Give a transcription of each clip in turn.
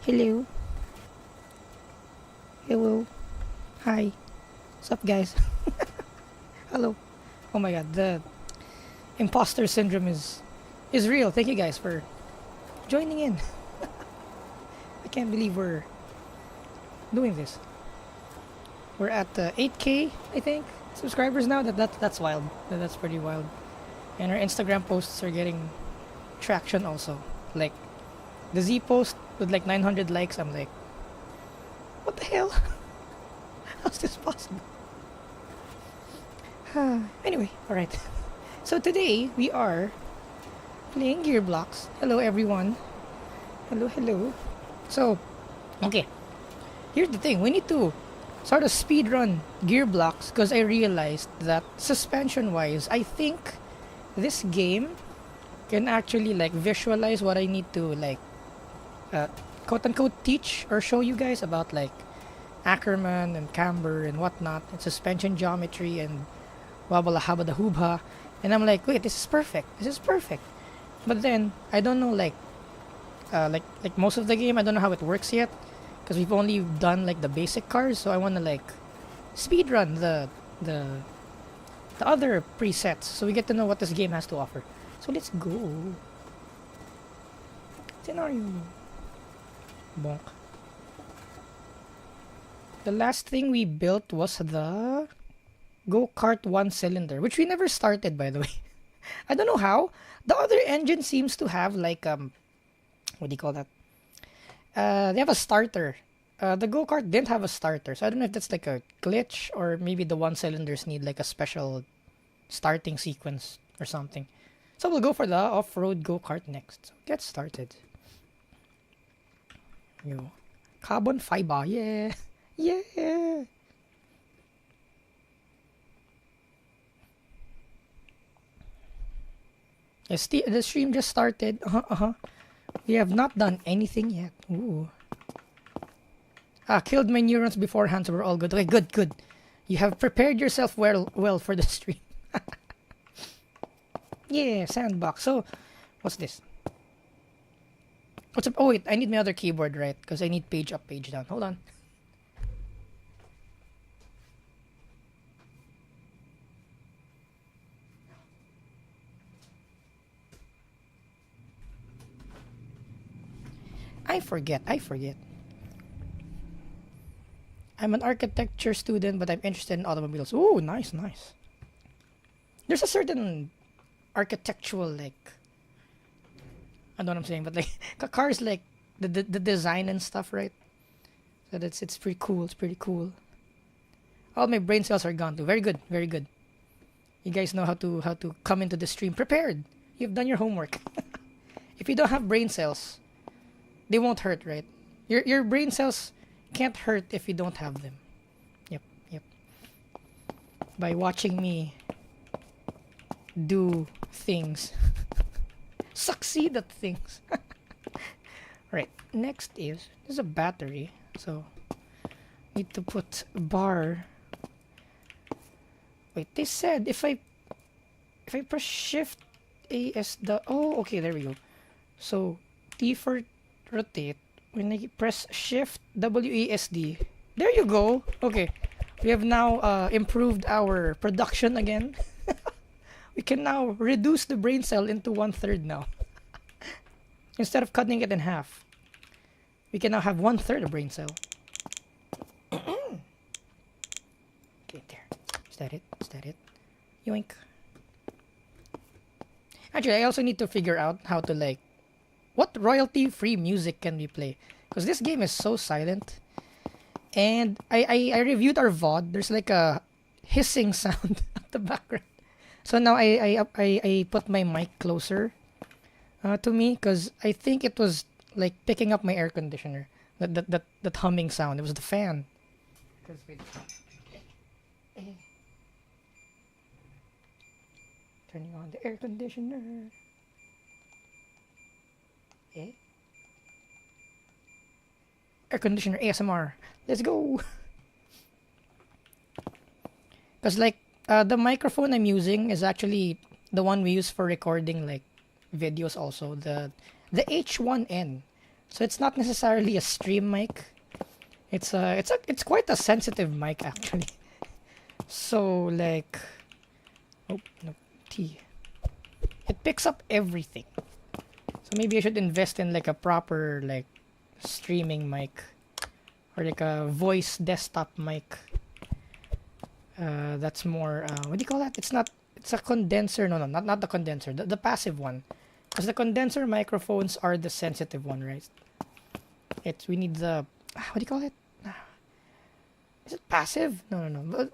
Hello. Hello. Hi. What's up, guys? Hello. Oh my god, the imposter syndrome is real. Thank you guys for joining in. I can't believe we're doing this. We're at 8K, I think, subscribers now. That's wild. That's pretty wild. And our Instagram posts are getting traction also. Like the Z post with like 900 likes. I'm like, what the hell? How's this possible? Anyway, alright. So today we are playing GearBlocks. Hello everyone. Hello, hello. So, okay. Here's the thing. We need to sort of speedrun GearBlocks because I realized that suspension-wise, I think this game can actually like visualize what I need to like quote-unquote teach or show you guys about like Ackerman and camber and whatnot and suspension geometry and wabala habada hoobha, and I'm like, wait, this is perfect. But then I don't know like most of the game I don't know how it works yet because we've only done like the basic cars, so I want to like speedrun the other presets so we get to know what this game has to offer. So let's go. Scenario. Bonk. The last thing we built was the go-kart 1-cylinder, which we never started, by the way. I don't know how. The other engine seems to have like what do you call that? They have a starter. The go-kart didn't have a starter, so I don't know if that's like a glitch or maybe the 1-cylinders need like a special starting sequence or something. So we'll go for the off-road go-kart next. So get started. Yo, carbon fiber, yeah. Yeah. Yes, the stream just started. We have not done anything yet. Ooh. Killed my neurons beforehand, so we're all good. Okay, good. You have prepared yourself well for the stream. Yeah, Sandbox. So, what's this? What's up? Oh wait, I need my other keyboard, right? Because I need page up, page down. Hold on. I forget. I'm an architecture student, but I'm interested in automobiles. Ooh, nice. There's a certain architectural, like, I don't know what I'm saying, but like, cars, like, the design and stuff, right? So it's pretty cool. It's pretty cool. All my brain cells are gone too. Very good. You guys know how to come into the stream prepared. You've done your homework. If you don't have brain cells, they won't hurt, right? Your brain cells can't hurt if you don't have them. Yep. By watching me do things. Succeed at things. Right. Next is a battery. So need to put bar. Wait, they said if I press shift AS the okay, there we go. So T for rotate. When I press shift WASD, there you go. Okay, we have now improved our production again. We can now reduce the brain cell into 1/3 now. Instead of cutting it in half, we can now have 1/3 of brain cell. Okay, there. Is that it? Yoink. Actually, I also need to figure out how to like what royalty-free music can we play? Because this game is so silent. And I reviewed our VOD. There's like a hissing sound at the background. So now I put my mic closer to me because I think it was like picking up my air conditioner. That humming sound. It was the fan. Turning on the air conditioner. Air conditioner ASMR. Let's go. Because like the microphone I'm using is actually the one we use for recording like videos also. The H1N So it's not necessarily a stream mic. It's quite a sensitive mic actually. So like, oh no, T. It picks up everything. So maybe I should invest in like a proper like streaming mic or like a voice desktop mic. That's more what do you call that? It's a condenser. No, not the condenser. The passive one. Because the condenser microphones are the sensitive one, right? We need the what do you call it? Is it passive? No.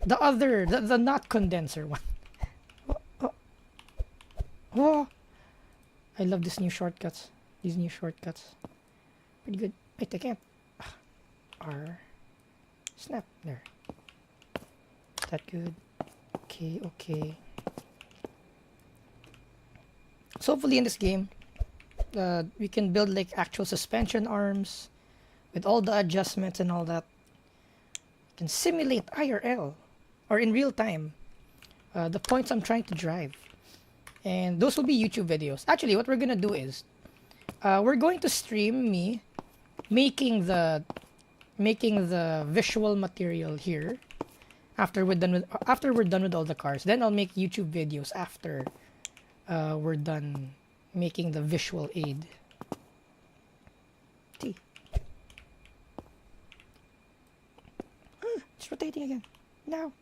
The other, the not condenser one. Oh, I love these new shortcuts. Pretty good. Wait, I can't. R. Snap. There. Is that good? Okay. So hopefully in this game, we can build like actual suspension arms with all the adjustments and all that. You can simulate IRL or in real time the points I'm trying to drive. And those will be YouTube videos. Actually, what we're gonna do is we're going to stream me making the visual material here after we're done with all the cars. Then I'll make YouTube videos after we're done making the visual aid. T. It's rotating again. Now.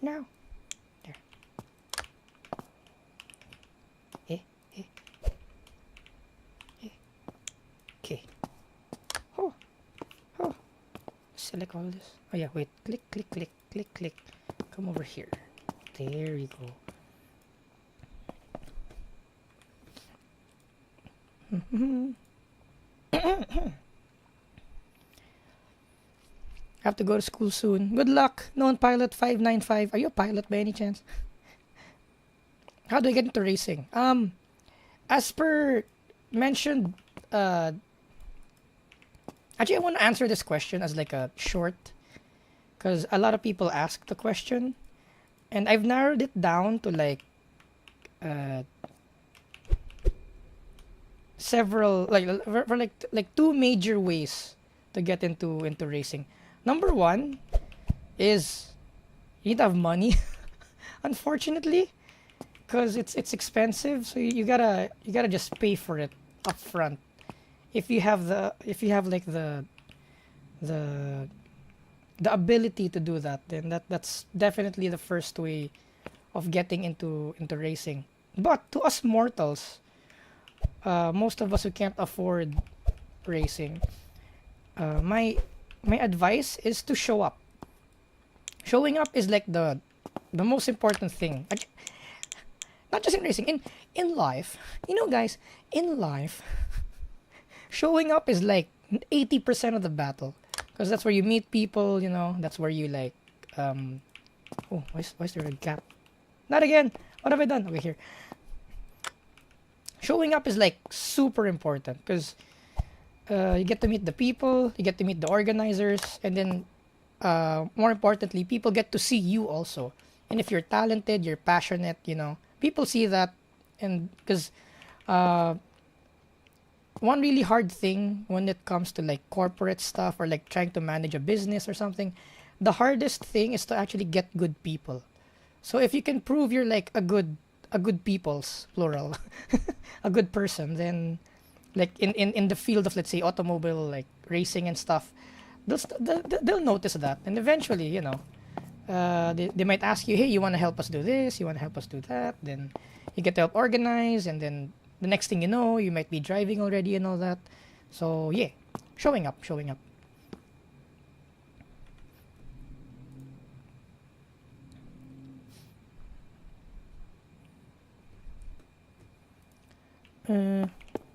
There. Okay. Oh. Select all this. Oh yeah, wait. Click. Come over here. There you go. Have to go to school soon. Good luck, known pilot 595. Are you a pilot by any chance? How do I get into racing? As per mentioned, actually I want to answer this question as like a short, because a lot of people ask the question, and I've narrowed it down to like several for like two major ways to get into racing. Number one is you need to have money, unfortunately, because it's expensive. So you gotta just pay for it up front. If you have like the ability to do that, then that's definitely the first way of getting into racing. But to us mortals, most of us who can't afford racing, my advice is to show up. Showing up is like the most important thing. Not just in racing, in life. You know, guys, in life, showing up is like 80% of the battle, because that's where you meet people. You know, that's where you like. Oh, why is there a gap? Not again. What have I done? Okay, here. Showing up is like super important, because you get to meet the people, you get to meet the organizers, and then more importantly, people get to see you also. And if you're talented, you're passionate, you know, people see that. And because one really hard thing when it comes to like corporate stuff or like trying to manage a business or something, the hardest thing is to actually get good people. So if you can prove you're like a good people's plural, a good person, then like in the field of, let's say, automobile like racing and stuff, they'll notice that, and eventually, you know, they might ask you, hey, you want to help us do this, you want to help us do that. Then you get to help organize, and then the next thing you know, you might be driving already and all that. So yeah, showing up.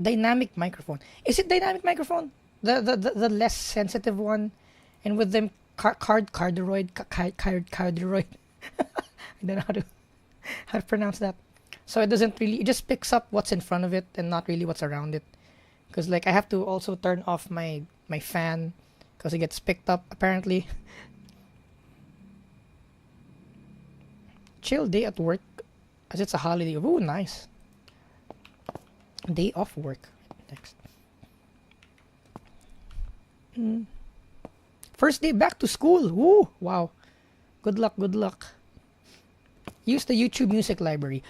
Dynamic microphone. Is it dynamic microphone? The less sensitive one, and with them cardioid. I don't know how to pronounce that. So it doesn't really. It just picks up what's in front of it and not really what's around it. Because like I have to also turn off my fan because it gets picked up apparently. Chill day at work as it's a holiday. Ooh, nice. Day off work. Next. First day back to school. Woo! Wow. Good luck, good luck. Use the YouTube music library.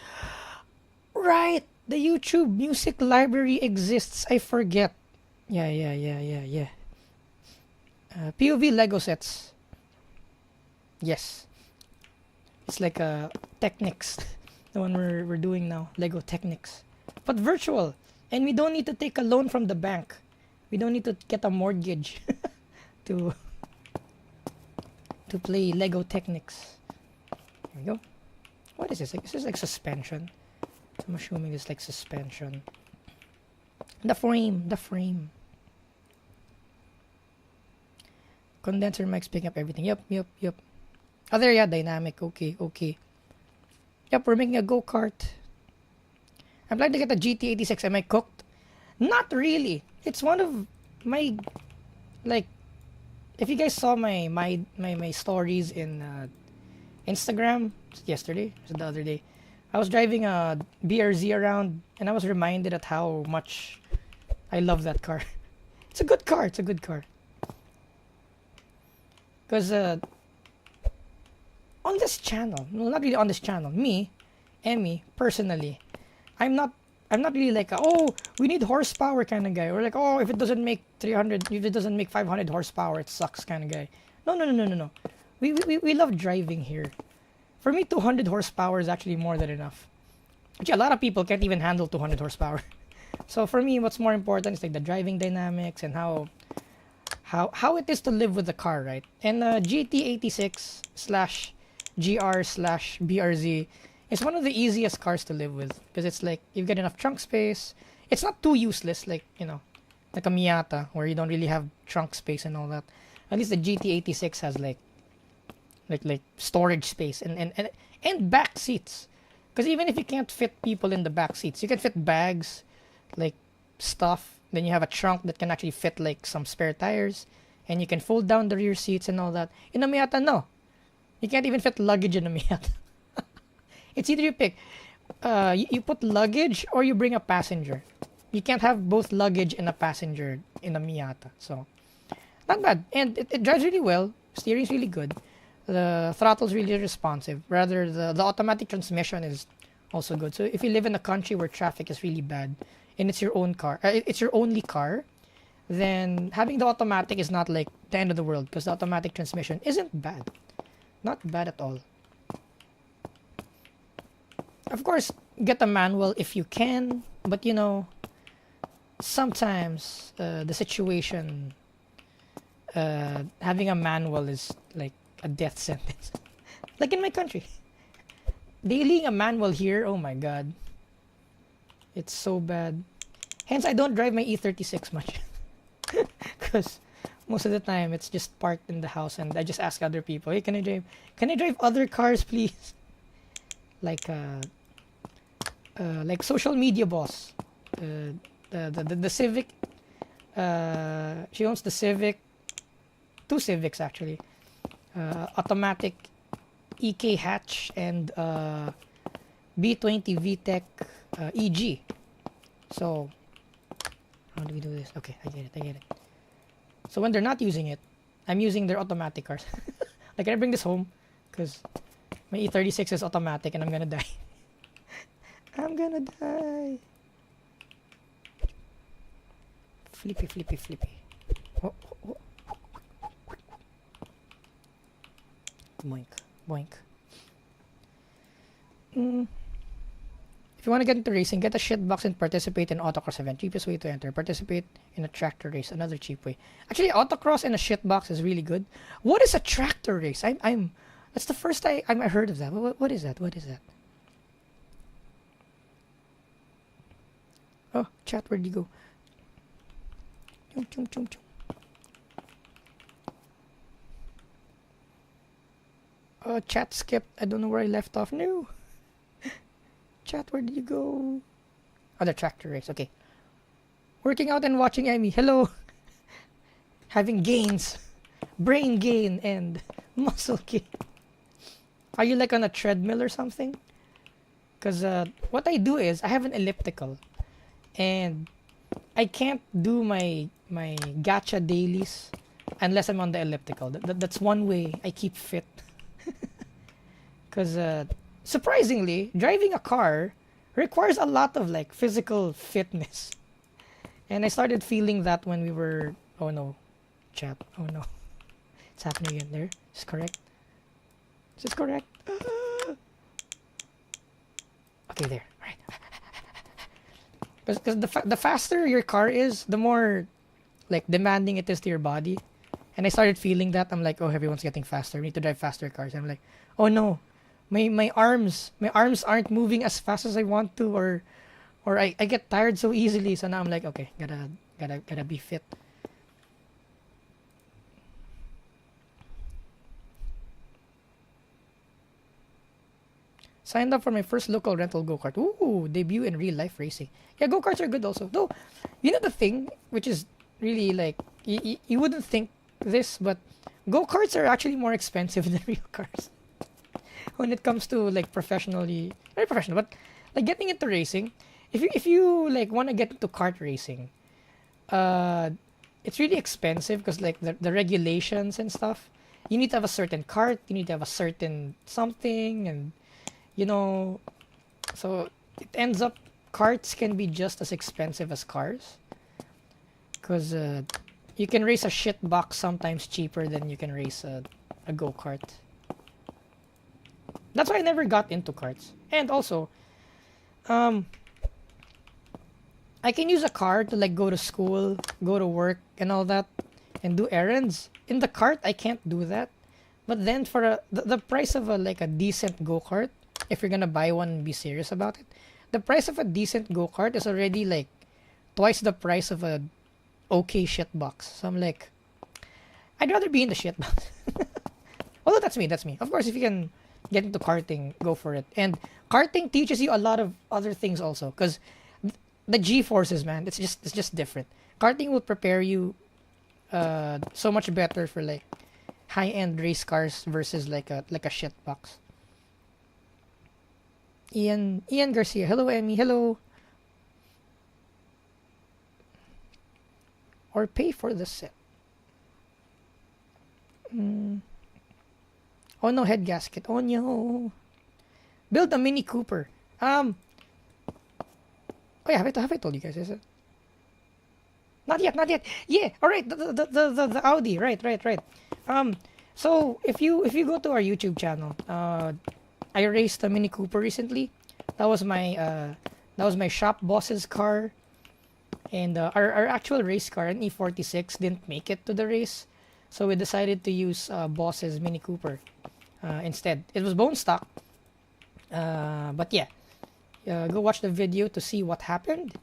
Right! The YouTube music library exists. I forget. Yeah. POV Lego sets. Yes. It's like Technics. The one we're doing now. Lego Technics. But virtual. And we don't need to take a loan from the bank. We don't need to get a mortgage to play Lego Technics. There we go. What is this? Is this like suspension? I'm assuming it's like suspension. The frame. Condenser mic's picking up everything. Yep. Oh, there, yeah, dynamic. Okay. Yep, we're making a go-kart. I'm planning to get the GT86. Am I cooked? Not really. It's one of my, like, if you guys saw my stories in Instagram yesterday, or the other day, I was driving a BRZ around, and I was reminded at how much I love that car. It's a good car. Because on this channel, no, not really on this channel, Emmy, personally, I'm not really like we need horsepower kind of guy, or like if it doesn't make 300, if it doesn't make 500 horsepower, it sucks kind of guy. No. We love driving here. For me, 200 horsepower is actually more than enough. Actually, a lot of people can't even handle 200 horsepower. So for me, what's more important is like the driving dynamics and how it is to live with the car, right? And GT86 / GR / BRZ is one of the easiest cars to live with, because it's like you've got enough trunk space. It's not too useless, like like a Miata where you don't really have trunk space and all that. At least the GT86 has like storage space and back seats. Because even if you can't fit people in the back seats, you can fit bags, like stuff. Then you have a trunk that can actually fit like some spare tires, and you can fold down the rear seats and all that. In a Miata, no. You can't even fit luggage in a Miata. It's either you pick, you put luggage or you bring a passenger. You can't have both luggage and a passenger in a Miata. So, not bad. And it drives really well. Steering's really good. The throttle's really responsive. Rather, the automatic transmission is also good. So if you live in a country where traffic is really bad, and it's your own car, it's your only car, then having the automatic is not like the end of the world, because the automatic transmission isn't bad. Not bad at all. Of course, get a manual if you can, but sometimes the situation, having a manual is like a death sentence. Like in my country, dealing a manual here, oh my god, it's so bad. Hence, I don't drive my E36 much, because most of the time it's just parked in the house, and I just ask other people, hey, can I drive other cars, please? Like social media boss, the Civic, she owns the Civic, 2 Civics actually, automatic EK hatch and B20 VTEC EG. So how do we do this? Okay, I get it. So when they're not using it, I'm using their automatic cars. Like, can I bring this home? Because my E36 is automatic and I'm gonna die. I'm gonna die. Flippy. Oh. Boink. If you want to get into racing, get a shitbox and participate in autocross event. Cheapest way to enter. Participate in a tractor race. Another cheap way. Actually, autocross and a shitbox is really good. What is a tractor race? That's the first time I heard of that. What is that? Oh, chat, where'd you go? Chum. Oh, chat skipped. I don't know where I left off. No. Chat, where did you go? Oh, the tractor race. Okay. Working out and watching Emmy. Hello. Having gains. Brain gain and muscle gain. Are you like on a treadmill or something? Because what I do is I have an elliptical. And I can't do my gacha dailies unless I'm on the elliptical. That's one way I keep fit. Because surprisingly, driving a car requires a lot of like physical fitness. And I started feeling that when we were, oh no, chat, oh no, it's happening again. There, is correct? Is this correct? Okay, there, right. Because the faster your car is, the more like demanding it is to your body. And I started feeling that. I'm like, oh, everyone's getting faster. We need to drive faster cars. I'm like, oh no, my arms aren't moving as fast as I want to, or I get tired so easily. So now I'm like, okay, gotta be fit. Signed up for my first local rental go-kart. Ooh, debut in real life racing. Yeah, go-karts are good also. Though, you know the thing, which is really like, you wouldn't think this, but go-karts are actually more expensive than real cars. When it comes to like professionally, very professional, but like getting into racing, if you like want to get into kart racing, it's really expensive because like the regulations and stuff. You need to have a certain cart, you need to have a certain something, and you know, so it ends up carts can be just as expensive as cars, because you can race a shit box sometimes cheaper than you can race a go-kart. That's why I never got into carts. And also, I can use a car to like go to school, go to work, and all that, and do errands. In the cart, I can't do that. But then for the price of a decent go-kart, if you're gonna buy one and be serious about it, the price of a decent go-kart is already like twice the price of a okay shit box. So I'm like, I'd rather be in the shit box. Although that's me. Of course, if you can get into karting, go for it. And karting teaches you a lot of other things also, because the G-forces, man, it's just different. Karting will prepare you so much better for like high-end race cars versus like a shit box. Ian Garcia, hello Emmy, hello. Or pay for the set. Oh no, head gasket. Oh no. Build a Mini Cooper. Oh yeah, have I told you guys? Is it? Not yet. Yeah. All right. The Audi. Right. So if you go to our YouTube channel, I raced a Mini Cooper recently. That was my shop boss's car, and our actual race car, an E46, didn't make it to the race, so we decided to use boss's Mini Cooper instead. It was bone stock, but yeah, go watch the video to see what happened.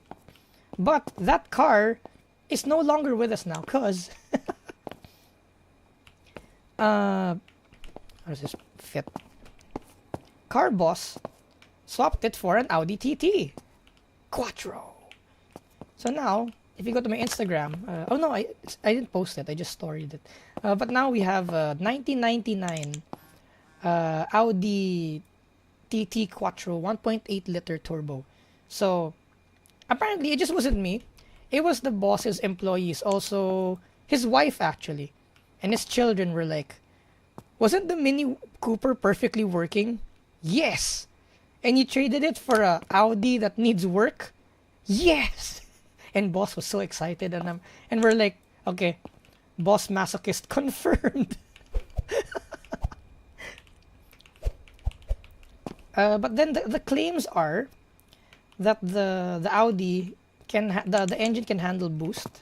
But that car is no longer with us now, cause how does this fit? Car boss swapped it for an Audi TT Quattro. So now, if you go to my Instagram, oh no, I didn't post it. I just storied it. But now we have 1999 Audi TT Quattro 1.8 liter turbo. So apparently it just wasn't me. It was the boss's employees, also his wife actually, and his children were like, "Wasn't the Mini Cooper perfectly working?" Yes. And you traded it for a Audi that needs work? Yes. And boss was so excited, and we're like, okay, boss masochist confirmed. But then the claims are that the Audi the engine can handle boost,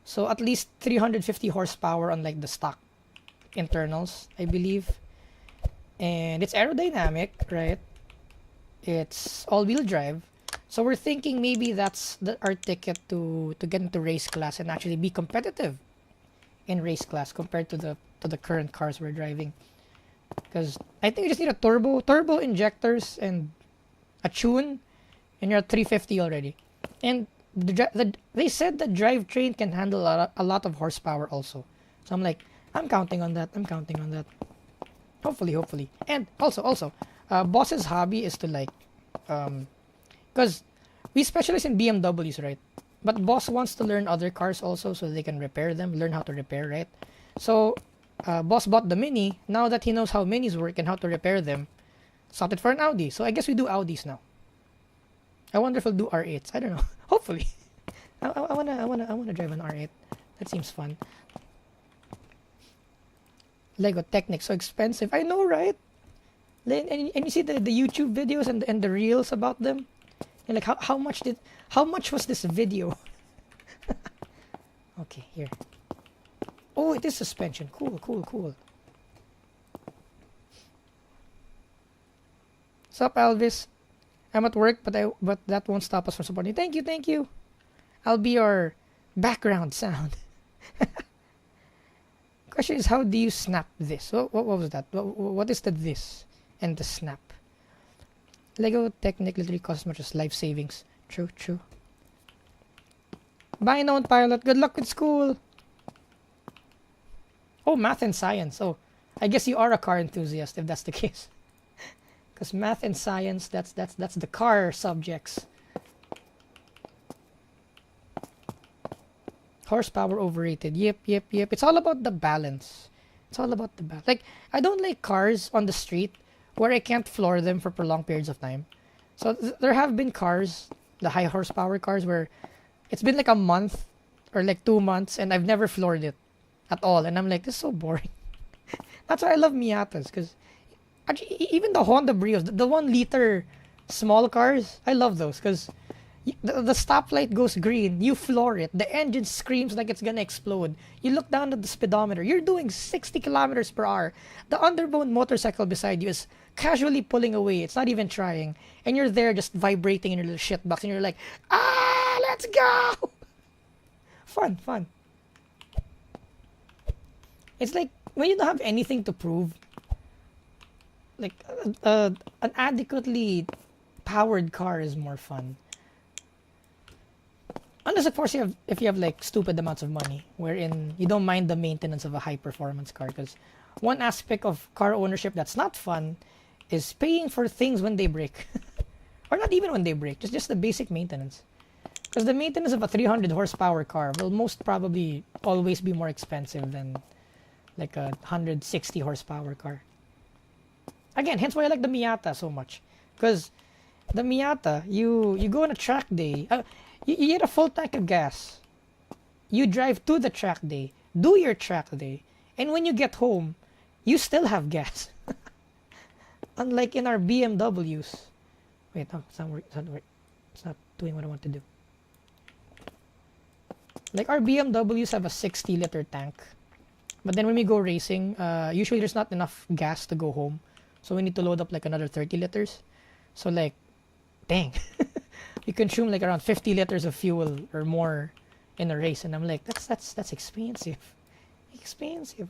so at least 350 horsepower on like the stock internals, I believe. And it's aerodynamic, right? It's all-wheel drive, so we're thinking maybe that's our ticket to get into race class and actually be competitive in race class compared to the current cars we're driving. Because I think you just need a turbo injectors and a tune, and you're at 350 already. And they said the drivetrain can handle a lot of horsepower also. So I'm like, I'm counting on that. Hopefully. And also, boss's hobby is to like, because we specialize in BMWs, right? But boss wants to learn other cars also so they can repair them, learn how to repair, right? So boss bought the Mini. Now that he knows how Minis work and how to repair them, opted for an Audi. So I guess we do Audis now. I wonder if we'll do R8s. I don't know. Hopefully. I wanna drive an R8. That seems fun. Lego Technic, so expensive. I know, right? And you see the YouTube videos and the reels about them. And like how much was this video? Okay, here. Oh, it is suspension. Cool. Sup, Elvis? I'm at work, but that won't stop us from supporting. Thank you. I'll be your background sound. Question is, how do you snap this? What was that? What is the this and the snap? Lego Technic literally costs as much as life savings. True. Bye, known pilot. Good luck with school. Oh, math and science. Oh, I guess you are a car enthusiast if that's the case. Because math and science, that's the car subjects. Horsepower overrated. Yep. It's all about the balance. Like, I don't like cars on the street where I can't floor them for prolonged periods of time. So there have been cars, the high horsepower cars, where it's been like a month or like 2 months and I've never floored it at all. And I'm like, this is so boring. That's why I love Miatas, because actually, even the Honda Brios, the 1 liter small cars, I love those because the stoplight goes green, you floor it, the engine screams like it's gonna explode. You look down at the speedometer, you're doing 60 kilometers per hour. The underbone motorcycle beside you is casually pulling away, it's not even trying, and you're there just vibrating in your little shitbox, and you're like, let's go! Fun. It's like when you don't have anything to prove, like an adequately powered car is more fun. Unless, of course, if you have like stupid amounts of money, wherein you don't mind the maintenance of a high performance car. Because one aspect of car ownership that's not fun is paying for things when they break, or not even when they break, just the basic maintenance. Because the maintenance of a 300 horsepower car will most probably always be more expensive than like a 160 horsepower car. Again, hence why I like the Miata so much. Because the Miata, you go on a track day. You get a full tank of gas. You drive to the track day, do your track day, and when you get home, you still have gas. Unlike in our BMWs. Wait, no, it's not doing what I want to do. Like our BMWs have a 60-liter tank, but then when we go racing, usually there's not enough gas to go home, so we need to load up like another 30 liters. So like, dang. You consume like around 50 liters of fuel or more in a race, and I'm like, that's expensive,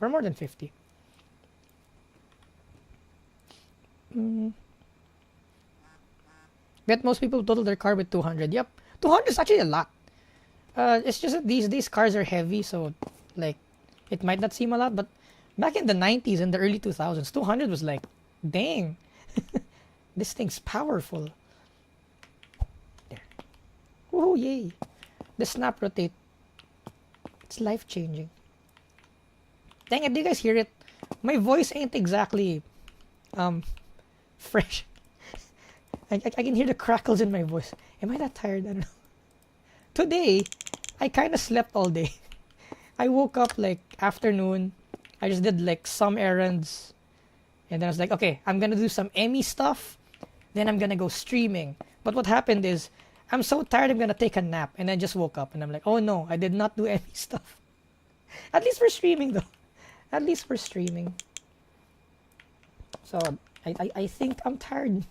or more than 50. Bet most people total their car with 200. Yep, 200 is actually a lot. It's just that these cars are heavy, so like it might not seem a lot, but back in the 90s and the early 2000s, 200 was like, dang, this thing's powerful. Woohoo, yay. The snap rotate. It's life-changing. Dang it, do you guys hear it? My voice ain't exactly fresh. I can hear the crackles in my voice. Am I that tired? I don't know. Today, I kind of slept all day. I woke up like afternoon. I just did like some errands. And then I was like, okay, I'm gonna do some Emmy stuff. Then I'm gonna go streaming. But what happened is, I'm so tired I'm gonna take a nap, and I just woke up and I'm like, oh no, I did not do any stuff. At least we're streaming though. At least we're streaming. So I think I'm tired.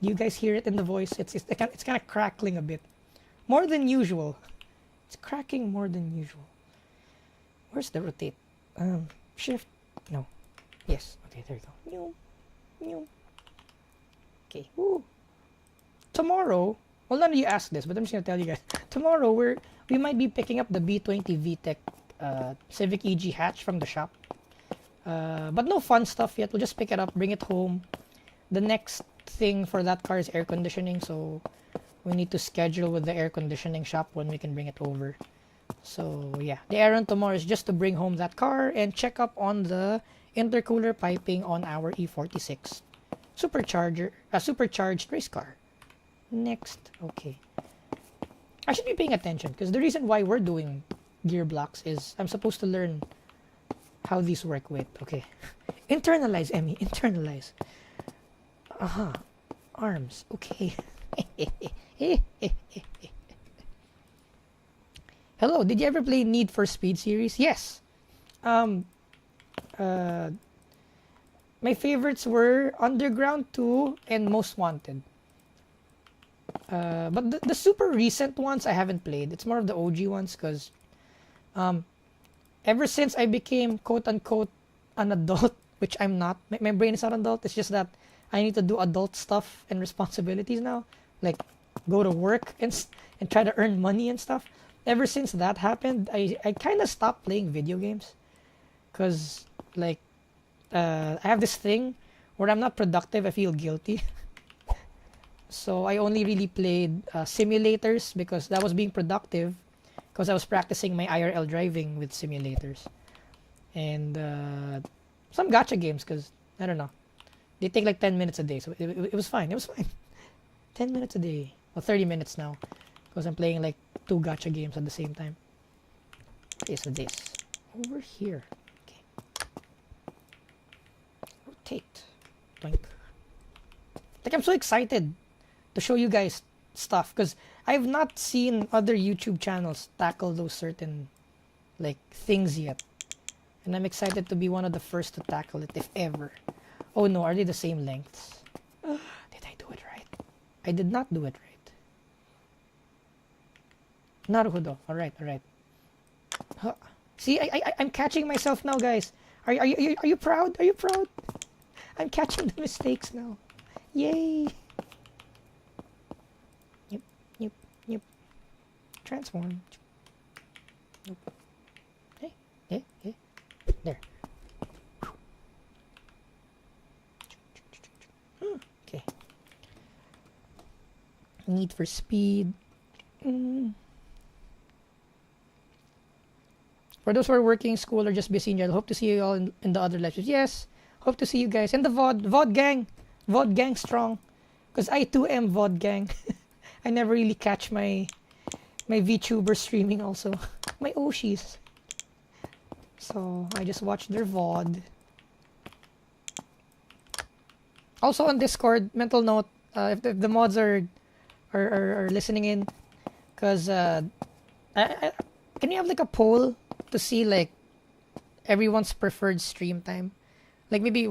You guys hear it in the voice? It's kind of crackling a bit, more than usual. It's cracking more than usual. Where's the rotate? Shift. No. Yes. Okay, there you go. Meow. Okay. Woo. Tomorrow. Well, none of you asked this, but I'm just gonna tell you guys. Tomorrow we might be picking up the B20 VTEC Civic EG hatch from the shop. But no fun stuff yet. We'll just pick it up, bring it home. The next thing for that car is air conditioning, so we need to schedule with the air conditioning shop when we can bring it over. So yeah, the errand tomorrow is just to bring home that car and check up on the intercooler piping on our E46 supercharged race car. Next. Okay, I should be paying attention because the reason why we're doing GearBlocks is I'm supposed to learn how these work. Wait, okay. Internalize, Emmy, internalize. Arms, okay. Hello, did you ever play Need for Speed series? Yes. My favorites were Underground 2 and Most Wanted. But the super recent ones I haven't played. It's more of the OG ones because ever since I became quote-unquote an adult, which I'm not. My brain is not adult. It's just that I need to do adult stuff and responsibilities now. Like go to work and try to earn money and stuff. Ever since that happened, I kind of stopped playing video games. Because, like, I have this thing where I'm not productive. I feel guilty. So I only really played simulators because that was being productive. Because I was practicing my IRL driving with simulators. And some gacha games because, I don't know. They take like 10 minutes a day. So it was fine. It was fine. 10 minutes a day. Well, 30 minutes now. Because I'm playing like 2 gacha games at the same time. Okay, so this. Over here. Okay. Rotate. Blink. Like I'm so excited to show you guys stuff. Because I've not seen other YouTube channels tackle those certain like things yet. And I'm excited to be one of the first to tackle it, if ever. Oh no, are they the same lengths? Did I do it right? I did not do it right. Naruhodo. Alright, alright. Huh. See, I'm catching myself now, guys. Are you proud? Are you proud? I'm catching the mistakes now. Yay! Yep, yep, yep. Transform. Nope. Hey, hey, hey. There. Okay. Need for Speed. For those who are working, school, or just busy in general, hope to see you all in the other lives. Yes, hope to see you guys. And the VOD gang. VOD gang strong. Because I too am VOD gang. I never really catch my VTuber streaming also. My Oshis. So I just watch their VOD. Also on Discord, mental note, if the mods are listening in, because can you have like a poll to see like everyone's preferred stream time? Like maybe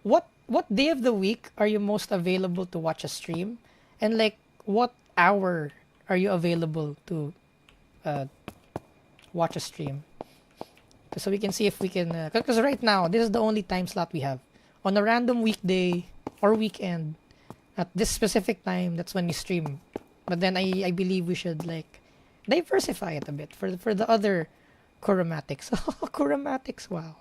what day of the week are you most available to watch a stream, and like what hour are you available to watch a stream? So we can see if we can, because right now this is the only time slot we have on a random weekday or weekend at this specific time. That's when we stream. But then I believe we should like diversify it a bit for the other chromatics. Chromatics, wow.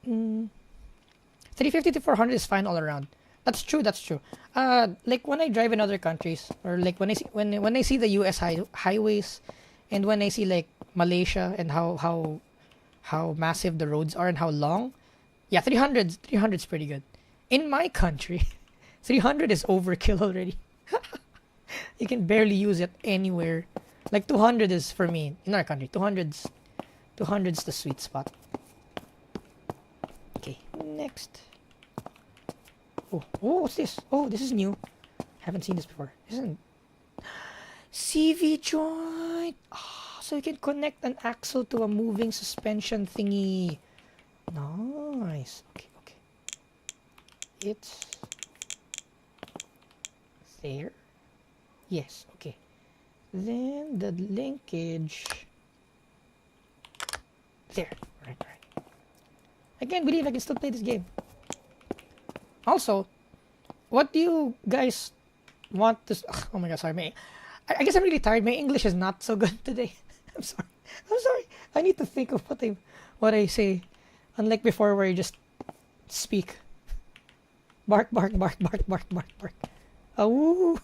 350 to 400 is fine all around. That's true. That's true. Like when I drive in other countries, or like when I see the U.S. highways, and when I see like Malaysia and how massive the roads are and how long, yeah, 300 is pretty good. In my country, 300 is overkill already. You can barely use it anywhere. Like 200 is for me in our country. 200's the sweet spot. Okay, next. Oh, what's this? Oh, this is new. Haven't seen this before. Isn't CV joint? Oh, so you can connect an axle to a moving suspension thingy. Nice. Okay. It's there. Yes. Okay. Then the linkage. There. Right. I can't believe I can still play this game. Also, what do you guys want to... Oh my god, sorry. I guess I'm really tired. My English is not so good today. I'm sorry. I need to think of what I say. Unlike before where I just speak. Bark, bark, bark, bark, bark, bark, bark. Oh,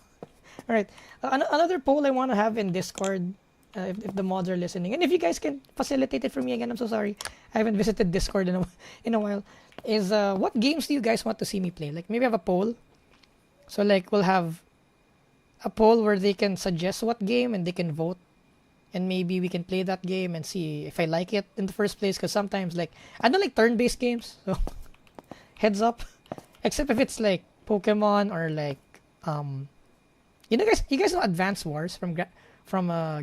all right. Another poll I want to have in Discord, if the mods are listening, and if you guys can facilitate it for me again, I'm so sorry. I haven't visited Discord in a while. Is what games do you guys want to see me play? Like maybe have a poll. So like we'll have a poll where they can suggest what game and they can vote, and maybe we can play that game and see if I like it in the first place. Because sometimes like I don't like turn-based games, so heads up. Except if it's like Pokemon or like you guys know Advance Wars from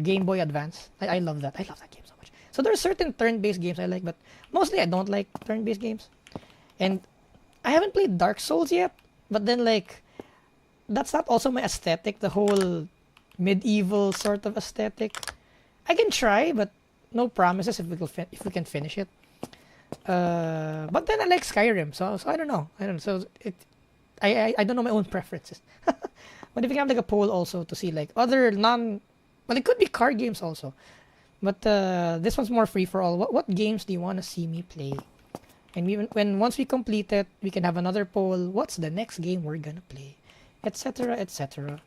Game Boy Advance. I love that. I love that game so much. So there are certain turn-based games I like, but mostly I don't like turn-based games. And I haven't played Dark Souls yet, but then like that's not also my aesthetic, the whole medieval sort of aesthetic. I can try, but no promises if we can finish it. But then I like Skyrim, so I don't know. So I don't know my own preferences. But if you have like a poll also to see like other well, it could be card games also. But this one's more free for all. What games do you want to see me play? And once we complete it, we can have another poll. What's the next game we're gonna play, etc., etc.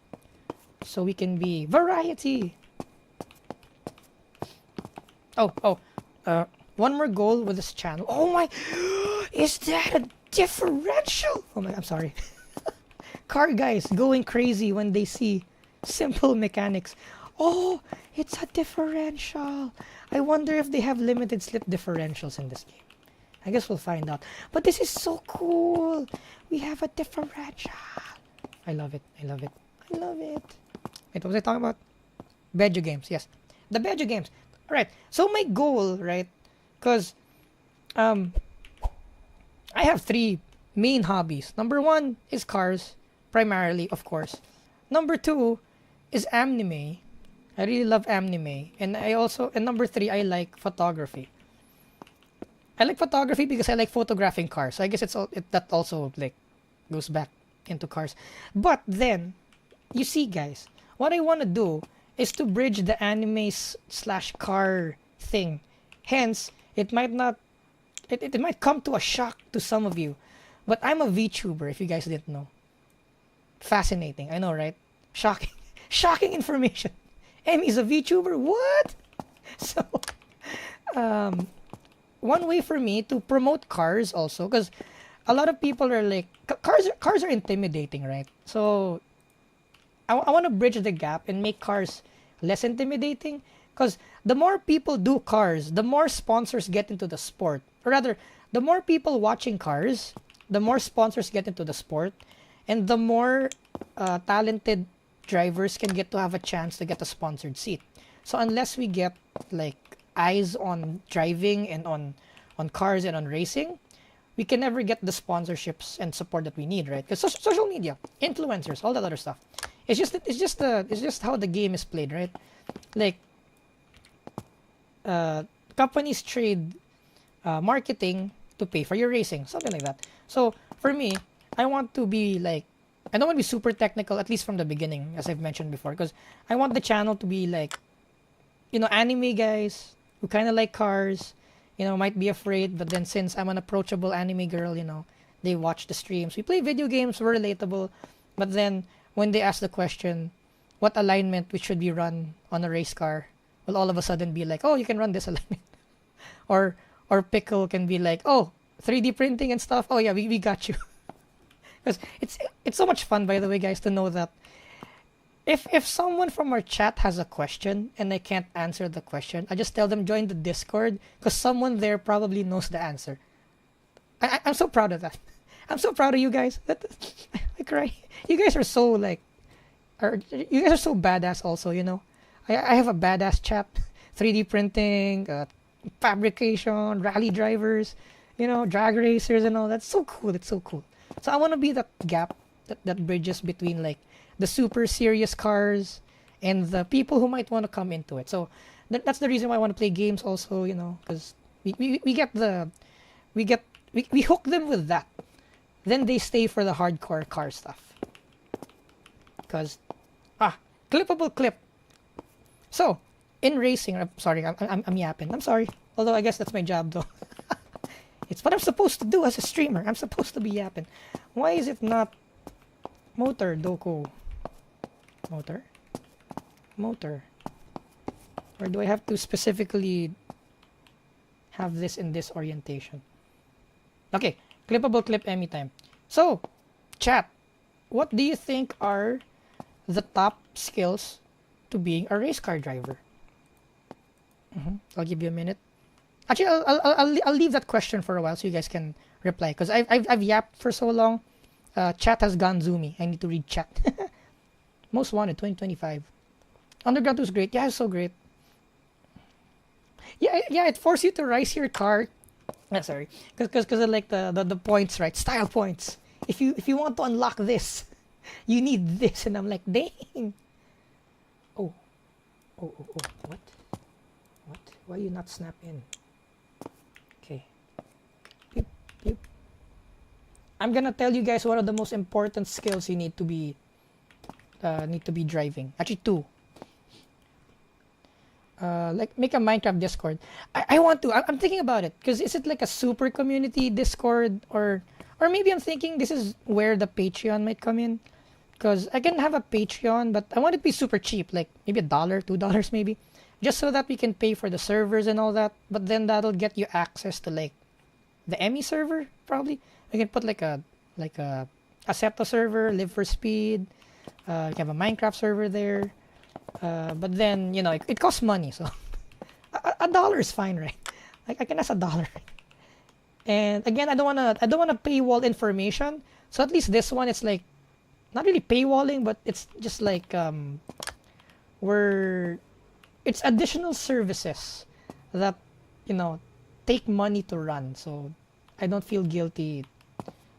So we can be variety. One more goal with this channel. Oh my, is that a differential? Oh my, I'm sorry. Car guys going crazy when they see simple mechanics. Oh, it's a differential. I wonder if they have limited slip differentials in this game. I guess we'll find out. But this is so cool. We have a differential. I love it. I love it. I love it. Wait, what was I talking about? Beju games. Yes. The Beju games. All right. So my goal, right? Because I have 3 main hobbies. Number 1 is cars, primarily, of course. Number 2 is anime. I really love anime. And number 3, I like photography. I like photography because I like photographing cars. So I guess that also like goes back into cars. But then, you see guys, what I want to do is to bridge the anime slash car thing. Hence, it might come to a shock to some of you. But I'm a VTuber, if you guys didn't know. Fascinating, I know, right? Shocking. Shocking information. Emmy's a VTuber? What? So, one way for me to promote cars also, because a lot of people are like, cars are intimidating, right? So, I want to bridge the gap and make cars less intimidating. Because the more people do cars, the more sponsors get into the sport. Or rather, the more people watching cars, the more sponsors get into the sport. And the more talented drivers can get to have a chance to get a sponsored seat. So unless we get like eyes on driving and on cars and on racing, we can never get the sponsorships and support that we need, right? Because social media, influencers, all that other stuff. It's just how the game is played, right? Like companies trade marketing to pay for your racing, something like that. So for me, I want to be like, I don't want to be super technical, at least from the beginning, as I've mentioned before, because I want the channel to be like, anime guys who kind of like cars, might be afraid, but then since I'm an approachable anime girl, they watch the streams. We play video games, we're relatable, but then when they ask the question, what alignment which should be run on a race car, will all of a sudden be like, oh, you can run this alignment. or Pickle can be like, oh, 3D printing and stuff. Oh yeah, we got you. Because it's so much fun, by the way, guys, to know that if someone from our chat has a question and I can't answer the question, I just tell them join the Discord because someone there probably knows the answer. I'm so proud of that. I'm so proud of you guys. I cry. You guys are so you guys are so badass also, I have a badass chat. 3D printing, fabrication, rally drivers, drag racers and all. That's so cool. It's so cool. So I want to be that gap that bridges between like the super serious cars and the people who might want to come into it. So that's the reason why I want to play games also, because we hook them with that. Then they stay for the hardcore car stuff. Because clippable clip. So in racing, sorry, I'm yapping. I'm sorry. Although I guess that's my job though. It's what I'm supposed to do as a streamer. I'm supposed to be yapping. Why is it not motor Doku? Motor? Motor. Or do I have to specifically have this in this orientation? Okay, clippable clip anytime. So, chat, what do you think are the top skills to being a race car driver? I'll give you a minute. Actually, I'll leave that question for a while so you guys can reply, because I've yapped for so long. Chat has gone zoomy. I need to read chat. Most wanted 2025. Underground 2 is great. Yeah, it's so great. Yeah, it forces you to race your car. Sorry, because of like the points, right? Style points. If you want to unlock this, you need this, and I'm like, dang. Oh, what? Why you not snap in? Okay. Pew, pew. I'm gonna tell you guys one of the most important skills you need to be driving. Actually, two. Like make a Minecraft Discord. I want to. I'm thinking about it, because is it like a super community Discord, or maybe I'm thinking this is where the Patreon might come in, because I can have a Patreon, but I want it to be super cheap, like maybe $1, $2 maybe, just so that we can pay for the servers and all that. But then that'll get you access to like the Emmy server probably. We can put like a Assetto server, Live for Speed. You can have a Minecraft server there. But then, you know, it costs money, so $1 is fine, right? Like I can ask $1. And again, I don't wanna paywall information. So at least this one, it's like not really paywalling, but it's just like it's additional services that, you know, take money to run. So I don't feel guilty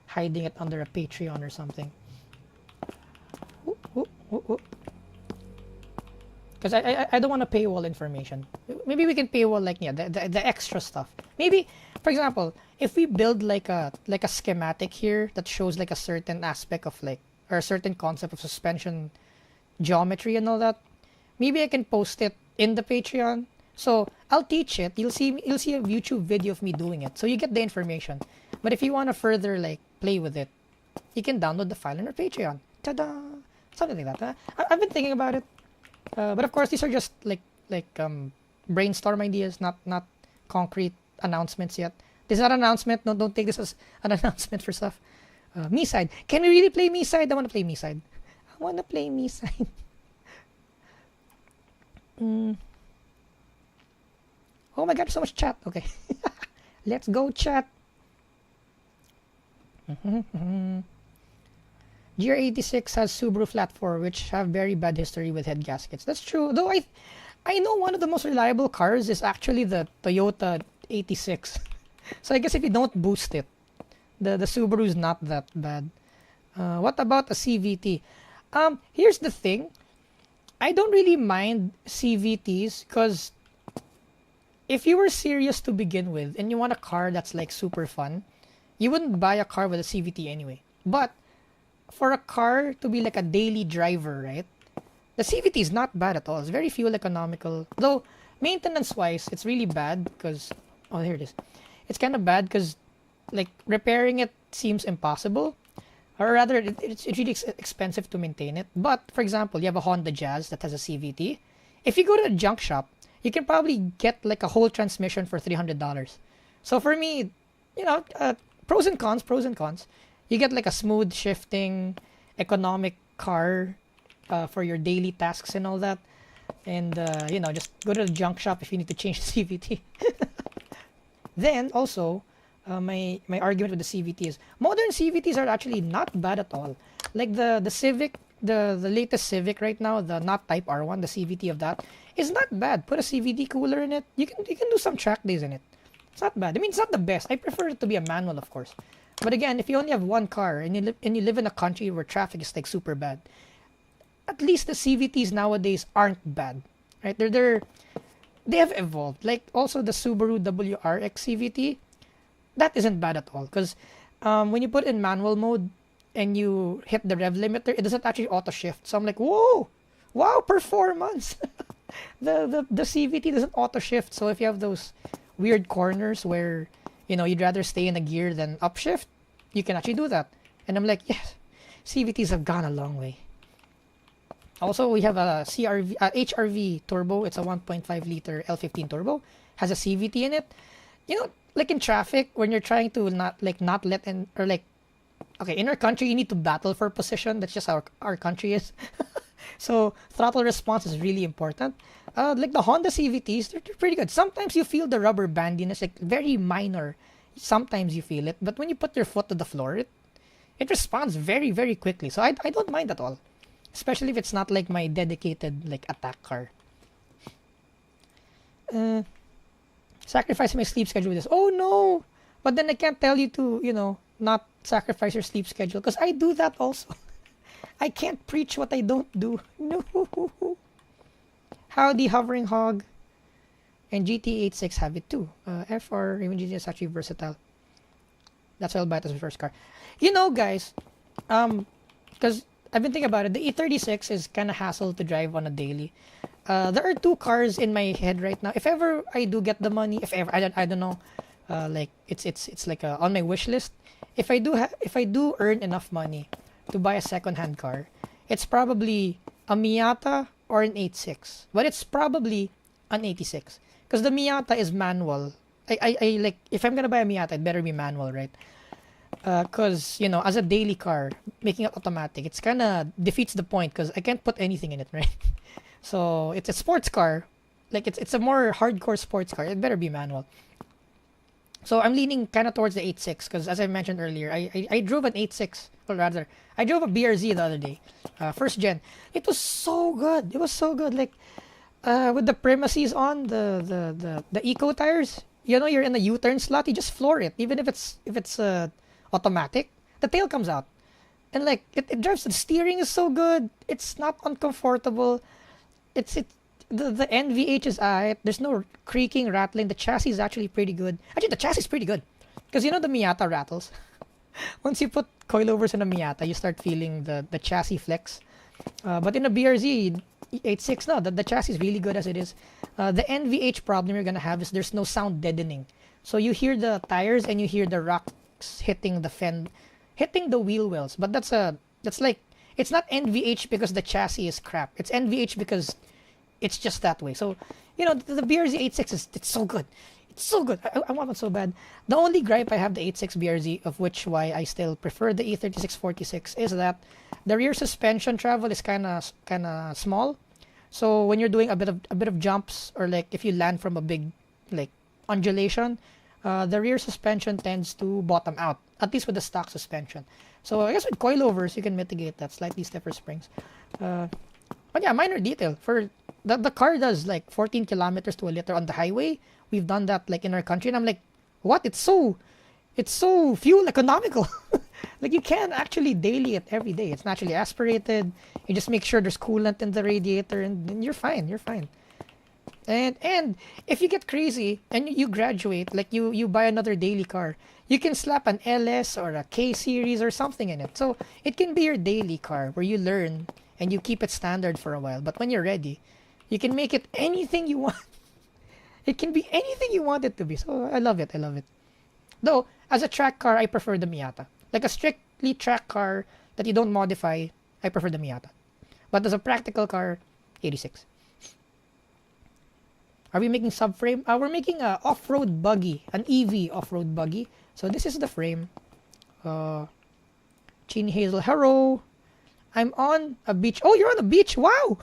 hiding it under a Patreon or something. Because I don't want to paywall information. Maybe we can paywall like the extra stuff. Maybe, for example, if we build like a schematic here that shows like a certain aspect of like, or a certain concept of suspension geometry and all that, maybe I can post it in the Patreon. So I'll teach it. You'll see a YouTube video of me doing it. So you get the information. But if you want to further like play with it, you can download the file on our Patreon. Ta-da! Something like that. I've been thinking about it. But of course, these are just like brainstorm ideas, not concrete announcements yet. This is not an announcement. No, don't take this as an announcement for stuff. Me side. Can we really play me side? I want to play me side. I want to play me side. Oh my god, so much chat. Okay. Let's go chat. GR86 has Subaru Flat 4, which have very bad history with head gaskets. That's true. Though I know one of the most reliable cars is actually the Toyota 86. So I guess if you don't boost it, the Subaru is not that bad. What about a CVT? Here's the thing. I don't really mind CVTs, because if you were serious to begin with and you want a car that's like super fun, you wouldn't buy a car with a CVT anyway. But for a car to be like a daily driver, right? The CVT is not bad at all. It's very fuel economical. Though maintenance-wise, it's really bad because here it is. It's kind of bad because like repairing it seems impossible, or rather, it's really expensive to maintain it. But for example, you have a Honda Jazz that has a CVT. If you go to a junk shop, you can probably get like a whole transmission for $300. So for me, you know, pros and cons. You get like a smooth shifting, economic car for your daily tasks and all that. And, you know, just go to the junk shop if you need to change the CVT. Then, also, my argument with the CVT is modern CVTs are actually not bad at all. Like the Civic, the latest Civic right now, the not Type R1, the CVT of that, is not bad. Put a CVT cooler in it. You can do some track days in it. It's not bad. I mean, it's not the best. I prefer it to be a manual, of course. But again, if you only have one car and you live in a country where traffic is like super bad, at least the CVTs nowadays aren't bad, right? They have evolved. Like also the Subaru WRX CVT, that isn't bad at all, because when you put in manual mode and you hit the rev limiter, it doesn't actually auto shift. So I'm like, whoa, wow, performance. the CVT doesn't auto shift. So if you have those weird corners where you know, you'd rather stay in a gear than upshift, you can actually do that. And I'm like, yes, CVTs have gone a long way. Also, we have a HRV turbo. It's a 1.5 liter L15 turbo. Has a CVT in it. You know, like in traffic, when you're trying to not let in, or like, okay, in our country, you need to battle for position. That's just how our country is. So throttle response is really important. Like the Honda CVTs, they're pretty good. Sometimes you feel the rubber bandiness, like very minor. Sometimes you feel it, but when you put your foot to the floor, it responds very, very quickly. So I don't mind at all, especially if it's not like my dedicated like attack car. Sacrifice my sleep schedule with this. Oh no! But then I can't tell you to, you know, not sacrifice your sleep schedule because I do that also. I can't preach what I don't do. No. Howdy, Hovering Hog. And GT86 have it too. FR, even GT is actually versatile. That's why I'll buy it as my first car. You know, guys, because I've been thinking about it, the E36 is kind of hassle to drive on a daily. There are two cars in my head right now. If ever I do get the money, if ever I don't know, like it's like on my wish list. If I do earn enough money to buy a second-hand car, it's probably a Miata or an 86, but it's probably an 86 because the Miata is manual. I like, if I'm gonna buy a Miata, it better be manual, right? Because you know, as a daily car, making it automatic, it's kind of defeats the point because I can't put anything in it, right? So it's a sports car, like it's a more hardcore sports car. It better be manual. So I'm leaning kind of towards the 86 because, as I mentioned earlier, I drove an 86, or rather, I drove a BRZ the other day, first gen. It was so good. It was so good. Like with the premises on the eco tires, you know, you're in the U-turn slot, you just floor it, even if it's automatic. The tail comes out, and like it drives. The steering is so good. It's not uncomfortable. The NVH is alright. There's no creaking, rattling. The chassis is actually pretty good. Actually, the chassis is pretty good. Because you know the Miata rattles. Once you put coilovers in a Miata, you start feeling the chassis flex. But in a BRZ 86, no, the chassis is really good as it is. The NVH problem you're going to have is there's no sound deadening. So you hear the tires and you hear the rocks hitting hitting the wheel wells. But that's like, it's not NVH because the chassis is crap. It's NVH because it's just that way. So, you know, the BRZ 86 it's so good. It's so good. I want it so bad. The only gripe I have the 86 BRZ, of which why I still prefer the E3646, is that the rear suspension travel is kind of small. So when you're doing a bit of jumps, or like if you land from a big like undulation, the rear suspension tends to bottom out, at least with the stock suspension. So I guess with coilovers you can mitigate that, slightly stiffer springs. But yeah, minor detail. For the car does like 14 kilometers to a liter on the highway. We've done that like in our country, and I'm like, what? It's so fuel economical. Like you can actually daily it every day. It's naturally aspirated. You just make sure there's coolant in the radiator, and you're fine. You're fine. And if you get crazy and you graduate, like you buy another daily car, you can slap an LS or a K series or something in it. So it can be your daily car where you learn and you keep it standard for a while. But when you're ready, you can make it anything you want. It can be anything you want it to be. So I love it. I love it. Though, as a track car, I prefer the Miata. Like a strictly track car that you don't modify, I prefer the Miata. But as a practical car, 86. Are we making subframe? We're making a off-road buggy, an EV off-road buggy. So this is the frame. Chini Hazel, hello. I'm on a beach. Oh, you're on a beach. Wow.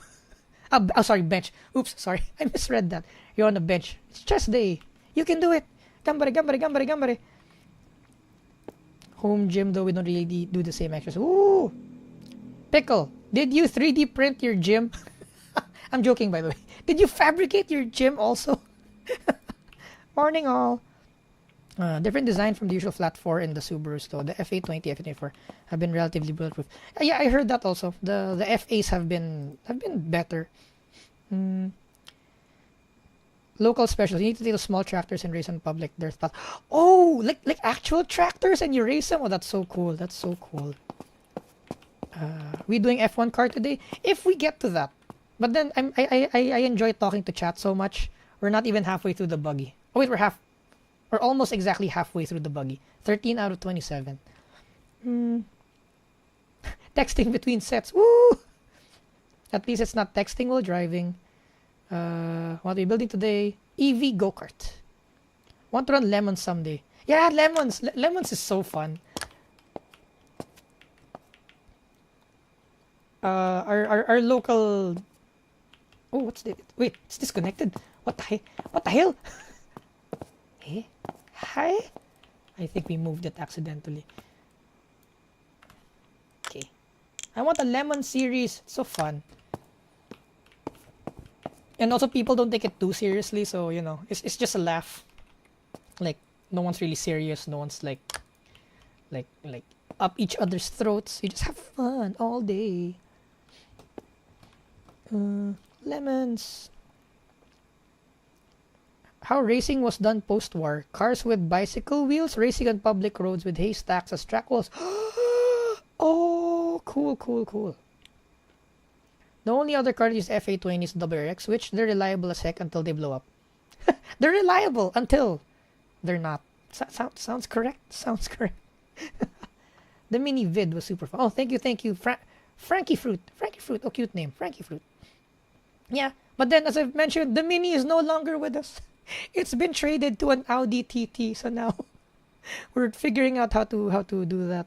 Oh, sorry, bench. Oops, sorry. I misread that. You're on the bench. It's chest day. You can do it. Gambare, gambare, gambare, gambare. Home gym, though, we don't really do the same exercise. Ooh. Pickle, did you 3D print your gym? I'm joking, by the way. Did you fabricate your gym also? Morning, all. Different design from the usual flat 4 in the Subarus, though. The F820, F824 have been relatively bulletproof. Yeah, I heard that also. The FAs have been better. Local specials. You need to take the small tractors and race in public. There's that. Oh, like actual tractors and you race them. Oh, that's so cool. That's so cool. We doing F1 car today? If we get to that. But then I enjoy talking to chat so much. We're not even halfway through the buggy. Oh wait, we're half. or almost exactly halfway through the buggy. 13 out of 27. Texting between sets. Woo! At least it's not texting while driving. What are we building today? EV go-kart. Want to run lemons someday. Yeah, lemons. Lemons is so fun. Our local. Oh, what's this? Wait, it's disconnected. What the hell? Hey, hi. I think we moved it accidentally. Okay. I want a lemon series. It's so fun. And also people don't take it too seriously, so you know, it's just a laugh. Like no one's really serious, no one's like up each other's throats. You just have fun all day. Lemons. How racing was done post-war. Cars with bicycle wheels racing on public roads with haystacks as track walls. Oh, cool. The only other car is FA20's WRX, which they're reliable as heck until they blow up. They're reliable until they're not. Sounds correct? Sounds correct. The mini vid was super fun. Oh, thank you. Frankie Fruit. Oh, cute name. Frankie Fruit. Yeah, but then as I've mentioned, the mini is no longer with us. It's been traded to an Audi TT, so now we're figuring out how to do that.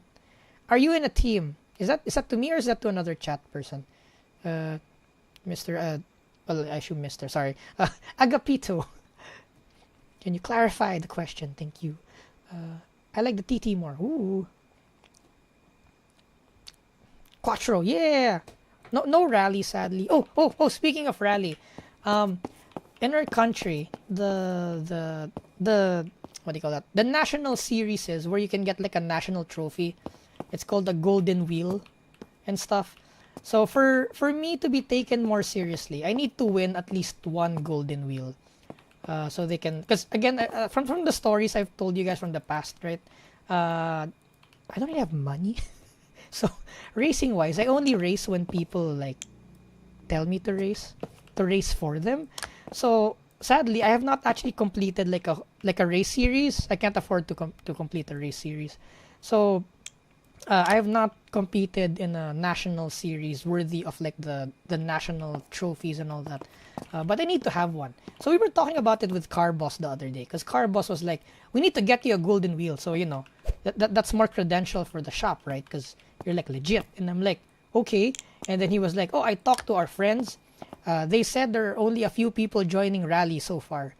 Are you in a team? Is that to me or is that to another chat person? Mr. Well, I should Mr. Sorry. Agapito. Can you clarify the question? Thank you. I like the TT more. Ooh. Quattro, yeah. No rally, sadly. Oh. Speaking of rally, in our country, the what do you call that? The national series is where you can get like a national trophy. It's called the Golden Wheel, and stuff. So for me to be taken more seriously, I need to win at least one Golden Wheel. So they can, because again, from the stories I've told you guys from the past, right? I don't really have money. So racing wise, I only race when people like tell me to race for them. So sadly, I have not actually completed like a race series. I can't afford to complete a race series. So I have not competed in a national series worthy of like the national trophies and all that. But I need to have one. So we were talking about it with Car Boss the other day, because Car Boss was like, we need to get you a golden wheel. So you know, that's more credential for the shop, right? Because you're like legit. And I'm like, okay. And then he was like, oh, I talked to our friends. They said there are only a few people joining Rally so far.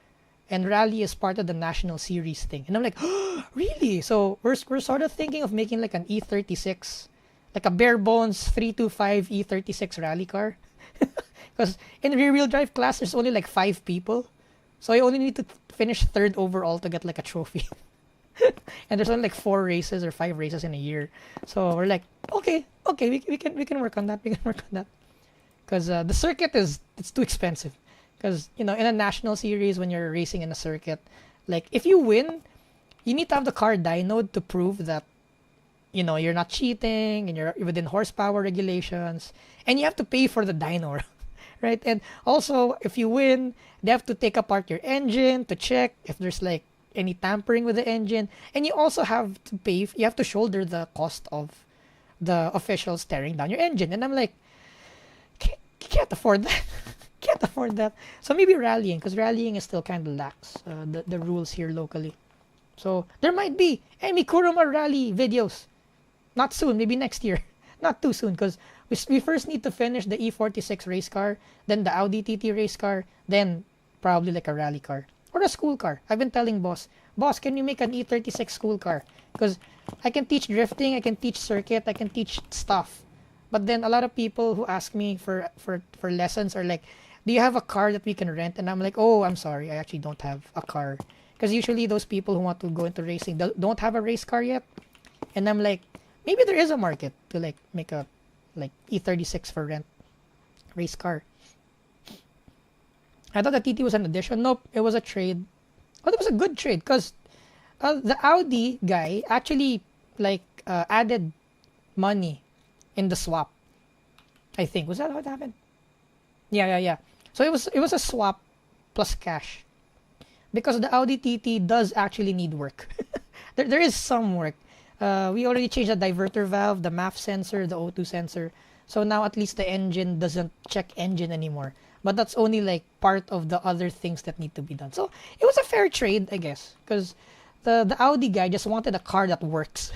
And Rally is part of the national series thing. And I'm like, oh, really? So we're sort of thinking of making like an E36, like a bare bones 325 E36 rally car. Because in rear-wheel drive class, there's only like 5 people. So I only need to finish 3rd overall to get like a trophy. And there's only like 4 races or 5 races in a year. So we're like, okay, we can work on that. Because the circuit it's too expensive. Because, you know, in a national series, when you're racing in a circuit, like, if you win, you need to have the car dynoed to prove that, you know, you're not cheating and you're within horsepower regulations. And you have to pay for the dyno, right? And also, if you win, they have to take apart your engine to check if there's, like, any tampering with the engine. And you also have to you have to shoulder the cost of the officials tearing down your engine. And I'm like, can't afford that. Can't afford that. So maybe rallying, because rallying is still kind of lax, the rules here locally. So there might be Emi Kuruma rally videos. Not soon, maybe next year. Not too soon, because we first need to finish the E46 race car, then the Audi TT race car, then probably like a rally car. Or a school car. I've been telling boss, can you make an E36 school car? Because I can teach drifting, I can teach circuit, I can teach stuff. But then a lot of people who ask me for lessons are like, do you have a car that we can rent? And I'm like, oh, I'm sorry, I actually don't have a car. Because usually those people who want to go into racing don't have a race car yet. And I'm like, maybe there is a market to like make a like E36 for rent race car. I thought the TT was an addition. Nope, it was a trade. Oh, that was a good trade, because the Audi guy actually like added money in the swap. I think, was that what happened? Yeah. So it was a swap plus cash. because the Audi TT does actually need work. There is some work. We already changed the diverter valve, the MAF sensor, the O2 sensor. So now at least the engine doesn't check engine anymore. But that's only like part of the other things that need to be done. So it was a fair trade, I guess, because the Audi guy just wanted a car that works,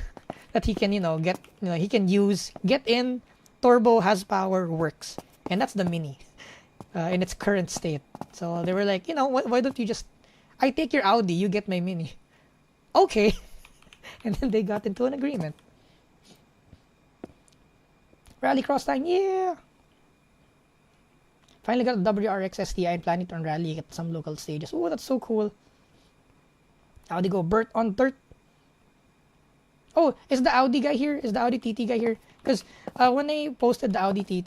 that he can get he can use, get in, turbo, has power, works, and that's the Mini in its current state. So they were like, why don't you just, I take your Audi, you get my Mini. Okay. And then they got into an agreement. Rallycross time, yeah! Finally got a WRX STI and planning to run rally at some local stages. Oh, that's so cool. Audi go Bert on dirt. Oh, is the Audi guy here? Is the Audi TT guy here? Because when I posted the Audi TT,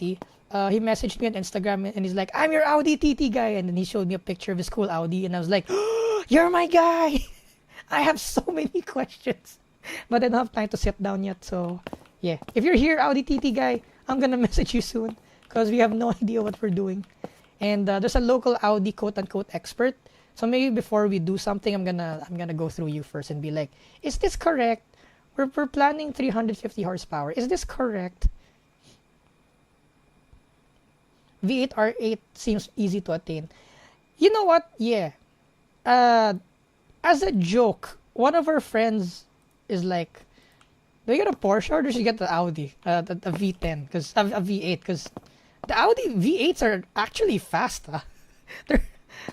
he messaged me on Instagram and he's like, I'm your Audi TT guy. And then he showed me a picture of his cool Audi. And I was like, oh, you're my guy! I have so many questions. But I don't have time to sit down yet. So, yeah. If you're here, Audi TT guy, I'm going to message you soon. Because we have no idea what we're doing. And there's a local Audi quote-unquote expert. So maybe before we do something, I'm gonna go through you first and be like, is this correct? We're planning 350 horsepower. Is this correct? V8 R8 seems easy to attain. You know what? Yeah. As a joke, one of our friends is like, do you get a Porsche or do you get the Audi? The V10, because a V8, because the Audi V8s are actually fast. Huh?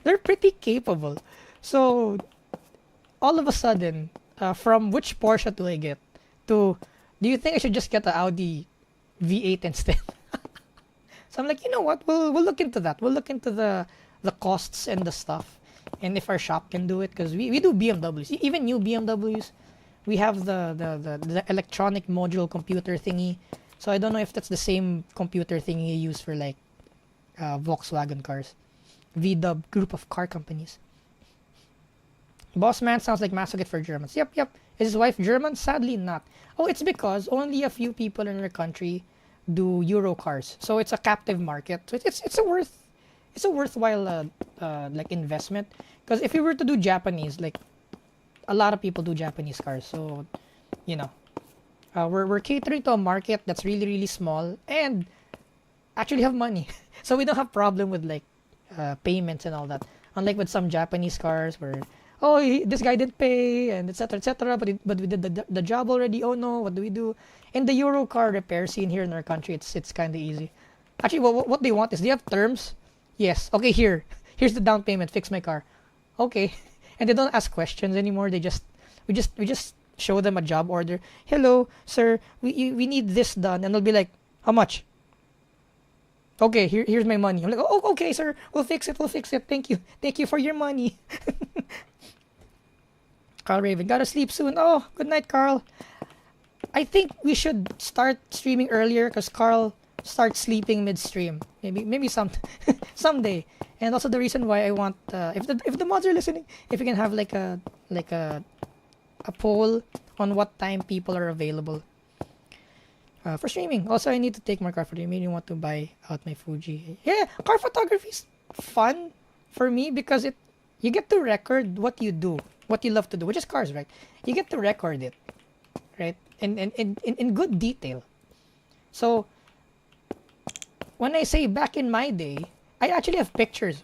They're pretty capable. So all of a sudden, from which Porsche do I get to, do you think I should just get the Audi V8 instead? So I'm like, you know what? We'll look into that. We'll look into the costs and the stuff, and if our shop can do it, because we do BMWs, even new BMWs. We have the electronic module computer thingy. So I don't know if that's the same computer thingy you use for like Volkswagen cars. VW group of car companies. Boss man sounds like masochet for Germans. Yep. Is his wife German? Sadly not. Oh, it's because only a few people in our country do Euro cars. So it's a captive market. So it's a worthwhile like investment. Because if you were to do Japanese, like a lot of people do Japanese cars. So we're catering to a market that's really, really small and actually have money. So we don't have problem with like payments and all that. Unlike with some Japanese cars where, this guy didn't pay and etc. But we did the job already. Oh no, what do we do? In the Euro car repair scene here in our country, it's kind of easy. Actually, what they want is, do you have terms? Yes. Okay, here's the down payment. Fix my car. Okay, and they don't ask questions anymore. We just show them a job order. Hello, sir. We need this done, and they'll be like, how much? Okay, here's my money. I'm like, oh, okay, sir. We'll fix it. Thank you for your money. Carl Raven, gotta sleep soon. Oh, good night, Carl. I think we should start streaming earlier because Carl starts sleeping midstream. Maybe someday. And also the reason why I want, if the mods are listening, if you can have like a poll on what time people are available for streaming. Also, I need to take more car photography. I really want to buy out my Fuji. Yeah, car photography is fun for me because you get to record what you do, what you love to do, which is cars, right? You get to record it, right? And in good detail. So when I say back in my day, I actually have pictures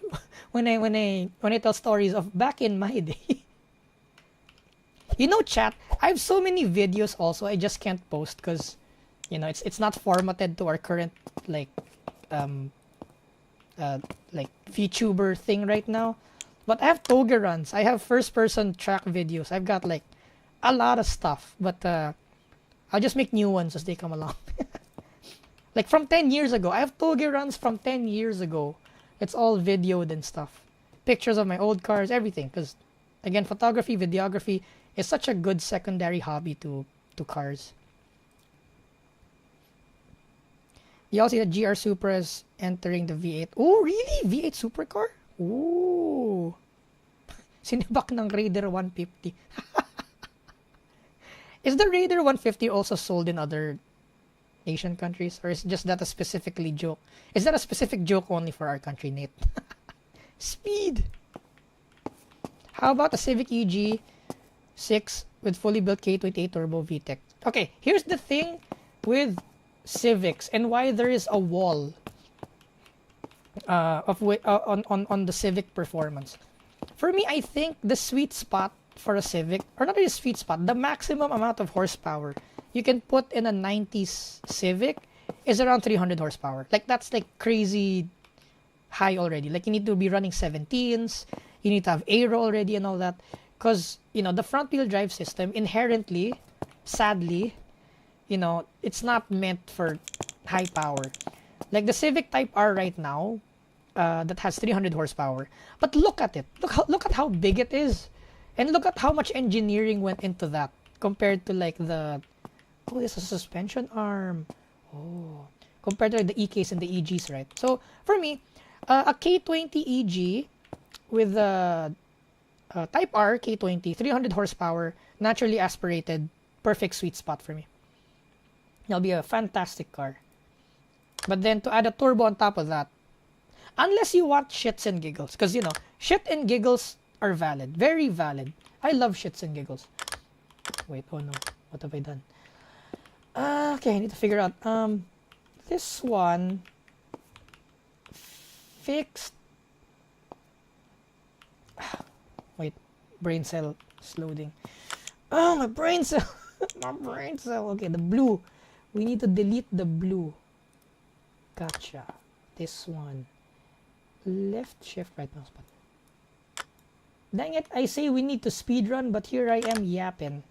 when I tell stories of back in my day. Chat, I have so many videos also I just can't post because it's not formatted to our current like VTuber thing right now. But I have toga runs, I have first person track videos, I've got like a lot of stuff, but I'll just make new ones as they come along. Like from 10 years ago, I have toga runs from 10 years ago. It's all videoed and stuff. Pictures of my old cars, everything. Because, again, photography, videography is such a good secondary hobby to cars. You also see that GR Supra is entering the V8. Oh, really? V8 supercar? Ooh. Sinibak ng Raider 150. Is the Raider 150 also sold in other Asian countries, or is just that a specifically joke? Is that a specific joke only for our country, Nate? Speed. How about a Civic EG6 with fully built K28 Turbo VTEC? Okay, here's the thing with Civics and why there is a wall on the Civic performance. For me, I think the sweet spot for a Civic, or not really sweet spot, the maximum amount of horsepower you can put in a 90s Civic is around 300 horsepower. Like, that's like crazy high already. Like, you need to be running 17s, you need to have aero already and all that. Because, you know, the front wheel drive system inherently, sadly, you know, it's not meant for high power. Like the Civic Type R right now, that has 300 horsepower. But look at it. Look at how big it is. And look at how much engineering went into that compared to like the... Oh, there's a suspension arm. Oh, compared to like the EKs and the EGs, right? So, for me, a K20 EG with the Type R K20, 300 horsepower, naturally aspirated, perfect sweet spot for me. It'll be a fantastic car. But then to add a turbo on top of that, unless you want shits and giggles, because you know, shit and giggles are valid, very valid. I love shits and giggles. Wait, oh no, what have I done? Okay, I need to figure out. This one fixed. Wait, brain cell is loading. Oh, my brain cell, my brain cell. Okay, the blue. We need to delete the blue. Gotcha. This one. Left shift, right mouse button. Dang it, I say we need to speedrun, but here I am yapping.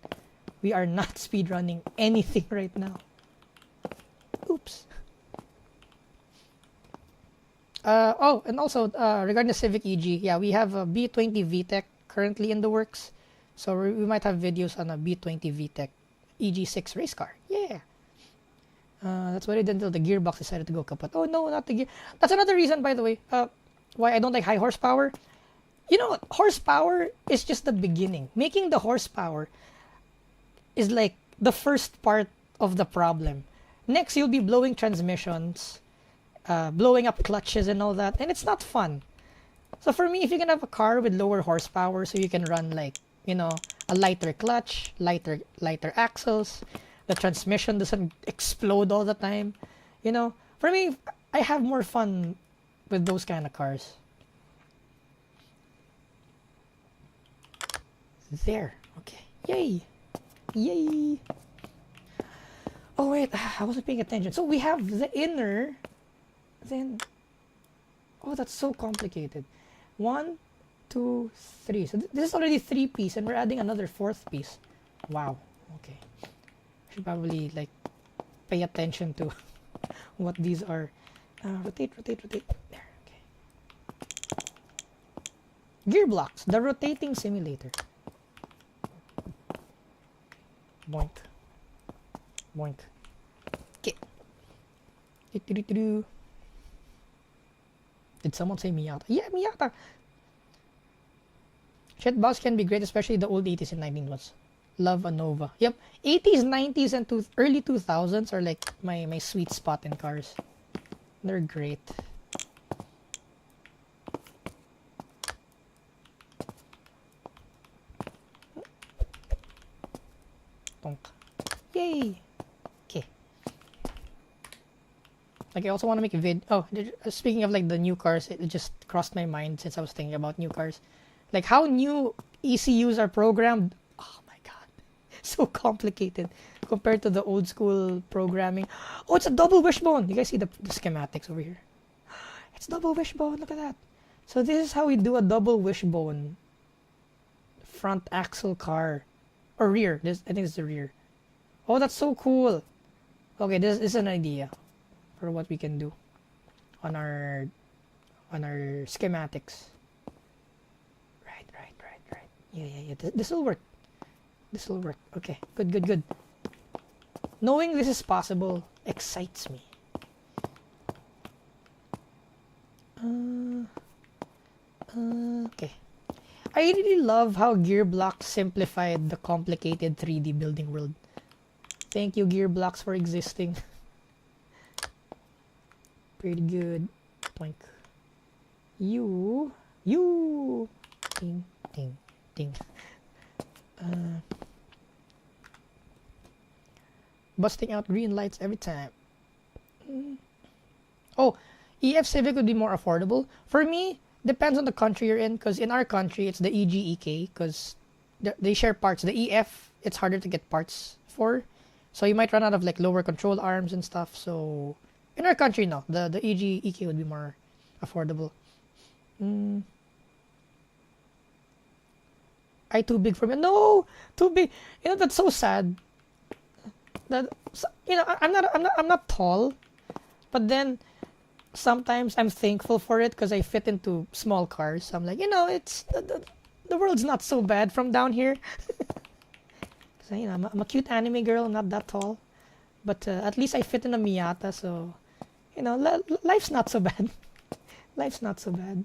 We are not speedrunning anything right now. Oops. Oh, and also, regarding the Civic EG, yeah, we have a B20 VTEC currently in the works. So we might have videos on a B20 VTEC EG6 race car. Yeah. That's what I did until the gearbox decided to go kaput. Oh no, not the gear. That's another reason, by the way, why I don't like high horsepower. You know, horsepower is just the beginning. Making the horsepower is like the first part of the problem. Next, you'll be blowing transmissions, blowing up clutches and all that, and it's not fun. So for me, if you can have a car with lower horsepower, so you can run like, you know, a lighter clutch, lighter axles, the transmission doesn't explode all the time, you know, for me, I have more fun with those kind of cars. There, okay, yay, yay. Oh wait, I wasn't paying attention. So we have the inner, then, oh, that's so complicated. 1, 2, 3. So this is already 3 piece, and we're adding another 4th piece. Wow. Okay. I should probably like pay attention to what these are. Rotate. There. Okay. GearBlocks, the rotating simulator. Boink. Boink. Okay. Did someone say Miata? Yeah, Miata. Shitbox can be great, especially the old 80s and 90s ones. Love a Nova. Yep, 80s, 90s, and early 2000s are like my sweet spot in cars. They're great. Donk. Yay! Okay. Like, I also want to make a vid. Oh, speaking of like the new cars, it just crossed my mind since I was thinking about new cars. Like how new ECUs are programmed. Oh my god, so complicated compared to the old school programming. Oh, it's a double wishbone. You guys see the schematics over here? It's double wishbone. Look at that. So this is how we do a double wishbone front axle car, or rear. This, I think it's the rear. Oh, that's so cool. Okay, this is an idea for what we can do on our schematics. Right. Yeah. This will work. This will work. Okay, good. Knowing this is possible excites me. Okay. I really love how GearBlocks simplified the complicated 3D building world. Thank you, GearBlocks, for existing. Pretty good. Twink. You. Ting. rotating. Busting out green lights every time. Oh, EF Civic would be more affordable. For me, depends on the country you're in, because in our country, it's the EG-EK, because they share parts. The EF, it's harder to get parts for. So you might run out of like lower control arms and stuff. So in our country, no. The EG-EK would be more affordable. I too big for me. No! Too big. You know, that's so sad. That, you know, I'm not tall. But then sometimes I'm thankful for it because I fit into small cars. So I'm like, you know, it's the world's not so bad from down here. So, you know, I'm a cute anime girl, not that tall, but at least I fit in a Miata. So, you know, life's not so bad. Life's not so bad.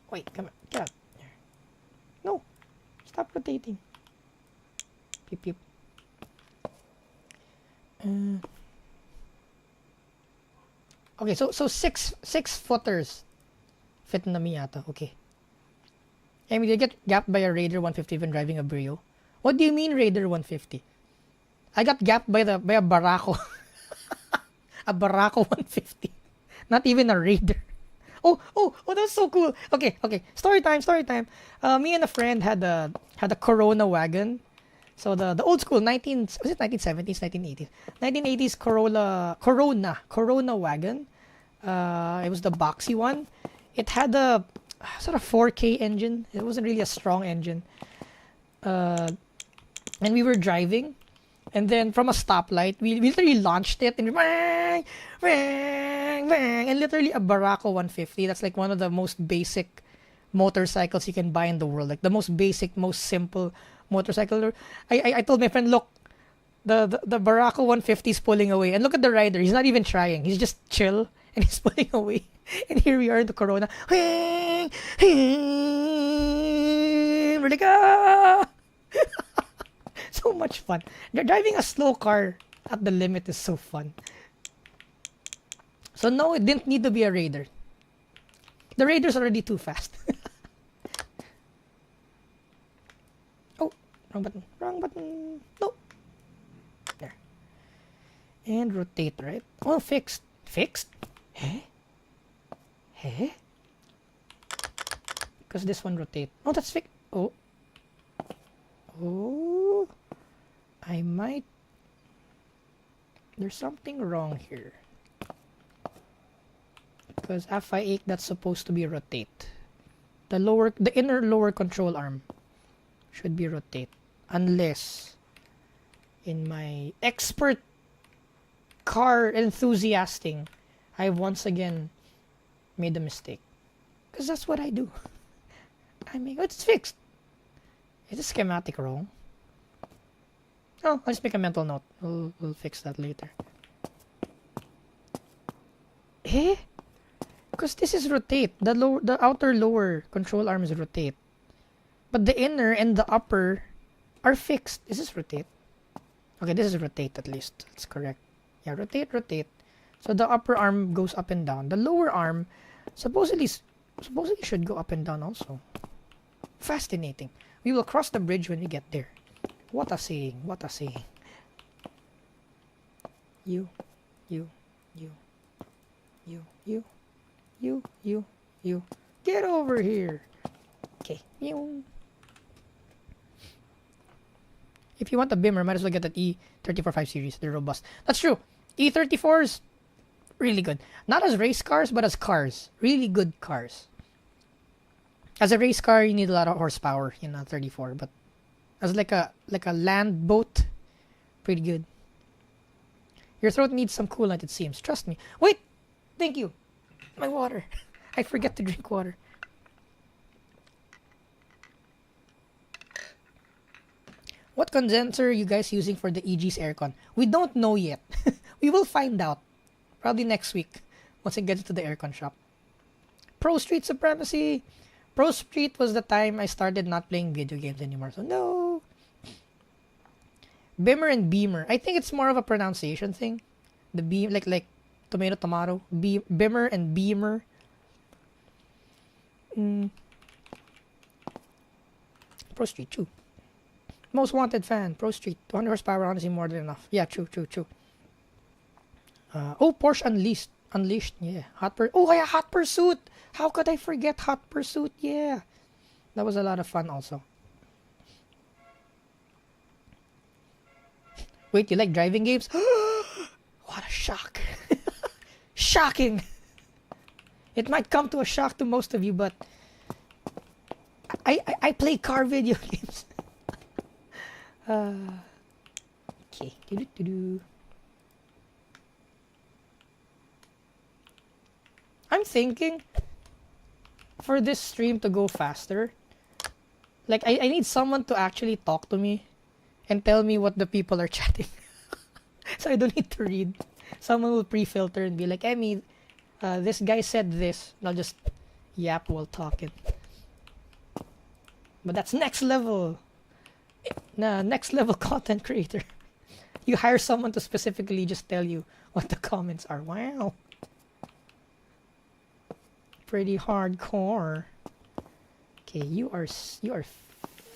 Wait, come on, get out. No, stop rotating. Peep peep. Okay, so six footers fit in the Miata. Okay. I mean, they get gapped by a Raider 150 when driving a Brio. What do you mean Raider 150? I got gapped by a Barako. A Barako 150. Not even a Raider. Oh, that's so cool. Okay. Story time. Me and a friend had a Corona wagon. So the old school 1970s, 1980s. 1980s Corona wagon. It was the boxy one. It had a sort of 4K engine. It wasn't really a strong engine. And we were driving, and then from a stoplight, we literally launched it, and bang, bang, bang, and literally a Barako 150. That's like one of the most basic motorcycles you can buy in the world. Like the most basic, most simple motorcycle. I told my friend, look, the Barako 150 is pulling away, and look at the rider. He's not even trying. He's just chill, and he's pulling away. And here we are in the Corona. We're like, ah! So much fun. Driving a slow car at the limit is so fun. So no, it didn't need to be a Raider. The Raider's already too fast. Oh, wrong button. No. There. And rotate, right? Oh, fixed. Eh? Because this one rotate. Oh, that's fixed. Oh, I might. There's something wrong here. Because FI8, that's supposed to be rotate. The inner lower control arm should be rotate, unless in my expert car enthusiasting, I've once again made a mistake. Because that's what I do. I mean, it's fixed. Is the schematic wrong? Oh, I'll just make a mental note. We'll fix that later. Eh? Because this is rotate. The outer lower control arm is rotate. But the inner and the upper are fixed. Is this rotate? Okay, this is rotate at least. That's correct. Yeah, rotate. So the upper arm goes up and down. The lower arm supposedly should go up and down also. Fascinating. We will cross the bridge when we get there. What a saying. You. Get over here. Okay. If you want a Bimmer, might as well get that E345 series. They're robust. That's true. E34s, really good. Not as race cars, but as cars. Really good cars. As a race car, you need a lot of horsepower, 34. But as like a land boat, pretty good. Your throat needs some coolant, it seems. Trust me. Wait! Thank you. My water. I forget to drink water. What condenser are you guys using for the EG's aircon? We don't know yet. We will find out. Probably next week. Once it gets to the aircon shop. Pro Street Supremacy! Pro Street was the time I started not playing video games anymore. So no. Bimmer and Beamer. I think it's more of a pronunciation thing. The beam, like tomato. Bimmer and Beamer. Pro Street, true. Most wanted fan, Pro Street. 200 horsepower, honestly, more than enough. Yeah, true. Oh, Porsche Unleashed, yeah. Oh, yeah, Hot Pursuit. How could I forget Hot Pursuit? Yeah. That was a lot of fun also. Wait, you like driving games? What a shock. Shocking. It might come to a shock to most of you, but I play car video games. Okay. I'm thinking for this stream to go faster, like I need someone to actually talk to me and tell me what the people are chatting. So I don't need to read. Someone will pre-filter and be like, Emmy, this guy said this. And I'll just yap while talking. But that's next level. Nah, next level content creator. You hire someone to specifically just tell you what the comments are. Wow. Pretty hardcore. Okay, you are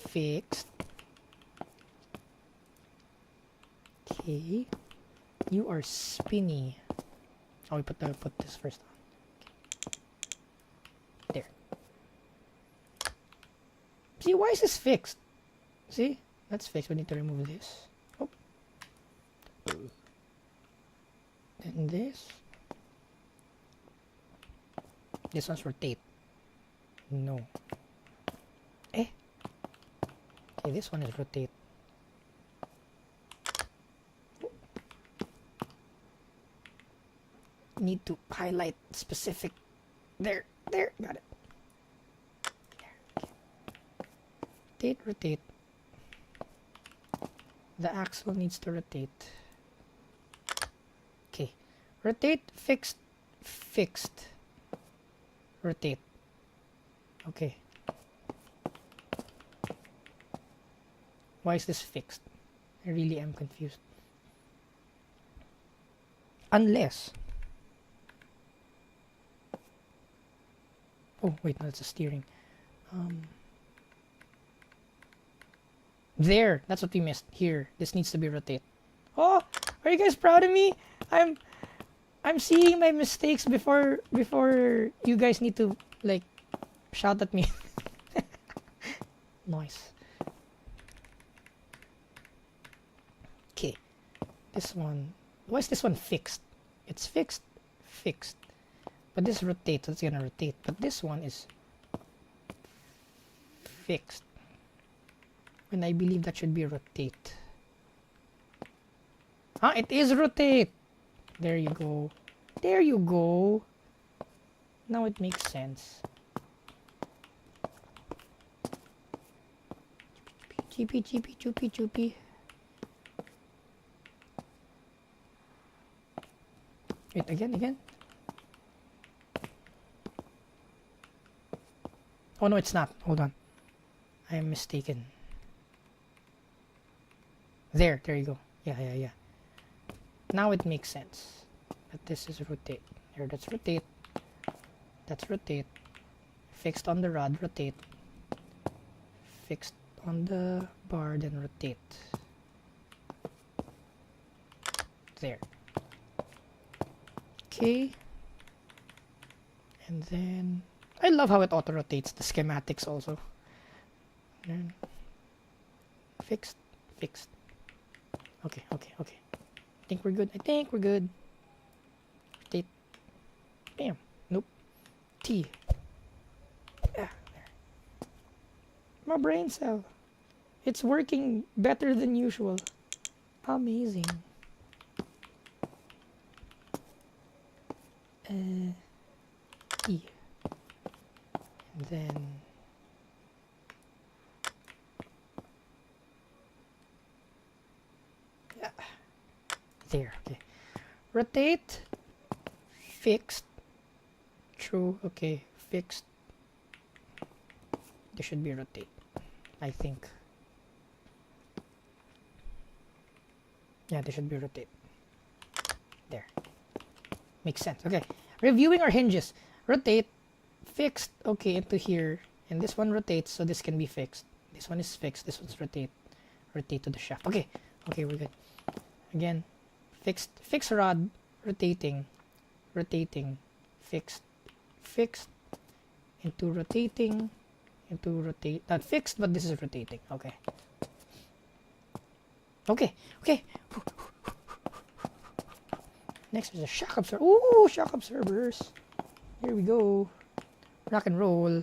fixed. Okay, you are spinny. Oh, we put this first on. Okay. There. See, why is this fixed? See, that's fixed. We need to remove this. Oh. And this. This one's rotate. No. Eh. Okay, this one is rotate. Need to highlight specific. There, got it. There. Okay. Rotate. The axle needs to rotate. Okay. Rotate, fixed. Rotate. Okay. Why is this fixed? I really am confused. Unless. Oh, wait, no, that's a steering. There, that's what we missed. Here, this needs to be rotate. Oh, are you guys proud of me? I'm seeing my mistakes before you guys need to like shout at me. Nice. Okay, this one. Why is this one fixed? It's fixed. But this rotates, so it's gonna rotate. But this one is fixed. And I believe that should be rotate. Ah, it is rotate. There you go. There you go. Now it makes sense. Choopy. Wait, again. Oh no, it's not. Hold on. I am mistaken. There you go. Yeah. Now it makes sense. But this is rotate. Here, that's rotate. That's rotate. Fixed on the rod, rotate. Fixed on the bar, then rotate. There. Okay. And then I love how it auto rotates the schematics also. And fixed. Okay. I think we're good. Rotate. Bam. Nope. T. Yeah, there. My brain cell. It's working better than usual. Amazing. E. And then there. Okay. Rotate. Fixed. True. Okay. Fixed. There should be rotate, I think. Yeah, there should be rotate. There. Makes sense. Okay. Reviewing our hinges. Rotate. Fixed. Okay, into here. And this one rotates, so this can be fixed. This one is fixed. This one's rotate. Rotate to the shaft. Okay. Okay, we're good. Again, fixed. Fixed rod. Rotating. Rotating. Fixed. Fixed. Into rotating. Into rotate. Not fixed, but this is rotating. Okay. Okay. Okay. Next is a shock absorber. Ooh, shock absorbers. Here we go. Rock and roll.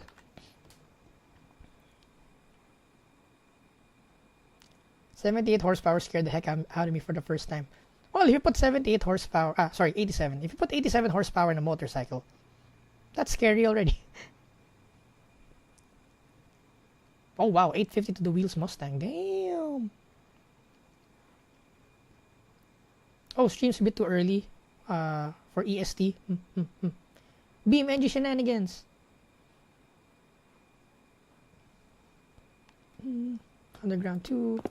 $78 horsepower scared the heck out of me for the first time. Well, if you put 78 horsepower, sorry, 87. If you put 87 horsepower in a motorcycle, that's scary already. Oh wow, 850 to the wheels Mustang. Damn. Oh, stream's a bit too early for EST. Beam engine shenanigans. Underground 2.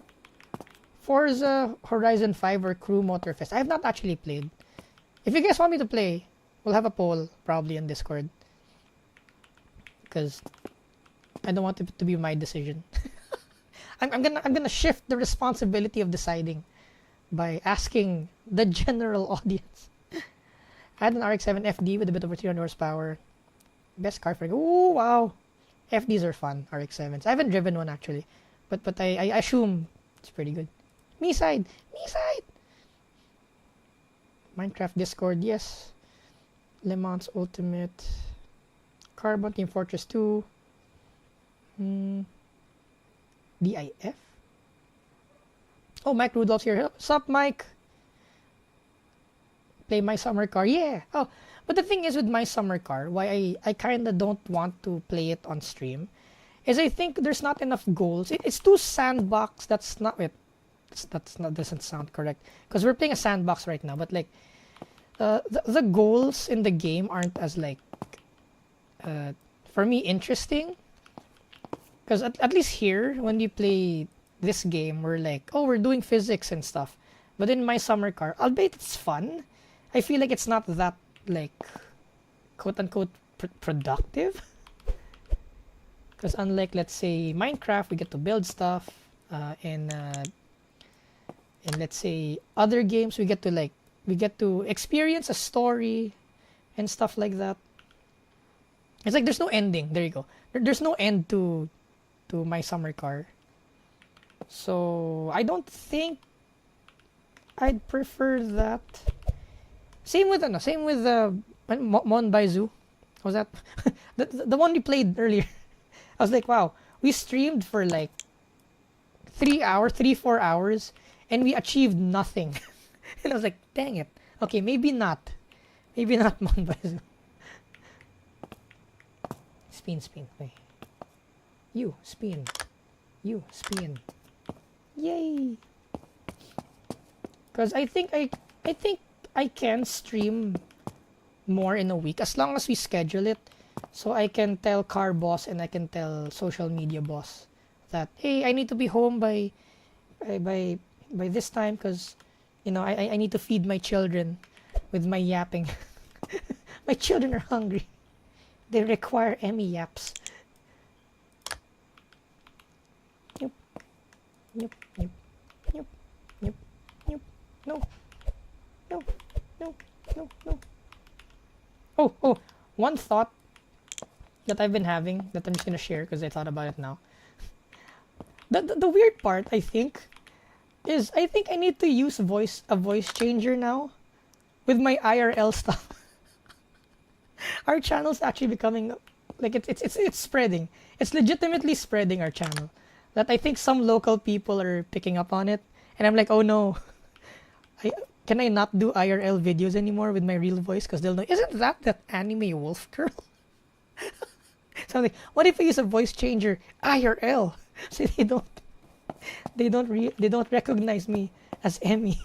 Forza Horizon 5 or Crew Motorfest. I have not actually played. If you guys want me to play, we'll have a poll probably on Discord. Because I don't want it to be my decision. I'm gonna shift the responsibility of deciding by asking the general audience. I had an RX-7 FD with a bit over 300 horsepower. Best car for... Oh wow, FDs are fun. RX-7s. I haven't driven one actually, but I assume it's pretty good. Me side. Minecraft Discord, yes. Le Mans Ultimate. Carbon Team Fortress 2. DIF. Oh, Mike Rudolph's here. Sup, Mike? Play My Summer Car. Yeah. Oh, but the thing is with My Summer Car, why I kind of don't want to play it on stream, is I think there's not enough goals. It's too sandbox. That's not it. That's not doesn't sound correct because we're playing a sandbox right now. But like, the goals in the game aren't as like, for me interesting. Because at least here, when you play this game, we're like, oh, we're doing physics and stuff. But in My Summer Car, albeit it's fun, I feel like it's not that, like, quote-unquote productive. Because unlike, let's say, Minecraft, we get to build stuff. And let's say, other games, we get to experience a story and stuff like that. It's like there's no ending. There you go. There's no end to My Summer Car. So I don't think I'd prefer that. Same with Mon Baizu. Was that the one we played earlier? I was like, wow, we streamed for like 4 hours and we achieved nothing. And I was like, dang it. Okay, maybe not Mon Baizu. Spin. Okay. You spin. Yay! Because I think I can stream more in a week as long as we schedule it, so I can tell Car Boss and I can tell Social Media Boss that hey, I need to be home by this time because I need to feed my children with my yapping. My children are hungry. They require Emmy yaps. Nope. No. Oh, one thought that I've been having that I'm just gonna share because I thought about it now. The weird part I think I need to use a voice changer now with my IRL stuff. Our channel's actually becoming like it's spreading. It's legitimately spreading our channel. That I think some local people are picking up on it, and I'm like, oh no, can I not do IRL videos anymore with my real voice? Because they'll know, isn't that anime wolf girl? So I'm like, what if I use a voice changer IRL, so they don't recognize me as Emmy?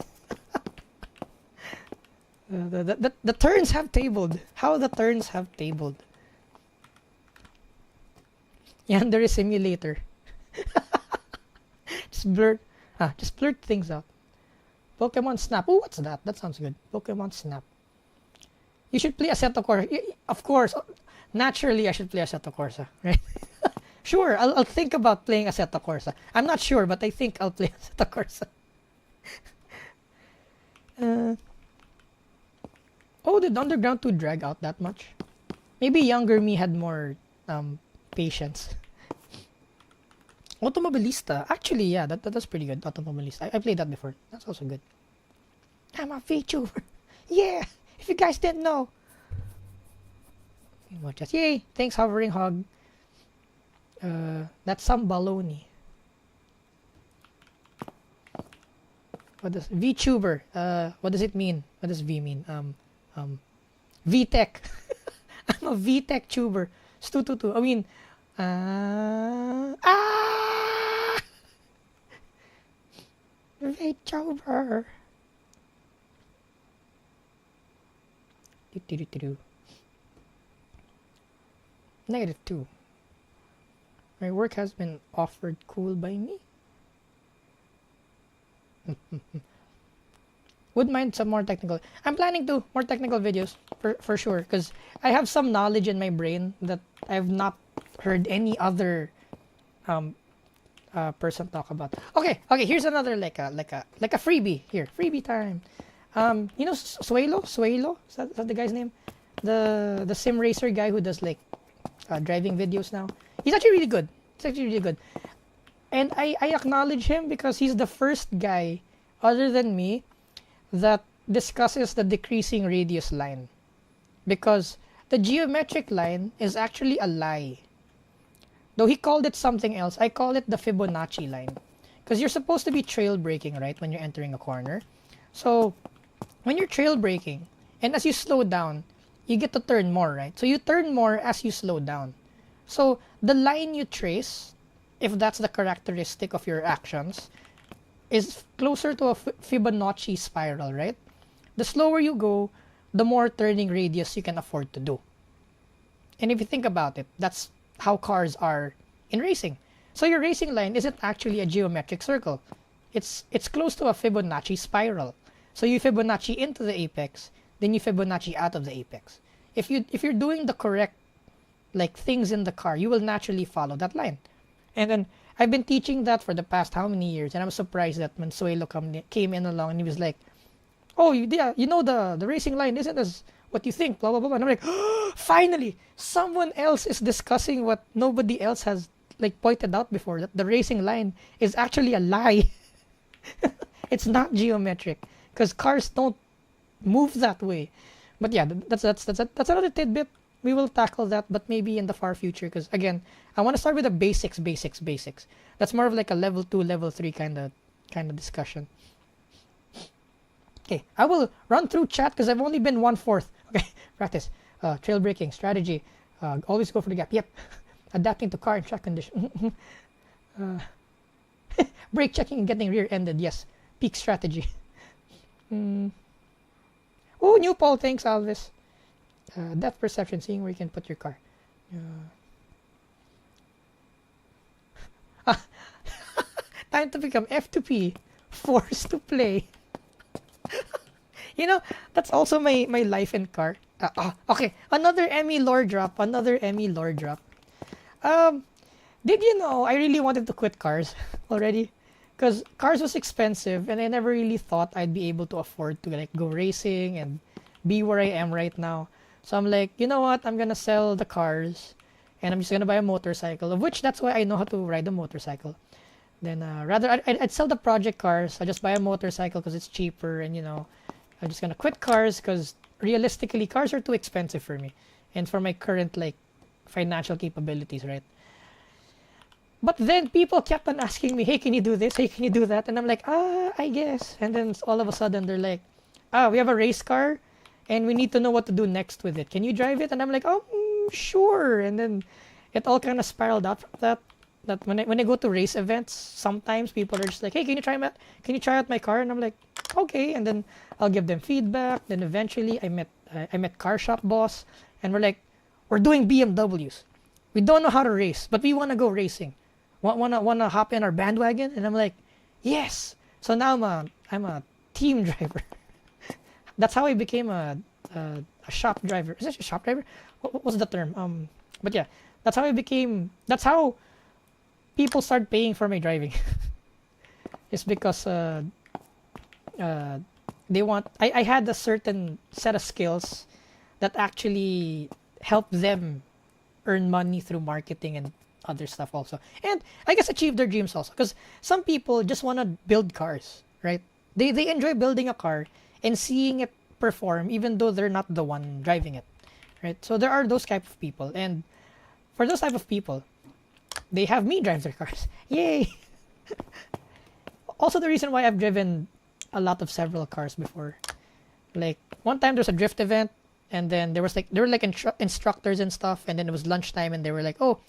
The turns have tabled. How the turns have tabled. Yandere Simulator. Just blurt things out. Pokemon Snap. Oh, what's that? That sounds good. Pokemon Snap. You should play Assetto Corsa. Of course. Naturally, I should play Assetto Corsa, right? Sure, I'll think about playing Assetto Corsa. I'm not sure, but I think I'll play Assetto Corsa. Oh, did Underground 2 drag out that much? Maybe younger me had more patience. Automobilista. Actually, yeah, that's pretty good. Automobilista. I played that before. That's also good. I'm a VTuber. Yeah! If you guys didn't know. Watch us. Yay! Thanks, Hovering Hog. That's some baloney. What does VTuber? What does it mean? What does V mean? VTech. I'm a VTech tuber. Stu. I mean, VTuber. -2. My work has been offered cool by me. Would mind some more technical. I'm planning to more technical videos for sure, because I have some knowledge in my brain that I've not heard any other person talk about. Okay, here's another like a freebie here. Freebie time. You know Suelo? Is that the guy's name? The sim racer guy who does like driving videos now. He's actually really good. And I acknowledge him because he's the first guy other than me that discusses the decreasing radius line. Because the geometric line is actually a lie. Though he called it something else, I call it the Fibonacci line. Because you're supposed to be trail braking, right, when you're entering a corner. So when you're trail braking, and as you slow down, you get to turn more, right? So you turn more as you slow down. So the line you trace, if that's the characteristic of your actions, is closer to a Fibonacci spiral, right? The slower you go, the more turning radius you can afford to do. And if you think about it, that's how cars are in racing. So your racing line isn't actually a geometric circle. It's close to a Fibonacci spiral. So you Fibonacci into the apex, then you Fibonacci out of the apex. If you're doing the correct like things in the car, you will naturally follow that line. And then I've been teaching that for the past how many years, and I'm surprised that when Suelo came in along and he was like, "Oh, you know the racing line isn't as what you think, blah blah blah." And I'm like, oh, finally, someone else is discussing what nobody else has like pointed out before, that the racing line is actually a lie. It's not geometric because cars don't move that way. But yeah, that's another tidbit. We will tackle that, but maybe in the far future, because again, I want to start with the basics. That's more of like a level 2, level 3 kind of discussion. Okay, I will run through chat because I've only been 1/4. Okay, practice. Trail braking strategy. Always go for the gap. Yep. Adapting to car and track condition. Brake checking and getting rear-ended. Yes. Peak strategy. Oh, new poll. Thanks, Alvis. Depth perception, seeing where you can put your car. Time to become F2P. Forced to play. You know, that's also my life in car. Okay, another Emmy lore drop. Did you know I really wanted to quit cars already? Because cars was expensive and I never really thought I'd be able to afford to like go racing and be where I am right now. So I'm like, you know what? I'm gonna sell the cars and I'm just gonna buy a motorcycle, of which that's why I know how to ride a motorcycle. Then rather I'd sell the project cars. I just buy a motorcycle because it's cheaper, and you know, I'm just gonna quit cars because realistically cars are too expensive for me and for my current like financial capabilities, right? But then people kept on asking me, hey, can you do this? Hey, can you do that? And I'm like, I guess. And then all of a sudden they're like, we have a race car and we need to know what to do next with it. Can you drive it? And I'm like, sure. And then it all kind of spiraled out from that. That when I go to race events, sometimes people are just like, hey, can you try out my car? And I'm like, okay. And then I'll give them feedback. Then eventually I met Car Shop Boss, and we're like, we're doing BMWs. We don't know how to race, but we want to go racing. Wanna hop in our bandwagon? And I'm like, yes. So now I'm a team driver. That's how I became a shop driver. Is it a shop driver? What was the term? But yeah, that's how people start paying for my driving. It's because they want. I had a certain set of skills that actually help them earn money through marketing and other stuff also, and I guess achieve their dreams also. Because some people just want to build cars, right? They enjoy building a car and seeing it perform, even though they're not the one driving it, right? So there are those type of people, and for those type of people, they have me drive their cars. Yay! Also, the reason why I've driven a lot of several cars before, like one time there's a drift event, and then there were like instructors and stuff, and then it was lunchtime, and they were like, oh,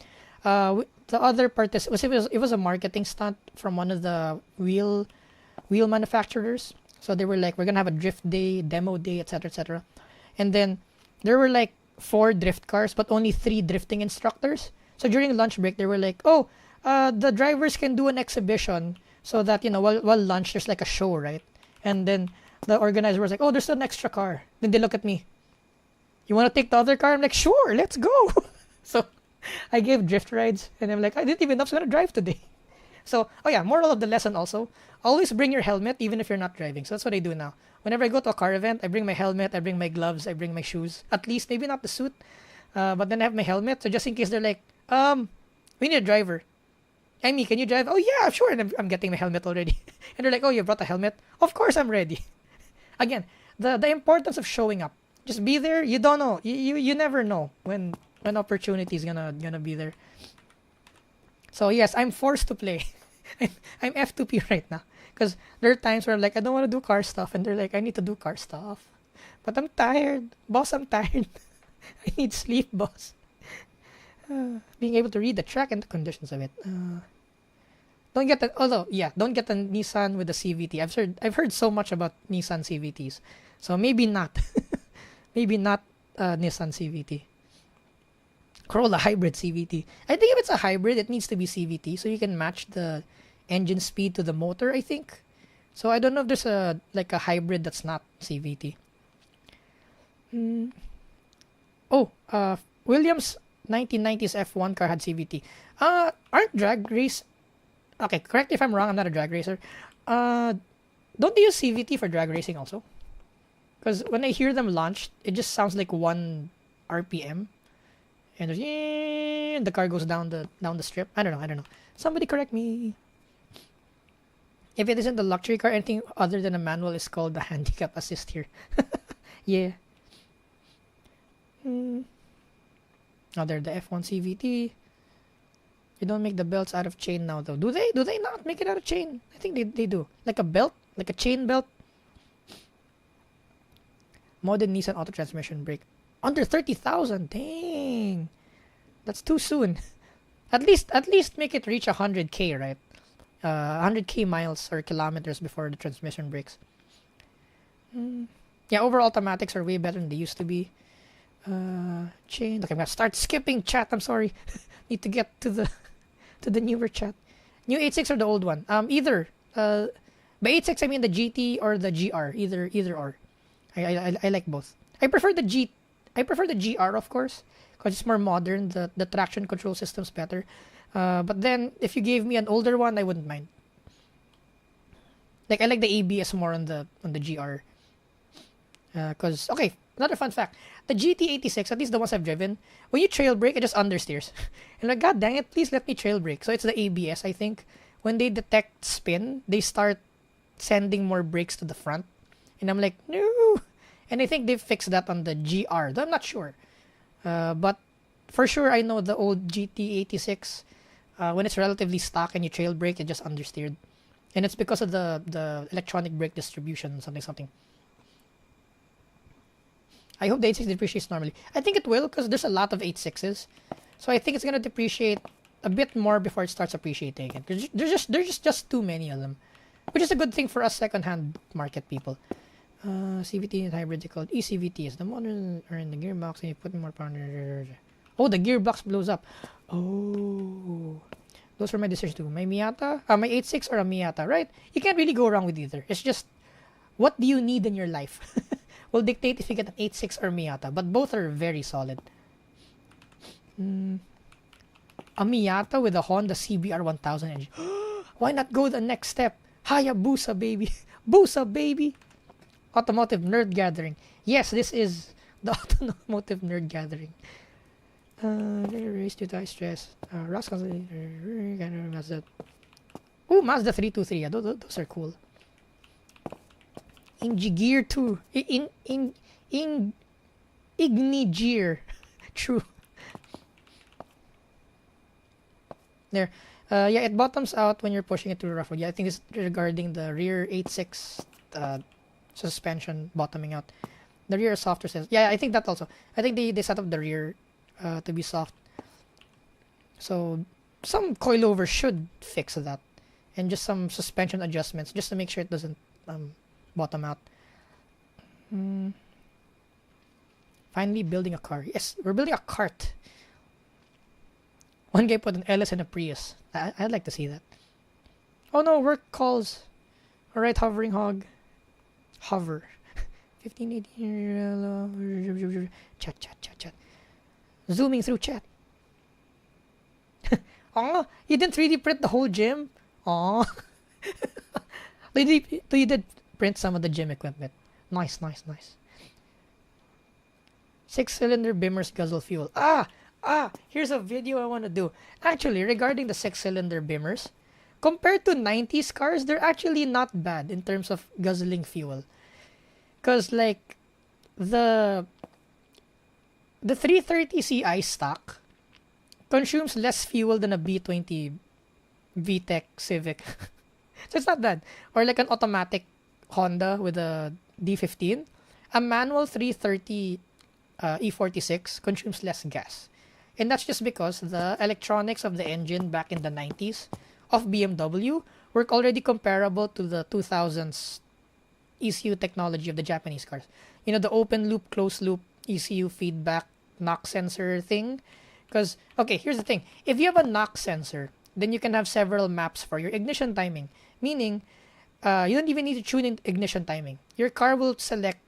the other part it was a marketing stunt from one of the wheel manufacturers. So they were like, we're gonna have a drift day, demo day, etc., etc. And then there were like 4 drift cars, but only 3 drifting instructors. So during lunch break, they were like, oh, the drivers can do an exhibition, so that, you know, while lunch there's like a show, right? And then the organizer was like, oh, there's an extra car. Then they look at me, you want to take the other car? I'm like, sure, let's go. So I gave drift rides, and I'm like, I didn't even know I was gonna drive today. So, oh yeah, moral of the lesson also, always bring your helmet even if you're not driving. So that's what I do now. Whenever I go to a car event, I bring my helmet, I bring my gloves, I bring my shoes. At least, maybe not the suit, but then I have my helmet. So just in case they're like, we need a driver. Amy, can you drive? Oh yeah, sure. And I'm getting my helmet already. And they're like, oh, you brought a helmet? Of course I'm ready. Again, the importance of showing up. Just be there. You don't know. You never know when opportunity is gonna be there. So yes, I'm forced to play. I'm F2P right now, because there are times where I'm like, I don't want to do car stuff, and they're like, I need to do car stuff, but I'm tired, boss. I'm tired. I need sleep, boss. Being able to read the track and the conditions of it. Don't get the don't get the Nissan with the CVT. I've heard so much about Nissan CVTs, so maybe not. Maybe not Nissan CVT. Corolla hybrid CVT. I think if it's a hybrid, it needs to be CVT, so you can match the engine speed to the motor, I think. So I don't know if there's a hybrid that's not CVT. Williams 1990s F1 car had CVT. Aren't drag race... Okay, correct me if I'm wrong, I'm not a drag racer. Don't they use CVT for drag racing also? Because when I hear them launched, it just sounds like 1 RPM. And the car goes down the strip. I don't know. Somebody correct me. If it isn't the luxury car, anything other than a manual is called the handicap assist here. Yeah. Now they're the F1 CVT. You don't make the belts out of chain now though. Do they? Do they not make it out of chain? I think they do. Like a belt? Like a chain belt? Modern Nissan auto transmission brake. Under 30,000. Dang. That's too soon. At least make it reach 100k, right? 100k miles or kilometers before the transmission breaks. Yeah, overall automatics are way better than they used to be. Chain. Okay, I'm gonna start skipping chat. I'm sorry. Need to get to the newer chat. New 86 or the old one? Either. By 86 I mean the GT or the GR. Either or. I like both. I prefer the GR, of course, because it's more modern. The traction control system's better. But then if you gave me an older one, I wouldn't mind. Like I like the ABS more on the GR. Because okay, another fun fact: the GT86, at least the ones I've driven, when you trail brake, it just understeers. And like, god dang it, please let me trail brake. So it's the ABS, I think. When they detect spin, they start sending more brakes to the front, and I'm like, no. And I think they fixed that on the GR. Though I'm not sure. But for sure, I know the old GT86, when it's relatively stock and you trail brake, it just understeered. And it's because of the electronic brake distribution, something. I hope the 86 depreciates normally. I think it will, because there's a lot of 86s. So I think it's going to depreciate a bit more before it starts appreciating again. Because there's just too many of them. Which is a good thing for us second-hand market people. CVT and hybrid, they called ECVTs. The modern are in the gearbox and you put more power. Oh, the gearbox blows up. Oh, those were my decisions too. My Miata, my 86 or a Miata, right? You can't really go wrong with either. It's just, what do you need in your life? Will dictate if you get an 86 or Miata. But both are very solid. A Miata with a Honda CBR 1000 engine. Why not go the next step? Hayabusa, baby. Busa, baby. Automotive nerd gathering. Yes, this is the automotive nerd gathering. Race to die stress. Mazda. Ooh, Mazda 323. Yeah, those are cool. Gear 2. Igni Gear. True. There. Yeah, it bottoms out when you're pushing it through rough road. Yeah, I think it's regarding the rear 8.6 suspension bottoming out. The rear softer says. Yeah, I think that also. I think they set up the rear to be soft. So some coilover should fix that. And just some suspension adjustments just to make sure it doesn't bottom out. Finally building a car. Yes, we're building a cart. One guy put an LS in a Prius. I'd like to see that. Oh no, work calls. Alright, hovering hog. Hover. 1580. Chat. Zooming through chat. Aw, you didn't 3D print the whole gym? Aw. You did print some of the gym equipment. Nice. 6-cylinder Bimmers guzzle fuel. Here's a video I want to do. Actually, regarding the 6-cylinder Bimmers, compared to 90s cars, they're actually not bad in terms of guzzling fuel. Because, like, the 330 Ci stock consumes less fuel than a B20 VTEC Civic. So it's not bad. Or like an automatic Honda with a D15. A manual 330 E46 consumes less gas. And that's just because the electronics of the engine back in the 90s of BMW were already comparable to the 2000s ECU technology of the Japanese cars. You know, the open loop, closed loop ECU feedback knock sensor thing. Because, okay, here's the thing. If you have a knock sensor, then you can have several maps for your ignition timing. Meaning, you don't even need to tune in ignition timing. Your car will select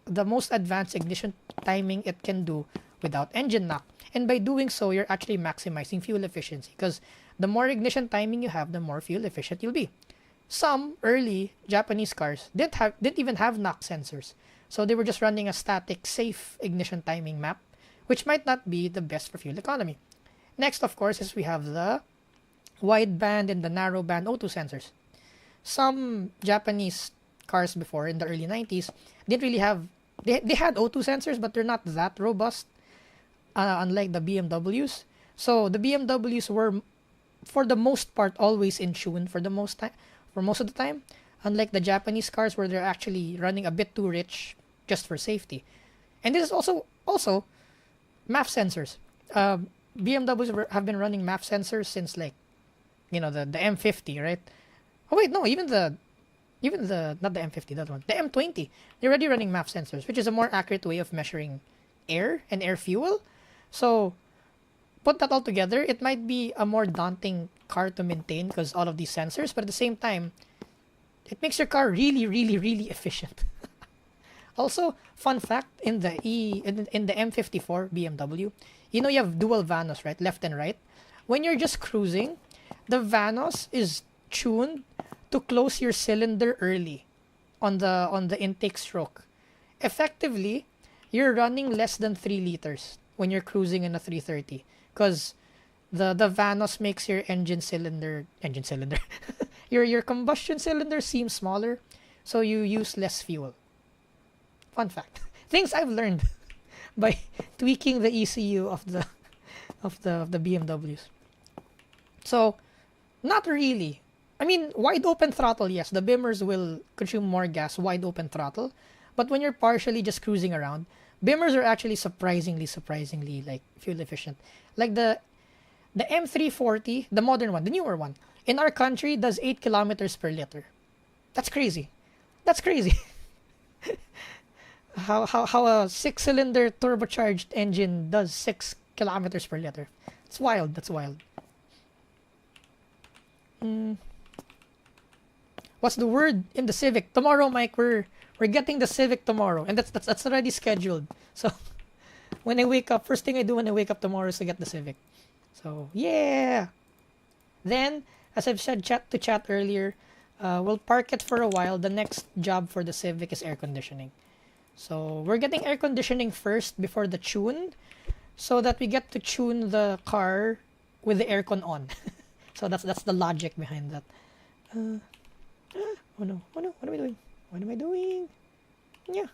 the most advanced ignition timing it can do without engine knock. And by doing so, you're actually maximizing fuel efficiency. Because the more ignition timing you have, the more fuel efficient you'll be. Some early Japanese cars didn't even have knock sensors. So they were just running a static, safe ignition timing map, which might not be the best for fuel economy. Next, of course, is we have the wide band and the narrow band O2 sensors. Some Japanese cars before in the early 90s didn't really have, they had O2 sensors, but they're not that robust, unlike the BMWs. So the BMWs were, for the most part, always in tune for most of the time, unlike the Japanese cars where they're actually running a bit too rich just for safety. And this is also MAF sensors. BMWs have been running MAF sensors since, like, you know, the M50, right? Oh wait, no, even the not the M50, that one, the M20, they're already running MAF sensors, which is a more accurate way of measuring air and air fuel. So put that all together, it might be a more daunting car to maintain because all of these sensors, but at the same time, it makes your car really, really, really efficient. Also, fun fact, in the M54 BMW, you know you have dual vanos, right? Left and right. When you're just cruising, the vanos is tuned to close your cylinder early on the intake stroke. Effectively, you're running less than 3 liters when you're cruising in a 330 because the vanos makes your engine cylinder your combustion cylinder seem smaller, so you use less fuel. Fun fact. Things I've learned by tweaking the ECU of the BMWs. So, not really. I mean, wide open throttle, yes, the Bimmers will consume more gas wide open throttle, but when you're partially just cruising around, Bimmers are actually surprisingly like fuel efficient. Like the M340, the modern one, the newer one, in our country does 8 kilometers per liter. That's crazy. How a 6-cylinder turbocharged engine does 6 kilometers per liter. It's wild. That's wild. What's the word in the Civic? Tomorrow, Mike, we're getting the Civic tomorrow, and that's already scheduled. So when I wake up, first thing I do when I wake up tomorrow is to get the Civic. So yeah. Then, as I've said to chat earlier, we'll park it for a while. The next job for the Civic is air conditioning. So we're getting air conditioning first before the tune, so that we get to tune the car with the aircon on. So that's the logic behind that. Oh no, oh no, what am I doing? What am I doing? Yeah,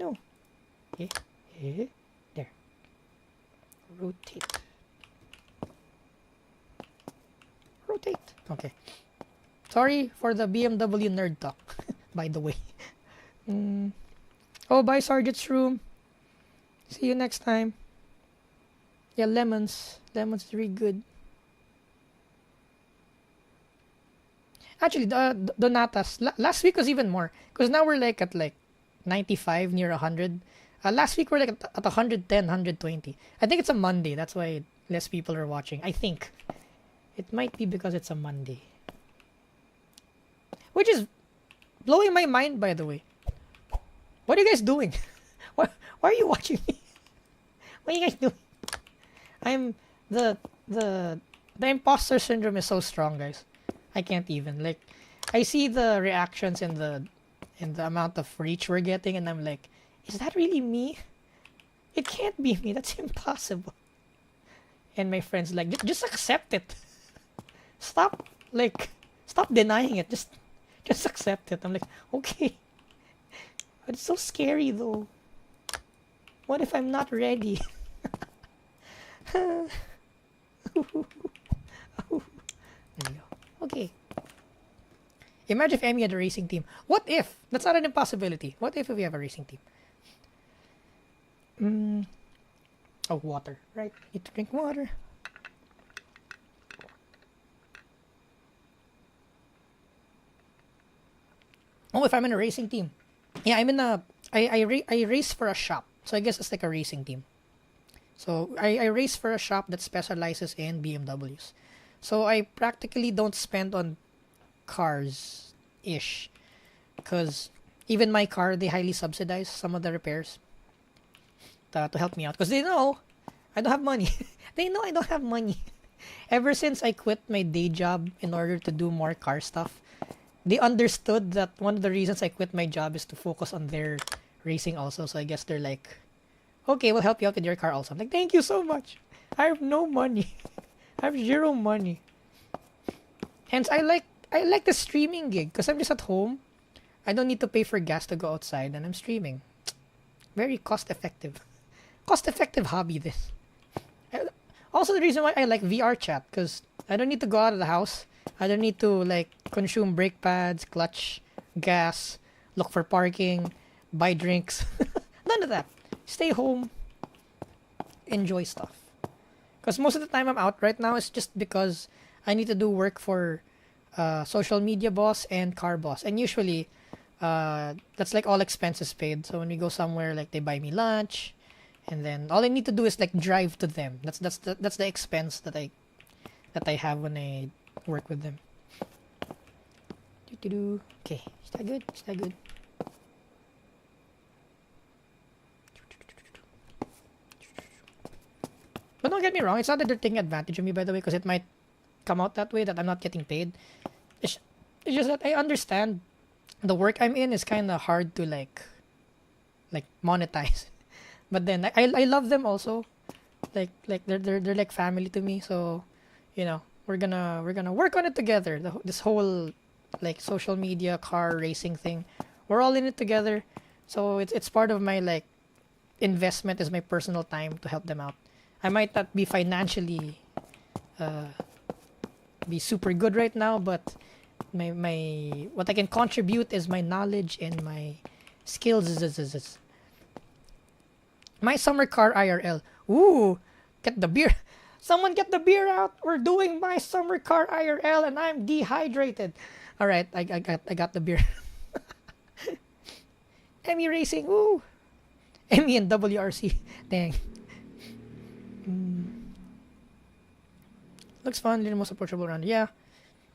no. Yeah, yeah. There. Rotate. Rotate. Okay. Sorry for the BMW nerd talk, by the way. Oh, bye, Sergeant's room. See you next time. Yeah, lemons. Lemons is really good. Actually, the Donatas. Last week was even more. Because now we're like at like 95, near 100. Last week we're like at 110, 120. I think it's a Monday. That's why less people are watching. I think. It might be because it's a Monday. Which is blowing my mind, by the way. What are you guys doing? why are you watching me? What are you guys doing? I'm the imposter syndrome is so strong, guys. I can't even, like, I see the reactions and the amount of reach we're getting, and I'm like, is that really me? It can't be me. That's impossible. And my friend's like, just accept it. Stop denying it. Just accept it. I'm like, okay. But it's so scary though. What if I'm not ready? There you go. Okay. Imagine if Emmy had a racing team. What if? That's not an impossibility. What if we have a racing team? Oh, water. Right. Need to drink water. Oh, if I'm in a racing team. Yeah, I'm in a... I race for a shop. So I guess it's like a racing team. So I race for a shop that specializes in BMWs. So I practically don't spend on cars-ish. Because even my car, they highly subsidize some of the repairs to help me out. Because they know I don't have money. They know I don't have money. Ever since I quit my day job in order to do more car stuff, they understood that one of the reasons I quit my job is to focus on their racing also. So I guess they're like, okay, we'll help you out with your car also. I'm like, thank you so much. I have no money. I have zero money. Hence, I like the streaming gig because I'm just at home. I don't need to pay for gas to go outside, and I'm streaming. Very cost effective. Cost effective hobby this. Also, the reason why I like VR chat, because I don't need to go out of the house. I don't need to like consume brake pads, clutch, gas, look for parking, buy drinks. None of that. Stay home, enjoy stuff. Because most of the time I'm out right now is just because I need to do work for social media boss and car boss. And usually, that's like all expenses paid. So when we go somewhere, like they buy me lunch, and then all I need to do is like drive to them. That's the expense that I have when I work with them. Okay, is that good? Is that good? But don't get me wrong, it's not that they're taking advantage of me, by the way, because it might come out that way that I'm not getting paid. It's just that I understand the work I'm in is kind of hard to like monetize. But then I love them also. Like they're like family to me. So, you know, we're gonna work on it together. This whole like social media car racing thing, we're all in it together. So it's part of my like investment is my personal time to help them out. I might not be financially be super good right now, but my what I can contribute is my knowledge and my skills. My summer car IRL. Ooh, get the beer. Someone get the beer out. We're doing my summer car IRL and I'm dehydrated. All right, I got the beer. Emmy Racing. Ooh. Emmy and WRC. Dang. Looks fun. Little most approachable round. Yeah.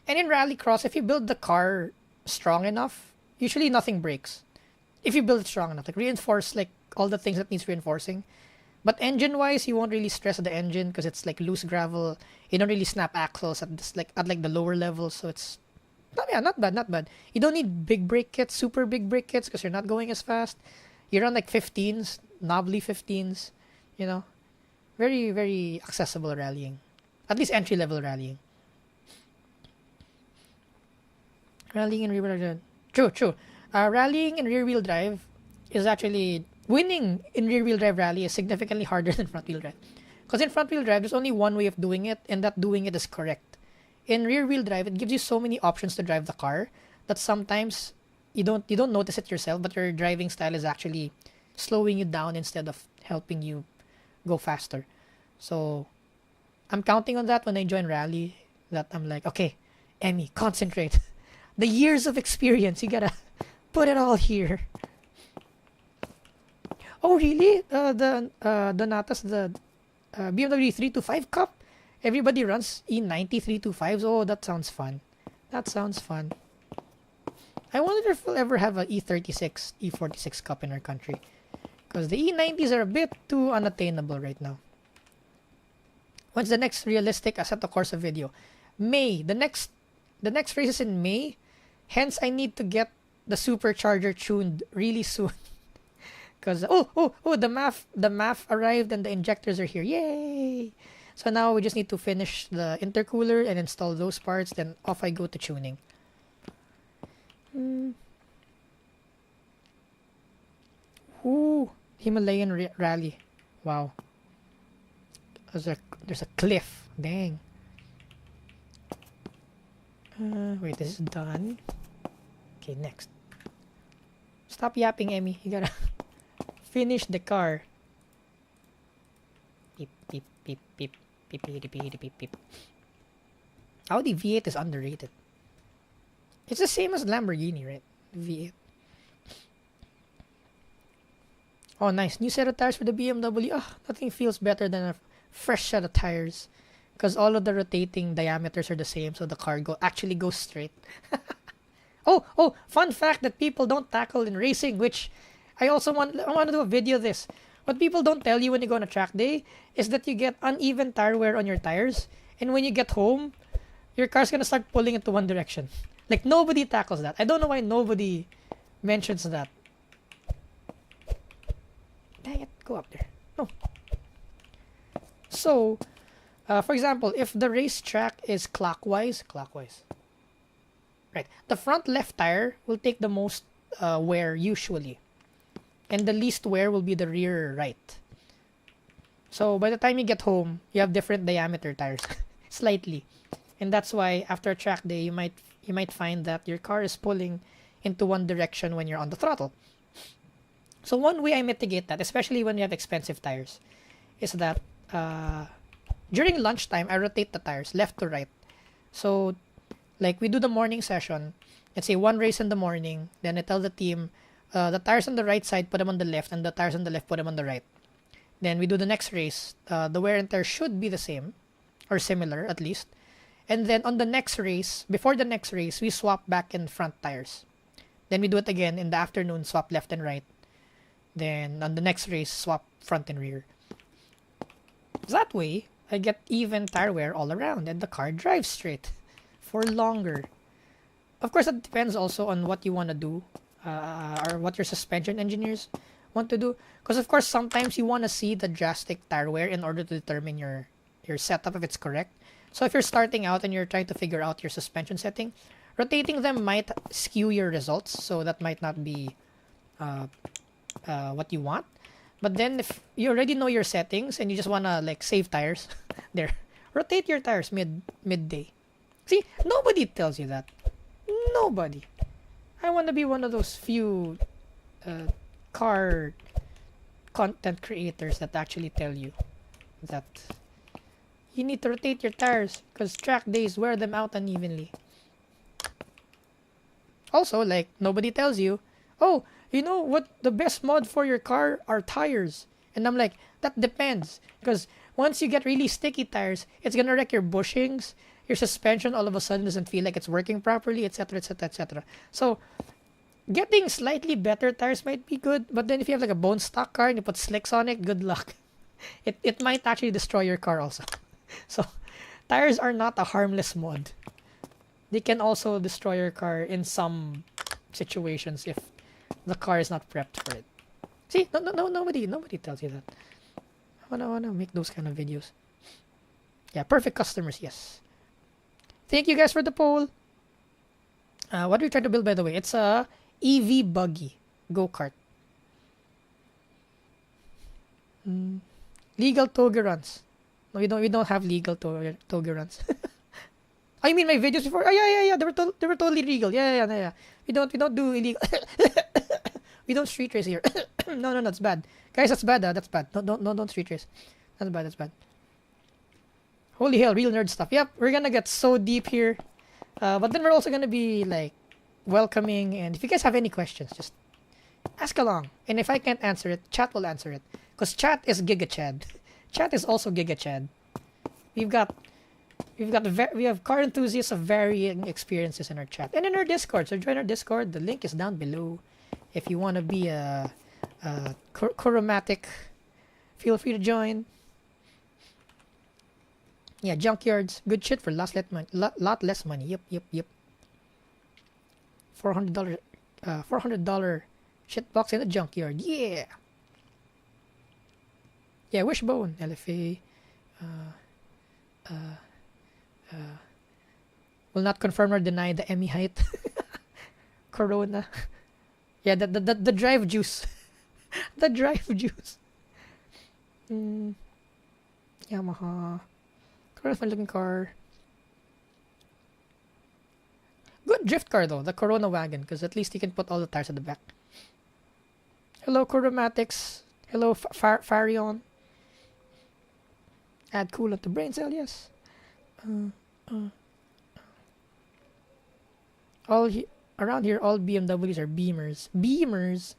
And in Rallycross, if you build the car strong enough, usually nothing breaks. If you build it strong enough, like reinforce like all the things that needs reinforcing, But engine-wise, you won't really stress the engine because it's like loose gravel. You don't really snap axles at this like the lower levels, so it's not bad, not bad. You don't need big brake kits, super big brake kits because you're not going as fast. You run like 15s, knobbly 15s, you know. Very, very accessible rallying. At least entry-level rallying. Rallying in rear-wheel drive. True. Rallying in rear-wheel drive is actually... Winning in rear-wheel drive rally is significantly harder than front-wheel drive. Because in front-wheel drive, there's only one way of doing it, and that doing it is correct. In rear-wheel drive, it gives you so many options to drive the car that sometimes you don't notice it yourself, but your driving style is actually slowing you down instead of helping you go faster. So I'm counting on that when I join rally, that I'm like, okay, Emmy, concentrate. The years of experience, you gotta put it all here. Oh, really? The Donatas, the BMW 325 Cup? Everybody runs E90 325s? Oh, that sounds fun. That sounds fun. I wonder if we'll ever have a E36, E46 Cup in our country. Because the E90s are a bit too unattainable right now. When's the next realistic Assetto Corsa video? May. The next race is in May. Hence, I need to get the supercharger tuned really soon. Because the MAF arrived and the injectors are here. Yay! So now we just need to finish the intercooler and install those parts. Then off I go to tuning. Ooh, Himalayan rally. Wow. There's a cliff. Dang. Wait, this is done. Okay, next. Stop yapping, Emmy. You gotta finish the car. Beep, beep, beep, beep, beep, beep, beep, beep, beep. Audi V8 is underrated. It's the same as Lamborghini, right? V8. Oh, nice. New set of tires for the BMW. Ah, nothing feels better than a fresh set of tires. Because all of the rotating diameters are the same, so the car actually goes straight. Oh, fun fact that people don't tackle in racing, which I want to do a video of this. What people don't tell you when you go on a track day is that you get uneven tire wear on your tires, and when you get home, your car's gonna start pulling into one direction. Like, nobody tackles that. I don't know why nobody mentions that. Dang it, go up there. No. So, for example, if the racetrack is clockwise, right, the front left tire will take the most wear usually, and the least wear will be the rear right. So by the time you get home, you have different diameter tires, slightly, and that's why after a track day you might find that your car is pulling into one direction when you're on the throttle. So one way I mitigate that, especially when you have expensive tires, is that during lunchtime, I rotate the tires left to right. So, like, we do the morning session. Let's say one race in the morning. Then I tell the team, the tires on the right side, put them on the left. And the tires on the left, put them on the right. Then we do the next race. The wear and tear should be the same. Or similar, at least. And then on the next race, before the next race, we swap back and front tires. Then we do it again in the afternoon, swap left and right. Then on the next race, swap front and rear. That way, I get even tire wear all around and the car drives straight for longer. Of course, that depends also on what you want to do or what your suspension engineers want to do. Because, of course, sometimes you want to see the drastic tire wear in order to determine your setup if it's correct. So if you're starting out and you're trying to figure out your suspension setting, rotating them might skew your results. So that might not be what you want. But then if you already know your settings and you just want to like save tires, there, rotate your tires midday. See, nobody tells you that. Nobody. I want to be one of those few car content creators that actually tell you that you need to rotate your tires because track days wear them out unevenly. Also, like, nobody tells you, oh, you know what, the best mod for your car are tires. And I'm like, that depends. Because once you get really sticky tires, it's going to wreck your bushings. Your suspension all of a sudden doesn't feel like it's working properly, etc., etc., etc. So, getting slightly better tires might be good. But then if you have like a bone stock car and you put slicks on it, good luck. It might actually destroy your car also. So tires are not a harmless mod. They can also destroy your car in some situations if the car is not prepped for it. See, nobody tells you that. I wanna make those kind of videos. Yeah, perfect customers, yes. Thank you guys for the poll. What are we trying to build, by the way? It's a EV buggy go-kart. Legal toga runs. No, we don't have legal toga runs. I mean my videos before. Oh, yeah. They were totally legal. Yeah. We don't do illegal. We don't street race here. No, that's bad. Guys, that's bad. That's bad. Don't street race. That's bad. Holy hell, real nerd stuff. Yep, we're gonna get so deep here. But then we're also gonna be like welcoming, and if you guys have any questions, just ask along. And if I can't answer it, chat will answer it. Because chat is Giga Chad. Chat is also Giga Chad. We have car enthusiasts of varying experiences in our chat and in our Discord. So join our Discord. The link is down below. If you want to be a chromatic, feel free to join. Yeah, junkyards, good shit for lot less money. Yep. $400 shit box in a junkyard. Yeah. Yeah, Wishbone, LFA. Will not confirm or deny the Emmy height. Corona. Yeah, the drive juice. The drive juice. Yamaha. Corona's fun looking car. Good drift car though, the Corona wagon, because at least you can put all the tires at the back. Hello, Coromatics. Hello, Farion. Add coolant to brain cell, yes. Around here, all BMWs are Beamers. Beamers.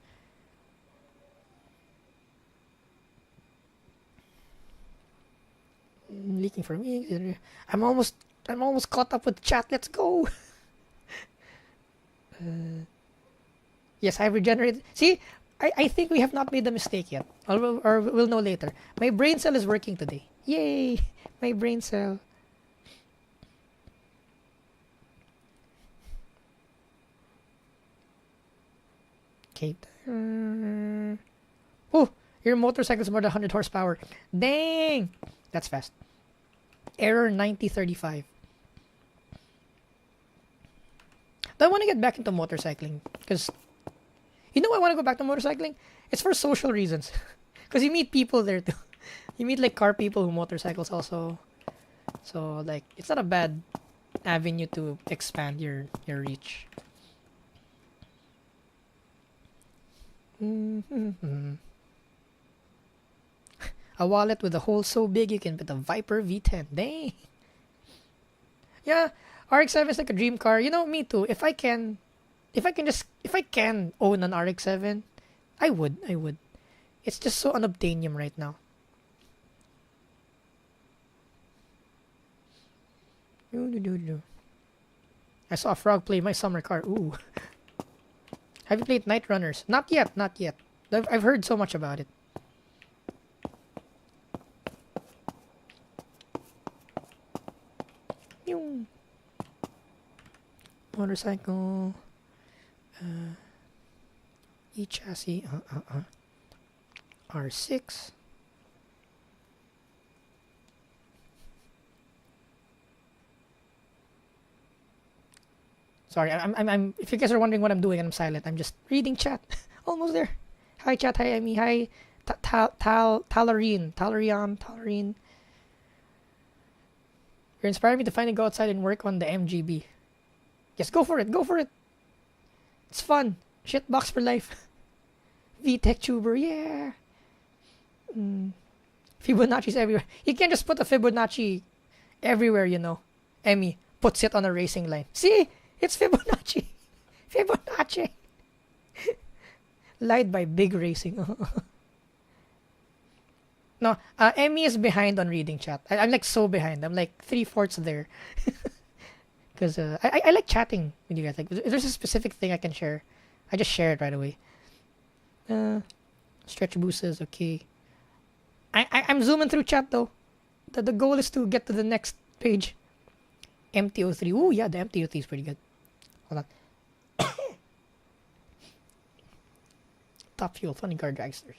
Leaking for me. I'm almost caught up with chat. Let's go. Yes, I've regenerated. See, I think we have not made the mistake yet. Or we'll know later. My brain cell is working today. Yay! My brain cell. Okay. Oh, your motorcycle is more than 100 horsepower. Dang! That's fast. Error 9035. I want to get back into motorcycling because you know why I want to go back to motorcycling? It's for social reasons. Because you meet people there too. You meet like car people who motorcycles also. So like it's not a bad avenue to expand your reach. A wallet with a hole so big you can fit a Viper V10. Dang. Yeah, RX-7 is like a dream car. You know, me too. If I can own an RX-7, I would. It's just so unobtainium right now. I saw a frog play my summer car. Ooh. Have you played Night Runners? Not yet. I've heard so much about it. Motorcycle. E-chassis. R6. Sorry, I'm. If you guys are wondering what I'm doing, I'm silent. I'm just reading chat. Almost there. Hi chat. Hi Amy. Hi Talarian. You're inspiring me to finally go outside and work on the MGB. Yes, go for it. It's fun. Shitbox for life. VTech tuber, yeah. Fibonacci's everywhere. You can't just put a Fibonacci everywhere, you know. Emmy puts it on a racing line. See? It's Fibonacci. Fibonacci. Lied by big racing. No, Emmy is behind on reading chat. I'm like so behind. I'm like 3/4 there. Because I like chatting with you guys. Like, if there's a specific thing I can share, I just share it right away. Stretch boosters, okay. I'm zooming through chat though. The goal is to get to the next page. MTO3. Ooh, yeah, the MTO3 is pretty good. Hold on. Top fuel, funny car dragsters.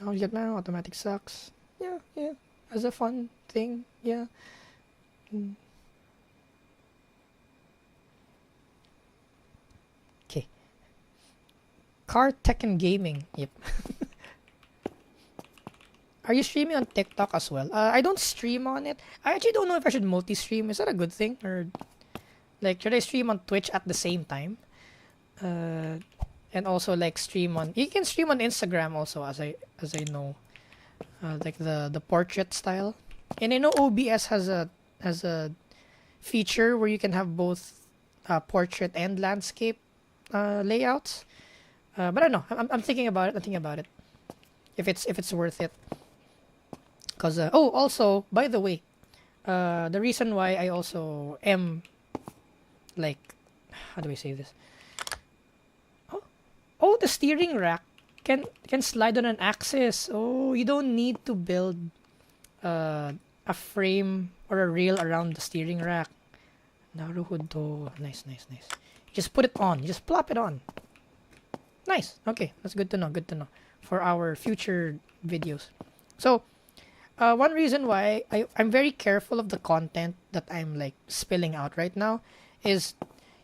Oh, you get man, automatic sucks. Yeah, yeah. As a fun thing, yeah. Okay. Car tech and gaming. Yep. Are you streaming on TikTok as well? I don't stream on it. I actually don't know if I should multi-stream. Is that a good thing? Or like, should I stream on Twitch at the same time? And also like stream on. You can stream on Instagram also, as I know, like the portrait style. And I know OBS has a feature where you can have both portrait and landscape layouts. But I don't know. I'm thinking about it. I'm thinking about it. If it's worth it. Cause also, by the way, the reason why I also am like, how do I say this? Oh, the steering rack can slide on an axis. Oh, you don't need to build a frame or a rail around the steering rack. Naruhodo. Nice. Just put it on. You just plop it on. Nice. Okay, that's good to know. Good to know for our future videos. So, one reason why I'm very careful of the content that I'm like spilling out right now is,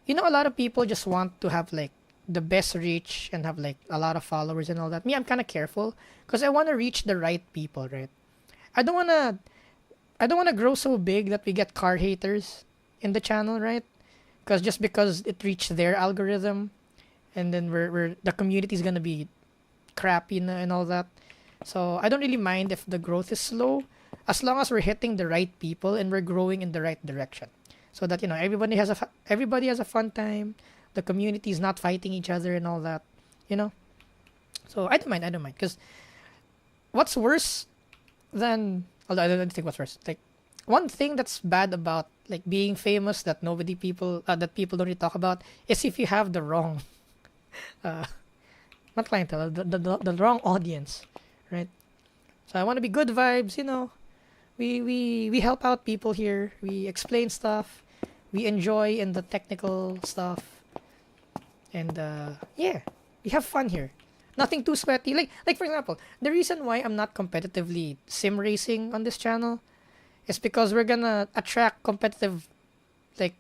a lot of people just want to have like the best reach and have like a lot of followers and all that. Me, I'm kind of careful because I want to reach the right people, right? I don't wanna grow so big that we get car haters in the channel, right? Because it reached their algorithm, and then the community is gonna be crappy and all that. So I don't really mind if the growth is slow, as long as we're hitting the right people and we're growing in the right direction, so that everybody has a fun time. The community is not fighting each other and all that, So I don't mind, because what's worse than, although I don't think what's worse, like one thing that's bad about like being famous that people don't really talk about is if you have the wrong, not clientele, the wrong audience, right? So I want to be good vibes, We help out people here. We explain stuff. We enjoy in the technical stuff. And yeah, we have fun here. Nothing too sweaty. Like for example, the reason why I'm not competitively sim racing on this channel is because we're gonna attract competitive like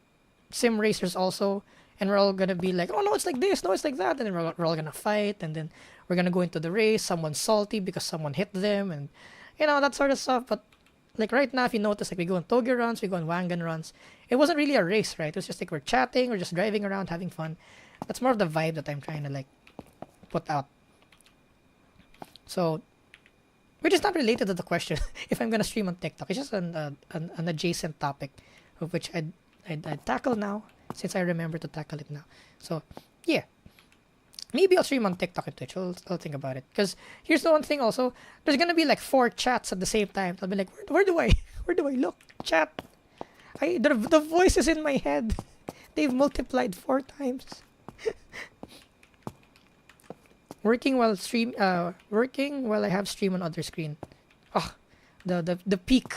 sim racers also, and we're all gonna be like, oh no, it's like this, no, it's like that, and then we're all gonna fight, and then we're gonna go into the race. Someone's salty because someone hit them, and that sort of stuff. But like right now, if you notice, like we go on Toge runs, we go on Wangan runs. It wasn't really a race, right? It was just like we're chatting, we're just driving around, having fun. That's more of the vibe that I'm trying to like put out. So, which is not related to the question if I'm gonna stream on TikTok. It's just an adjacent topic, of which I'd tackle now, since I remember to tackle it now. So, yeah. Maybe I'll stream on TikTok and Twitch. I'll think about it. Because here's the one thing also. There's gonna be like 4 chats at the same time. I'll be like, where do I look? Chat. The voice is in my head. They've multiplied 4 times. Working while I have stream on other screen. Oh, the peak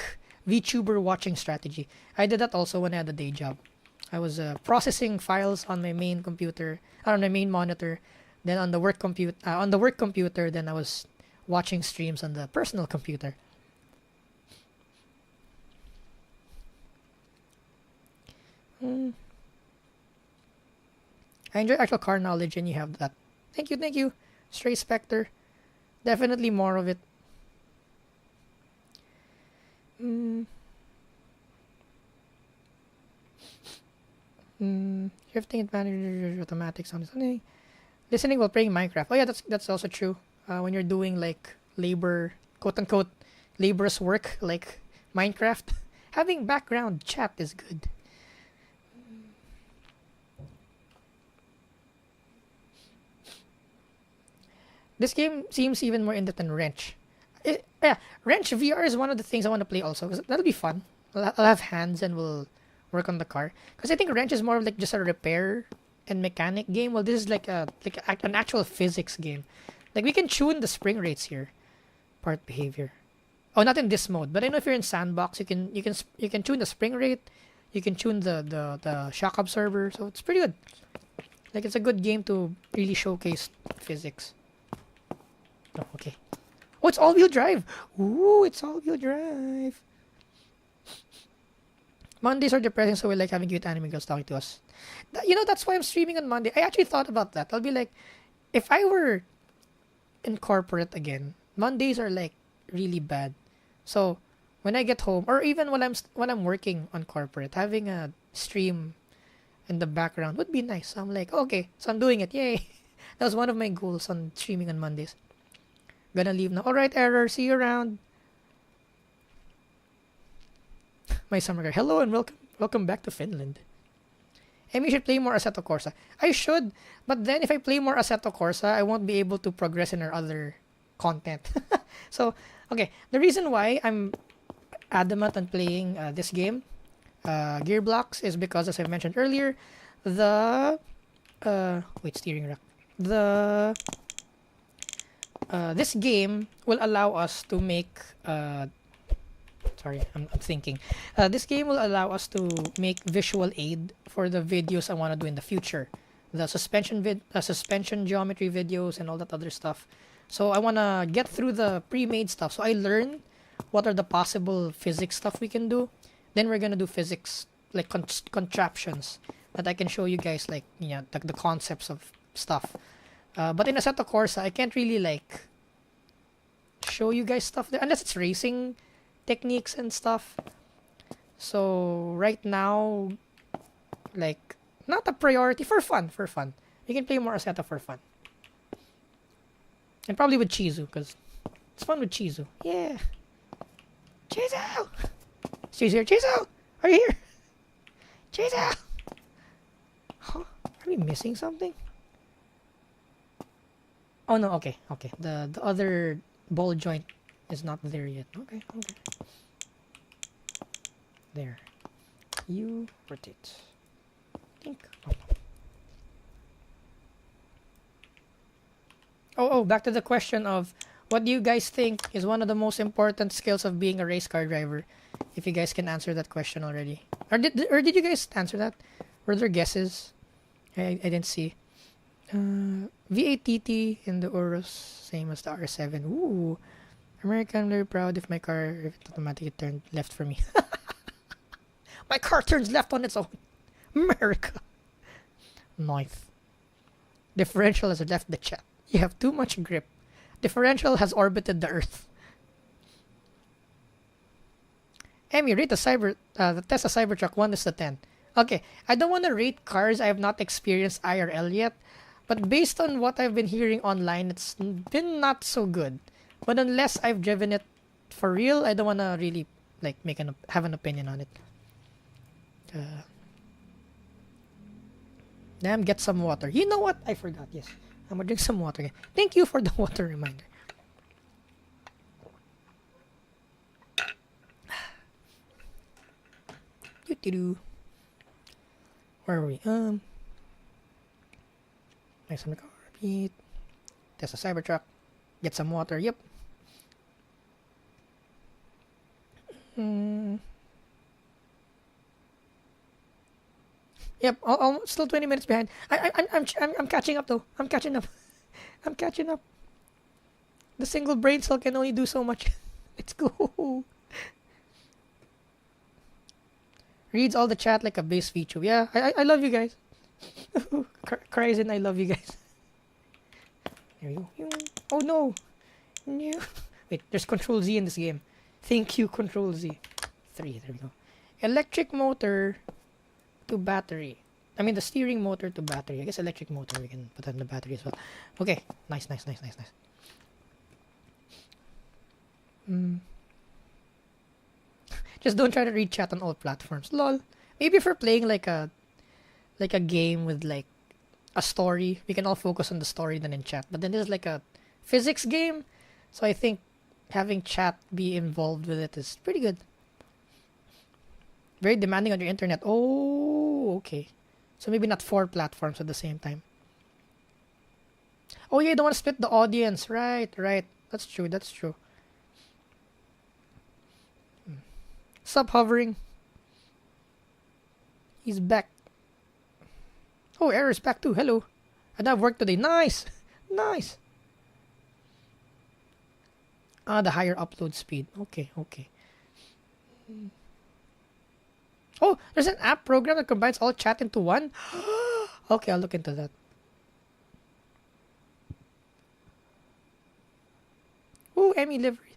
VTuber watching strategy. I did that also when I had a day job. I was processing files on my main computer, on my main monitor. Then on the work computer, then I was watching streams on the personal computer. I enjoy actual car knowledge, and you have that. Thank you. Stray Spectre. Definitely more of it. Shifting advantage, automatic sound listening. Listening while playing Minecraft. Oh yeah, that's also true. When you're doing like labor, quote unquote, laborious work like Minecraft, having background chat is good. This game seems even more in-depth than Wrench. Yeah, Wrench VR is one of the things I want to play also, because that'll be fun. I'll have hands and we'll work on the car. Because I think Wrench is more of like just a repair and mechanic game. Well, this is like an actual physics game. Like we can tune the spring rates here. Part behavior. Oh, not in this mode, but I know if you're in Sandbox, you can tune the spring rate, you can tune the shock absorber, so it's pretty good. Like it's a good game to really showcase physics. Oh, okay. Oh, it's all-wheel drive. Ooh, it's all-wheel drive. Mondays are depressing, so we like having cute anime girls talking to us. That's why I'm streaming on Monday. I actually thought about that. I'll be like, if I were in corporate again, Mondays are like really bad. So when I get home, or even when I'm working on corporate, having a stream in the background would be nice. So I'm like, okay, so I'm doing it. Yay! That was one of my goals on streaming on Mondays. Gonna leave now. Alright, Error. See you around. My summer guy. Hello and welcome back to Finland. Amy should play more Assetto Corsa. I should, but then if I play more Assetto Corsa, I won't be able to progress in our other content. So, okay. The reason why I'm adamant on playing this game, GearBlocks, is because, as I mentioned earlier, the steering rack. This game will allow us to make sorry, I'm thinking. This game will allow us to make visual aid for the videos I want to do in the future. The suspension geometry videos and all that other stuff. So I want to get through the pre-made stuff. So I learn what are the possible physics stuff we can do. Then we're going to do physics, like contraptions that I can show you guys, like, the concepts of stuff. But in Assetto Corsa, I can't really, like, show you guys stuff there. Unless it's racing techniques and stuff. So right now, like, not a priority. For fun. You can play more Assetto for fun. And probably with Chizu, because it's fun with Chizu. Yeah. Chizu! Chizu here. Chizu! Are you here? Chizu! Huh? Are we missing something? Oh no, okay. The other ball joint is not there yet. Okay. There. You rotate. Think. Oh, back to the question of what do you guys think is one of the most important skills of being a race car driver? If you guys can answer that question already. Or did you guys answer that? Were there guesses? I didn't see. V8TT in the Urus, same as the R7. Ooh. American, I'm very proud if my car, if it automatically turned left for me. My car turns left on its own. America. Nice. Differential has left the chat. You have too much grip. Differential has orbited the Earth. Emmy, rate the Tesla Cybertruck 1 to 10. Okay, I don't want to rate cars I have not experienced IRL yet, but based on what I've been hearing online, it's been not so good. But unless I've driven it for real, I don't want to really like have an opinion on it. Damn, get some water. You know what? I forgot. Yes, I'm gonna drink some water again. Thank you for the water reminder. Where are we? Nice on the car. Repeat. Test a Cybertruck. Get some water. Yep. Yep. I'm still 20 minutes behind. I'm catching up though. I'm catching up. I'm catching up. The single brain cell can only do so much. Let's go. Reads all the chat like a base feature. Yeah, I love you guys. Crazy, I love you guys. There we go. Oh no. No. Wait, there's Control Z in this game. Thank you, Control Z. 3, there we go. Electric motor to battery. I mean the steering motor to battery. I guess electric motor we can put on the battery as well. Okay, nice. Just don't try to read chat on all platforms. Lol. Maybe if we're playing like a game with like a story, we can all focus on the story than in chat. But then this is like a physics game, so I think having chat be involved with it is pretty good. Very demanding on your internet. Oh, okay. So maybe not 4 platforms at the same time. Oh yeah, you don't want to split the audience. Right, right. That's true, that's true. Stop hovering. He's back. Oh, Error's back too. Hello. I have work today. Nice. Nice. Ah, the higher upload speed. Okay, okay. Oh, there's an app program that combines all chat into one. Okay, I'll look into that. Ooh, Emmy livery.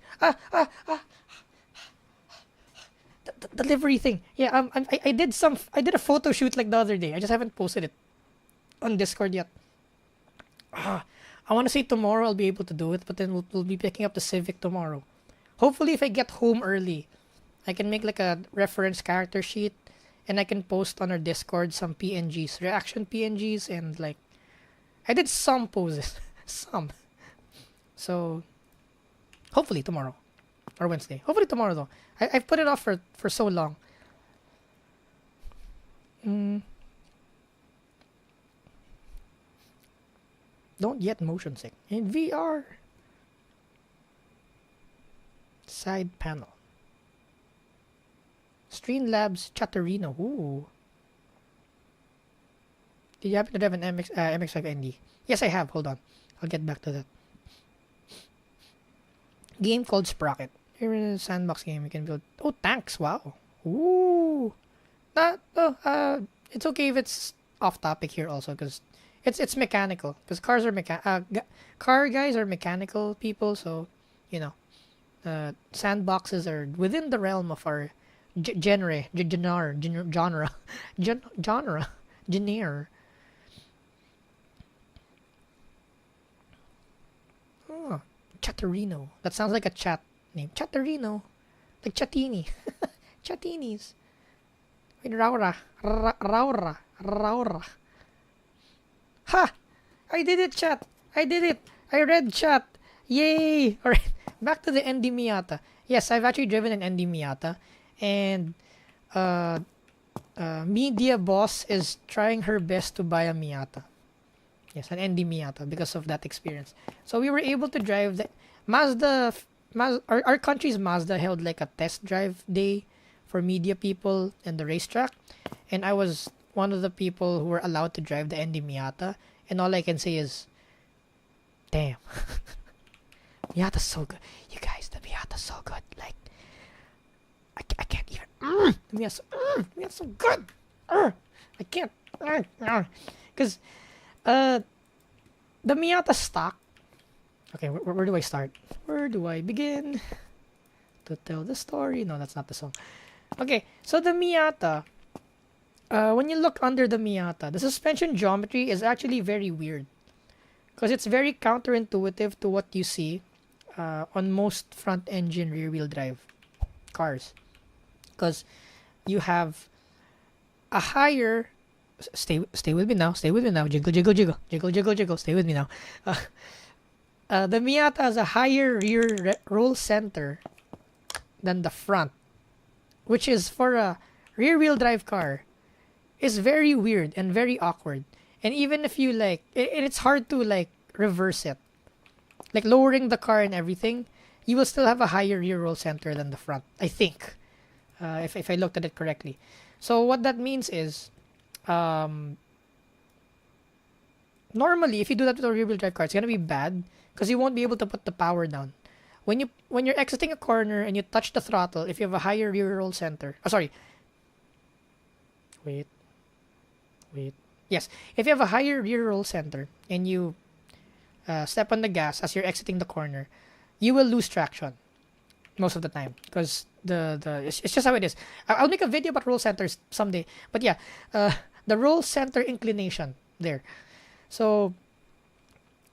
The livery thing. Yeah, I did a photo shoot like the other day. I just haven't posted it on Discord yet. I want to say tomorrow I'll be able to do it, but then we'll be picking up the Civic tomorrow. Hopefully, if I get home early, I can make like a reference character sheet, and I can post on our Discord some PNGs, reaction PNGs, and like I did some poses, some. So hopefully tomorrow or Wednesday. Hopefully tomorrow though. I've put it off for so long. Don't yet motion sick in VR. Side panel. Streamlabs Chatterino. Ooh. Did you happen to have an MX5 ND? Yes, I have. Hold on. I'll get back to that. Game called Sprocket. Here in a Sandbox game, you can build. Oh, tanks! Wow. Ooh. It's okay if it's off topic here also, because it's mechanical. Because cars are car guys are mechanical people, so you know, sandboxes are within the realm of our genre. Oh, Chatterino. That sounds like a chat name. Chatterino. Like Chatini. Chatinis. Wait, Raura. Raura. Ha! I did it, chat. I did it. I read chat. Yay! Alright. Back to the ND Miata. Yes, I've actually driven an ND Miata. And Media Boss is trying her best to buy a Miata. Yes, an ND Miata because of that experience. So we were able to drive the Mazda. Our country's Mazda held like a test drive day for media people and the racetrack, and I was one of the people who were allowed to drive the ND Miata. And all I can say is, damn, Miata's so good. You guys, the Miata's so good. Like, I can't even. The Miata's so good. I can't. Because the Miata stock. Okay, where do I start? Where do I begin to tell the story? No, that's not the song. Okay, so the Miata, when you look under the Miata, the suspension geometry is actually very weird. Because it's very counterintuitive to what you see on most front-engine rear-wheel drive cars. Because you have a higher... Stay with me now. Jiggle. Stay with me now. The Miata has a higher rear roll center than the front, which is for a rear-wheel drive car is very weird and very awkward. And even if you it's hard to reverse it, like lowering the car and everything, you will still have a higher rear roll center than the front, I think, if I looked at it correctly. So what that means is, normally if you do that with a rear-wheel drive car, it's gonna be bad because you won't be able to put the power down. When you're exiting a corner and you touch the throttle, if you have a higher rear roll center, wait. Yes, if you have a higher rear roll center and you step on the gas as you're exiting the corner, you will lose traction most of the time because it's just how it is. I'll make a video about roll centers someday, but yeah, the roll center inclination there. So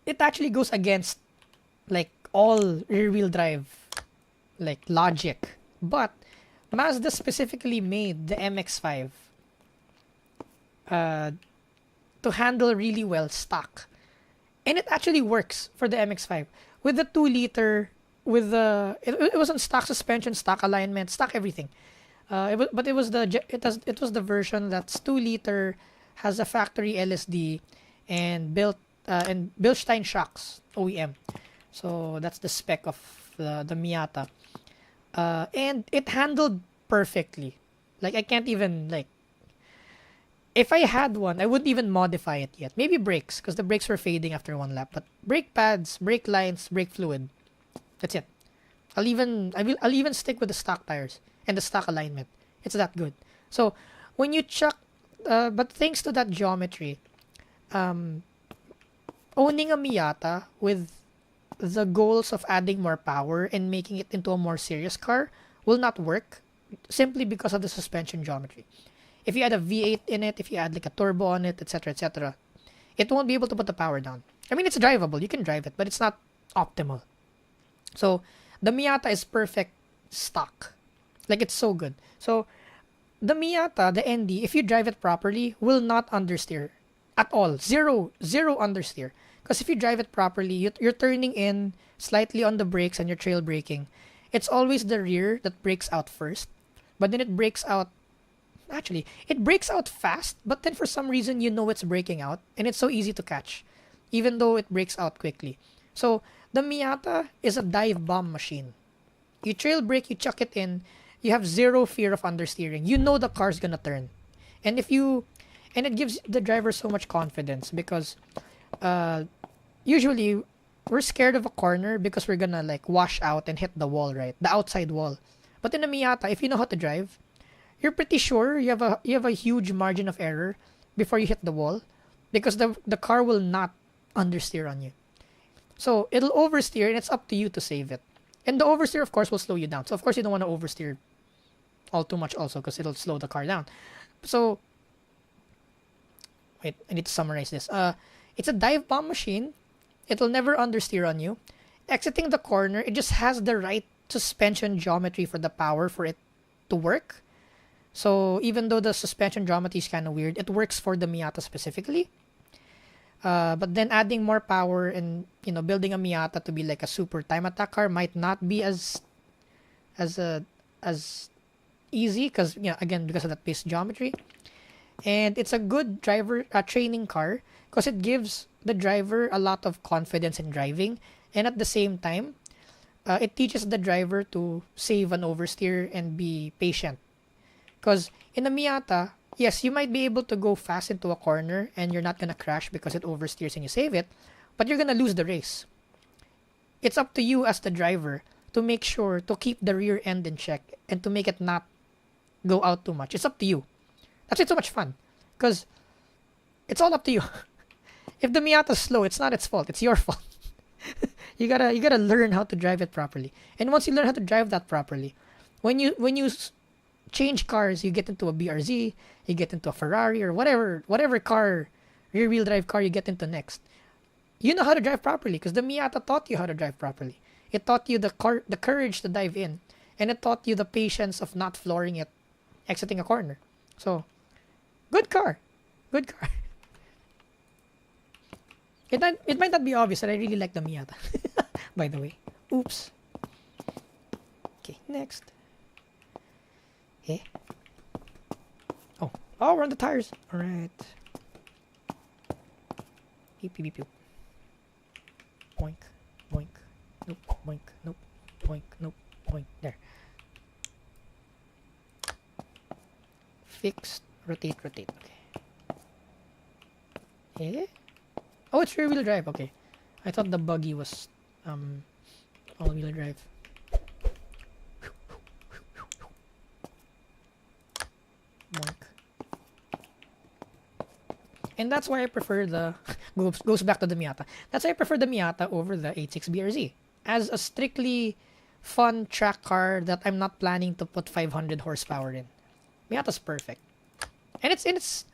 it actually goes against all rear-wheel drive logic, but Mazda specifically made the MX-5 to handle really well stock, and it actually works for the MX-5 with the 2-liter, with the it was on stock suspension, stock alignment, stock everything. It was the version that's 2-liter has a factory LSD and built and Bilstein shocks OEM. So that's the spec of the Miata. And it handled perfectly. Like I can't even like if I had one, I wouldn't even modify it yet. Maybe brakes, because the brakes were fading after one lap. But brake pads, brake lines, brake fluid. That's it. I'll even stick with the stock tires and the stock alignment. It's that good. So when you chuck, but thanks to that geometry, owning a Miata with the goals of adding more power and making it into a more serious car will not work simply because of the suspension geometry. If you add a V8 in it, if you add like a turbo on it, etc., it won't be able to put the power down. I mean, it's drivable. You can drive it, but it's not optimal. So the Miata is perfect stock. Like it's so good. So the Miata, the ND, if you drive it properly, will not understeer at all. Zero understeer. Because if you drive it properly, you're turning in slightly on the brakes and you're trail braking. It's always the rear that brakes out first. But then it brakes out. Actually, it breaks out fast, but then for some reason you know it's breaking out, and it's so easy to catch, even though it breaks out quickly. So the Miata is a dive bomb machine. You trail brake, you chuck it in, you have zero fear of understeering. You know the car's gonna turn, and it gives the driver so much confidence because, usually we're scared of a corner because we're gonna like wash out and hit the wall, right, the outside wall. But in a Miata, if you know how to drive, you're pretty sure you have a huge margin of error before you hit the wall because the car will not understeer on you. So it'll oversteer and it's up to you to save it. And the oversteer, of course, will slow you down. So of course you don't want to oversteer all too much also because it'll slow the car down. So wait, I need to summarize this. It's a dive bomb machine. It'll never understeer on you. Exiting the corner, it just has the right suspension geometry for the power for it to work. So even though the suspension geometry is kind of weird, it works for the Miata specifically. But then adding more power and building a Miata to be like a super time attack car might not be as easy because again because of that base geometry. And it's a good driver training car because it gives the driver a lot of confidence in driving, and at the same time, it teaches the driver to save an oversteer and be patient. Because in a Miata, yes, you might be able to go fast into a corner and you're not going to crash because it oversteers and you save it, but you're going to lose the race. It's up to you as the driver to make sure to keep the rear end in check and to make it not go out too much. It's up to you. That's why it's so much fun because it's all up to you. If the Miata's slow, it's not its fault. It's your fault. You gotta learn how to drive it properly. And once you learn how to drive that properly, when you change cars, you get into a BRZ, you get into a Ferrari or whatever car, rear-wheel drive car you get into next. You know how to drive properly because the Miata taught you how to drive properly. It taught you the courage to dive in, and it taught you the patience of not flooring it, exiting a corner. So, good car. It might not be obvious that I really like the Miata. By the way. Oops. Okay, next. Okay. Oh, we're on the tires. All right. Beep, beep, beep, beep. Boink, boink. Nope, boink, nope, boink, nope, boink. There. Fixed. Rotate. Okay. Eh? Oh, it's rear-wheel drive. Okay. I thought the buggy was all-wheel drive. Boink. And that's why I prefer the goes back to the Miata. That's why I prefer the Miata over the 86 BRZ as a strictly fun track car that I'm not planning to put 500 horsepower in. Miata's perfect, and it's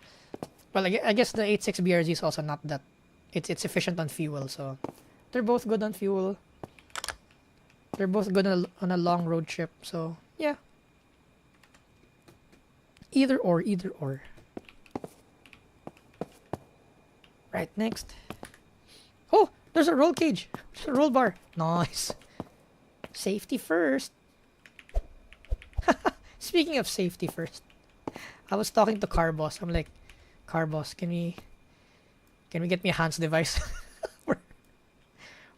well, I guess the 86 BRZ is also not that. It's efficient on fuel, so they're both good on fuel. They're both good on a long road trip, so yeah. Either or. Right, next. Oh, there's a roll cage. There's a roll bar. Nice. Safety first. Speaking of safety first, I was talking to Car Boss. I'm like, Car boss, can we get me a Hans device? we're,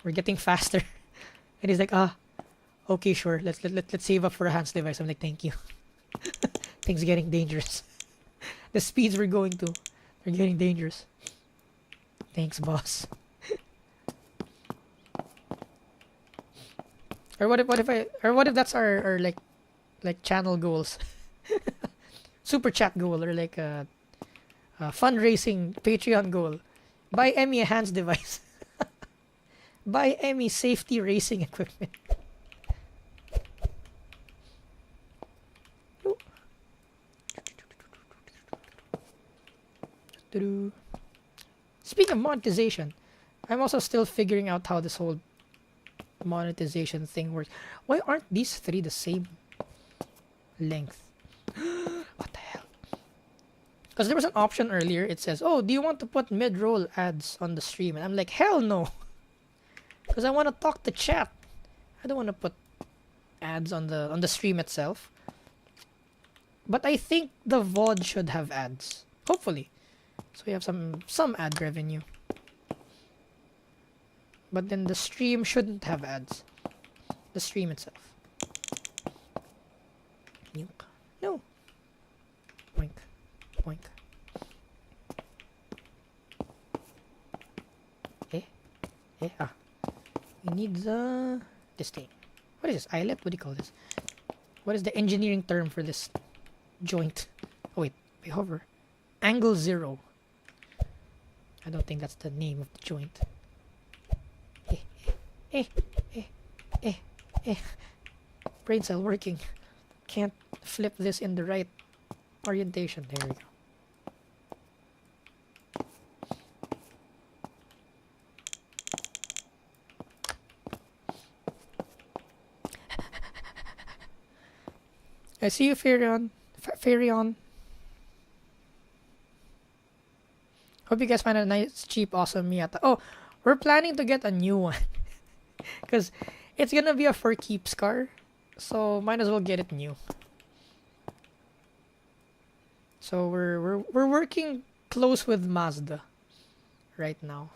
we're getting faster. And he's like, okay, sure. Let's save up for a Hans device. I'm like, thank you. Things getting dangerous. The speeds we're going to, they're getting dangerous. Thanks, boss. Or what if that's our like channel goals? Super chat goal, or like a fundraising Patreon goal. Buy Emmy a Hans device. Buy Emmy safety racing equipment. Speaking of monetization, I'm also still figuring out how this whole monetization thing works. Why aren't these three the same length? What the hell? Because there was an option earlier. It says, oh, do you want to put mid-roll ads on the stream? And I'm like, hell no. Because I want to talk to chat. I don't want to put ads on the stream itself. But I think the VOD should have ads. Hopefully. So we have some ad revenue. But then the stream shouldn't have ads. The stream itself. No. Boink. Boink. We need this thing. What is this? Eyelet? What do you call this? What is the engineering term for this joint? Oh wait, we hover. Angle 0. I don't think that's the name of the joint. Brain cell working. Can't flip this in the right orientation. There we go. I see you, Farion. Farion. Hope you guys find a nice, cheap, awesome Miata. Oh, we're planning to get a new one. Because it's gonna be a for keeps car. So might as well get it new. So we're working close with Mazda right now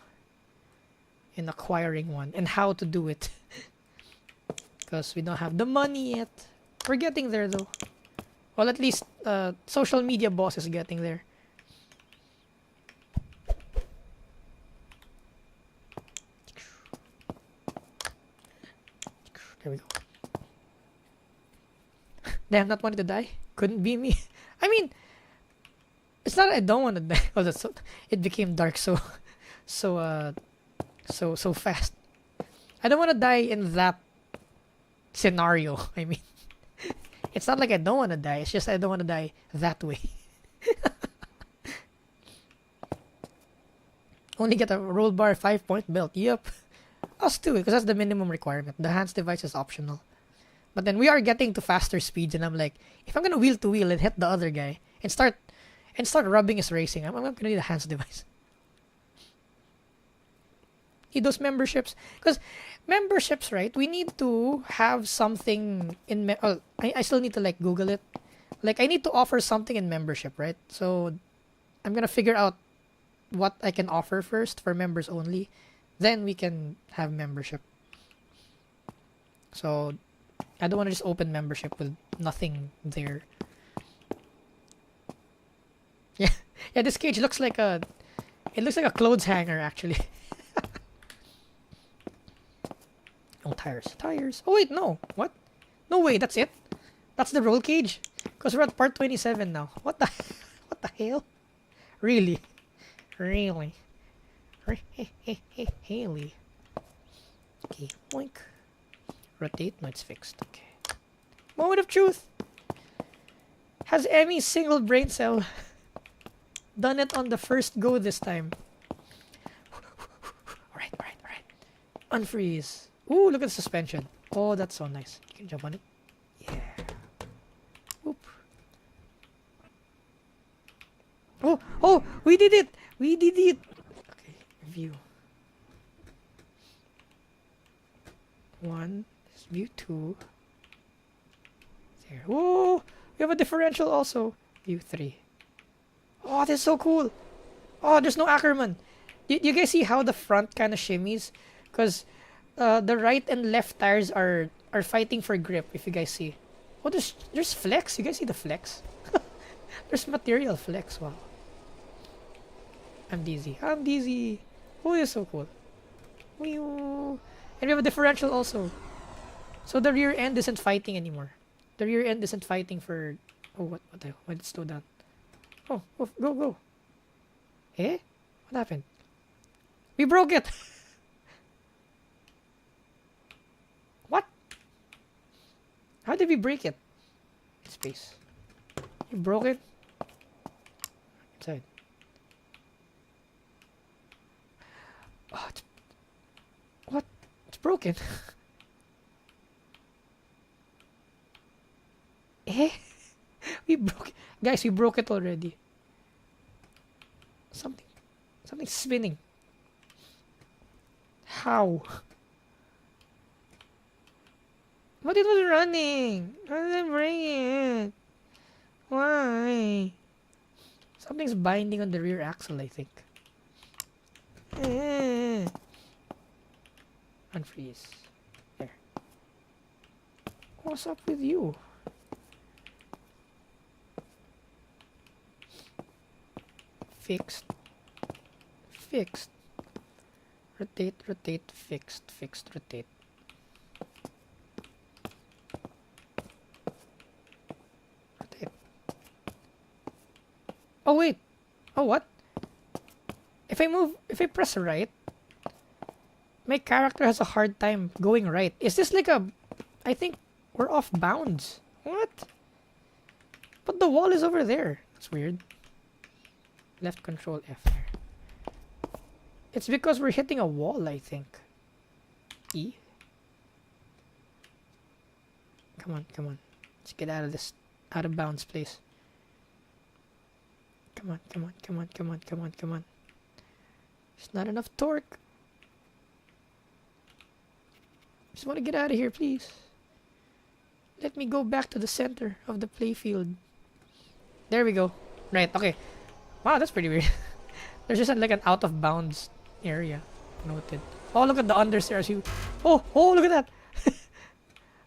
in acquiring one and how to do it. Because we don't have the money yet. We're getting there though. Well, at least social media boss is getting there. There we go. Damn, not wanting to die. Couldn't be me. I mean, it's not that I don't want to die. Oh, that's so, it became dark so fast. I don't want to die in that scenario. I mean, it's not like I don't want to die. It's just I don't want to die that way. Only get a roll bar 5-point belt. Yep. Us too, because that's the minimum requirement. The Hans device is optional. But then we are getting to faster speeds, and I'm like, if I'm gonna wheel to wheel and hit the other guy and start rubbing his racing, I'm gonna need a Hans device. Need those memberships, because memberships, right? We need to have something in. I still need to like Google it. Like I need to offer something in membership, right? So I'm gonna figure out what I can offer first for members only. Then we can have membership. So I don't want to just open membership with nothing there. Yeah, this cage looks like a clothes hanger actually. Oh, tires. Oh wait, no. What? No way, that's it. That's the roll cage. Because we're at part 27 now. What the hell? Really? Haley. Okay, boink. Rotate. No, it's fixed. Okay. Moment of truth. Has Emmy's single brain cell done it on the first go this time? Alright. Unfreeze. Ooh, look at the suspension. Oh, that's so nice. You can jump on it. Yeah. Whoop. Oh, we did it. Okay, view. 1, this view 2. There. Whoa, we have a differential also. View 3. Oh, this is so cool. Oh, there's no Ackerman. You guys see how the front kind of shimmies? Because the right and left tires are fighting for grip, if you guys see. Oh, there's flex. You guys see the flex? There's material flex. Wow. I'm dizzy. I'm dizzy. Oh, it's so cool. Wee-oo. And we have a differential also. So the rear end isn't fighting anymore. The rear end isn't fighting for... Oh, what the hell? Why did it slow down? Oh, go, go. Eh? What happened? We broke it! What? How did we break it? Space. You broke it? Inside. Oh, what? It's broken. Eh? We broke it. Guys, we broke it already. Something's spinning. How? But it was running. How did I break it? Why? Something's binding on the rear axle, I think. Unfreeze. There. What's up with you? Fixed. Fixed. Rotate, rotate, fixed, fixed, rotate. Rotate. Oh wait. Oh what? If I press right, my character has a hard time going right. Is this like a... I think we're off bounds. What? But the wall is over there. That's weird. Left control F. It's because we're hitting a wall, I think. E. Come on, come on. Let's get out of this out of bounds place. Come on, come on, come on, come on, come on, come on. There's not enough torque. Just want to get out of here, please. Let me go back to the center of the playfield. There we go. Right, okay. Wow, that's pretty weird. There's just like an out of bounds area. Noted. Oh, look at the understeer as you... Oh, look at that!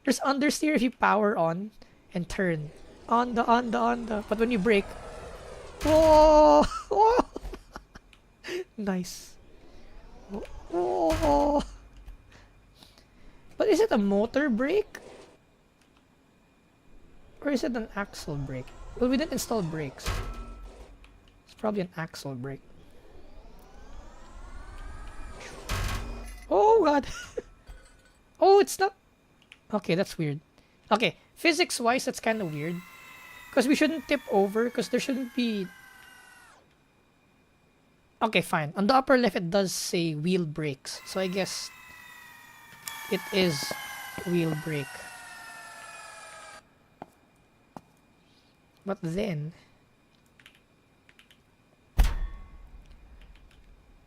There's understeer if you power on and turn. On the. But when you brake... Whoa! Whoa! Nice. Oh. But is it a motor brake? Or is it an axle brake? Well, we didn't install brakes. It's probably an axle brake. Oh god! Oh, it's not... Okay, that's weird. Okay, physics-wise, that's kind of weird. Because we shouldn't tip over, because there shouldn't be... Okay, fine. On the upper left, it does say wheel brakes. So I guess it is wheel brake. But then...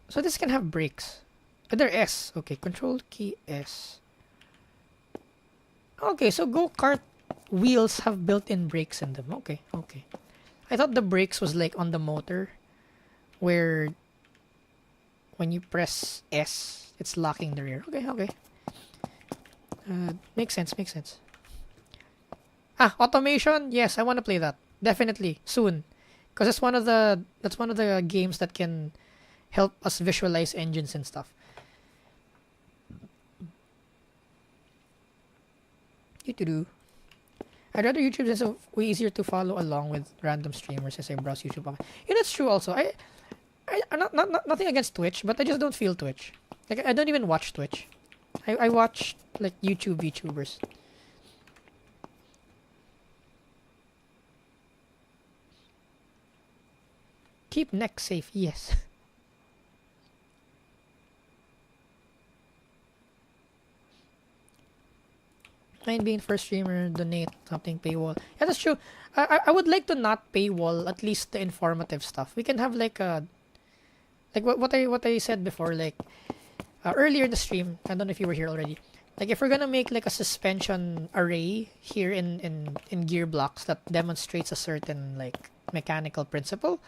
So this can have brakes. They're S. Okay, control key S. Okay, so go-kart wheels have built-in brakes in them. Okay, okay. I thought the brakes was like on the motor, where when you press S, it's locking the rear. Okay, okay. Makes sense, makes sense. Ah, automation. Yes, I want to play that. Definitely soon, because that's one of the games that can help us visualize engines and stuff. I'd rather YouTube is way easier to follow along with random streamers as I browse YouTube. Yeah, that's true also. I nothing against Twitch, but I just don't feel Twitch. Like I don't even watch Twitch. I watch like YouTubers. Keep neck safe, yes. Mind being first streamer, donate something, paywall. Yeah, that's true. I would like to not paywall at least the informative stuff. We can have like a what I said before, like earlier in the stream. I don't know if you were here already. Like if we're gonna make like a suspension array here in GearBlocks that demonstrates a certain like mechanical principle,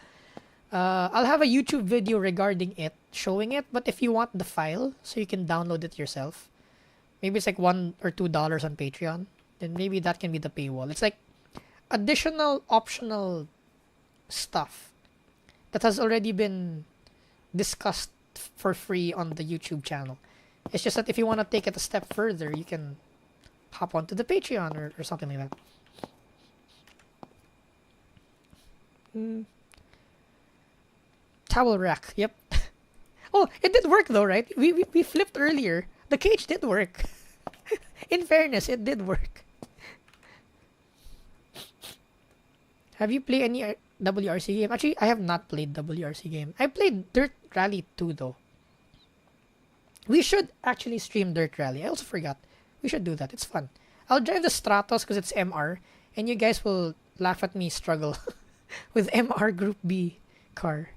I'll have a YouTube video regarding it, showing it. But if you want the file, so you can download it yourself, maybe it's like $1 or $2 on Patreon. Then maybe that can be the paywall. It's like additional optional stuff that has already been discussed for free on the YouTube channel. It's just that if you want to take it a step further, you can hop onto the Patreon or something like that. Towel rack. Yep. Oh, it did work though, right? We flipped earlier. The cage did work. In fairness, it did work. Have you played any WRC game? Actually, I have not played WRC game. I played Dirt Rally 2 though. We should actually stream Dirt Rally. I also forgot. We should do that. It's fun. I'll drive the Stratos because it's MR, and you guys will laugh at me struggle with MR Group B car.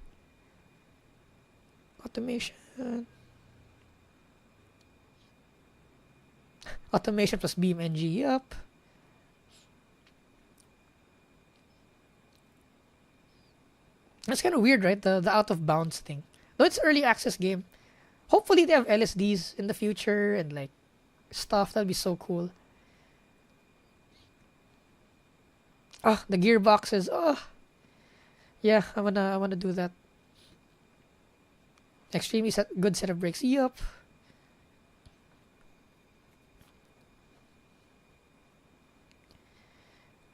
Automation. Automation plus beam NG. Yup. That's kind of weird, right? The out of bounds thing. Though it's early access game. Hopefully they have LSDs in the future and like stuff. That'd be so cool. Oh, the gearboxes. Oh, yeah. I wanna do that. Extremely good set of brakes. Yup.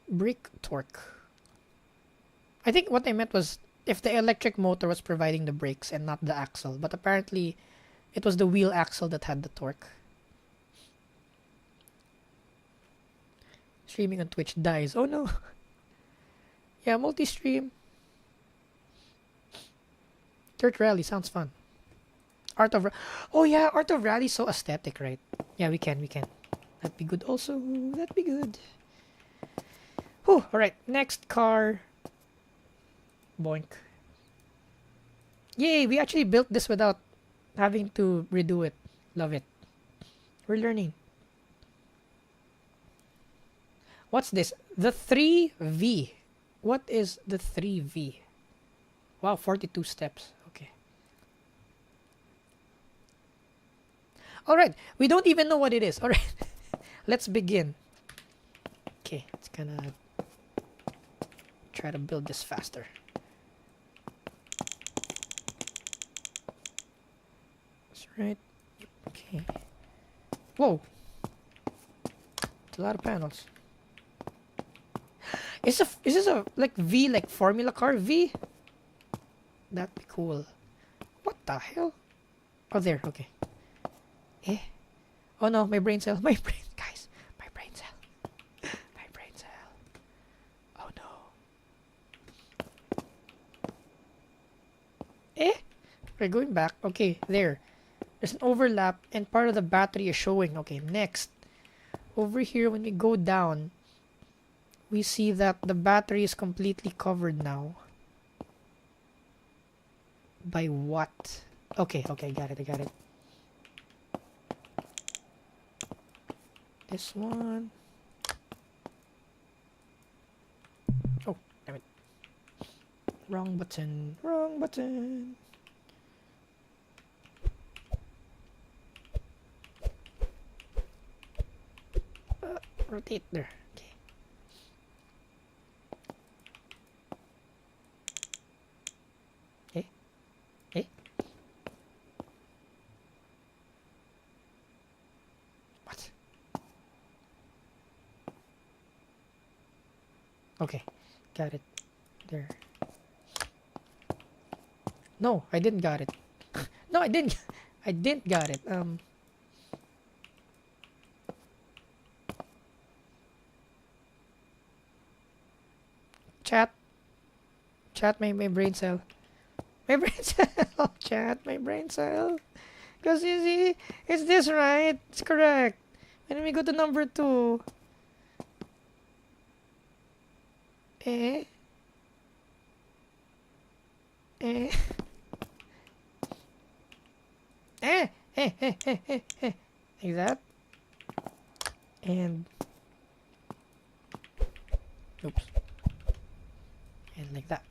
Brake torque. I think what I meant was if the electric motor was providing the brakes and not the axle, but apparently it was the wheel axle that had the torque. Streaming on Twitch dies. Oh no. Yeah, multi-stream. Dirt Rally sounds fun. Oh yeah, Art of Rally is so aesthetic, right? Yeah, we can. That'd be good also. That'd be good. Whew, alright, next car. Boink. Yay, we actually built this without having to redo it. Love it. We're learning. What's this? The 3V. What is the 3V? Wow, 42 steps. Okay. Alright, we don't even know what it is. Alright, let's begin. Okay, it's gonna try to build this faster. That's right. Okay. Whoa. It's a lot of panels. Is this a like V, like Formula car V? That'd be cool. What the hell? Oh, there. Okay. Eh? Oh no, my brain cell. My brain, guys. My brain cell. My brain cell. Oh no. Eh? We're going back. Okay, there. There's an overlap and part of the battery is showing. Okay, next. Over here, when we go down, we see that the battery is completely covered now. By what? Okay, I got it. This one. Oh, damn it. Wrong button. Rotate there. Okay. Eh? What? Okay, got it. There. No, I didn't got it. No, I didn't. I didn't got it. Chat my brain cell. My brain cell. Chat my brain cell. Because you see, it's this, right? It's correct. And then we go to number 2. Eh? Like that. And oops. And like that.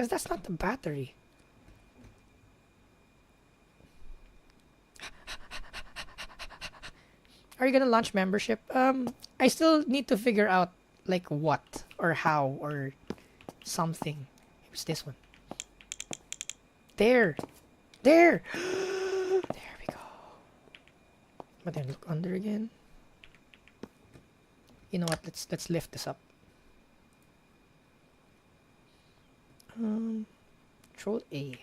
Because that's not the battery. Are you gonna launch membership? I still need to figure out like what or how or something. It's this one. There. There. There we go. But then look under again. You know what? Let's lift this up. Control A.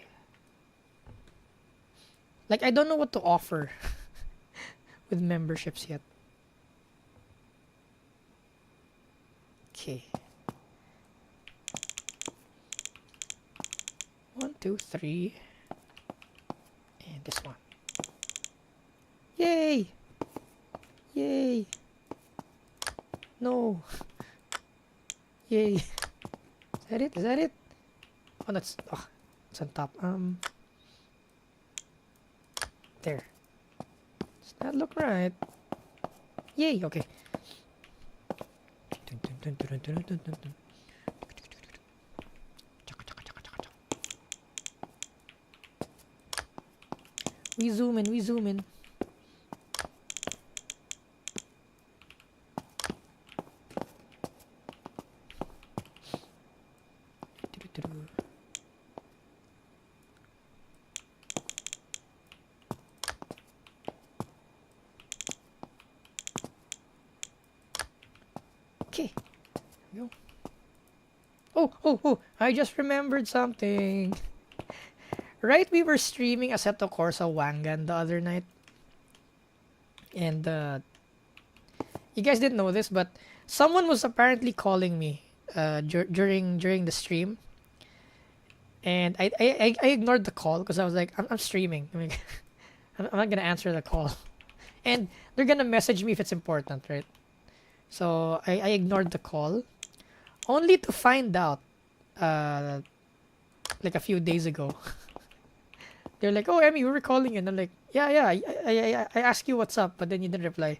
Like I don't know what to offer with memberships yet. Okay. 1, 2, 3. And this one. Yay! Yay! No. Yay. Is that it? Is that it? Oh, that's... Oh, it's on top. There. Does that look right? Yay! Okay. We zoom in, we zoom in. Okay. Go. Oh, I just remembered something. Right, we were streaming Assetto Corsa Wangan the other night. And you guys didn't know this, but someone was apparently calling me during the stream. And I ignored the call because I was like, I'm streaming. I mean, I'm not gonna answer the call. And they're gonna message me if it's important, right? So I ignored the call. Only to find out like a few days ago. They're like, "Oh, Emmy, we were calling you." And I'm like, "Yeah, I asked you what's up, but then you didn't reply."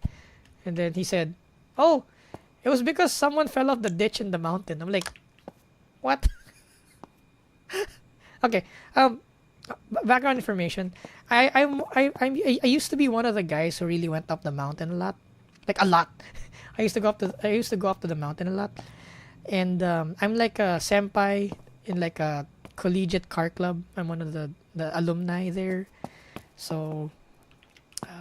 And then he said, "Oh, it was because someone fell off the ditch in the mountain." I'm like, "What?" Okay. Background information. I used to be one of the guys who really went up the mountain a lot, like a lot. I used to go up to the mountain a lot, and I'm like a senpai in like a collegiate car club. I'm one of the alumni there. So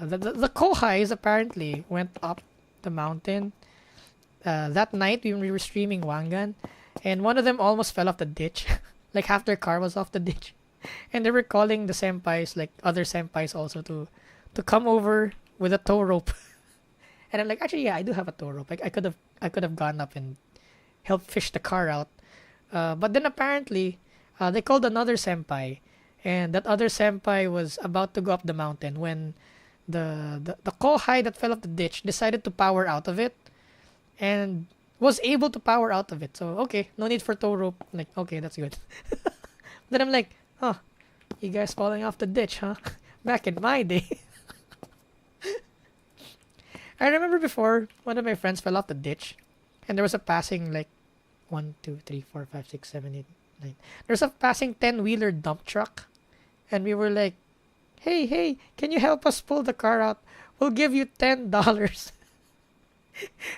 the Kohais apparently went up the mountain that night when we were streaming Wangan, and one of them almost fell off the ditch. Like half their car was off the ditch, and they were calling the senpais, like other senpais, also to come over with a tow rope. And I'm like, actually, yeah, I do have a tow rope. Like I could have gone up and helped fish the car out. But then apparently, they called another senpai, and that other senpai was about to go up the mountain when the kohai that fell off the ditch decided to power out of it, and was able to power out of it. So okay, no need for tow rope. Like okay, that's good. Then I'm like, huh, you guys falling off the ditch, huh? Back in my day. I remember before one of my friends fell off the ditch, and there was a passing like 1, 2, 3, 4, 5, 6, 7, 8, 9. There's a passing 10-wheeler dump truck, and we were like, "Hey, can you help us pull the car out? We'll give you $10."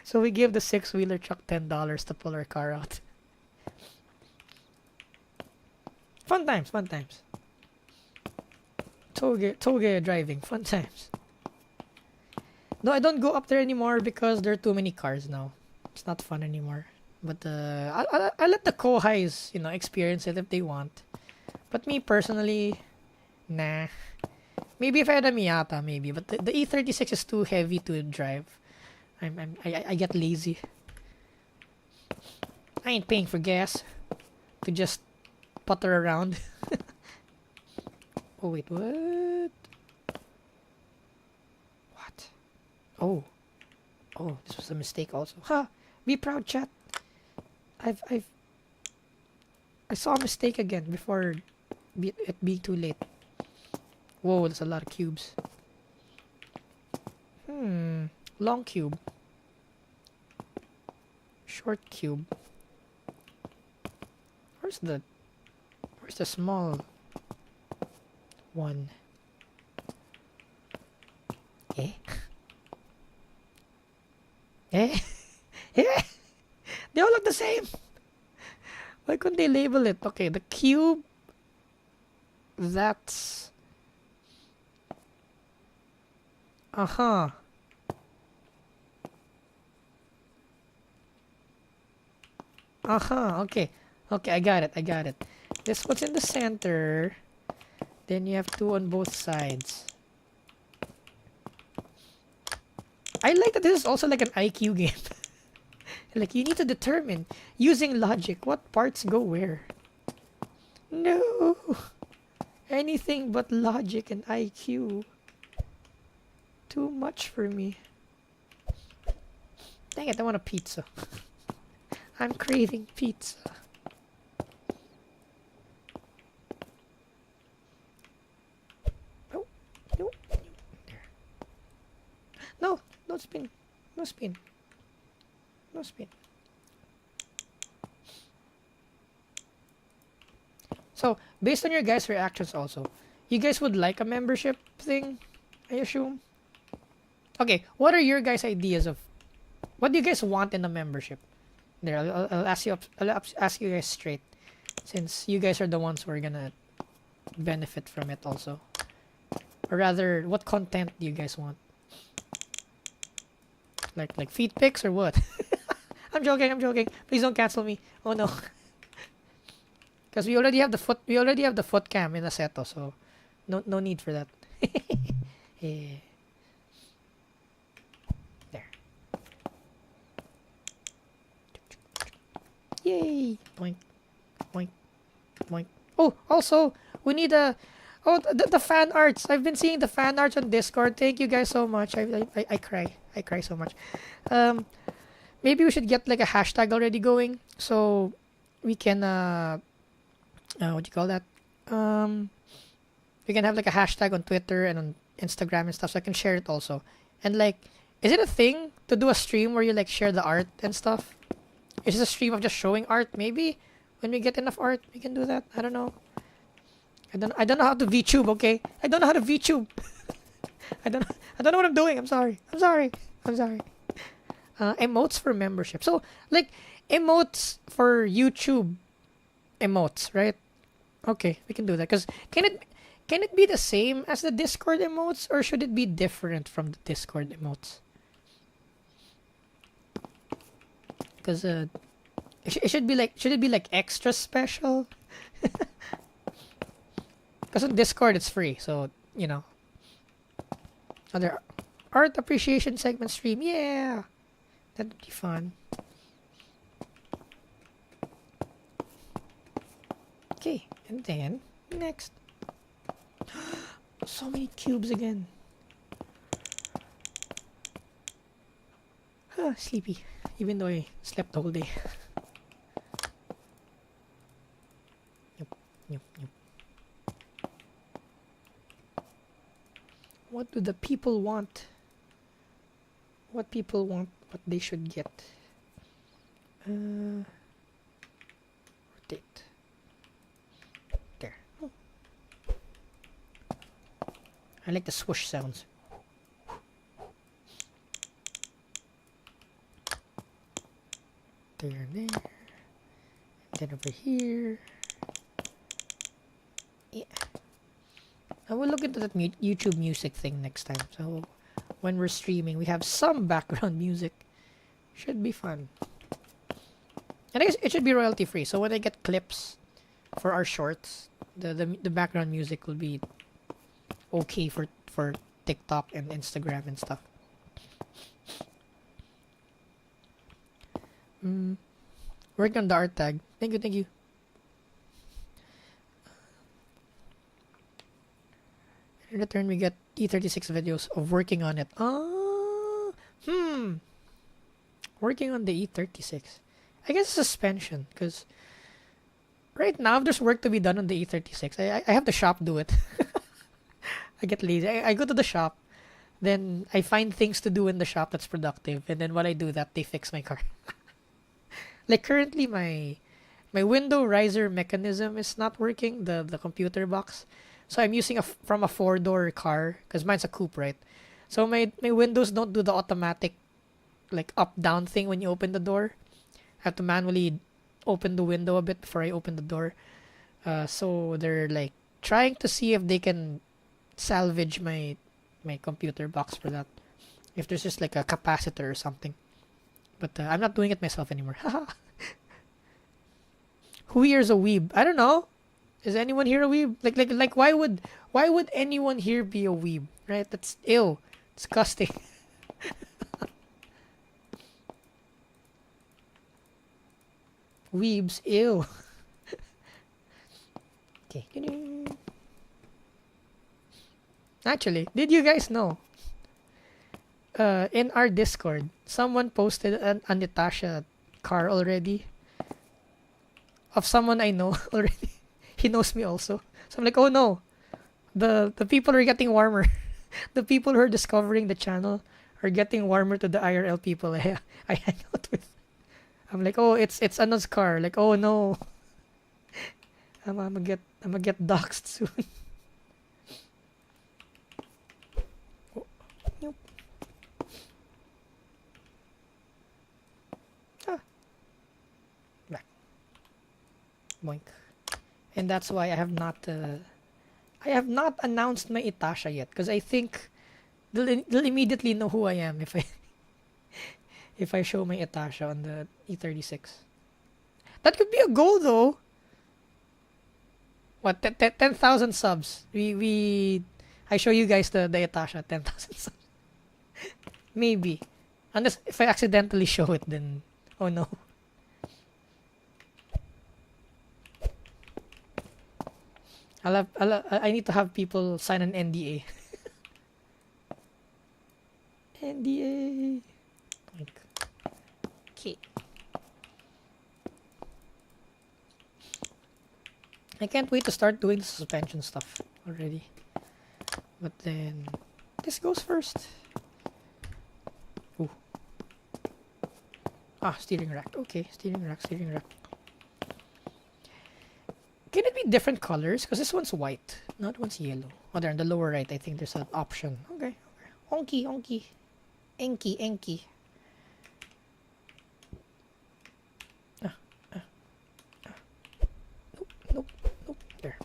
So we gave the 6-wheeler truck $10 to pull our car out. Fun times. Toge driving, fun times. No, I don't go up there anymore because there are too many cars now. It's not fun anymore. But I let the kohais, experience it if they want. But me personally, nah. Maybe if I had a Miata, maybe. But the E36 is too heavy to drive. I get lazy. I ain't paying for gas to just putter around. Oh wait, what? What? Oh, this was a mistake also. Ha! Be proud, chat. I saw a mistake again before it being too late. Whoa, that's a lot of cubes. Long cube. Short cube. Where's the Where's the small one? Eh? Eh? Eh? They all look the same. Why couldn't they label it? Okay, the cube. That's... Uh-huh. Uh-huh, okay. Okay, I got it, I got it. This one's in the center. Then you have two on both sides. I like that this is also like an IQ game. Like, you need to determine, using logic, what parts go where. No! Anything but logic and IQ. Too much for me. Dang it, I want a pizza. I'm craving pizza. Oh, no, there. No, no spin. No spin. No spin. So, based on your guys' reactions also, you guys would like a membership thing, I assume? Okay, what are your guys' ideas of... What do you guys want in a membership? There, I'll ask you. I'll ask you guys straight, since you guys are the ones who are gonna benefit from it also. Or rather, what content do you guys want? Like feed pics or what? I'm joking. I'm joking. Please don't cancel me. Oh no. Because we already have the foot. We already have the foot cam in Assetto, so no need for that. Yeah. Yay! Boink, boink, boink. Oh, also, we need a... Oh, the fan arts. I've been seeing the fan arts on Discord. Thank you guys so much. I cry. I cry so much. Maybe we should get like a hashtag already going, so we can what do you call that? We can have like a hashtag on Twitter and on Instagram and stuff, so I can share it also. And like, is it a thing to do a stream where you like share the art and stuff? Is this a stream of just showing art? Maybe when we get enough art, we can do that. I don't know. I don't know how to VTube. Okay, I don't know how to VTube. I don't know what I'm doing. I'm sorry. Emotes for membership. So like emotes for YouTube emotes, right? Okay, we can do that. Cause can it be the same as the Discord emotes, or should it be different from the Discord emotes? Because it should it be like extra special? Because on Discord it's free, so you know. Other art appreciation segment stream, yeah, that'd be fun. Okay, and then next. So many cubes again. Sleepy, even though I slept the whole day. Yep. What do the people want? What people want, what they should get. Rotate. There. Oh. I like the swoosh sounds. There and there. And then over here. Yeah. I will look into that YouTube music thing next time. So when we're streaming, we have some background music. Should be fun. And I guess it should be royalty free. So when I get clips for our shorts, the background music will be okay for TikTok and Instagram and stuff. Work on the art tag. Thank you. In return, we get E36 videos of working on it. Working on the E36. I guess suspension, because right now there's work to be done on the E36. I have the shop do it. I get lazy. I go to the shop, then I find things to do in the shop that's productive, and then while I do that, they fix my car. Like currently, my my window riser mechanism is not working, the computer box. So I'm using from a 4-door car because mine's a coupe, right? So my windows don't do the automatic like up down thing when you open the door. I have to manually open the window a bit before I open the door. So they're like trying to see if they can salvage my computer box for that. If there's just like a capacitor or something. But I'm not doing it myself anymore. Who here is a weeb? I don't know. Is anyone here a weeb? Like why would anyone here be a weeb? Right? That's ill. Disgusting. Weebs, ew. Okay. Actually, did you guys know? In our Discord, someone posted an Natasha car already. Of someone I know already. He knows me also. So I'm like, oh no. The people are getting warmer. The people who are discovering the channel are getting warmer to the IRL people I hang out with. I'm like, oh, it's Anna's car. Like, oh no. I'm gonna get doxxed soon. Oh, nope. Back. Boink. And that's why I have not announced my Itasha yet, because I think they'll immediately know who I am if I show my Itasha on the E36. That could be a goal though. What, 10,000 subs? I show you guys the Itasha 10,000 subs. Maybe, unless if I accidentally show it, then oh no. I need to have people sign an NDA. NDA. Okay. I can't wait to start doing the suspension stuff already. But then this goes first. Ooh. Steering rack. Okay, steering rack. Can it be different colors? Because this one's white, not one's yellow. Oh, there on the lower right, I think there's an option. Okay. Onky. Enky. Nope. There.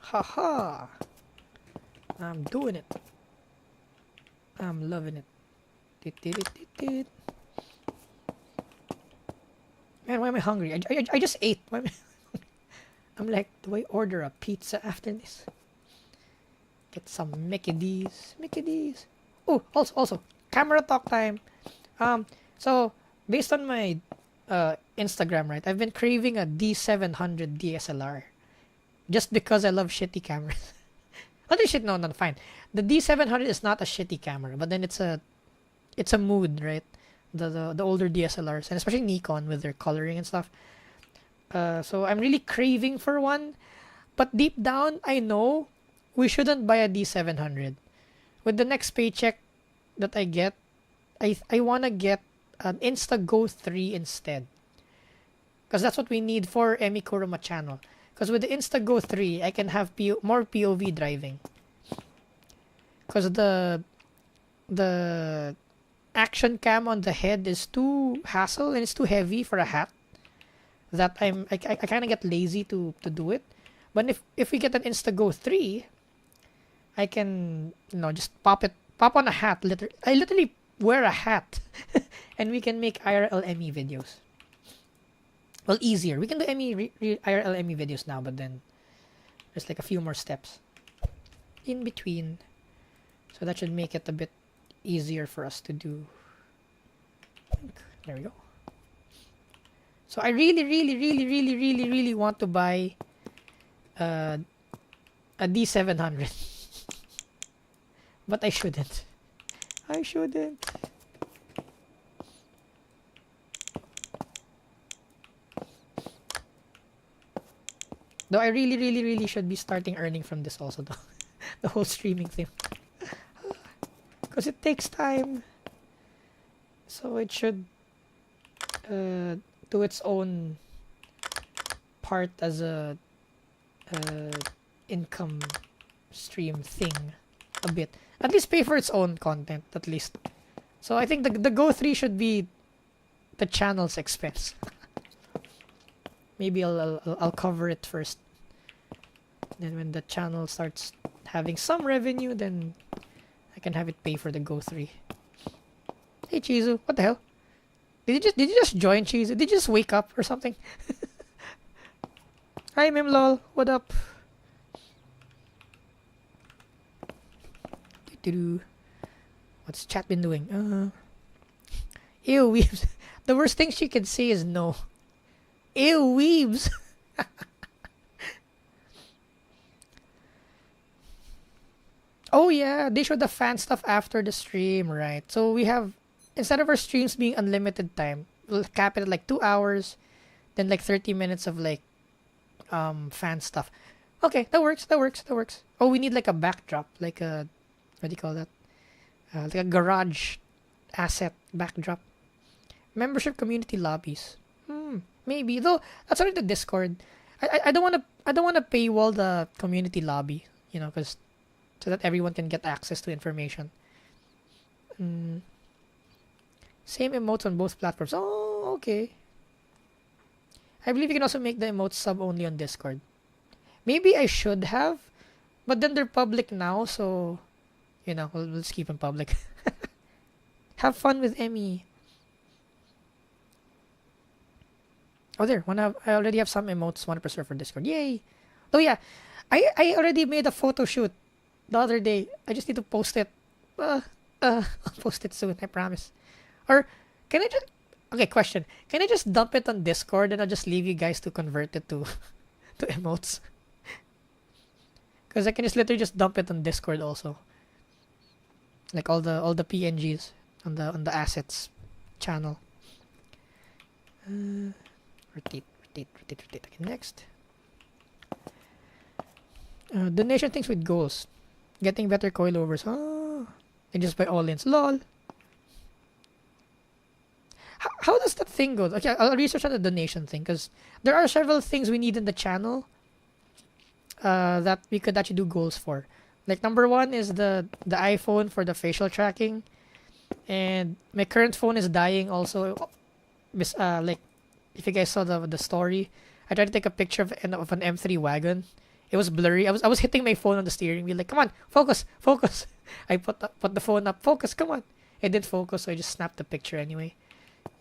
Haha. I'm doing it. I'm loving it. Man, why am I hungry? I just ate. I'm like, do I order a pizza after this? Get some Mickey D's. Oh, also, camera talk time. So based on my Instagram, right, I've been craving a D700 DSLR, just because I love shitty cameras. Other shit, no, fine. The D700 is not a shitty camera, but then it's a mood, right? The older DSLRs, and especially Nikon with their coloring and stuff. So I'm really craving for one, but deep down I know we shouldn't buy a D700. With the next paycheck that I get, I wanna get an Insta Go 3 instead, because that's what we need for Emi Kuruma channel. Because with the Insta Go 3, I can have more POV driving. Because the action cam on the head is too hassle and it's too heavy for a hat, that I kind of get lazy to do it. But if we get an Insta Go 3, I can just pop on a hat. I literally wear a hat and we can make IRL ME videos. Well, easier. We can do IRL ME videos now, but then there's like a few more steps in between. So that should make it a bit easier for us to do. There we go. So I really want to buy a D700. But I shouldn't. Though I really should be starting earning from this also, though. The whole streaming thing. Because it takes time. So it should to its own part as a income stream thing a bit. At least pay for its own content, at least. So I think the Go3 should be the channel's expense. Maybe I'll cover it first. Then when the channel starts having some revenue, then I can have it pay for the Go3. Hey Chizu, what the hell? Did you just join, Chizu? Did you just wake up or something? Hi Mimlol, what up? What's chat been doing? Ew, weebs. The worst thing she can say is no. Ew, weebs. Oh yeah, they showed the fan stuff after the stream, right? So we have, instead of our streams being unlimited time, we'll cap it at like 2 hours, then like 30 minutes of like fan stuff. Okay, that works. Oh, we need like a backdrop, like a, what do you call that? Like a garage asset backdrop. Membership community lobbies. Maybe though. That's already the Discord. I don't wanna paywall the community lobby. Because so that everyone can get access to information. Same emotes on both platforms. Oh, okay. I believe you can also make the emotes sub only on Discord. Maybe I should have, but then they're public now, so we'll just keep them public. Have fun with Emmy. Oh, there. I already have some emotes. Wanna preserve for Discord. Yay! Oh yeah, I already made a photo shoot the other day. I just need to post it. I'll post it soon. I promise. Or can I just? Okay, question. Can I just dump it on Discord and I'll just leave you guys to convert it to to emotes? Because I can just literally just dump it on Discord also. Like all the PNGs on the assets channel. Rotate. Okay, next. Donation things with goals. Getting better coilovers. Oh, and just buy all-ins. Lol. How does that thing go? Okay, I'll research on the donation thing because there are several things we need in the channel that we could actually do goals for. Like number one is the iPhone for the facial tracking, and my current phone is dying also. Like if you guys saw the story, I tried to take a picture of an M3 wagon. It was blurry. I was hitting my phone on the steering wheel like, come on, focus. I put the phone up, focus, come on. It didn't focus, so I just snapped the picture anyway,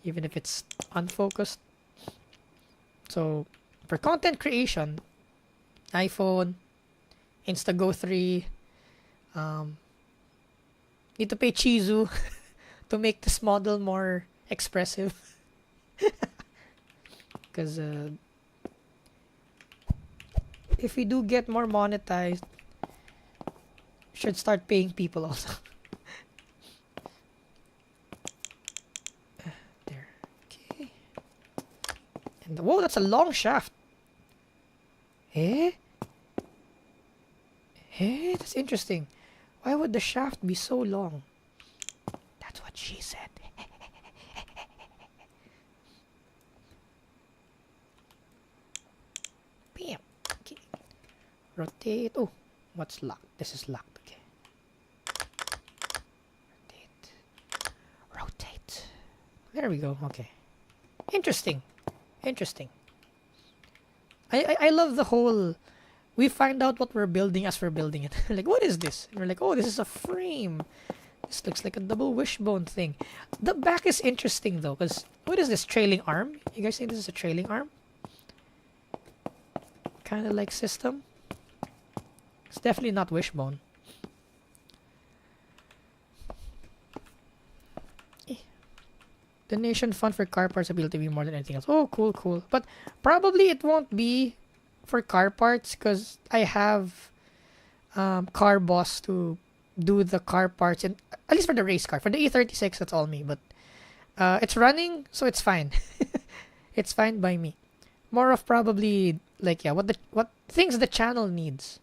even if it's unfocused. So for content creation, iPhone, Insta Go 3, need to pay Chizu to make this model more expressive. Because if we do get more monetized, should start paying people also. There. Okay. And whoa, that's a long shaft. That's interesting. Why would the shaft be so long? That's what she said. Bam. Okay. Rotate. Oh, what's locked? This is locked. Okay. Rotate. There we go. Okay. Interesting. I love the whole. We find out what we're building as we're building it. Like, what is this? And we're like, oh, this is a frame. This looks like a double wishbone thing. The back is interesting though, because what is this, trailing arm? You guys think this is a trailing arm? Kind of like system. It's definitely not wishbone. Donation fund for car parts appeal to be more than anything else. Oh, cool. But probably it won't be for car parts because I have Car Boss to do the car parts, and at least for the race car. For the E36, that's all me. But it's running, so it's fine. It's fine by me. More of probably like what things the channel needs,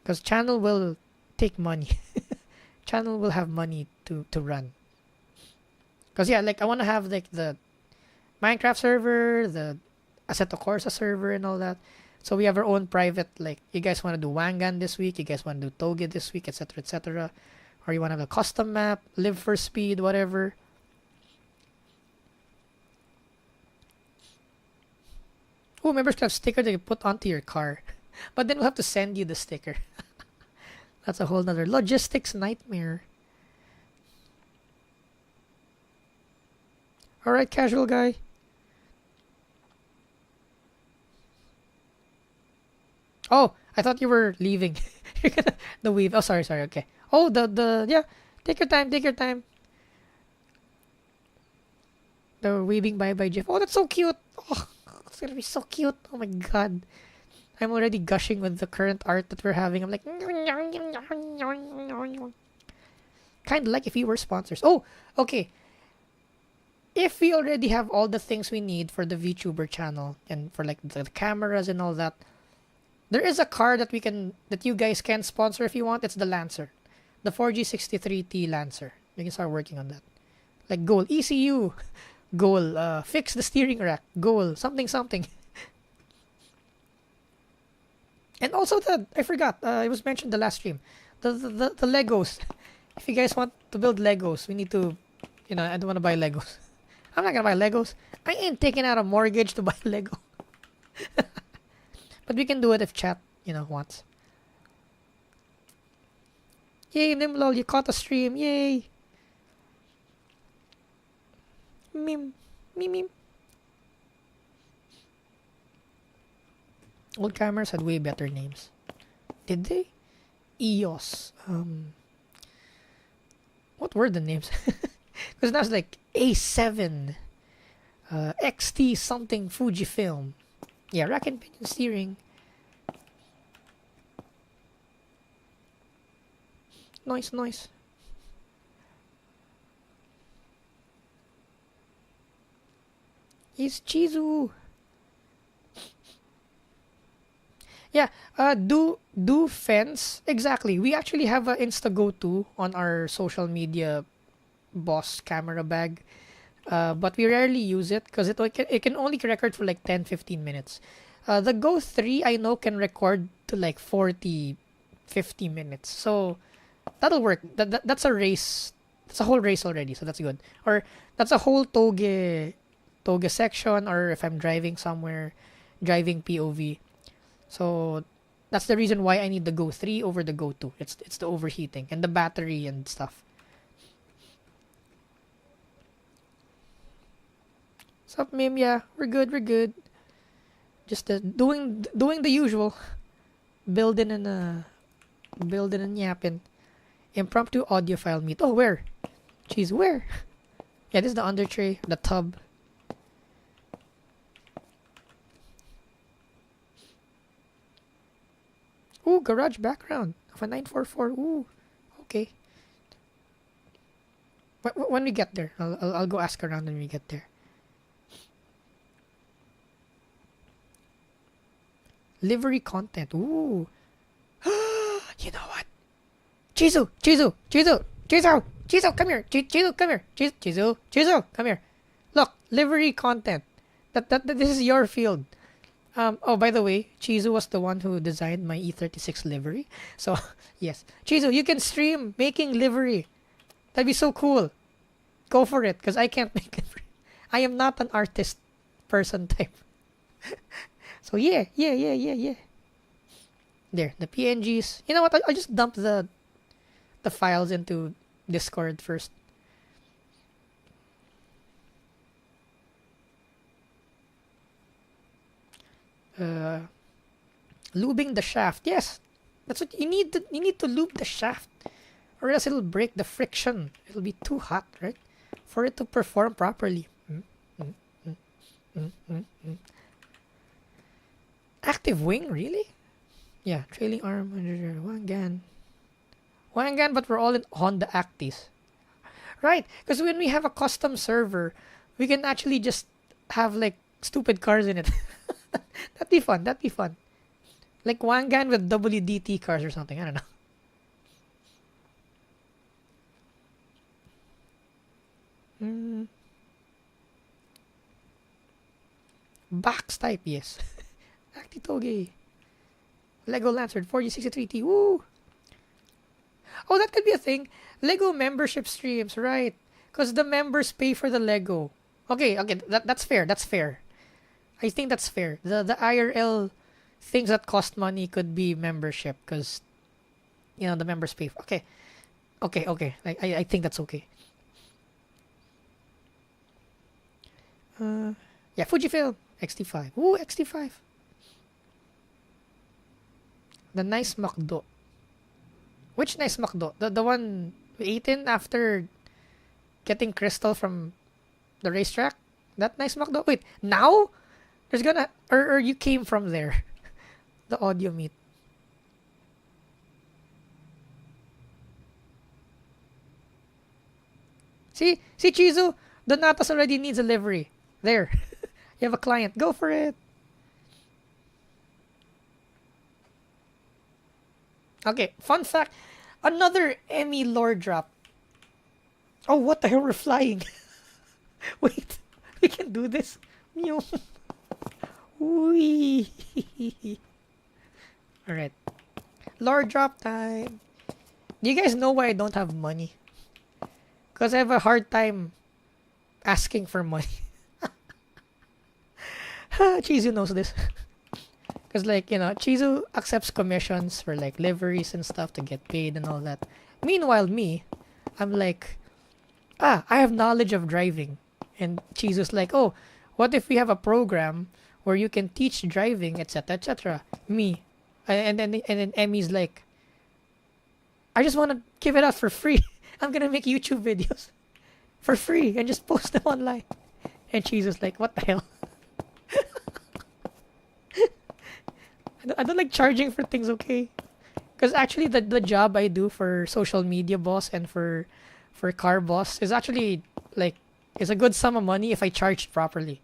because channel will take money. Channel will have money to run. Because like I want to have like the Minecraft server, the Assetto Corsa server, and all that. So we have our own private, like, you guys want to do Wangan this week, you guys want to do Toge this week, etc., etc. Or you want to have a custom map, live for speed, whatever. Oh, members can have sticker that you put onto your car. But then we'll have to send you the sticker. That's a whole nother logistics nightmare. Alright, casual guy. Oh, I thought you were leaving. The weave. Oh, sorry, okay. Oh, yeah. Take your time, take your time. The weaving bye-bye GIF. Oh, that's so cute. Oh, it's gonna be so cute. Oh my god. I'm already gushing with the current art that we're having. I'm like, kind of like if we were sponsors. Oh, okay. If we already have all the things we need for the VTuber channel and for like the cameras and all that, there is a car that you guys can sponsor if you want. It's the Lancer, the 4G63T Lancer. We can start working on that. Like goal ECU, goal fix the steering rack, goal something something. And also I forgot. It was mentioned the last stream. The Legos. If you guys want to build Legos, we need to. I don't want to buy Legos. I'm not gonna buy Legos. I ain't taking out a mortgage to buy Lego. But we can do it if chat, wants. Yay, Nimlol, you caught a stream. Yay. Meme. Meme. Old cameras had way better names. Did they? EOS. What were the names? Because now it's like A7. XT something Fujifilm. Yeah, rack and pinion steering. Noise. It's Chizu. Yeah, do fence. Exactly. We actually have a Insta go-to on our social media boss camera bag. But we rarely use it because it can only record for like 10-15 minutes. The Go 3 I know can record to like 40-50 minutes. So that'll work. That's a race. That's a whole race already, so that's good. Or that's a whole Toge section, or if I'm driving somewhere, driving POV. So that's the reason why I need the Go 3 over the Go 2. It's the overheating and the battery and stuff. Sup, Mim? Yeah, we're good. Just doing the usual. Building and yapping. Impromptu audiophile meet. Oh, where? Jeez, where? Yeah, this is the under tray, the tub. Ooh, garage background of a 944. Ooh, okay. When we get there, I'll go ask around when we get there. Livery content. Ooh. You know what? Chizu, come here. Chizu, come here. Chizu, come here. Look, livery content. This is your field. Oh, by the way, Chizu was the one who designed my E36 livery. So, yes. Chizu, you can stream making livery. That'd be so cool. Go for it, because I can't make livery. I am not an artist person type. So, yeah. There, the PNGs. You know what? I'll just dump the files into Discord first. Lubing the shaft. Yes, that's what you need. You need to lube the shaft, or else it'll break the friction. It'll be too hot, right, for it to perform properly. Active wing, really? Yeah, trailing arm, Wangan, but we're all in Honda Actis. Right, because when we have a custom server, we can actually just have like stupid cars in it. That'd be fun. Like Wangan with WDT cars or something. I don't know. Box type, yes. Actitoge. Lego Lancer 4063T. Woo! Oh, that could be a thing. Lego membership streams, right? Because the members pay for the Lego. Okay, okay, that's fair. That's fair. I think that's fair. The IRL things that cost money could be membership because the members pay. Okay, okay, okay. I think that's okay. Yeah, Fujifilm XT5. Ooh, XT5. The nice McDo. Which nice McDo? The one we ate in after getting Crystal from the racetrack? That nice McDo? Wait, now? There's gonna... Or you came from there. The audio meet. See, Chizu, the Natas already needs a livery. There, you have a client. Go for it. Okay, fun fact. Another Emmy lore drop. Oh, what the hell? We're flying. Wait, we can do this. Meow. Wee. Alright. Lore drop time. Do you guys know why I don't have money? Because I have a hard time asking for money. Chizu knows this. Because, like, Chizu accepts commissions for, like, liveries and stuff to get paid and all that. Meanwhile, me, I'm like, I have knowledge of driving. And Chizu's like, oh, what if we have a program where you can teach driving, etc., etc. Me. And then Emmy's like, I just want to give it out for free. I'm going to make YouTube videos for free and just post them online. And Chizu's like, what the hell? I don't like charging for things, okay? Because actually the job I do for social media boss and for car boss is actually like is a good sum of money if I charge properly.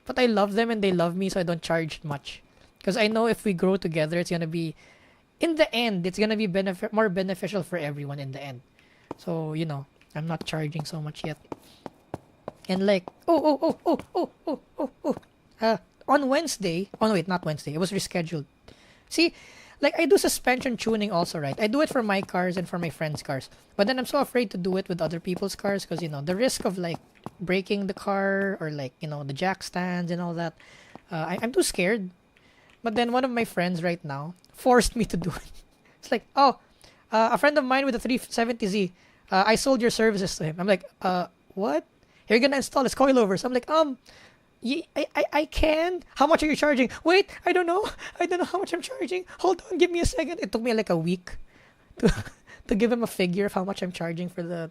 But I love them and they love me, so I don't charge much. Because I know if we grow together, it's gonna be, in the end, it's gonna be more beneficial for everyone in the end. So I'm not charging so much yet. And like on Wednesday, oh no, wait, not Wednesday, it was rescheduled. See, like I do suspension tuning also, right? I do it for my cars and for my friends' cars. But then I'm so afraid to do it with other people's cars because the risk of like breaking the car or like the jack stands and all that. I'm too scared. But then one of my friends right now forced me to do it. It's like, oh, a friend of mine with a 370Z, I sold your services to him. I'm like, what? You're gonna install his coilovers. I'm like, I can. How much are you charging? Wait, I don't know how much I'm charging. Hold on, give me a second. It took me like a week to give him a figure of how much I'm charging for the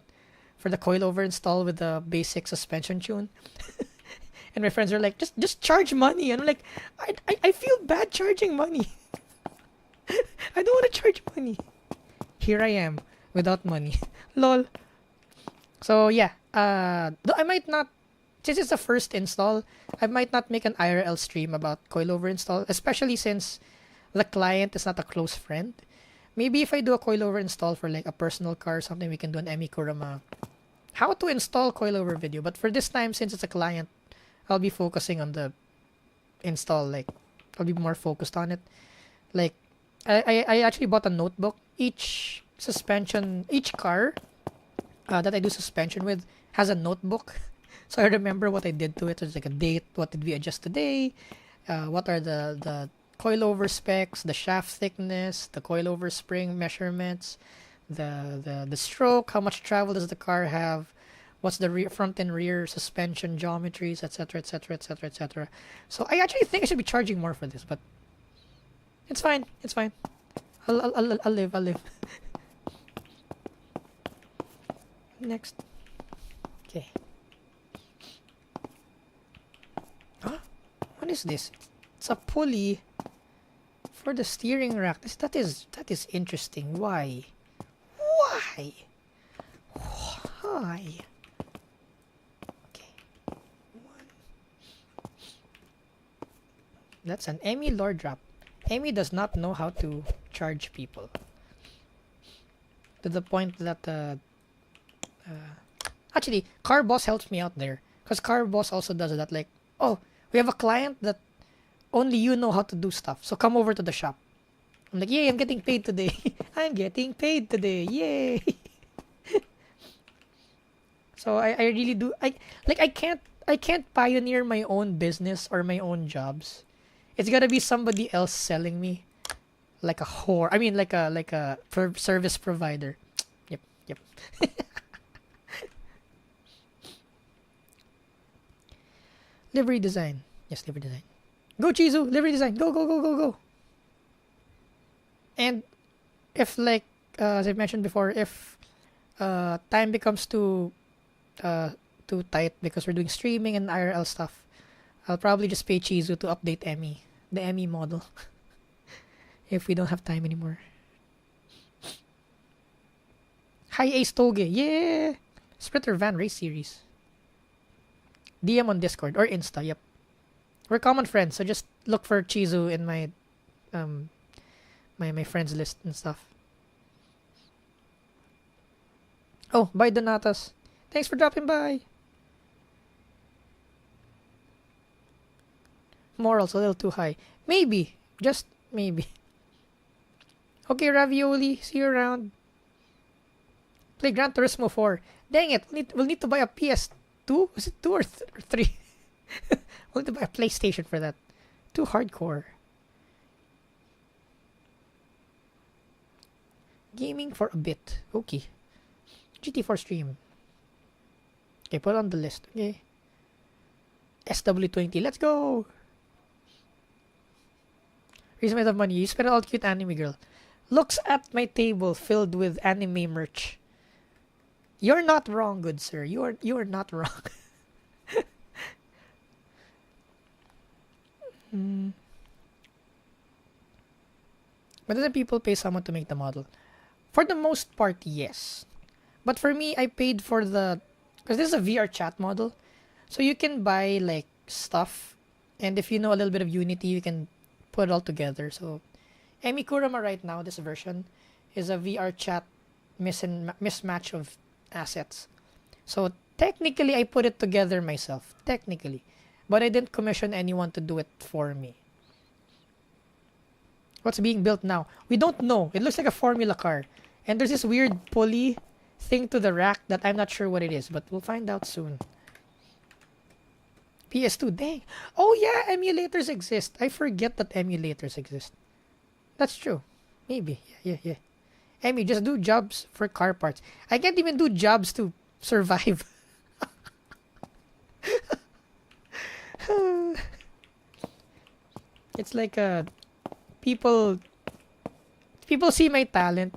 coilover install with the basic suspension tune. And my friends are like, just charge money. And I'm like, I feel bad charging money. I don't want to charge money. Here I am without money. Lol. So yeah, I might not, since it's the first install, I might not make an IRL stream about coilover install, especially since the client is not a close friend. Maybe if I do a coilover install for like a personal car or something, we can do an Emi Kurama how to install coilover video. But for this time, since it's a client, I'll be focusing on the install. Like, I'll be more focused on it. Like, I actually bought a notebook. Each car that I do suspension with has a notebook. So I remember what I did to it. There's like a date. What did we adjust today? What are the coilover specs, the shaft thickness, the coilover spring measurements, the stroke, how much travel does the car have, what's the front and rear suspension geometries, etc., etc., etc., etc. So I actually think I should be charging more for this, but it's fine. It's fine. I'll live. Next. Okay. Huh? What is this? It's a pulley for the steering rack. That is interesting. Why? Okay. That's an Emmy lore drop. Emmy does not know how to charge people. To the point that actually, Car Boss helps me out there. Because Car Boss also does that, like, oh, We have a client that only you know how to do stuff. So come over to the shop. I'm like, yay, I'm getting paid today. I'm getting paid today. Yay. So I really do I can't pioneer my own business or my own jobs. It's gotta be somebody else selling me like a whore. I mean like a service provider. Yep, yep. Livery design. Yes, livery design. Go Chizu, livery design. Go, go, go, go, go. And if like as I mentioned before, if time becomes too tight because we're doing streaming and IRL stuff, I'll probably just pay Chizu to update Emmy, the Emmy model, if we don't have time anymore. Hi Ace Toge, yeah! Splitter Van Race Series. DM on Discord or Insta, yep. We're common friends, so just look for Chizu in my my friends list and stuff. Oh, bye Donatas. Thanks for dropping by. Morals a little too high. Maybe. Just maybe. Okay, Ravioli. See you around. Play Gran Turismo 4. Dang it. We'll need to buy a PS2? Was it 2 or 3? We'll need to buy a PlayStation for that. Too hardcore. Gaming for a bit. Okay. GT4 stream. Okay, put on the list. Okay. SW20. Let's go! Reason I have money. You spend it all cute anime girl. Looks at my table filled with anime merch. You're not wrong, good sir. You are not wrong. But other people pay someone to make the model. For the most part, yes. But for me, I paid for the... Because this is a VR chat model. So you can buy like stuff. And if you know a little bit of Unity, you can put it all together. So Emi Kurama right now, this version, is a VR chat mismatch of assets. So technically, I put it together myself. Technically. But I didn't commission anyone to do it for me. What's being built now? We don't know. It looks like a formula car. And there's this weird pulley thing to the rack that I'm not sure what it is. But we'll find out soon. PS2, dang. Oh yeah, emulators exist. I forget that emulators exist. That's true. Maybe. Yeah. Emmy, just do jobs for car parts. I can't even do jobs to survive. It's like people see my talent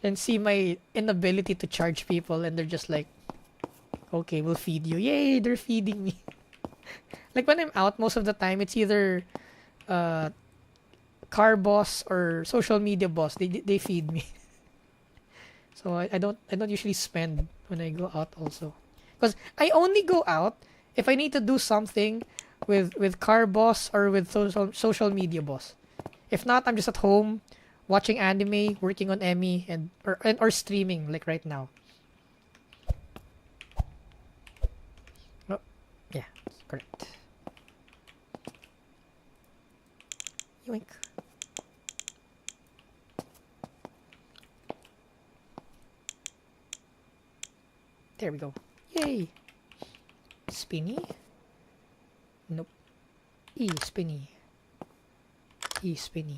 and see my inability to charge people, and they're just like, okay, we'll feed you. Yay, they're feeding me. Like when I'm out, most of the time it's either car boss or social media boss. They feed me. So I don't usually spend when I go out also, because I only go out if I need to do something with car boss or with social media boss. If not, I'm just at home watching anime, working on Emmy, or streaming like right now. Oh, yeah, correct. Yoink. There we go. Yay! Spinny? Nope. Spinny. Spinny.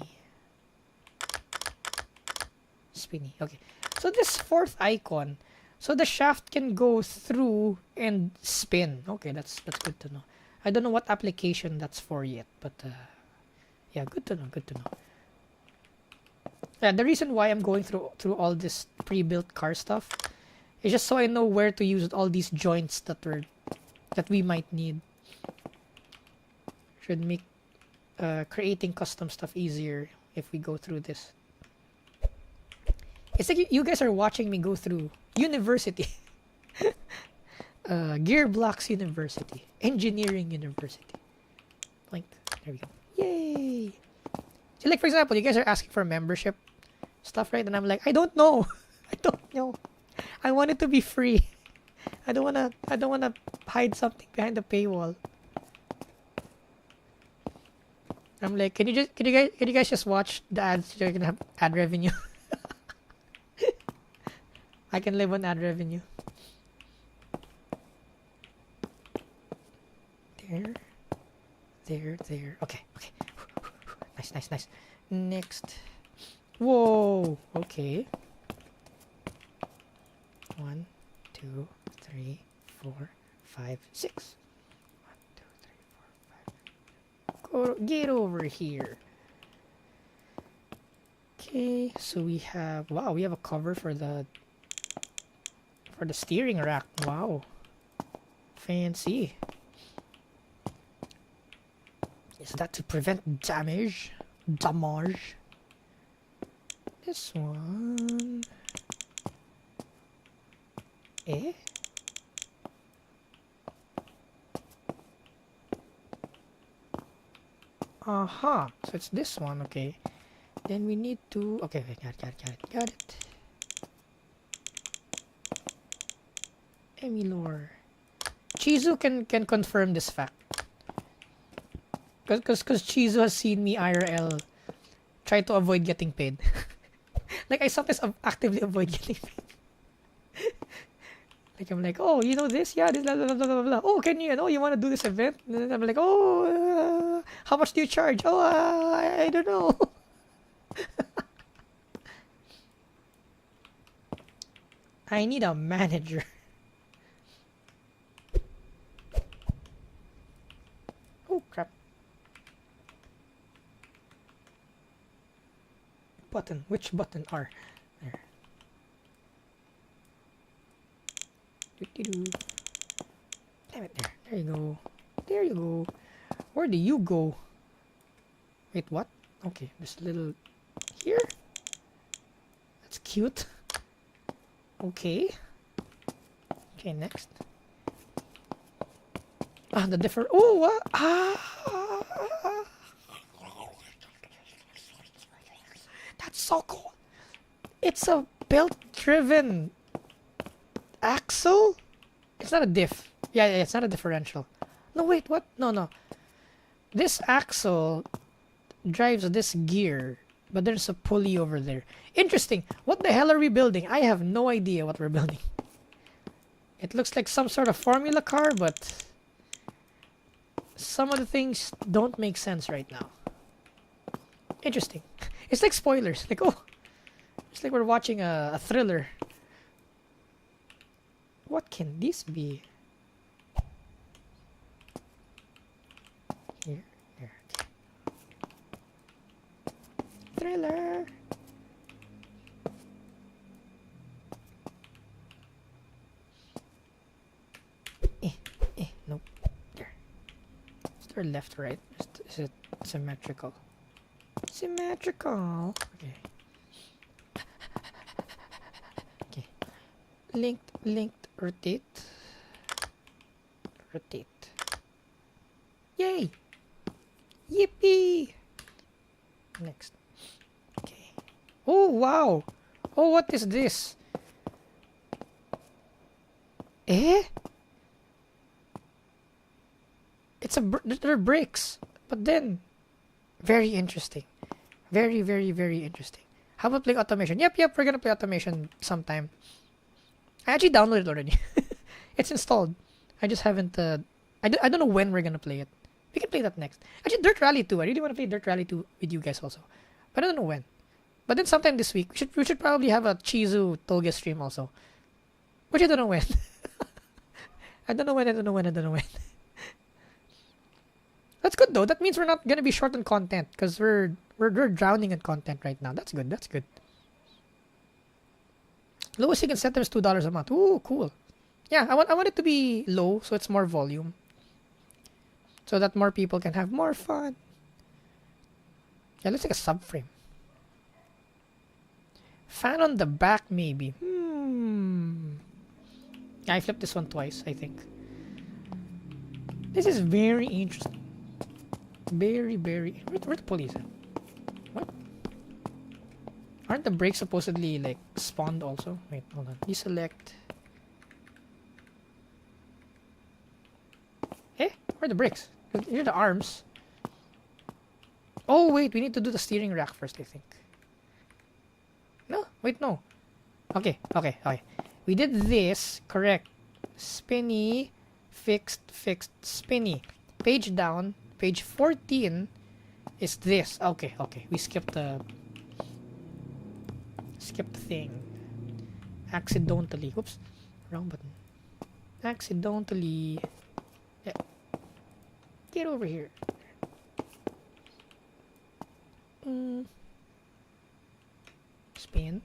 Spinny. Okay. So this fourth icon, so the shaft can go through and spin. Okay, that's good to know. I don't know what application that's for yet, but yeah, good to know. Yeah, the reason why I'm going through all this pre-built car stuff is just so I know where to use all these joints that we might need. Should make creating custom stuff easier if we go through this. It's like you guys are watching me go through university. GearBlocks University. Engineering University. Like, there we go. Yay! So like, for example, you guys are asking for membership stuff, right? And I'm like, I don't know. I don't know. I want it to be free. I don't wanna hide something behind the paywall. I'm like, can you guys just watch the ads so I can have ad revenue? I can live on ad revenue. There. There. Okay. Nice. Next. Whoa. Okay. 1, 2, 3, 4, 5, 6. 1, 2, 3, 4, 5. Get over here. Okay, so we have we have a cover for the steering rack. Wow. Fancy. Is that to prevent damage? Damage. This one. Eh? So it's this one, okay. Then we need to... Okay, got it. Emilor. Chizu can confirm this fact. Because Chizu has seen me IRL try to avoid getting paid. Like, I sometimes actively avoid getting paid. Like, I'm like, oh, you know this? Yeah, this, blah, blah, blah, blah, blah. Oh, can you, you want to do this event? And then I'm like, oh, how much do you charge? Oh, I don't know. I need a manager. Oh, crap. Button. Which button? R. There. Damn it, there. There you go. There you go. Where do you go? Wait, what? Okay, this little... Here? That's cute. Okay. Okay, next. The different... Oh, what? That's so cool. It's a belt-driven axle? It's not a diff. Yeah, it's not a differential. No, wait, what? No. This axle drives this gear, but there's a pulley over there. Interesting. What the hell are we building? I have no idea what we're building. It looks like some sort of formula car, but some of the things don't make sense right now. Interesting. It's like spoilers. Like, oh, it's like we're watching a thriller. What can this be? Here. Okay. Thriller. Nope. There. Is there left or right? Is it symmetrical? Symmetrical. Okay. Okay. Linked. Rotate. Yay! Yippee! Next. Okay. Oh, wow! Oh, what is this? Eh? They're bricks. But then, very interesting. Very, very, very interesting. How about playing automation? Yep, we're gonna play automation sometime. I actually downloaded it already. It's installed. I just haven't, I don't know when we're gonna play it. We can play that next. Actually, Dirt Rally 2. I really want to play Dirt Rally 2 with you guys also. But I don't know when. But then sometime this week, we should probably have a Chizu Toge stream also. Which I don't know when. I don't know when. That's good though. That means we're not gonna be short on content because we're drowning in content right now. That's good. Lowest you can set them is $2 a month. Ooh, cool. Yeah, I want it to be low so it's more volume, so that more people can have more fun. Yeah, looks like a subframe. Fan on the back maybe. Yeah, I flipped this one twice, I think. This is very interesting. Very. Where the pulleys at? What? Aren't the brakes supposedly like spawned also? Wait, hold on. Deselect. Eh? Where are the brakes? Here are the arms. Oh, wait, we need to do the steering rack first, I think. No, wait, no. Okay. We did this, correct. Spinny, fixed, spinny. Page down, page 14 is this. Okay. We skipped the thing. Accidentally. Oops. Wrong button. Accidentally. Yeah. Get over here. Spin.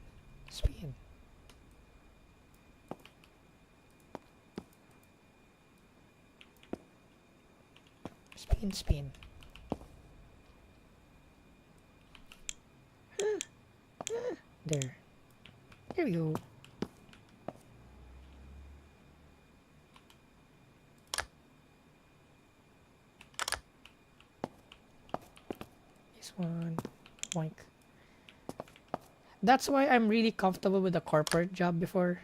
Spin. There we go. This one. Boink. That's why I'm really comfortable with a corporate job before.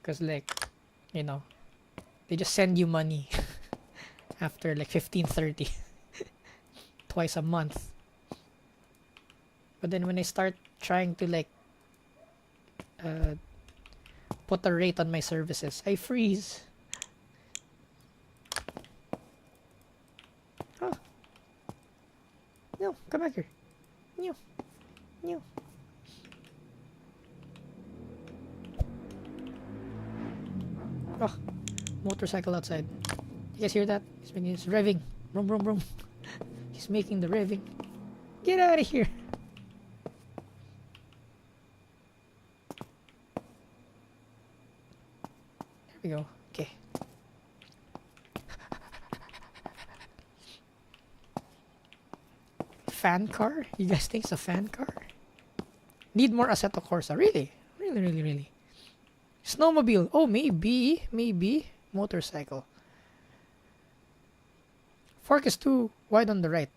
Because, like, you know, they just send you money after like 15:30 twice a month. But then when I start trying to like put a rate on my services, I freeze. Oh. No, come back here. No. Oh, motorcycle outside. You guys hear that? He's revving. Vroom. He's making the revving. Get out of here. There we go. Okay. Fan car? You guys think it's a fan car? Need more Assetto Corsa. Really? Really. Snowmobile. Oh, maybe. Motorcycle. Fork is too wide on the right.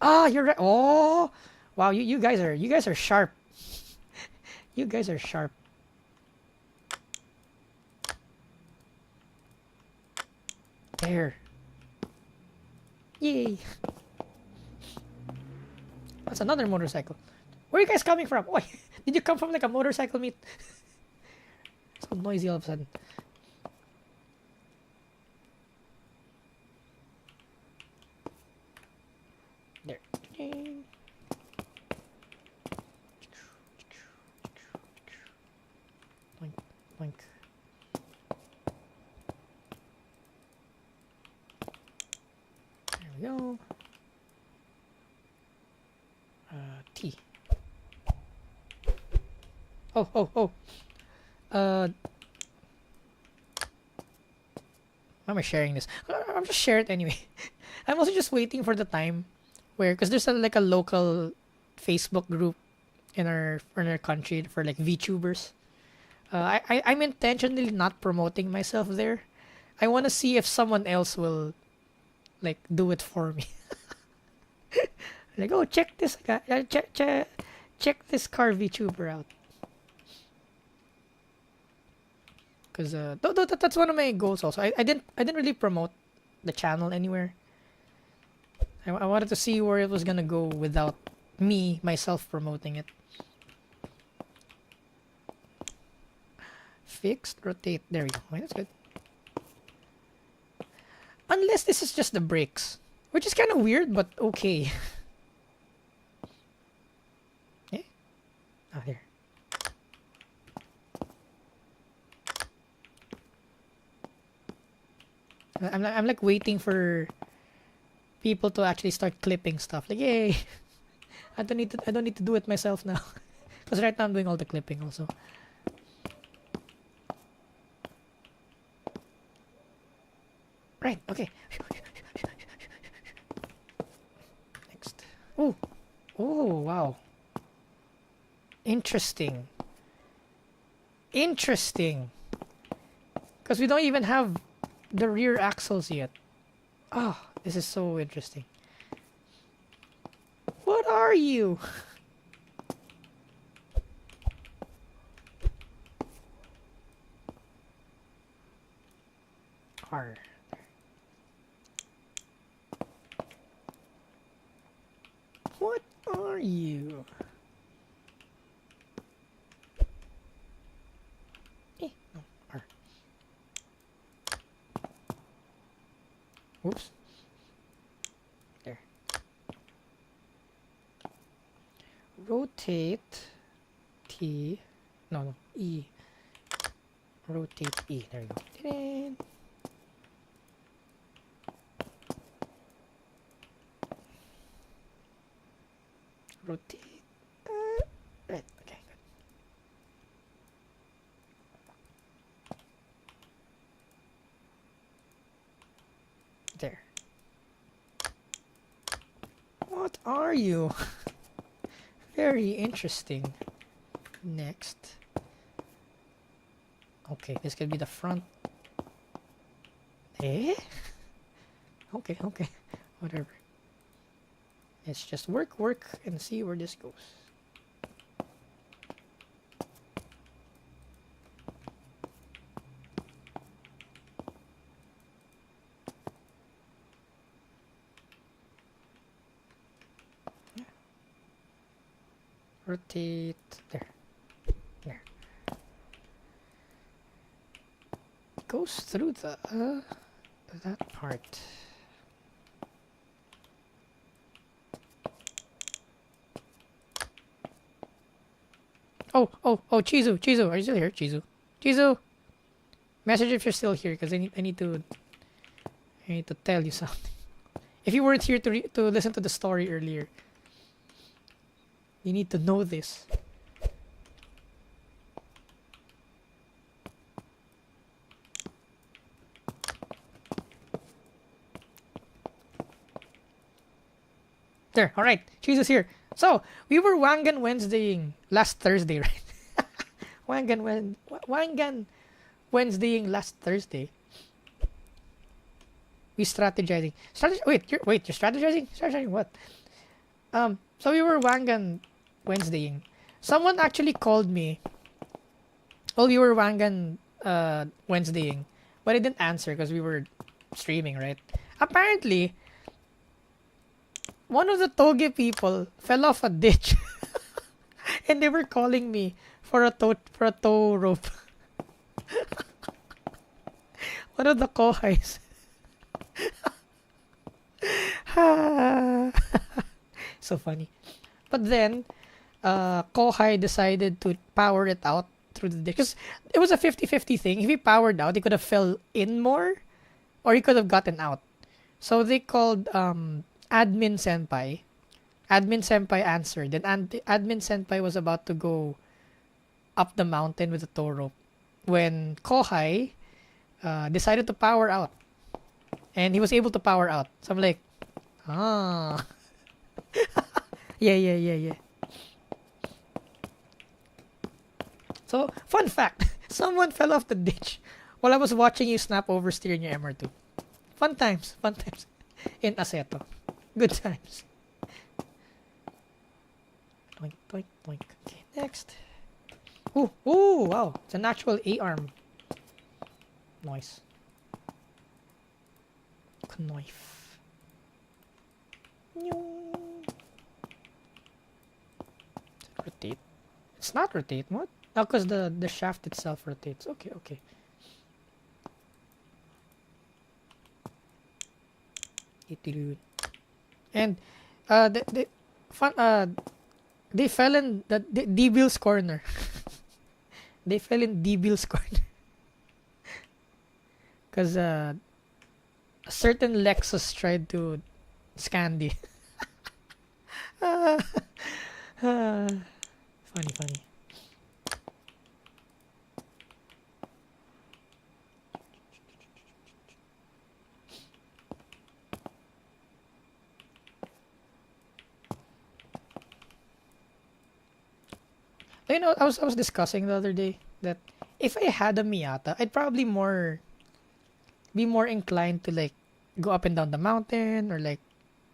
Ah, you're right. Oh, wow. You guys are sharp. You guys are sharp. There. Yay. That's another motorcycle. Where are you guys coming from? Oh, did you come from like a motorcycle meet? So noisy all of a sudden. There. Boink. There we go. T. Oh. Why am I sharing this? I'm just share it anyway. I'm also just waiting for the time where, because there's like a local Facebook group in our country for like VTubers. I'm intentionally not promoting myself there. I want to see if someone else will like do it for me. Like, oh, check this guy, check this car VTuber out. Because that's one of my goals also. I didn't really promote the channel anywhere. I wanted to see where it was gonna go without myself promoting it. Fixed, rotate. There we go. Okay, that's good. Unless this is just the brakes, which is kind of weird, but okay. Yeah. Oh, here. I'm like waiting for people to actually start clipping stuff. Like, yay! I don't need to do it myself now, because right now I'm doing all the clipping also. Right. Okay. Next. Oh. Wow. Interesting. Because we don't even have the rear axles yet. Oh, this is so interesting. What are you? R. What are you? No, R. Whoops. There. Rotate T. No, E. Rotate E. There you go. Ta-da! Rotate. Right. Okay. Good. There. What are you? Very interesting. Next. Okay, this could be the front. Eh? Okay. Whatever. Let's just work, and see where this goes. Yeah. Rotate. There. It goes through the that part. Oh, Chizu, are you still here? Chizu, message if you're still here, because I need to tell you something. If you weren't here to listen to the story earlier, you need to know this. There, all right, Chizu's here. So we were Wangan Wednesdaying last Thursday, right? Wangan Wednesdaying last Thursday. We strategizing. Wait, you're strategizing? Strategizing what? So we were Wangan Wednesdaying. Someone actually called me while we were Wangan Wednesdaying, but I didn't answer because we were streaming, right? Apparently, one of the Toge people fell off a ditch, and they were calling me for a tow rope. One of the kohais. So funny. But then, kohai decided to power it out through the ditch. Because it was a 50-50 thing. If he powered out, he could have fell in more, or he could have gotten out. So they called admin senpai. Admin senpai answered. Then admin senpai was about to go up the mountain with the tow rope when kohai decided to power out. And he was able to power out. So I'm like, ah. Yeah. So, fun fact. Someone fell off the ditch while I was watching you snap oversteer in your MR2. Fun times. In Aceto. Good times. Doink. Okay, next. Ooh, wow. It's an actual A-arm. Nice. Knife. Rotate. It's not rotate. What? No, because the shaft itself rotates. Okay. And they fell in the D-Bill's corner. They fell in D-Bill's corner. Because a certain Lexus tried to Scandi. Funny. You know, I was discussing the other day that if I had a Miata, I'd probably be more inclined to like go up and down the mountain, or like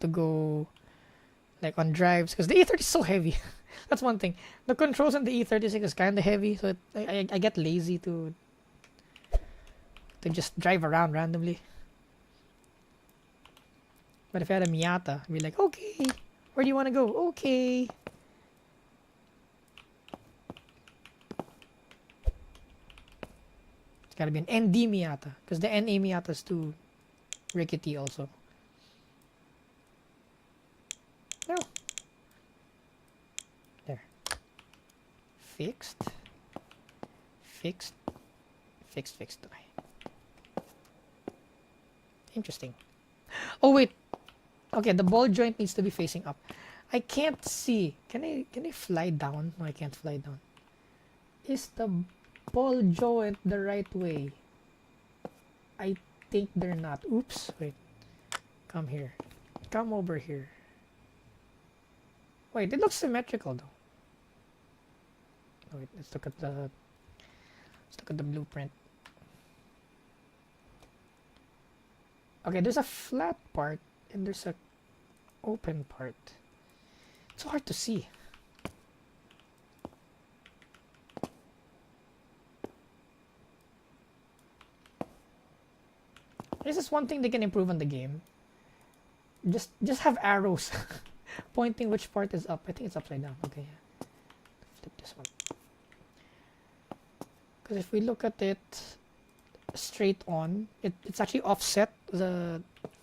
to go like on drives, because the E30 is so heavy. That's one thing. The controls on the E36 is kind of heavy, so I get lazy to just drive around randomly. But if I had a Miata, I'd be like, okay, Where do you want to go? Okay. It's gotta be an ND Miata, because the NA Miata is too rickety also. No. There. Fixed. Fixed. Fixed. Fixed. Okay. Interesting. Oh wait. Okay, the ball joint needs to be facing up. I can't see. Can I fly down? No, I can't fly down. Is the ball joint the right way? I think they're not. Oops. Wait. Come here. Come over here. Wait, it looks symmetrical though. Oh, wait, let's look at the blueprint. Okay, there's a flat part and there's a open part. It's hard to see. This is one thing they can improve on the game. Just have arrows pointing which part is up. I think it's upside down. Okay, yeah. Flip this one. Because if we look at it straight on, it's actually offset the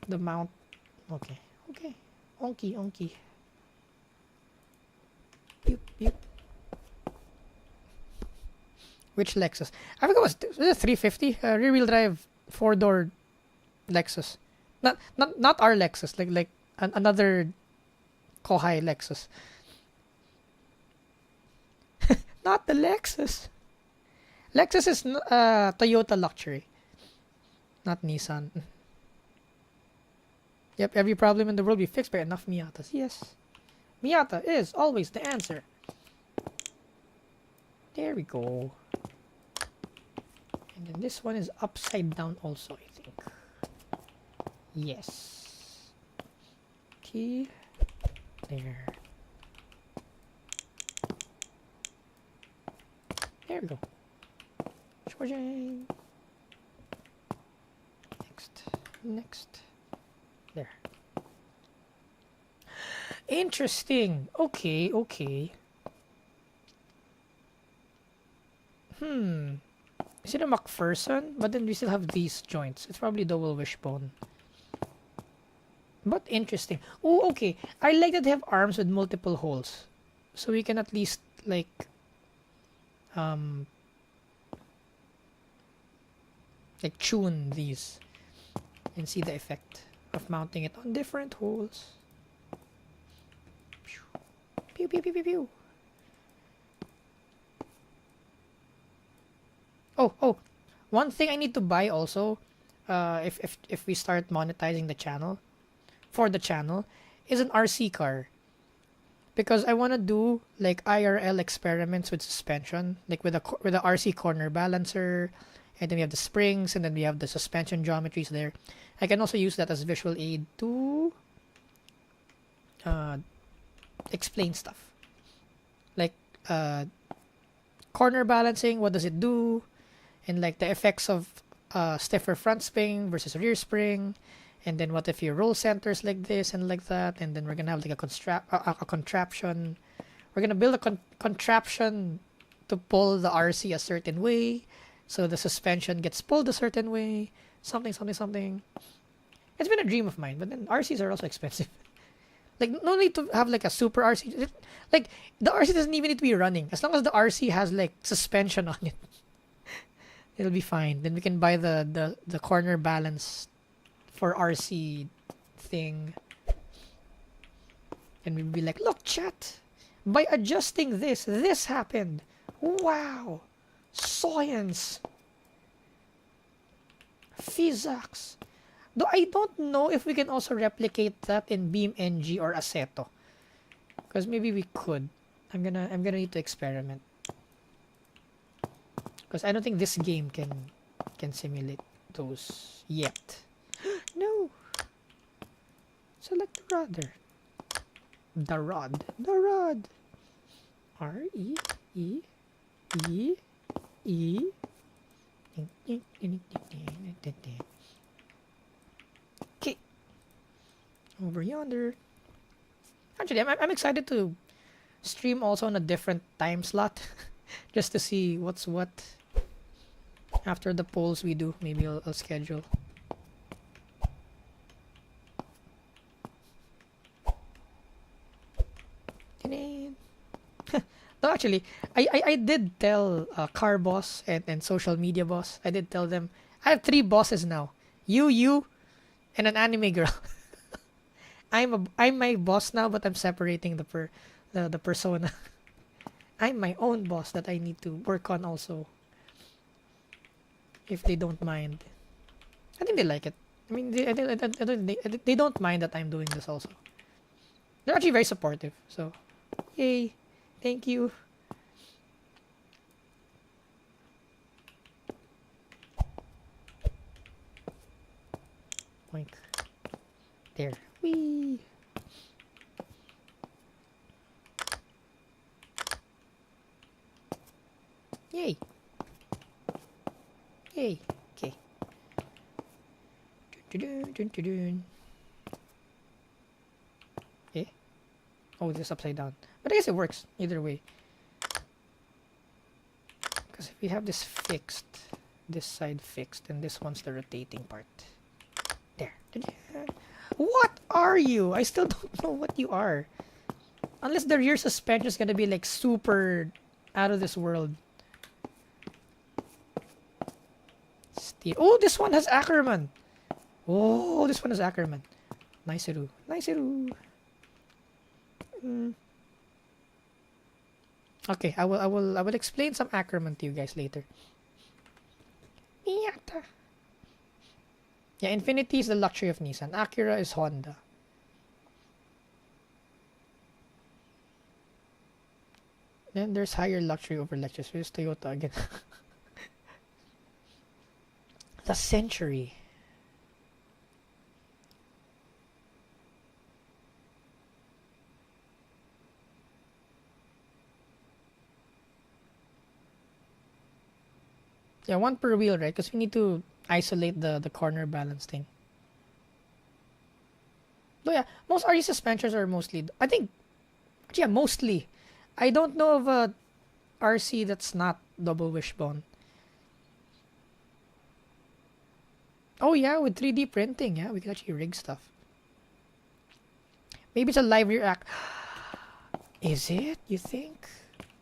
mount. Okay, okay. Onky, onky. Pew, pew. Which Lexus? I think it was a 350 rear-wheel drive 4-door Lexus. Not our Lexus, like another Kohai Lexus. Not the Lexus. Lexus is Toyota luxury, not Nissan. Yep, every problem in the world be fixed by enough Miatas. Yes, Miata is always the answer. There we go. And then this one is upside down also, I think. Yes. Okay. There. There we go. Charging. Next. There. Interesting. Okay, okay. Is it a McPherson? But then we still have these joints. It's probably double wishbone. But interesting. Oh, okay. I like that they have arms with multiple holes. So we can at least, like, tune these and see the effect of mounting it on different holes. Pew, pew, pew, pew, pew. Oh, one thing I need to buy also, if we start monetizing the channel, for the channel, is an RC car. Because I want to do like IRL experiments with suspension, like with a RC corner balancer, and then we have the springs, and then we have the suspension geometries there. I can also use that as visual aid to explain stuff, like corner balancing. What does it do? And like the effects of stiffer front spring versus rear spring, and then what if you roll centers like this and like that, and then we're gonna have like a contraption. We're gonna build a contraption to pull the RC a certain way, so the suspension gets pulled a certain way. Something. It's been a dream of mine, but then RCs are also expensive. Like, no need to have like a super RC. Like, the RC doesn't even need to be running. As long as the RC has like suspension on it, it'll be fine. Then we can buy the corner balance for RC thing. And we'll be like, look, chat. By adjusting this happened. Wow. Science. Physics. Though I don't know if we can also replicate that in BeamNG or Assetto. Because maybe we could. I'm gonna need to experiment. Because I don't think this game can simulate those yet. No. Select the rudder. The rod. The rod. R-E-E-E-E. Okay. Over yonder. Actually, I'm excited to stream also on a different time slot, just to see what's what. After the polls we do, maybe I'll schedule. No, actually, I did tell Car Boss and Social Media Boss. I did tell them I have 3 bosses now. You, and an anime girl. I'm my boss now, but I'm separating the persona. I'm my own boss that I need to work on also. If they don't mind, I think they like it. I mean, they don't mind that I'm doing this also. They're actually very supportive. So, yay! Thank you. Boink. There. Whee! Yay! Yay! Okay. Eh? Oh, this is upside down. But I guess it works either way. Because if we have this fixed, this side fixed, and this one's the rotating part. There. What are you? I still don't know what you are. Unless the rear suspension is gonna be like super out of this world. Oh, this one has Ackerman. Oh, this one has Ackerman. Nice-eru. Nice-eru. Okay, I will explain some Ackerman to you guys later. Miyata. Yeah, Infinity is the luxury of Nissan. Acura is Honda. Then there's higher luxury over Lexus. Where's Toyota again? The Century. Yeah, one per wheel, right? Because we need to isolate the corner balance thing. So yeah, most RE suspensions are mostly, I think, yeah, mostly. I don't know of a RC that's not double wishbone. Oh yeah, with 3D printing, yeah, we can actually rig stuff. Maybe it's a live rear axle. Is it? You think?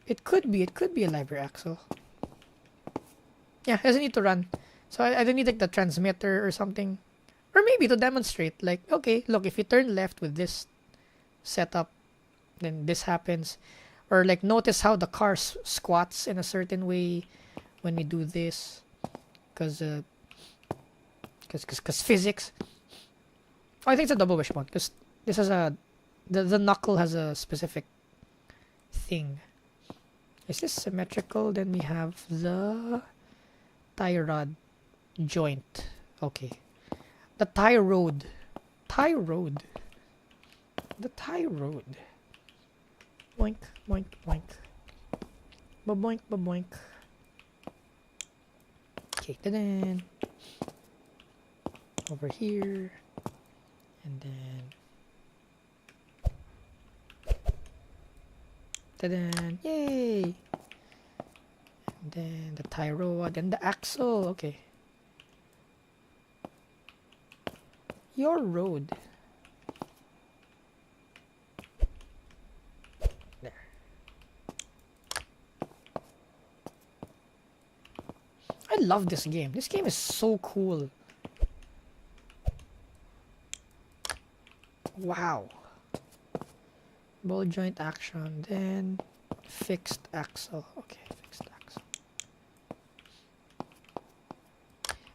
It could be. It could be a live rear axle. Yeah, it doesn't need to run. So I don't need like the transmitter or something. Or maybe to demonstrate, like, okay, look, if you turn left with this setup, then this happens. Or like notice how the car squats in a certain way when we do this. Because physics. Oh, I think it's a double wishbone. Because this has a... The knuckle has a specific thing. Is this symmetrical? Then we have the tie rod joint. Okay. The tie road. Tie road. The tie road. Boink, boink, boink. Ba-boink, ba-boink. Okay, then over here. And then yay! And then the tie rod and the axle. Okay. Your road. There. I love this game. This game is so cool. Wow. Ball joint action, then fixed axle. Okay, fixed axle.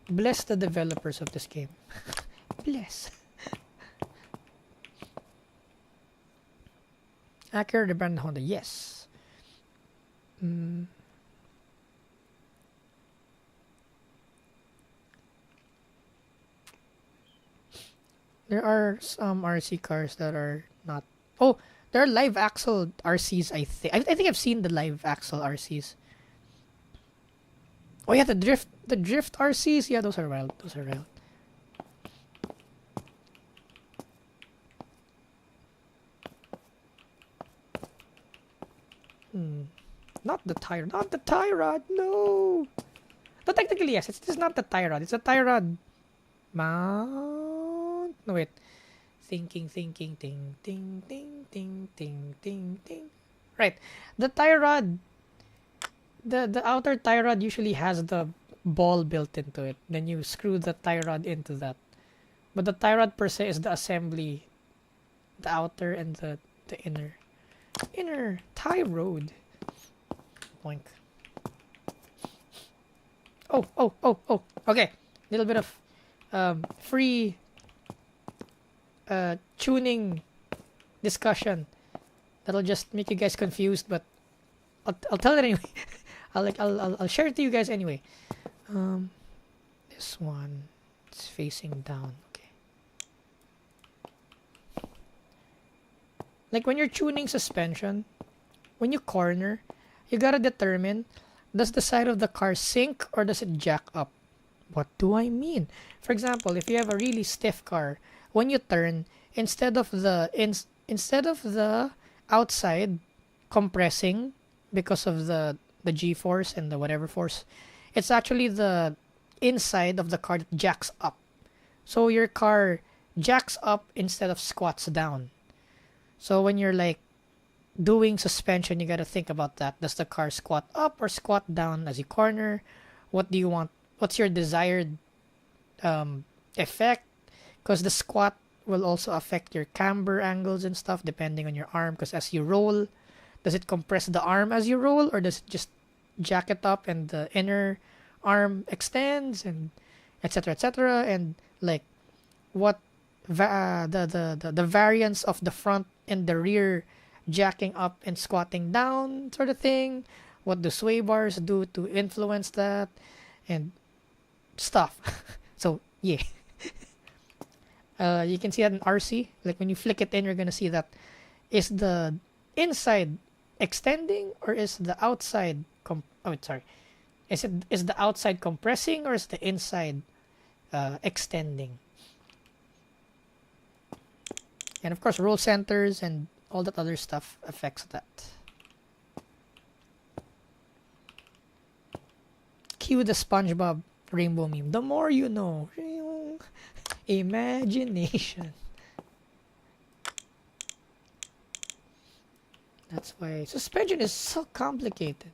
Bless the developers of this game. Bless. Acura, the brand Honda. Yes. There are some RC cars that are not. Oh, there are live axle RCs. I think I've seen the live axle RCs. Oh yeah, the drift RCs. Yeah, those are wild. Those are wild. Not the tie rod, no! No, technically, yes, it's not the tie rod. It's a tie rod mount. No, wait. Thinking, ting, ting, ting, ting, ting, ting, ting. Right. The tie rod, the outer tie rod usually has the ball built into it. Then you screw the tie rod into that. But the tie rod per se is the assembly, the outer and the inner. Inner tie rod. Boink. Oh. Okay. Little bit of free tuning discussion. That'll just make you guys confused, but I'll tell it anyway. I'll share it to you guys anyway. This one is facing down. Okay. Like when you're tuning suspension, when you corner, you gotta determine, does the side of the car sink or does it jack up? What do I mean? For example, if you have a really stiff car, when you turn, instead of the outside compressing because of the G-force and the whatever force, it's actually the inside of the car that jacks up. So your car jacks up instead of squats down. So when you're like doing suspension, you gotta think about that. Does the car squat up or squat down as you corner? What do you want? What's your desired effect? Because the squat will also affect your camber angles and stuff depending on your arm. Because as you roll, does it compress the arm as you roll, or does it just jack it up and the inner arm extends, and etc. And like what the variance of the front and the rear jacking up and squatting down sort of thing. What do sway bars do to influence that and stuff. So yeah. You can see that in RC. Like when you flick it in, you're gonna see that. Is the inside extending or is the outside is the outside compressing or is the inside extending? And of course, roll centers and all that other stuff affects that. Cue the SpongeBob rainbow meme. The more you know. Imagination. That's why suspension is so complicated.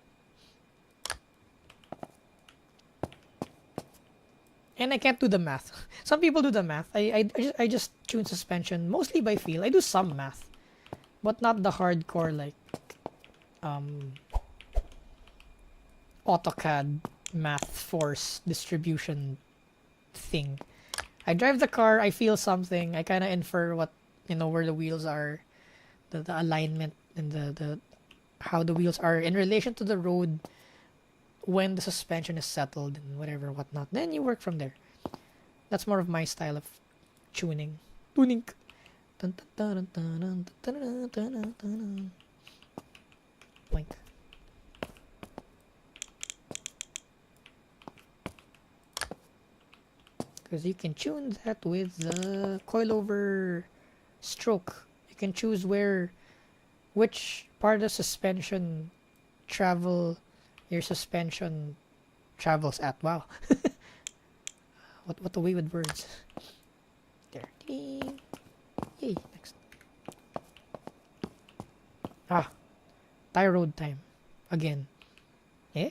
And I can't do the math. Some people do the math. I just tune suspension mostly by feel. I do some math, but not the hardcore like AutoCAD math force distribution thing. I drive the car, I feel something, I kind of infer what, where the wheels are, the alignment and the how the wheels are in relation to the road when the suspension is settled and whatever whatnot. Then you work from there. That's more of my style of tuning. Tuning. Blink. Because you can tune that with the coilover stroke. You can choose which part of the suspension your suspension travels at. Wow. What a way with words. There. Yay, next. Tie road time. Again. Eh?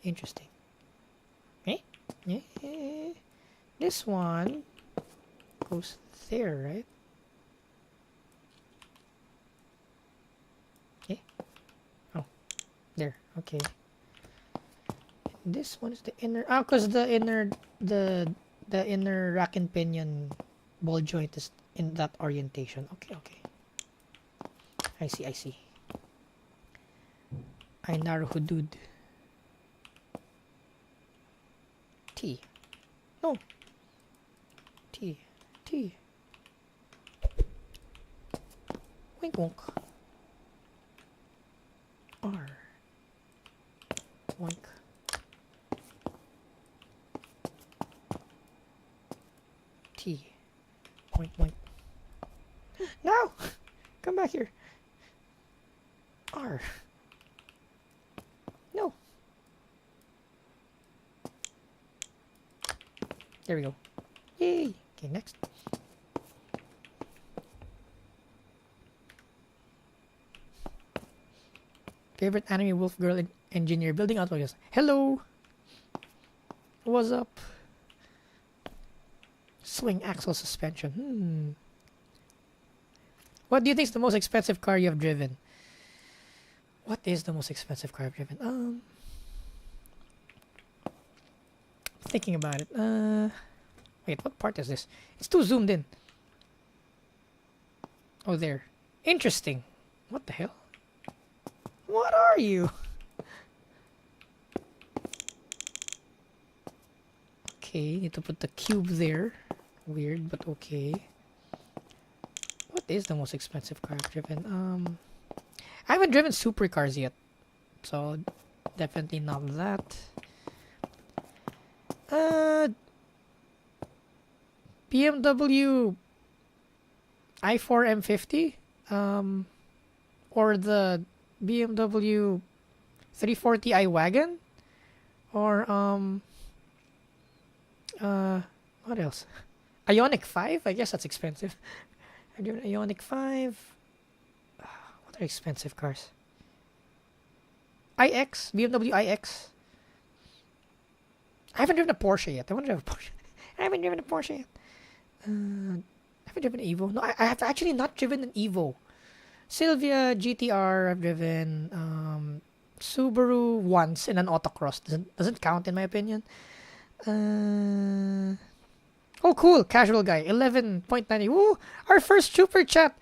Interesting. Eh? Eh? This one goes there, right? Okay. Oh, there. Okay. This one is the inner. Because the inner rack and pinion ball joint is in that orientation. Okay. I see. I narrow hudud. T. No. T. Wink wonk. R. Wink. T. Wink wink. No! Come back here. R. There we go. Yay! Okay, next. Favorite anime wolf girl engineer building out. Hello! What's up? Swing axle suspension. What do you think is the most expensive car you have driven? What is the most expensive car I've driven? Thinking about it. Wait, what part is this? It's too zoomed in. Oh, there. Interesting. What the hell? What are you? Okay, need to put the cube there. Weird, but okay. What is the most expensive car I've driven? I haven't driven supercars yet, so definitely not that. BMW i4 M50, or the BMW 340i wagon, or what else? Ioniq 5, I guess that's expensive. I've driven Ioniq 5. What are expensive cars? iX, BMW iX. I haven't driven a Porsche yet. I want to drive a Porsche. I haven't driven a Porsche yet. I haven't driven an Evo. No, I have actually not driven an Evo. Silvia GTR I've driven. Subaru once in an autocross. Doesn't count in my opinion. Oh, cool. Casual guy. 11.90. Woo! Our first super chat.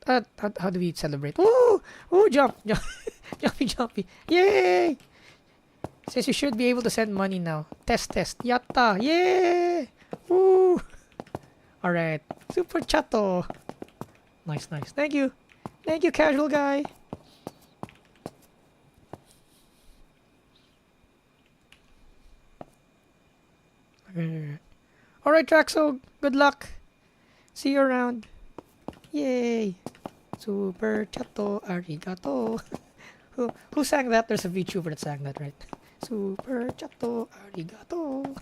How do we celebrate? Woo! Woo! Jump! Jump! Jumpy, jumpy. Yay! Says you should be able to send money now. Test, test. Yatta! Yay! Woo! Alright. Super chato. Nice, nice. Thank you. Thank you, casual guy. Alright, Traxo. Good luck. See you around. Yay! Super chato. Arigato. Who sang that? There's a VTuber that sang that, right? Super chato. Arigato.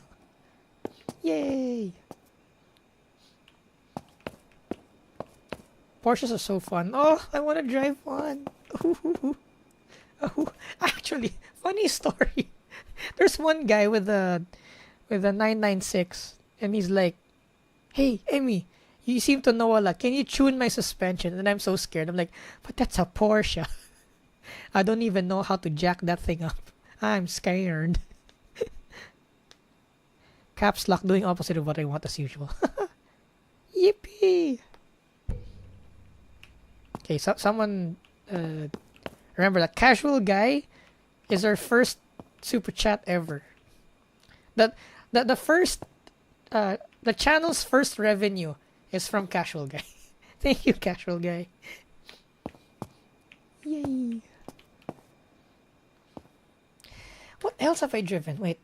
Yay! Porsches are so fun. Oh, I want to drive one. Ooh. Oh, actually, funny story. There's one guy with a 996, and he's like, "Hey, Emmy, you seem to know a lot. Can you tune my suspension?" And I'm so scared. I'm like, "But that's a Porsche. I don't even know how to jack that thing up. I'm scared." Caps lock, doing opposite of what I want as usual. Yippee! Okay, so someone remember that casual guy is our first super chat ever. The first the channel's first revenue is from casual guy. Thank you, casual guy. Yay! What else have I driven? Wait,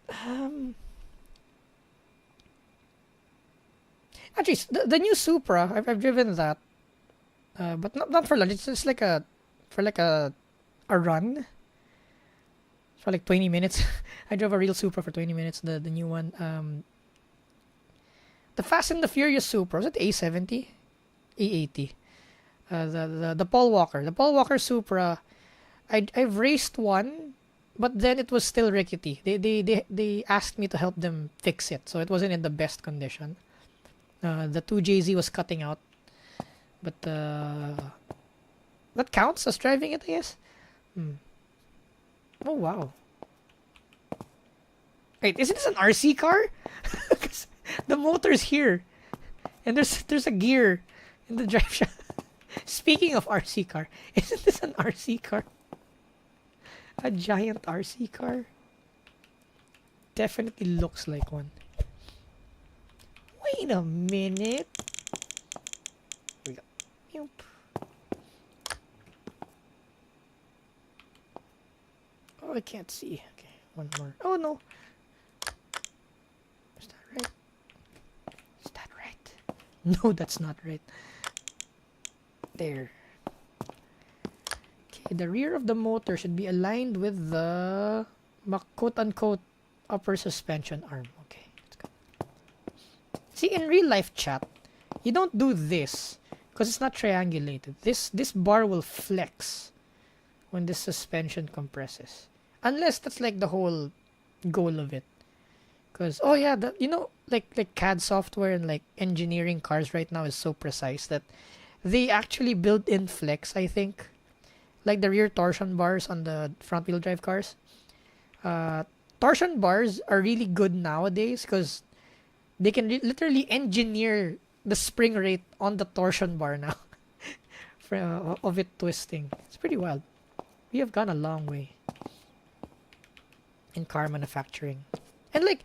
actually, the new Supra, I've driven that, but not for lunch. It's just like a run for like 20 minutes. I drove a real Supra for 20 minutes. The new one, the Fast and the Furious Supra, was it A70, A80? The Paul Walker Supra. I've raced one, but then it was still rickety. They asked me to help them fix it, so it wasn't in the best condition. The 2JZ was cutting out, but that counts as driving it, I guess. Oh wow! Wait, isn't this an RC car? The motor's here, and there's a gear in the drive shaft. Speaking of RC car, isn't this an RC car? A giant RC car? Definitely looks like one. Wait a minute. Here we go. Yoop. Oh, I can't see. Okay, one more. Oh no. Is that right? Is that right? No, that's not right. There. Okay, the rear of the motor should be aligned with the quote-unquote upper suspension arm. Okay, that's good. See, in real life chat, you don't do this because it's not triangulated. This bar will flex when this suspension compresses. Unless that's like the whole goal of it. Because, oh yeah, like CAD software and like engineering cars right now is so precise that they actually build in flex, I think. Like the rear torsion bars on the front wheel drive cars. Torsion bars are really good nowadays because they can literally engineer the spring rate on the torsion bar now of it twisting. It's pretty wild. We have gone a long way in car manufacturing. And like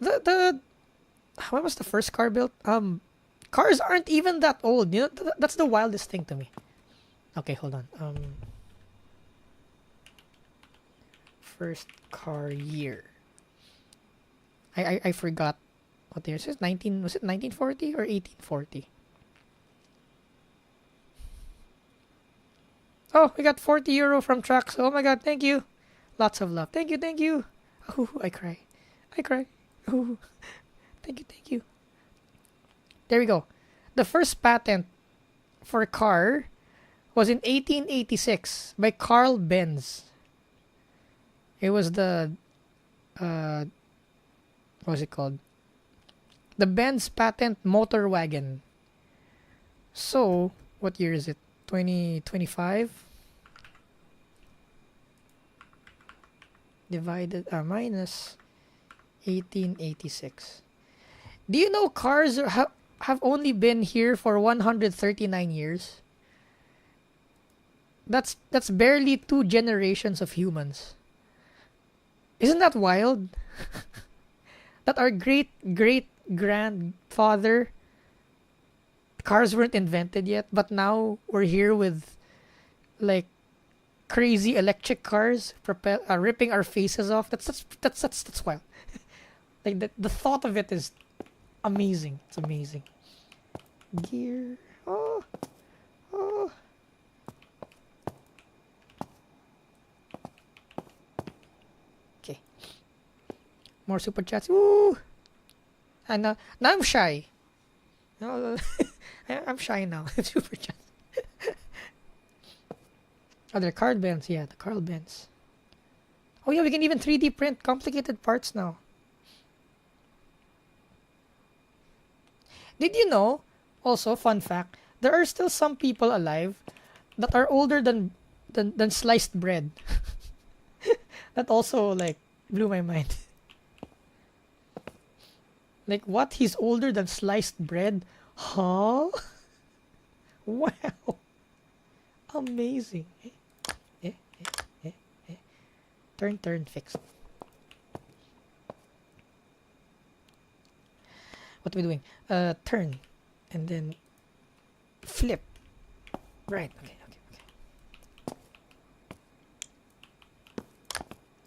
the when was the first car built? Cars aren't even that old. You know, that's the wildest thing to me. Okay, hold on. First car year. I forgot what year. Was it 1940 or 1840? Oh, we got 40 euro from Trax. Oh my god, thank you. Lots of love. Thank you, thank you. Oh, I cry. I cry. Oh, thank you, thank you. There we go. The first patent for a car was in 1886 by Carl Benz. It was the what was it called? The Benz patent motor wagon. So, what year is it? 2025 divided minus 1886. Do you know cars have only been here for 139 years? That's barely 2 generations of humans. Isn't that wild? That our great grandfather cars weren't invented yet, but now we're here with like crazy electric cars ripping our faces off. That's wild. Like the thought of it is amazing. It's amazing. Gear. Oh. Okay. More super chats. Woo! And now I'm shy. No, I'm shy now. Super chat. Oh, they're card bands. Yeah, the card bands. Oh yeah, we can even 3D print complicated parts now. Did you know? Also, fun fact: there are still some people alive that are older than sliced bread. That also like blew my mind. Like what? He's older than sliced bread? Huh? Wow. Amazing. Turn, fix. What are we doing? Turn. And then flip. Right. Okay.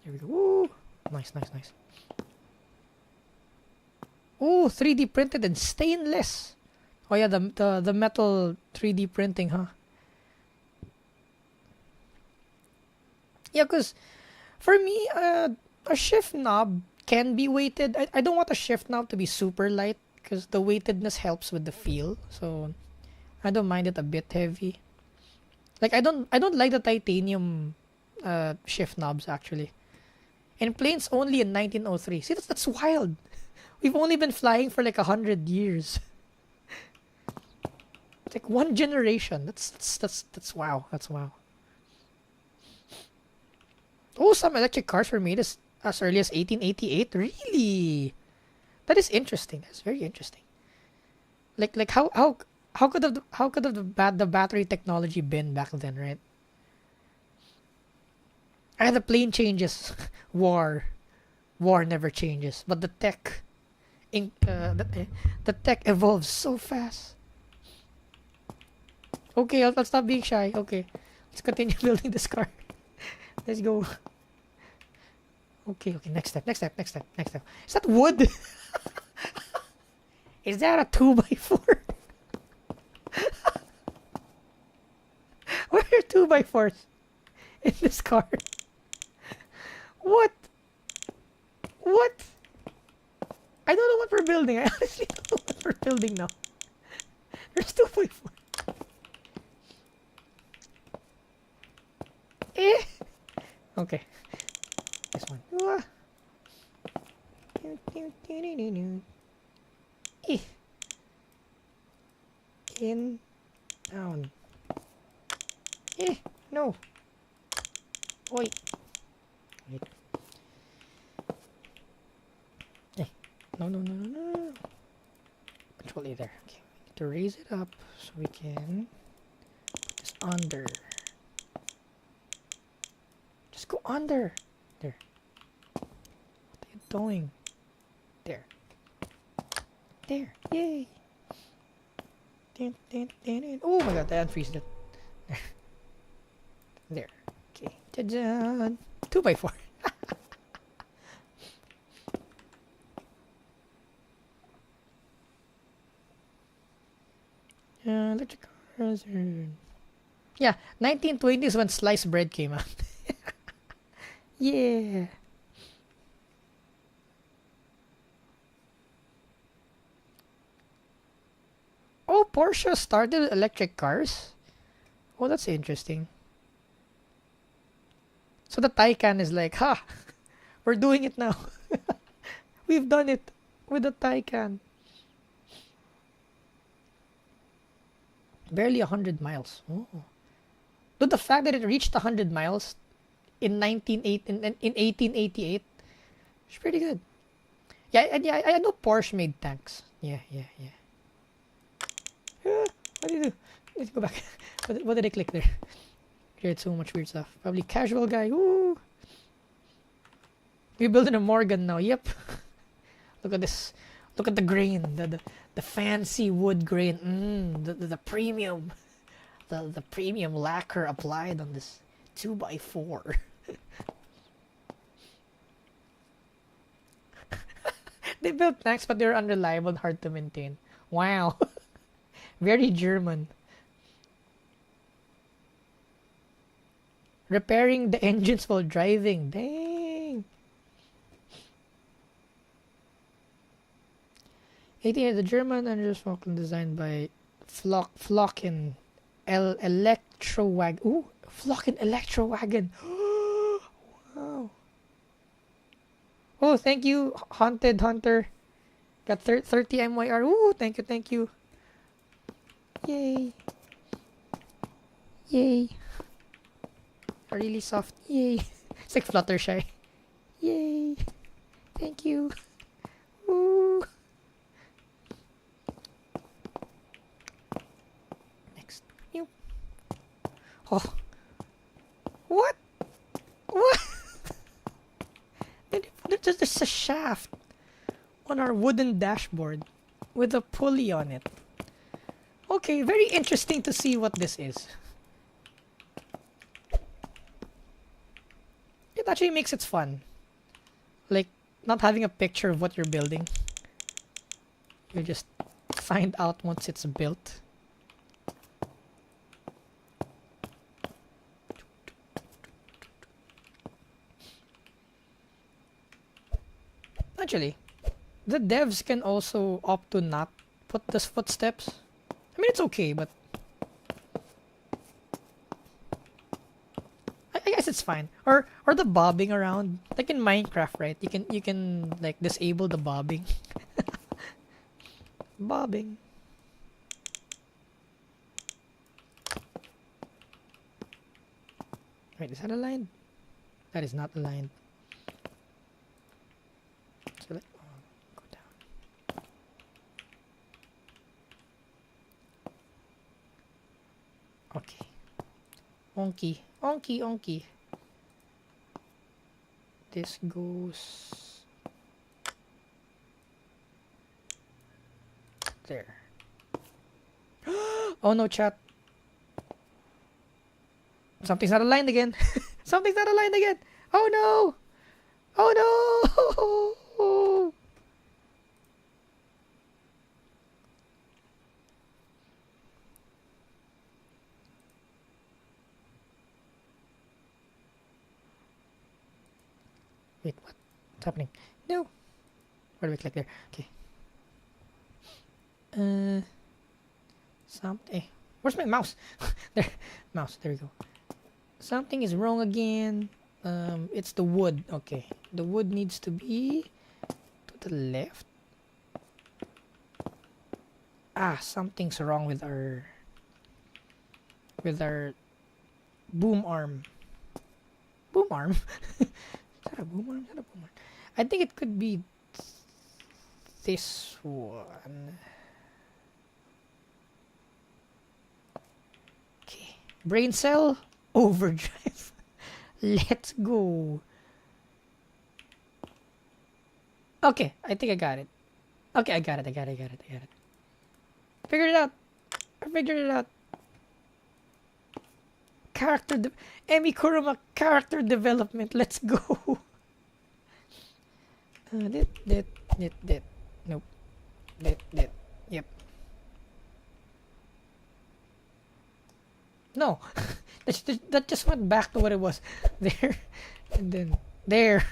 Here we go. Woo! Nice. Oh, 3D printed and stainless. Oh yeah, the metal 3D printing, huh? Yeah, because for me, a shift knob can be weighted. I don't want a shift knob to be super light because the weightedness helps with the feel. So I don't mind it a bit heavy. Like I don't like the titanium shift knobs actually. And planes only in 1903. See, that's wild. We've only been flying for like 100 years. It's like one generation. That's wow. That's wow. Oh, some electric cars were made as early as 1888. Really? That is interesting. That's very interesting. Like how could the battery technology been back then, right? And the plane changes. War never changes, but the tech the tech evolves so fast. Okay, I'll stop being shy. Okay, let's continue building this car. Let's go. Okay, next step. Is that wood? Is that a 2x4? Where are 2x4s in this car? What? I don't know what we're building. I honestly don't know what we're building now. There's 2.4. Eh. Okay. This one. Eh. In. Down. Eh. No. Oi. Wait. Eh. No, no, no, no, no. Control A there. Okay. We need to raise it up so we can put this under. Just go under. There. What are you doing? There. There. Yay. Oh my god, I unfreezed it. There. There. Okay. Ta-da! 2x4. Electric cars are... Yeah, 1920s when sliced bread came out. Yeah. Oh, Porsche started electric cars? Oh, that's interesting. So the Taycan is like, ha! We're doing it now. We've done it with the Taycan. Barely 100 miles. Oh. But the fact that it reached 100 miles in 1888 is pretty good. Yeah, I know Porsche made tanks. Yeah. What do you do? Let's go back. What did I click there? Create so much weird stuff. Probably casual guy. Ooh. We're building a Morgan now. Yep. Look at this. Look at the grain. The fancy wood grain. The premium. The premium lacquer applied on this 2x4. They built tanks, but they're unreliable and hard to maintain. Wow. Very German. Repairing the engines while driving. Dang. 18, the German engines Falcon designed by Flocken Electrowagon. Ooh, Flocken Electrowagon. Wow. Oh, thank you, Haunted Hunter. Got 30 MYR. Ooh, thank you. Yay. Yay. Really soft. Yay. It's like Fluttershy. Yay. Thank you. Ooh. Next. You. Oh. What? What? There's a shaft on our wooden dashboard with a pulley on it. Okay, very interesting to see what this is. It actually makes it fun. Like, not having a picture of what you're building. You just find out once it's built. Actually, the devs can also opt to not put the footsteps. I mean, it's okay, but I guess it's fine. Or the bobbing around, like in Minecraft, right? You can like disable the bobbing. Bobbing. Wait, is that aligned? That is not aligned. So go down. Okay. Onky. This goes there. Oh no, chat. Something's not aligned again. Something's not aligned again. Oh no. Oh no. Wait, what's happening? No. Where do we click there? Okay. Something. Where's my mouse? There. Mouse. There we go. Something is wrong again. It's the wood. Okay. The wood needs to be to the left. Something's wrong with our boom arm. Boom arm? Is that a boom arm? Is that a boom arm? I think it could be this one. Okay. Brain cell overdrive. Let's go. Okay, I think I got it. Okay, I got it. Figured it out. I figured it out. Emi Kuruma character development. Let's go. Nope. Yep. No. that just went back to what it was. There. And then there.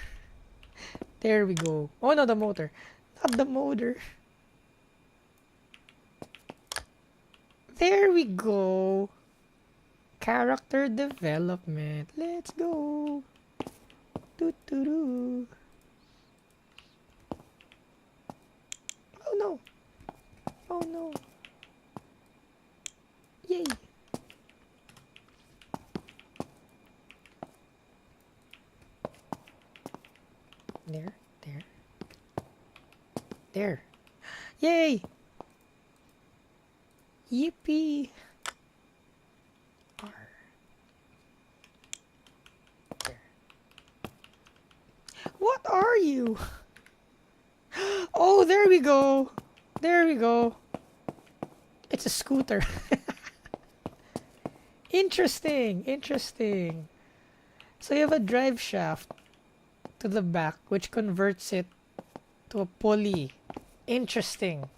There we go. Oh no, the motor. Not the motor. There we go. Character development. Let's go. Doo-doo-doo. Oh no. Oh no. Yay. There. Yay. Yippee. R. There. What are you? Oh, there we go. There we go. It's a scooter. Interesting. So you have a drive shaft to the back, which converts it to a pulley. Interesting.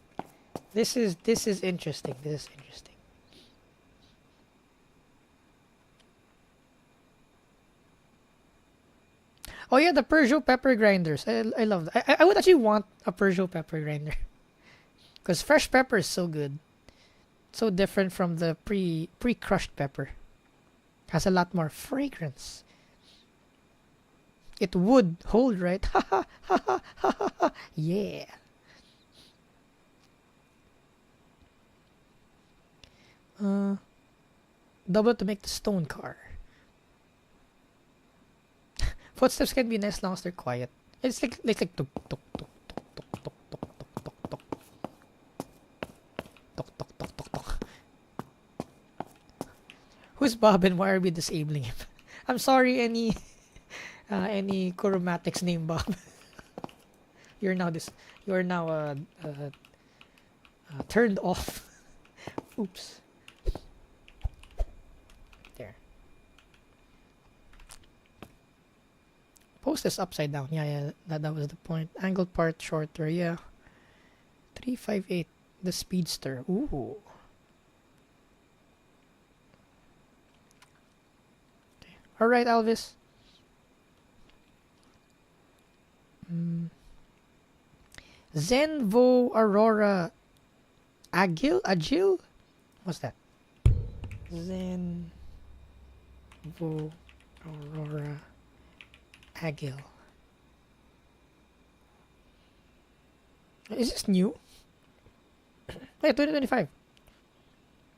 This is interesting. Oh yeah, the Peugeot pepper grinders. I love that. I would actually want a Peugeot pepper grinder. Because fresh pepper is so good. So different from the pre-crushed pepper. Has a lot more fragrance. It would hold, right? Yeah. Double to make the stone car. Footsteps can be nice as long as they're quiet. It's like tuk tuk tuk tuk tuk tuk tuk tuk tuk tuk. Who's Bob and why are we disabling him? I'm sorry, any Kuromatics named Bob. You are now turned off. Oops. There. Post this upside down. Yeah, that was the point. Angle part shorter, yeah. 358, the Speedster. Ooh. Okay. Alright, Elvis. Zenvo Aurora Agile? What's that? Zenvo Aurora Agile. Is this new? Wait, 2025.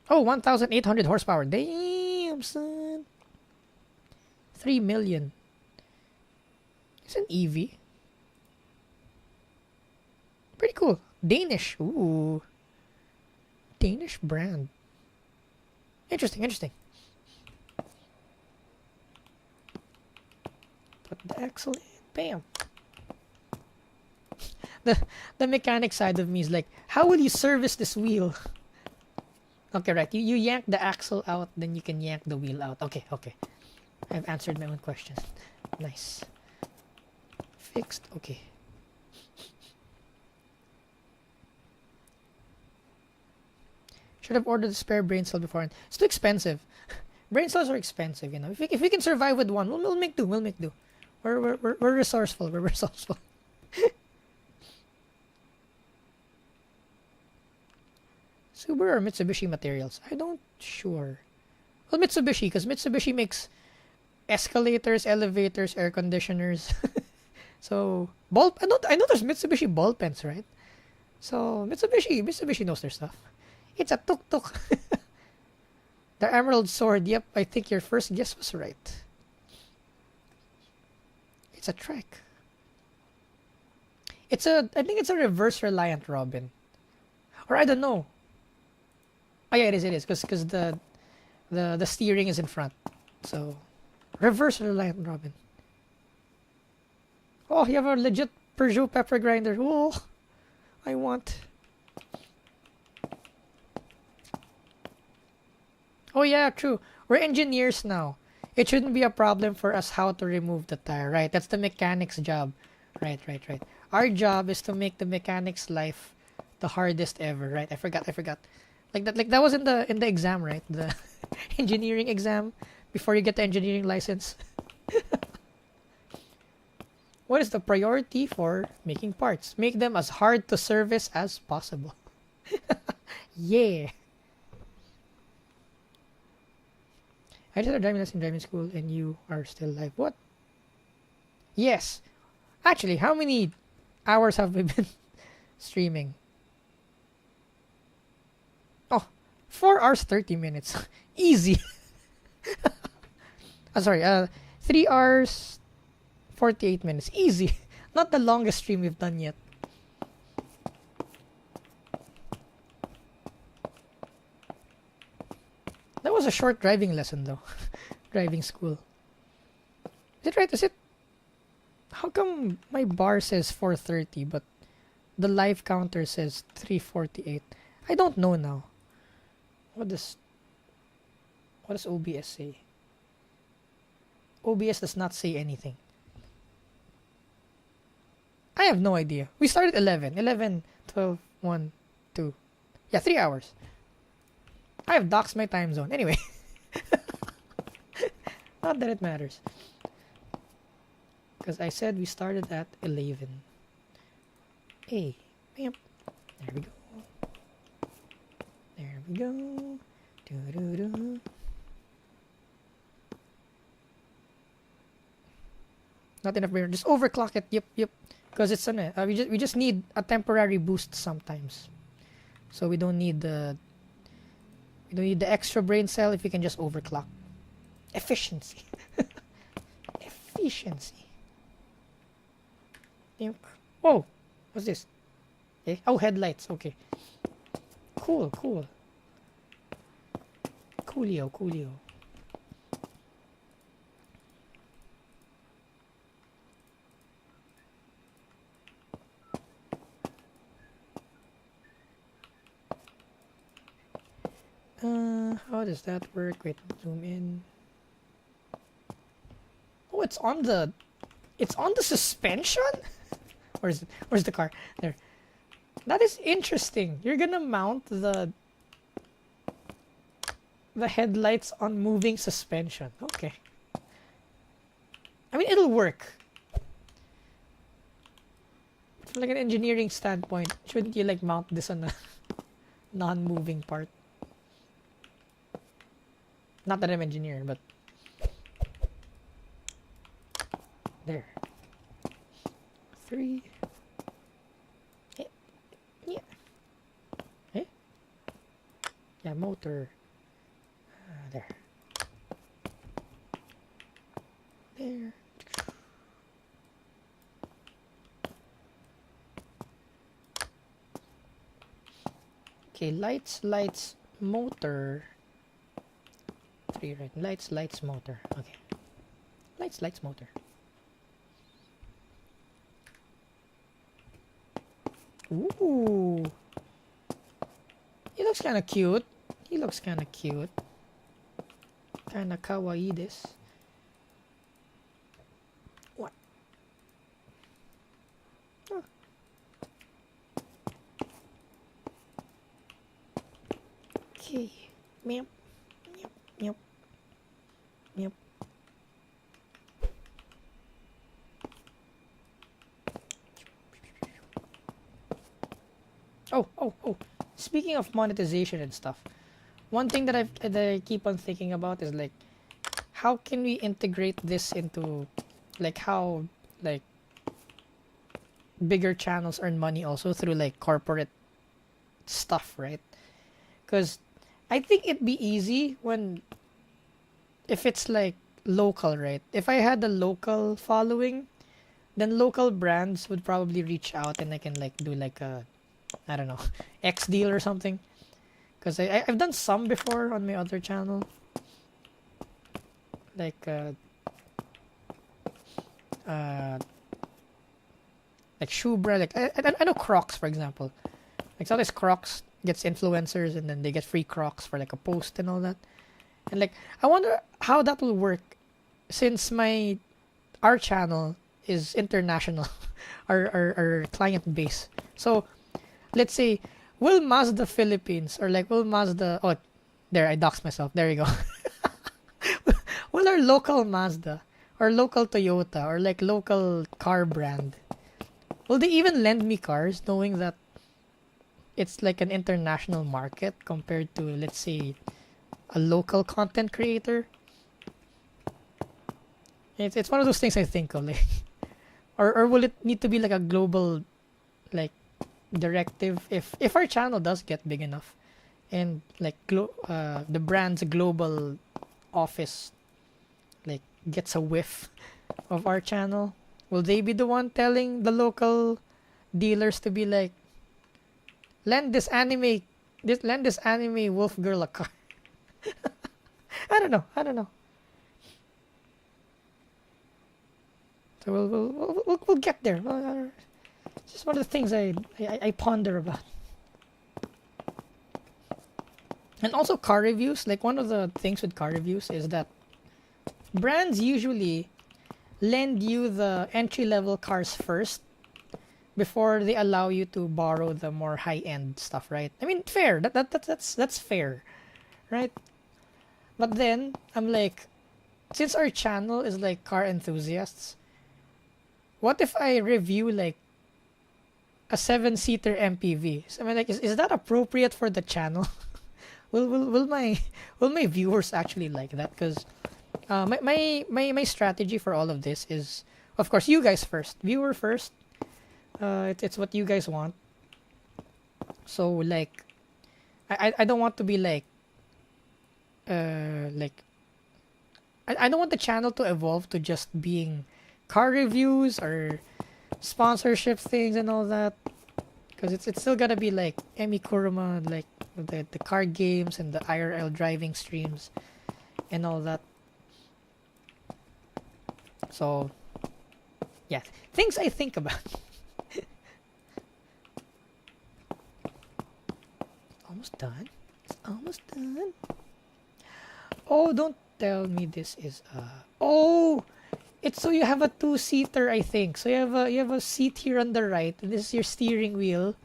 Oh, 1,800 horsepower. Damn, son. 3 million. It's an EV. Pretty cool. Danish. Ooh. Danish brand. Interesting. Put the axle in. Bam. The mechanic side of me is like, how will you service this wheel? Okay, right. You yank the axle out, then you can yank the wheel out. Okay. I've answered my own question. Nice. Fixed. Okay. Should have ordered a spare brain cell before. It's too expensive. Brain cells are expensive, you know. If we can survive with one, we'll make do. We're resourceful. Subaru or Mitsubishi materials? I don't sure. Well, Mitsubishi, because Mitsubishi makes escalators, elevators, air conditioners. So I know there's Mitsubishi ball pens, right? So Mitsubishi knows their stuff. It's a tuk tuk. The Emerald Sword. Yep, I think your first guess was right. It's a trek. I think it's a reverse reliant Robin, or I don't know. Oh yeah, it is because the steering is in front, so reverse reliant Robin. Oh, you have a legit Peugeot pepper grinder. Oh, I want. Oh yeah, true. We're engineers now. It shouldn't be a problem for us how to remove the tire, right? That's the mechanic's job. Right. Our job is to make the mechanic's life the hardest ever, right? I forgot. Like that was in the exam, right? The engineering exam before you get the engineering license. What is the priority for making parts? Make them as hard to service as possible. Yeah. I just had a driving lesson in driving school and you are still alive. What? Yes. Actually, how many hours have we been streaming? Oh, 4 hours 30 minutes. Easy. Sorry, 3 hours 48 minutes. Easy. Not the longest stream we've done yet. That was a short driving lesson though. Driving school. Is it right? Is it? How come my bar says 4:30 but the live counter says 3:48? I don't know now. What does OBS say? OBS does not say anything. I have no idea. We started 11, 12, 1, 2. Yeah, 3 hours. I have doxed my time zone. Anyway. Not that it matters. Because I said we started at 11. Hey. Bam. There we go. There we go. Doo-doo-doo. Not enough brain. Just overclock it. Yep. Because it's we just need a temporary boost sometimes. So we don't need the extra brain cell if we can just overclock. Efficiency. Efficiency. Yep. Whoa. What's this? Eh? Oh, headlights. Okay. Cool. Coolio. How does that work? Wait, zoom in. Oh, it's on the suspension? Where's the car? There. That is interesting. You're gonna mount the headlights on moving suspension. Okay. I mean, it'll work. From like an engineering standpoint, shouldn't you like mount this on a non-moving part? Not that I'm an engineer, but there. 3. Yeah. Eh? Yeah, motor. There. There. Okay, lights, motor. 3, right? Lights, motor. Okay. Lights, motor. Ooh. He looks kind of cute. Kind of kawaii this. What? Oh. Okay. Meow. Oh. speaking of monetization and stuff, one thing that I keep on thinking about is like, how can we integrate this into like how like bigger channels earn money also through like corporate stuff, right? Because I think it'd be easy when if it's like local, right? If I had a local following, then local brands would probably reach out and I can like do like a, I don't know, X deal or something. Because I've done some before on my other channel. Like, uh, like shoe brand. Like, I know Crocs, for example. Like, sometimes Crocs gets influencers and then they get free Crocs for like a post and all that. And like, I wonder how that will work since our channel is international, our client base. So, let's say, will Mazda Philippines or like will Mazda, oh, there, I doxed myself. There you go. Will our local Mazda or local Toyota or like local car brand, will they even lend me cars knowing that it's like an international market compared to, let's say, a local content creator? It's one of those things I think of, like, or will it need to be like a global, like, directive if our channel does get big enough, and like the brand's global office like gets a whiff of our channel, will they be the one telling the local dealers to be like, lend this anime wolf girl a car? I don't know. So we'll get there. It's just one of the things I ponder about. And also car reviews. Like, one of the things with car reviews is that brands usually lend you the entry-level cars first before they allow you to borrow the more high-end stuff, right? I mean, fair. That's fair, right? But then I'm like, since our channel is like car enthusiasts, what if I review like a 7-seater MPV? So I mean, like, is that appropriate for the channel? will my viewers actually like that? Because my strategy for all of this is, of course, you guys first, viewer first. It's what you guys want. So like, I don't want to be like like I don't want the channel to evolve to just being car reviews or sponsorship things and all that, because it's still gotta be like Emi Kuruma, like the car games and the IRL driving streams and all that. So yeah, things I think about. Almost done. It's almost done. Oh, don't tell me this is oh, it's so you have a 2-seater, I think. So you have a seat here on the right, and this is your steering wheel.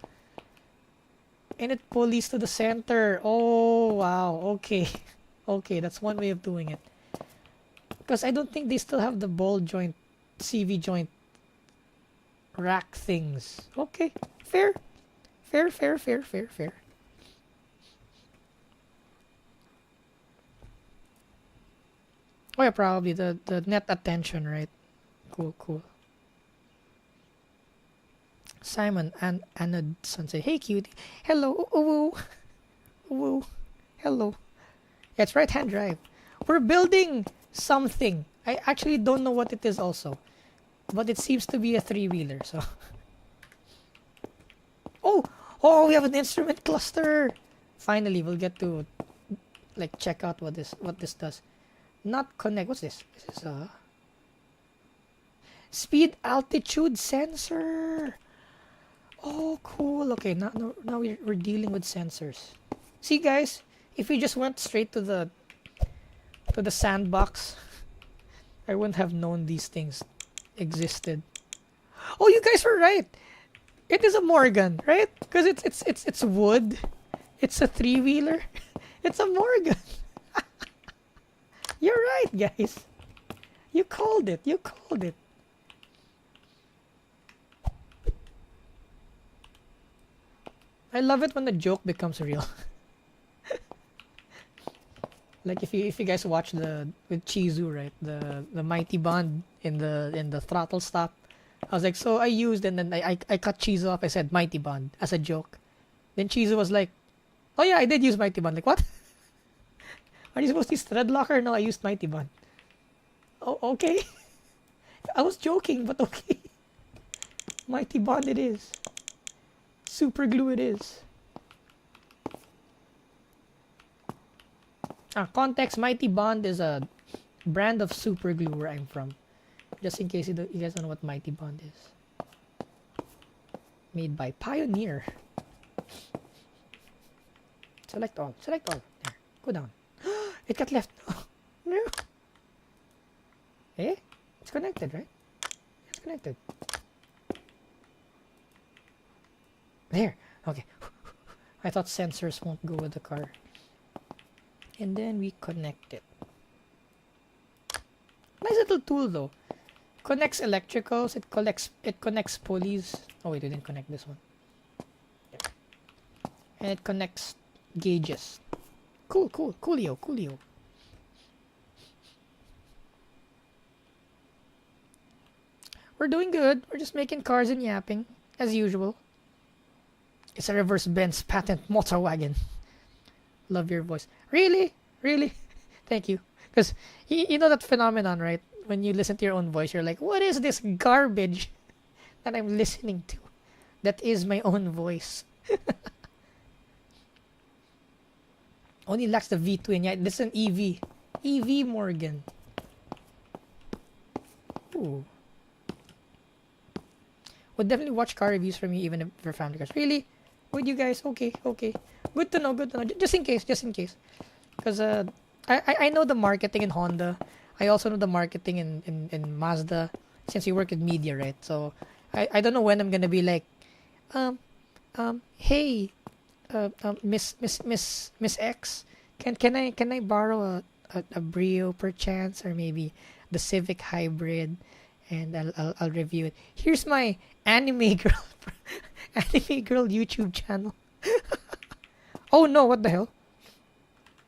And it pulleys to the center. Oh, wow. Okay. Okay, that's one way of doing it. Because I don't think they still have the ball joint, CV joint rack things. Okay. Fair. Fair. Oh yeah, probably the net attention, right? Cool. Simon and Anodson say, "Hey cutie, hello, ooh, hello." Yeah, it's right-hand drive. We're building something. I actually don't know what it is also, but it seems to be a 3-wheeler. So, oh, we have an instrument cluster. Finally, we'll get to like check out what this does. Not connect. What's this? This is a speed altitude sensor. Oh, cool. Okay, now we're dealing with sensors. See, guys, if we just went straight to the sandbox, I wouldn't have known these things existed. Oh, you guys were right. It is a Morgan, right? Because it's wood. It's a 3-wheeler. It's a Morgan. You're right, guys. You called it. I love it when the joke becomes real. Like if you guys watch the with Chizu, right? The mighty bond in the throttle stop. I was like, so I used, and then I cut Chizu off. I said mighty bond as a joke. Then Chizu was like, oh yeah, I did use mighty bond. Like what? Are you supposed to use thread locker? No, I used mighty bond. Oh, okay. I was joking, but okay. Mighty bond it is. Super glue it is. Context, Mighty Bond is a brand of super glue where I'm from. Just in case you guys don't know what Mighty Bond is. Made by Pioneer. Select all. Select all. There. Go down. It got left. No. Eh? It's connected, right? It's connected. There. Okay. I thought sensors won't go with the car. And then we connect it. Nice little tool though. Connects electricals. It connects pulleys. Oh wait, we didn't connect this one. Yeah. And it connects gauges. Coolio. We're doing good. We're just making cars and yapping as usual. It's a reverse Benz patent motor wagon. Love your voice. Really? Thank you. Because you know that phenomenon, right? When you listen to your own voice, you're like, what is this garbage that I'm listening to? That is my own voice. Only lacks the V twin. Yeah, this is an EV. EV Morgan. Ooh. Would definitely watch car reviews from me even if they're family cars. Really? Would you guys? Okay. Good to know. Just in case. Because I know the marketing in Honda. I also know the marketing in Mazda. Since we work in media, right? So I don't know when I'm gonna be like, hey, Miss X, can I borrow a Brio perchance, or maybe the Civic Hybrid, and I'll review it. Here's my anime girl YouTube channel. Oh no, what the hell?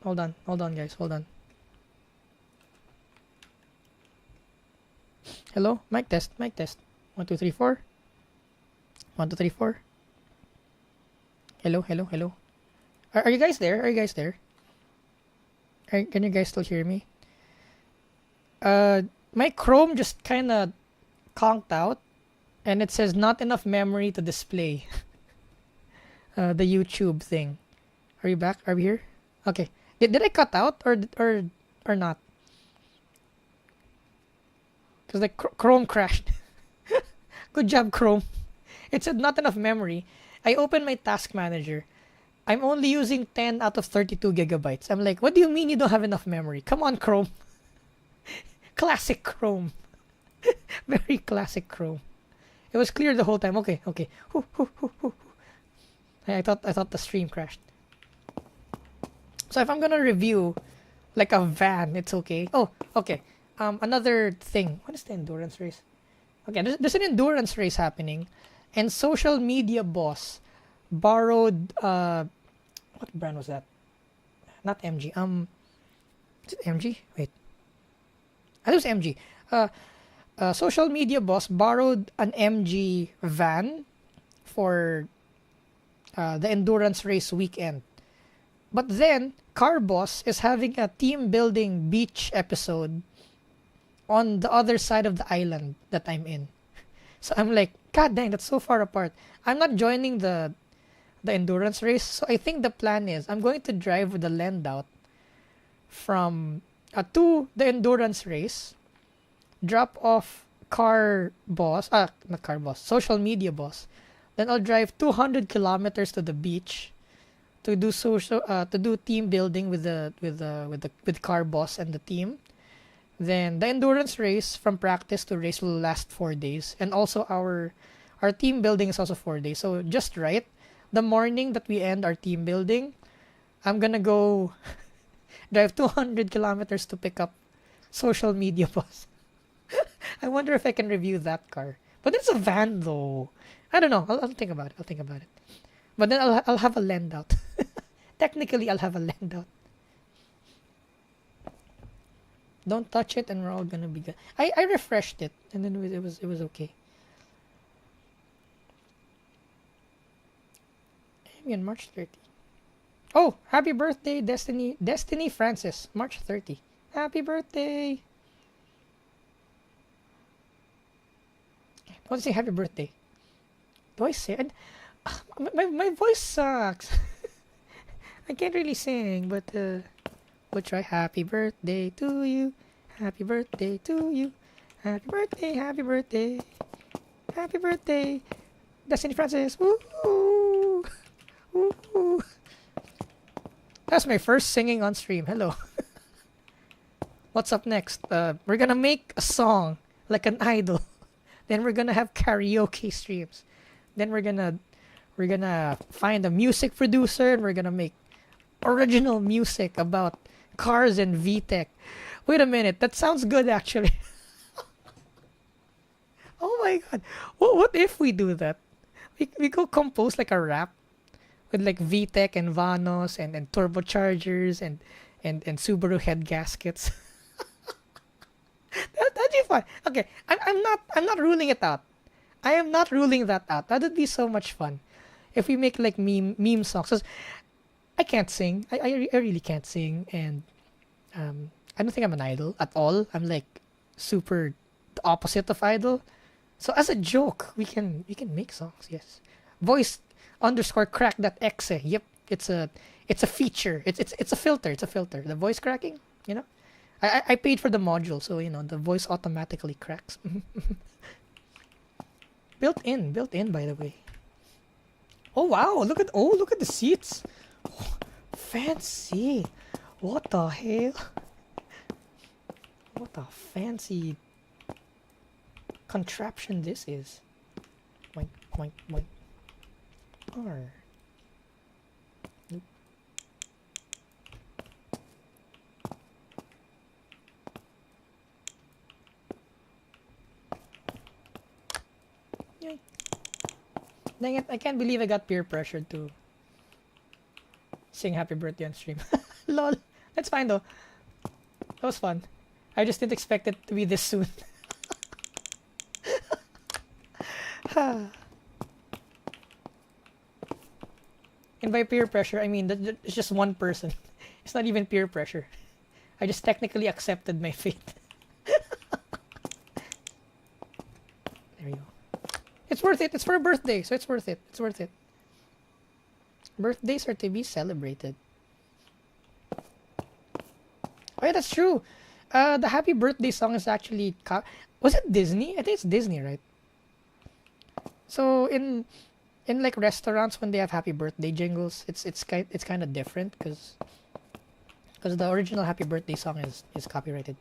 Hold on guys, hold on. Hello, mic test. 1 2 3 4. 1 2 3 4. Hello. Are you guys there? Can you guys still hear me? My Chrome just kind of conked out, and it says not enough memory to display the YouTube thing. Are you back? Are we here? Okay. Did I cut out or not? Because the Chrome crashed. Good job, Chrome. It said not enough memory. I opened my task manager. I'm only using 10 out of 32 gigabytes. I'm like, what do you mean you don't have enough memory? Come on, Chrome. Classic Chrome. Very classic Chrome. It was clear the whole time. Okay. I thought the stream crashed. So if I'm gonna review like a van, it's okay. Oh, okay. Another thing. What is the endurance race? Okay, there's an endurance race happening, and Social Media Boss borrowed what brand was that? Not MG. Is it MG? Wait. I think it was MG. Social Media Boss borrowed an MG van for the endurance race weekend. But then, Car Boss is having a team building beach episode on the other side of the island that I'm in. So I'm like, God dang, that's so far apart. I'm not joining the endurance race. So I think the plan is I'm going to drive with the lend out from to the endurance race, drop off Social Media Boss. Then I'll drive 200 kilometers to the beach to do team building with Car Boss and the team. Then the endurance race from practice to race will last 4 days, and also our team building is also 4 days. So just right, the morning that we end our team building, I'm gonna go drive 200 kilometers to pick up Social Media Boss. I wonder if I can review that car, but it's a van though. I don't know. I'll think about it. But then I'll have a lend out. Technically, I'll have a lend out. Don't touch it, and we're all gonna be good. I refreshed it, and then it was okay. Amy on March 30. Oh, happy birthday, Destiny Francis, March 30. Happy birthday. I want to say happy birthday. Do I say it? My voice sucks. I can't really sing, but we'll try. Happy birthday to you. Happy birthday to you. Happy birthday, happy birthday. Happy birthday, Destiny Francis. Woo! Woo! That's my first singing on stream. Hello. What's up next? We're gonna make a song like an idol. Then we're gonna have karaoke streams. Then we're gonna find a music producer, and we're gonna make original music about cars and VTech. Wait a minute, that sounds good actually. Oh my god. What if we do that? We go compose like a rap with like VTech and Vanos and turbochargers and Subaru head gaskets. That'd be fun. Okay, I'm not ruling it out. I am not ruling that out. That would be so much fun if we make like meme songs. 'Cause I can't sing. I really can't sing, and I don't think I'm an idol at all. I'm like super the opposite of idol. So as a joke, we can make songs. Yes, voice underscore crack that exe. Yep, it's a feature. It's a filter. It's a filter. The voice cracking. You know, I paid for the module, so you know the voice automatically cracks. built in, by the way. Oh wow! Look at the seats. Oh, fancy. What the hell? What a fancy contraption this is. Boink, boink, boink. R. Nope. Yay. Dang it, I can't believe I got peer pressured to sing happy birthday on stream. Lol. That's fine though. That was fun. I just didn't expect it to be this soon. And by peer pressure, I mean that it's just one person. It's not even peer pressure. I just technically accepted my fate. There you go. It's worth it. It's for a birthday, so it's worth it. It's worth it. Birthdays are to be celebrated. Oh yeah, that's true. The happy birthday song is actually was it Disney? I think it's Disney, right? So in like restaurants when they have happy birthday jingles, it's kind of different because the original happy birthday song is copyrighted.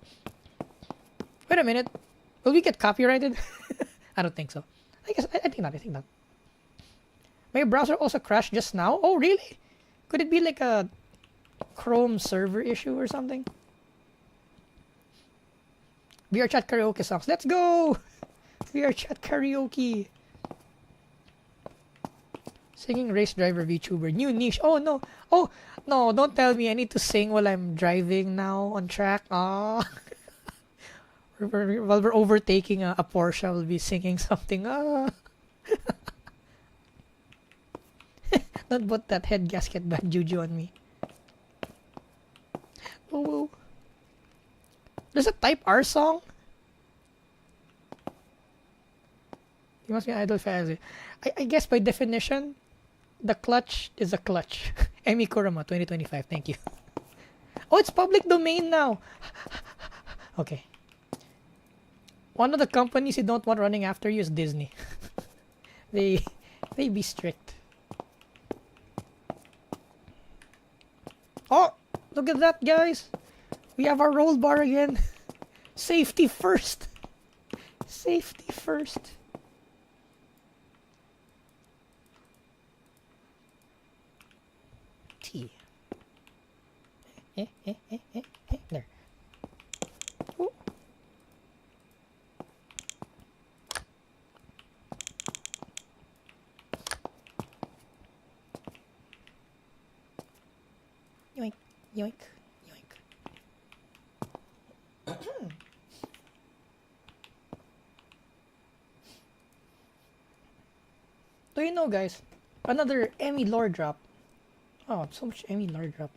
Wait a minute, will we get copyrighted? I don't think so. I think not. I think not. My browser also crashed just now. Oh really? Could it be like a Chrome server issue or something? VR chat karaoke songs. Let's go! VR chat karaoke. Singing race driver VTuber. New niche. Oh no. Oh no, don't tell me I need to sing while I'm driving now on track. Ah. While we're overtaking a Porsche, I'll be singing something. Ah. Don't put that head gasket bad juju on me. Oh. There's a Type R song? You must be an idol fan. I guess by definition, the clutch is a clutch. Emi Kurama, 2025. Thank you. Oh, it's public domain now. Okay. One of the companies you don't want running after you is Disney. they be strict. Oh, look at that, guys. We have our roll bar again. Safety first. Safety first. T. There. Ooh. Yoink, yoink. Do you know, guys? Another Emmy lore drop. Oh, so much Emmy lore drop.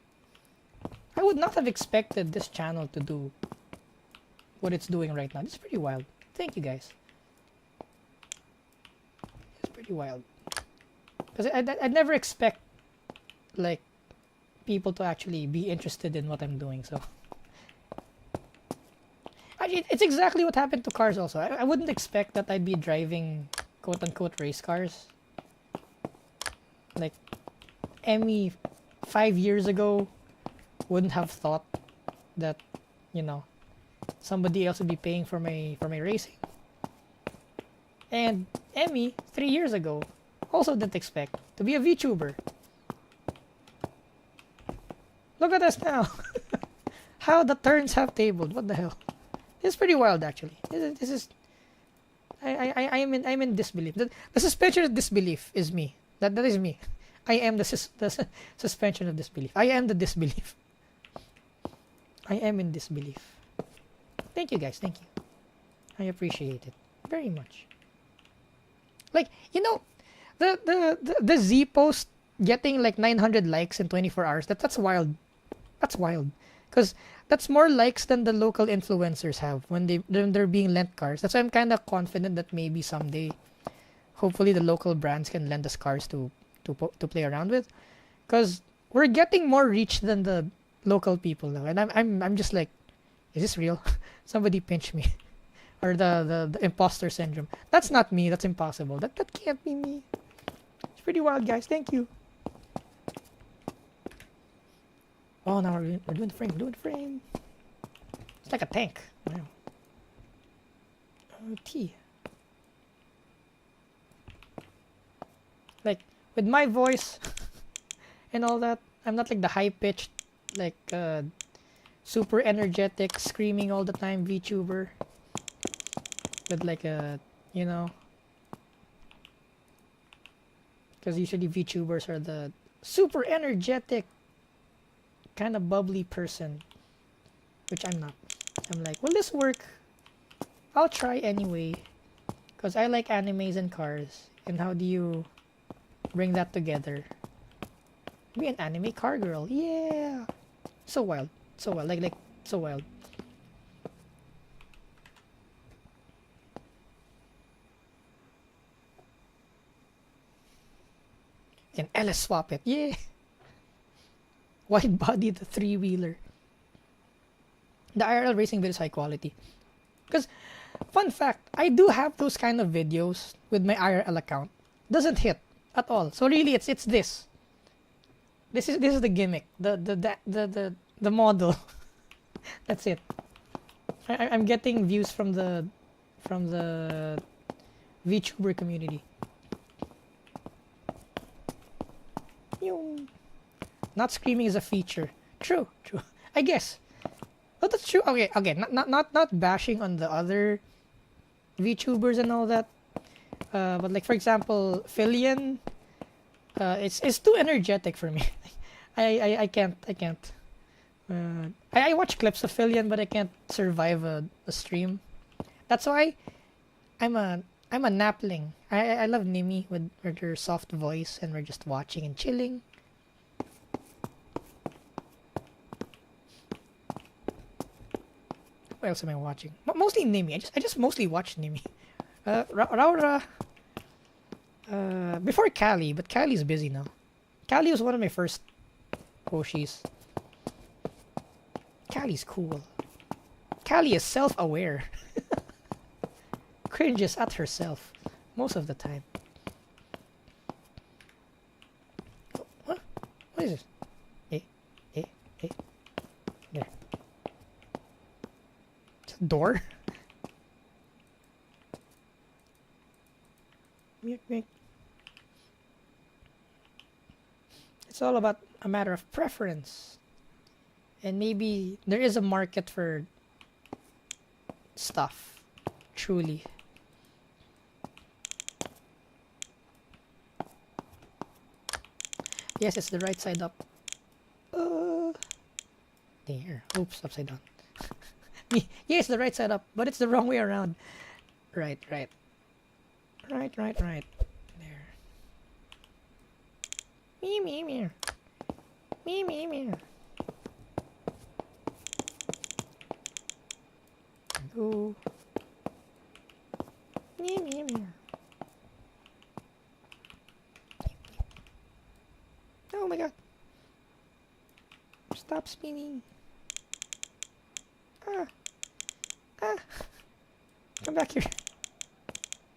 I would not have expected this channel to do what it's doing right now. It's pretty wild. Thank you, guys. It's pretty wild. Because I'd never expect, like, people to actually be interested in what I'm doing, so. Actually, it's exactly what happened to cars also. I wouldn't expect that I'd be driving quote-unquote race cars. Like, Emmy 5 years ago wouldn't have thought that, you know, somebody else would be paying for my racing. And Emmy 3 years ago also didn't expect to be a VTuber. Look at us now. How the turns have tabled. What the hell? It's pretty wild, actually. This is. I'm in disbelief. The suspension of disbelief is me. That is me. I am the suspension of disbelief. I am the disbelief. I am in disbelief. Thank you, guys. Thank you. I appreciate it very much. Like, you know, the Z post getting like 900 likes in 24 hours. That's wild. That's wild. Because that's more likes than the local influencers have when they're being lent cars. That's why I'm kind of confident that maybe someday, hopefully, the local brands can lend us cars to play around with. Because we're getting more reach than the local people now, and I'm just like, is this real? Somebody pinch me. Or the imposter syndrome. That's not me. That's impossible. That can't be me. It's pretty wild, guys. Thank you. Oh, now we're doing the frame. We're doing the frame. It's like a tank. Wow. T. Like, with my voice and all that, I'm not like the high-pitched, like, super energetic, screaming all the time VTuber. With like a, you know. Because usually VTubers are the super energetic, kind of bubbly person. Which I'm not. I'm like, will this work? I'll try anyway. Because I like animes and cars. And how do you bring that together? Be an anime car girl. Yeah. So wild. So wild. Like so wild. And LS swap it. Yeah. Wide body, the 3-wheeler. The IRL racing video is high quality. Because, fun fact, I do have those kind of videos with my IRL account. Doesn't hit at all. So really, it's this. This is the gimmick. The model. That's it. I'm getting views from the VTuber community. Not screaming is a feature. True. I guess. Oh, that's true. Okay. Not bashing on the other VTubers and all that. But like, for example, Filian, it's too energetic for me. I can't. I watch clips of Filian, but I can't survive a stream. That's why I'm a napling. I love Nimi with her soft voice, and we're just watching and chilling. What else am I watching? Mostly Nimi. I just mostly watch Nimi. Raura. Before Callie, but Callie's busy now. Callie was one of my first Hoshis. Callie's cool. Callie is self-aware. Cringes at herself most of the time. What? What is this? Hey. There. It's a door? It's all about a matter of preference. And maybe there is a market for stuff. Truly. Yes, it's the right side up. There. Oops, upside down. Yeah, it's the right side up, but it's the wrong way around. Right. Right. There. Me. Go. Me. Oh my god. Stop spinning. Ah. Come back here.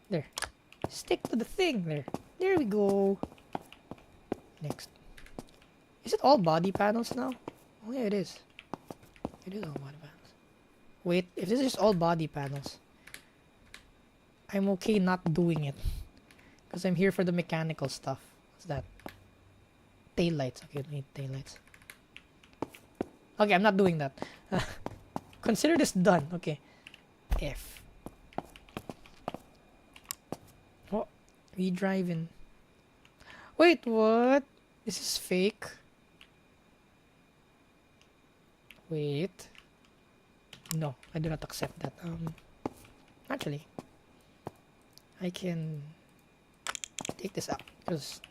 There. Stick to the thing there. There we go. Next. Is it all body panels now? Oh yeah, it is. It is all body panels. Wait, if this is all body panels, I'm okay not doing it. Because I'm here for the mechanical stuff. What's that? Taillights. Okay, we need taillights. Okay, I'm not doing that. Consider this done. Okay. F. Oh, we driving. Wait, what? This is fake. Wait. No, I do not accept that. Actually, I can take this out because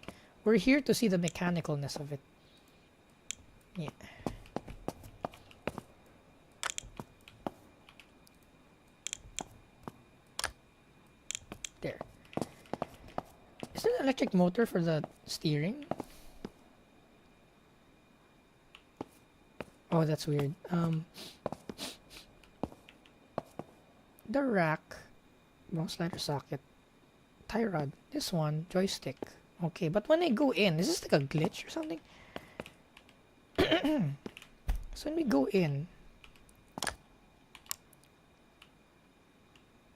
we're here to see the mechanicalness of it. Yeah. There. Is there an electric motor for the steering? Oh, that's weird. The rack, mouse slider socket, tie rod, this one, joystick. Okay, but when I go in, is this like a glitch or something? So when we go in,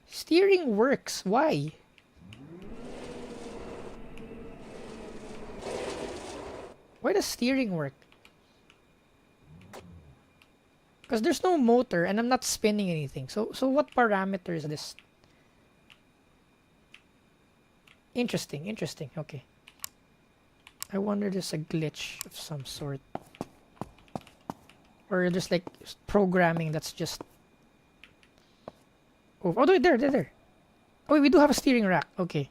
steering works. Why? Why does steering work? Because there's no motor and I'm not spinning anything. So what parameter is this? Interesting. Okay. I wonder if there's a glitch of some sort. Or just like programming that's just... Oh, there. Oh, wait, we do have a steering rack. Okay.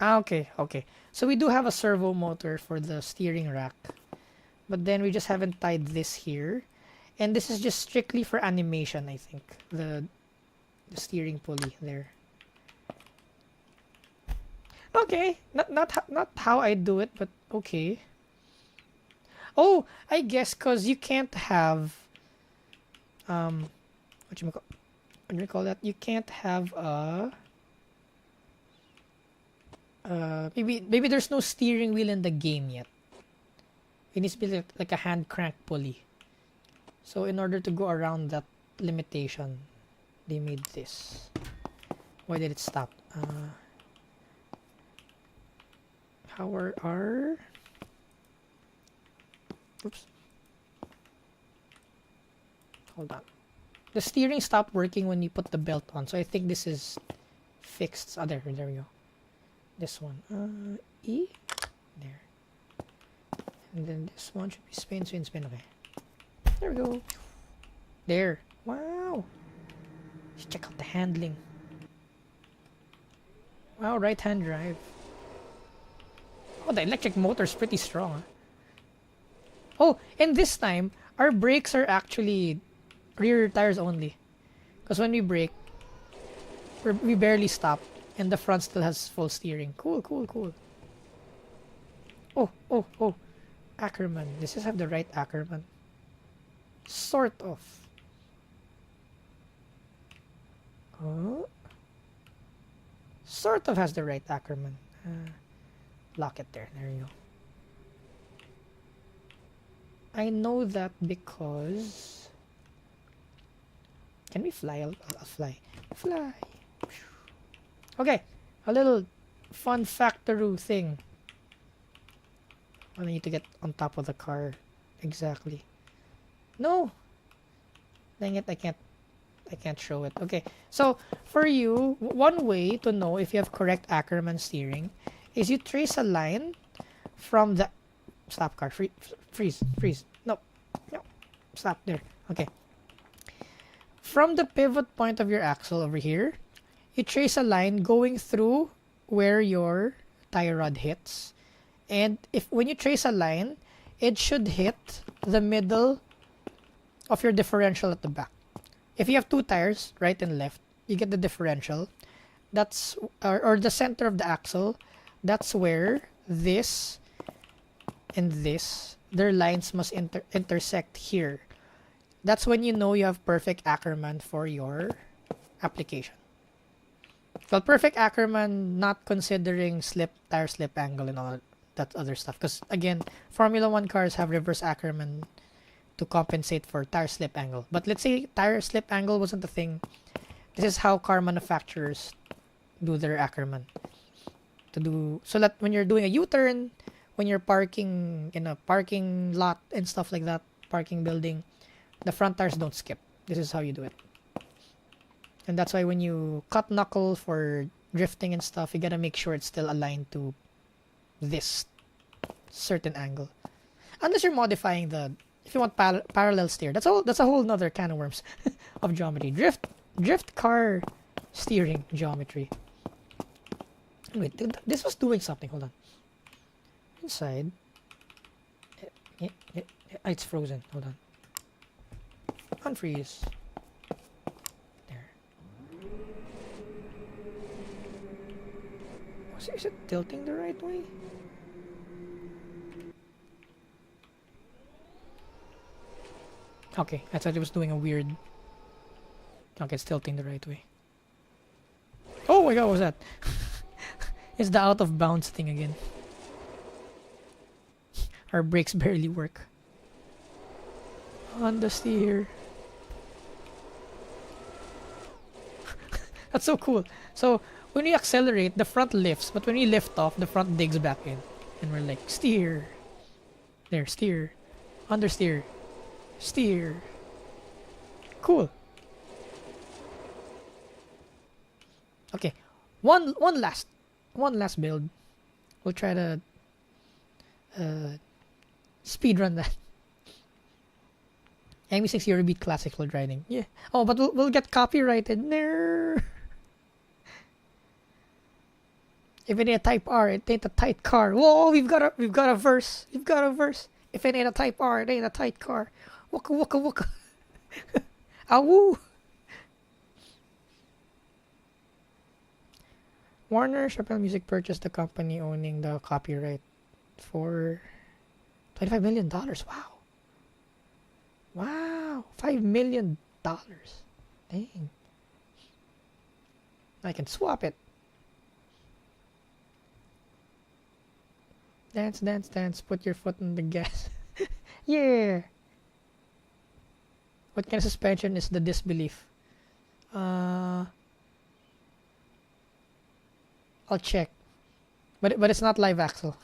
Okay. So we do have a servo motor for the steering rack. But then we just haven't tied this here. And this is just strictly for animation, I think. The steering pulley there. Okay. Not how I do it, but okay. Oh, I guess because you can't have... what do you call that? You can't have a... maybe there's no steering wheel in the game yet. It needs to be like a hand crank pulley. So in order to go around that limitation, they made this. Why did it stop? How are our... Oops. Hold on. The steering stopped working when you put the belt on. So I think this is fixed. Oh, there we go. This one. E? There. And then this one should be spin. Okay. There we go. There. Wow. Let's check out the handling. Wow, right-hand drive. Oh, the electric motor is pretty strong. Huh? Oh, and this time, our brakes are actually rear tires only. Because when we brake, we barely stop. And the front still has full steering. Cool. Oh. Ackerman. Does this have the right Ackerman? Sort of. Oh. Sort of has the right Ackerman. Lock it there. There you go. I know that because... Can we fly? I'll fly. Fly. Okay. A little fun factoroo thing. I need to get on top of the car. Exactly. No! Dang it, I can't show it. Okay, so for you, one way to know if you have correct Ackerman steering is you trace a line from the... Stop car. Freeze. No. No, stop there. Okay. From the pivot point of your axle over here, you trace a line going through where your tie rod hits. And if when you trace a line, it should hit the middle of your differential at the back. If you have two tires, right and left, you get the differential. That's or the center of the axle. That's where this and this, their lines must intersect here. That's when you know you have perfect Ackerman for your application. Well, perfect Ackerman, not considering tire slip angle and all that other stuff. Because again, Formula 1 cars have reverse Ackerman to compensate for tire slip angle. But let's say tire slip angle wasn't a thing. This is how car manufacturers do their Ackerman. So that when you're doing a U-turn, when you're parking in a parking lot and stuff like that, parking building, the front tires don't skip. This is how you do it. And that's why when you cut knuckle for drifting and stuff, you gotta make sure it's still aligned to this certain angle. Unless you're modifying if you want parallel steer, that's a whole nother can of worms of geometry. Drift car steering geometry. Wait, this was doing something. Hold on. Inside. It's frozen. Hold on. Unfreeze. There. Is it tilting the right way? Okay, I thought it was doing a weird... Okay, it's tilting the right way. Oh my god, what was that? It's the out of bounds thing again. Our brakes barely work. On the steer. That's so cool. So when we accelerate, the front lifts, but when we lift off, the front digs back in. And we're like, steer. There, steer. Understeer. Steer. Cool. Okay. One last build. We'll try to speed run that. ME6 Euro beat classic while riding. Yeah. Oh, but we'll get copyrighted. No. If it ain't a Type R, it ain't a tight car. Whoa, we've got a verse. We've got a verse. If it ain't a Type R, it ain't a tight car. Wooka wooka wooka. Awoo. Warner Chappelle Music purchased the company owning the copyright for $25 million. Wow. Wow. $5 million. Dang. I can swap it. Dance, dance, dance. Put your foot on the gas. Yeah. What kind of suspension is the disbelief? I'll check. But it's not live axle.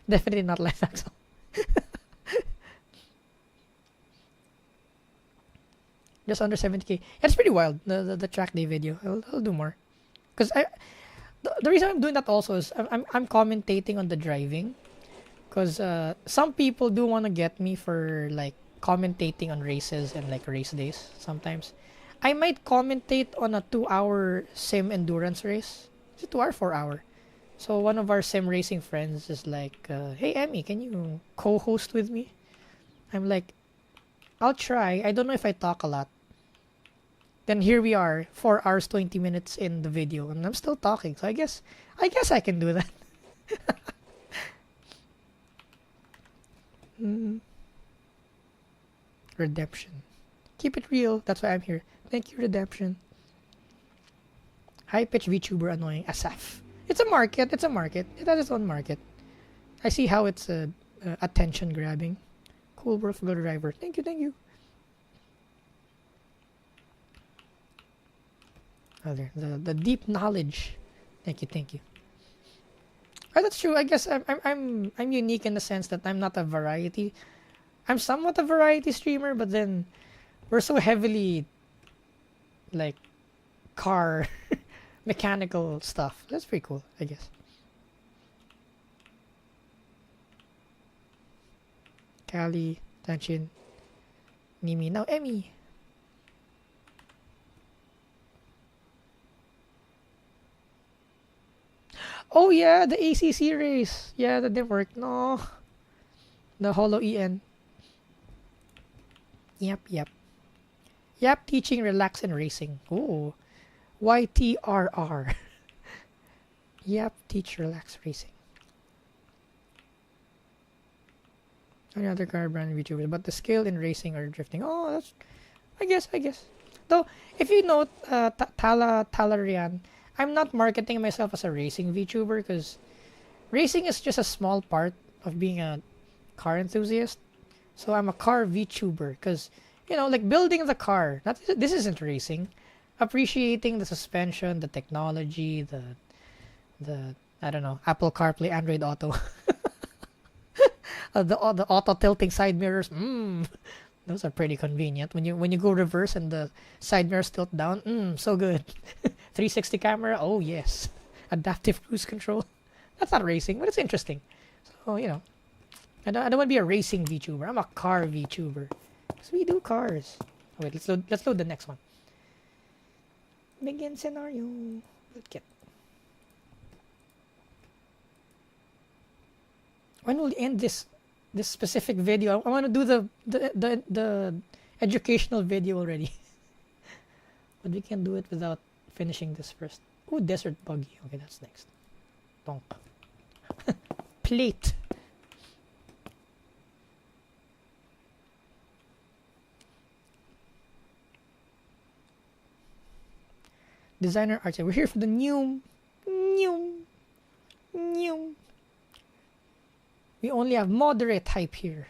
Definitely not live axle. Just under 70k. It's pretty wild. The track day video. I'll do more. Because the reason I'm doing that also is I'm commentating on the driving. Because some people do want to get me for like commentating on races and like race days sometimes. I might commentate on a 2-hour sim endurance race. It's a 2 hour, 4 hour. So one of our sim racing friends is like, hey Emmy, can you co-host with me? I'm like, I'll try. I don't know if I talk a lot. Then here we are, 4 hours 20 minutes in the video, and I'm still talking. So I guess I can do that. Redemption. Keep it real. That's why I'm here. Thank you, Redemption. High-pitch VTuber annoying Asaf. It's a market. It's a market. It has its own market. I see how it's attention grabbing. Cool world go driver. Thank you, thank you. Oh, there. The deep knowledge. Thank you, thank you. Oh, that's true. I guess I'm unique in the sense that I'm not a variety. I'm somewhat a variety streamer, but then we're so heavily like car mechanical stuff. That's pretty cool, I guess. Cali, Tanshin. Mimi, now Emmy. Oh yeah, the ACC race. Yeah, that didn't work. No. The Holo EN. Yep, yep. Yep, teaching, relax, and racing. Ooh. YTRR. Yep, teach, relax, racing. Any other car brand VTubers, but the skill in racing or drifting. Oh, that's. I guess. Though, if you know Talarian, I'm not marketing myself as a racing VTuber because racing is just a small part of being a car enthusiast. So I'm a car VTuber because, you know, like building the car. This isn't racing. Appreciating the suspension, the technology, the I don't know, Apple CarPlay, Android Auto, the auto tilting side mirrors. Those are pretty convenient when you go reverse and the side mirrors tilt down. So good. 360 camera. Oh yes. Adaptive cruise control. That's not racing, but it's interesting. So you know, I don't want to be a racing VTuber. I'm a car VTuber. Because we do cars. Oh, wait, let's load the next one. Begin scenario. Get. When will we end this specific video? I want to do the educational video already. But we can do it without finishing this first. Oh, desert buggy. Okay, that's next. Donk. Plate. Designer art. We're here for the new. We only have moderate hype here.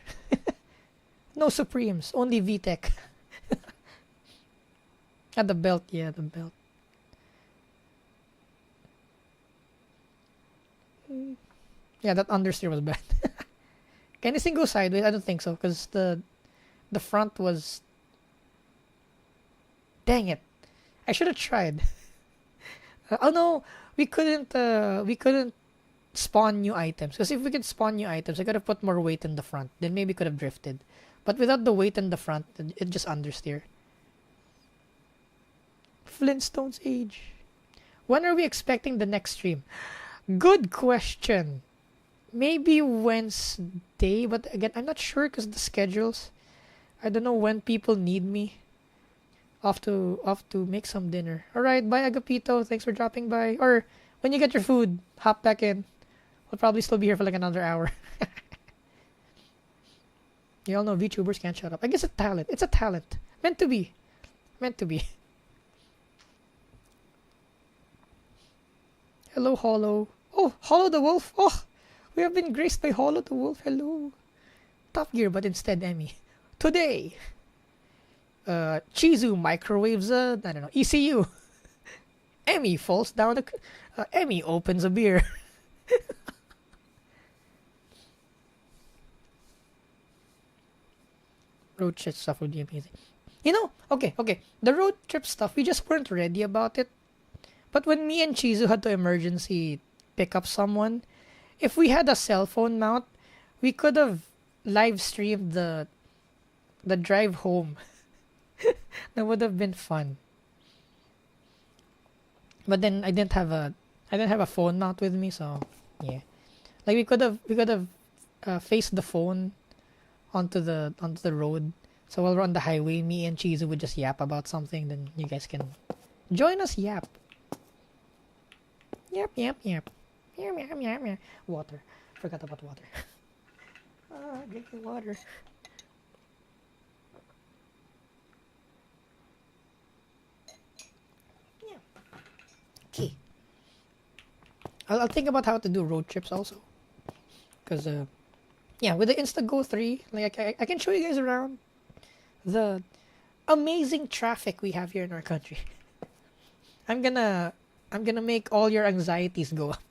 No Supremes, only VTech. At the belt, yeah, the belt. Yeah, that understeer was bad. Can this thing go sideways? I don't think so, because the front was. Dang it! I should have tried. Oh no, we couldn't spawn new items. Because if we could spawn new items, I could have put more weight in the front. Then maybe could have drifted. But without the weight in the front, it just understeer. Flintstones age. When are we expecting the next stream? Good question. Maybe Wednesday, but again, I'm not sure because the schedules. I don't know when people need me. Off to make some dinner. Alright, bye Agapito. Thanks for dropping by. Or when you get your food, hop back in. We'll probably still be here for like another hour. You all know VTubers can't shut up. I guess it's a talent. It's a talent. Meant to be. Meant to be. Hello, Hollow. Oh, Hollow the Wolf. Oh, we have been graced by Hollow the Wolf. Hello. Top Gear, but instead Emmy. Today, Chizu microwaves I don't know, ECU. Emmy falls down Emmy opens a beer. Road trip stuff would be amazing. You know, okay. The road trip stuff, we just weren't ready about it. But when me and Chizu had to emergency pick up someone, if we had a cell phone mount, we could have live streamed the drive home. That would have been fun. But then I didn't have a phone mount with me, so yeah. Like we could have faced the phone onto the road. So while we're on the highway, me and Chizu would just yap about something. Then you guys can join us yap. Yap. Water. Forgot about water. Drinking water. Yeah. Okay. I'll think about how to do road trips also. Because, yeah, with the Insta Go 3, like I can show you guys around the amazing traffic we have here in our country. I'm gonna make all your anxieties go up.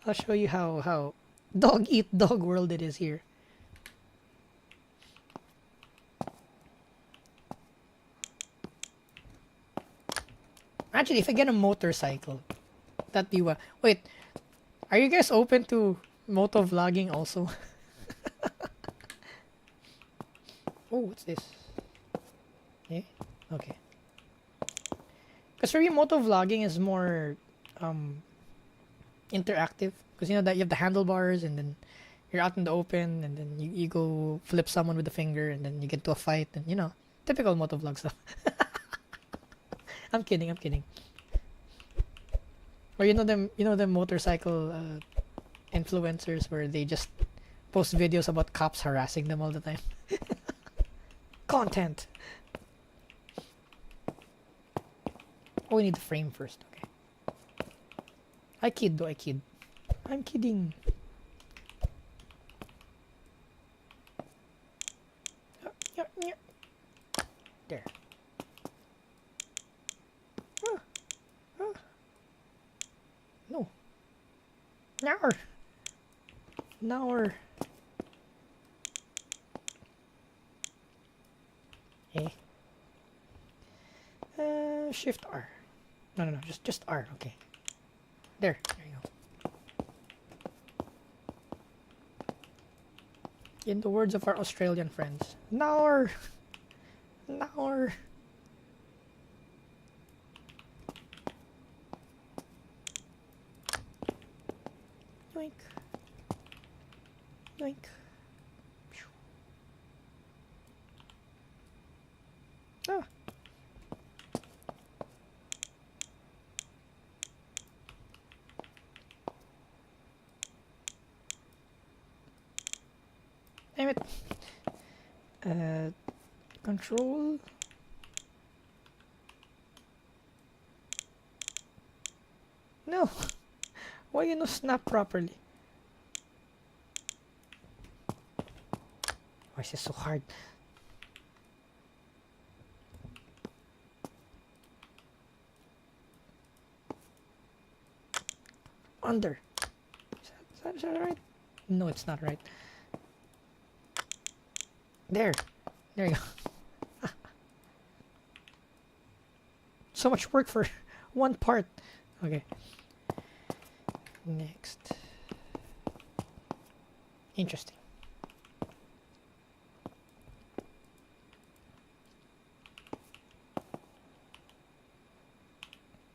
I'll show you how dog eat dog world it is here. Actually, if I get a motorcycle, that'd be what. Wait, are you guys open to moto vlogging also? Oh, what's this? Eh? Okay. Because for me, motovlogging is more interactive. Because you know that you have the handlebars and then you're out in the open and then you go flip someone with a finger and then you get to a fight and you know, typical motovlog stuff. I'm kidding, I'm kidding. Or you know them motorcycle influencers where they just post videos about cops harassing them all the time. Content. Oh, we need the frame first. Okay. I kid though, I kid. I'm kidding. There. No. Now. Now. Hey. Shift R. No, just R. Okay. There you go. In the words of our Australian friends, now. Yoink. Yoink. Ah. Damn it. Control. No. Why you no snap properly? Why is this so hard? Under. Is that right? No, it's not right. There you go. So much work for one part. Okay. Next. Interesting.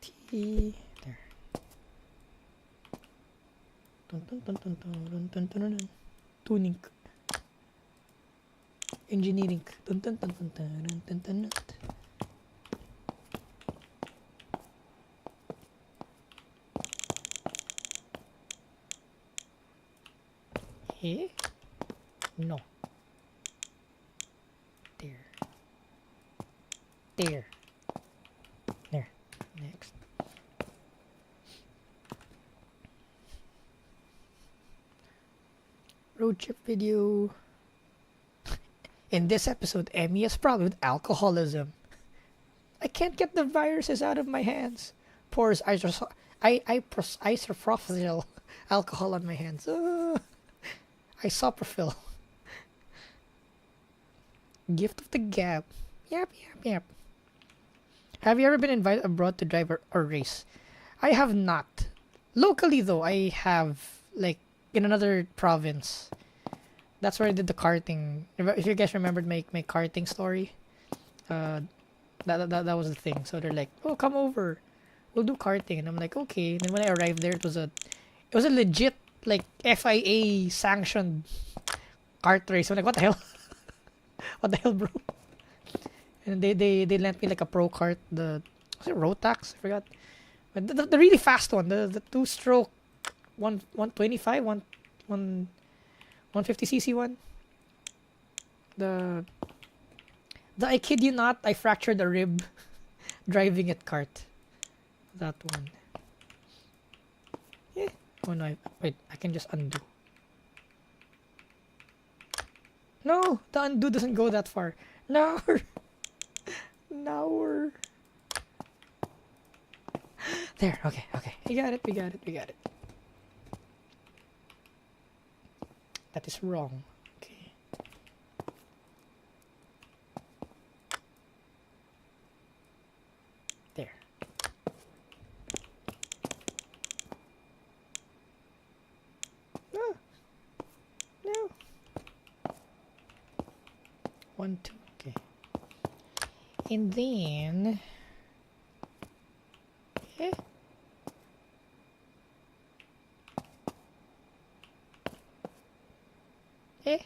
T. There. Tuning. Engineering. Hey? No. There. Next. Road trip video. In this episode, Emmy has problem with alcoholism. I can't get the viruses out of my hands. Pours isopropyl alcohol on my hands. Isopropyl. Gift of the gab. Yep. Have you ever been invited abroad to drive or race? I have not. Locally though, I have, like, in another province. That's where I did the karting. If you guys remembered my karting story, that was the thing. So they're like, "Oh, come over, we'll do karting," and I'm like, "Okay." And then when I arrived there, it was a legit, like, FIA sanctioned kart race. I'm like, "What the hell? What the hell, bro?" And they lent me like a pro kart. Was it Rotax? I forgot. But the really fast one, the 2-stroke, 125, 150cc one. I kid you not, I fractured a rib driving at kart. That one. Yeah. Oh no, wait, I can just undo. No, the undo doesn't go that far. No. No. There, okay. We got it. That is wrong. Okay. There. No. 1, 2. Okay. And then... Okay. Okay.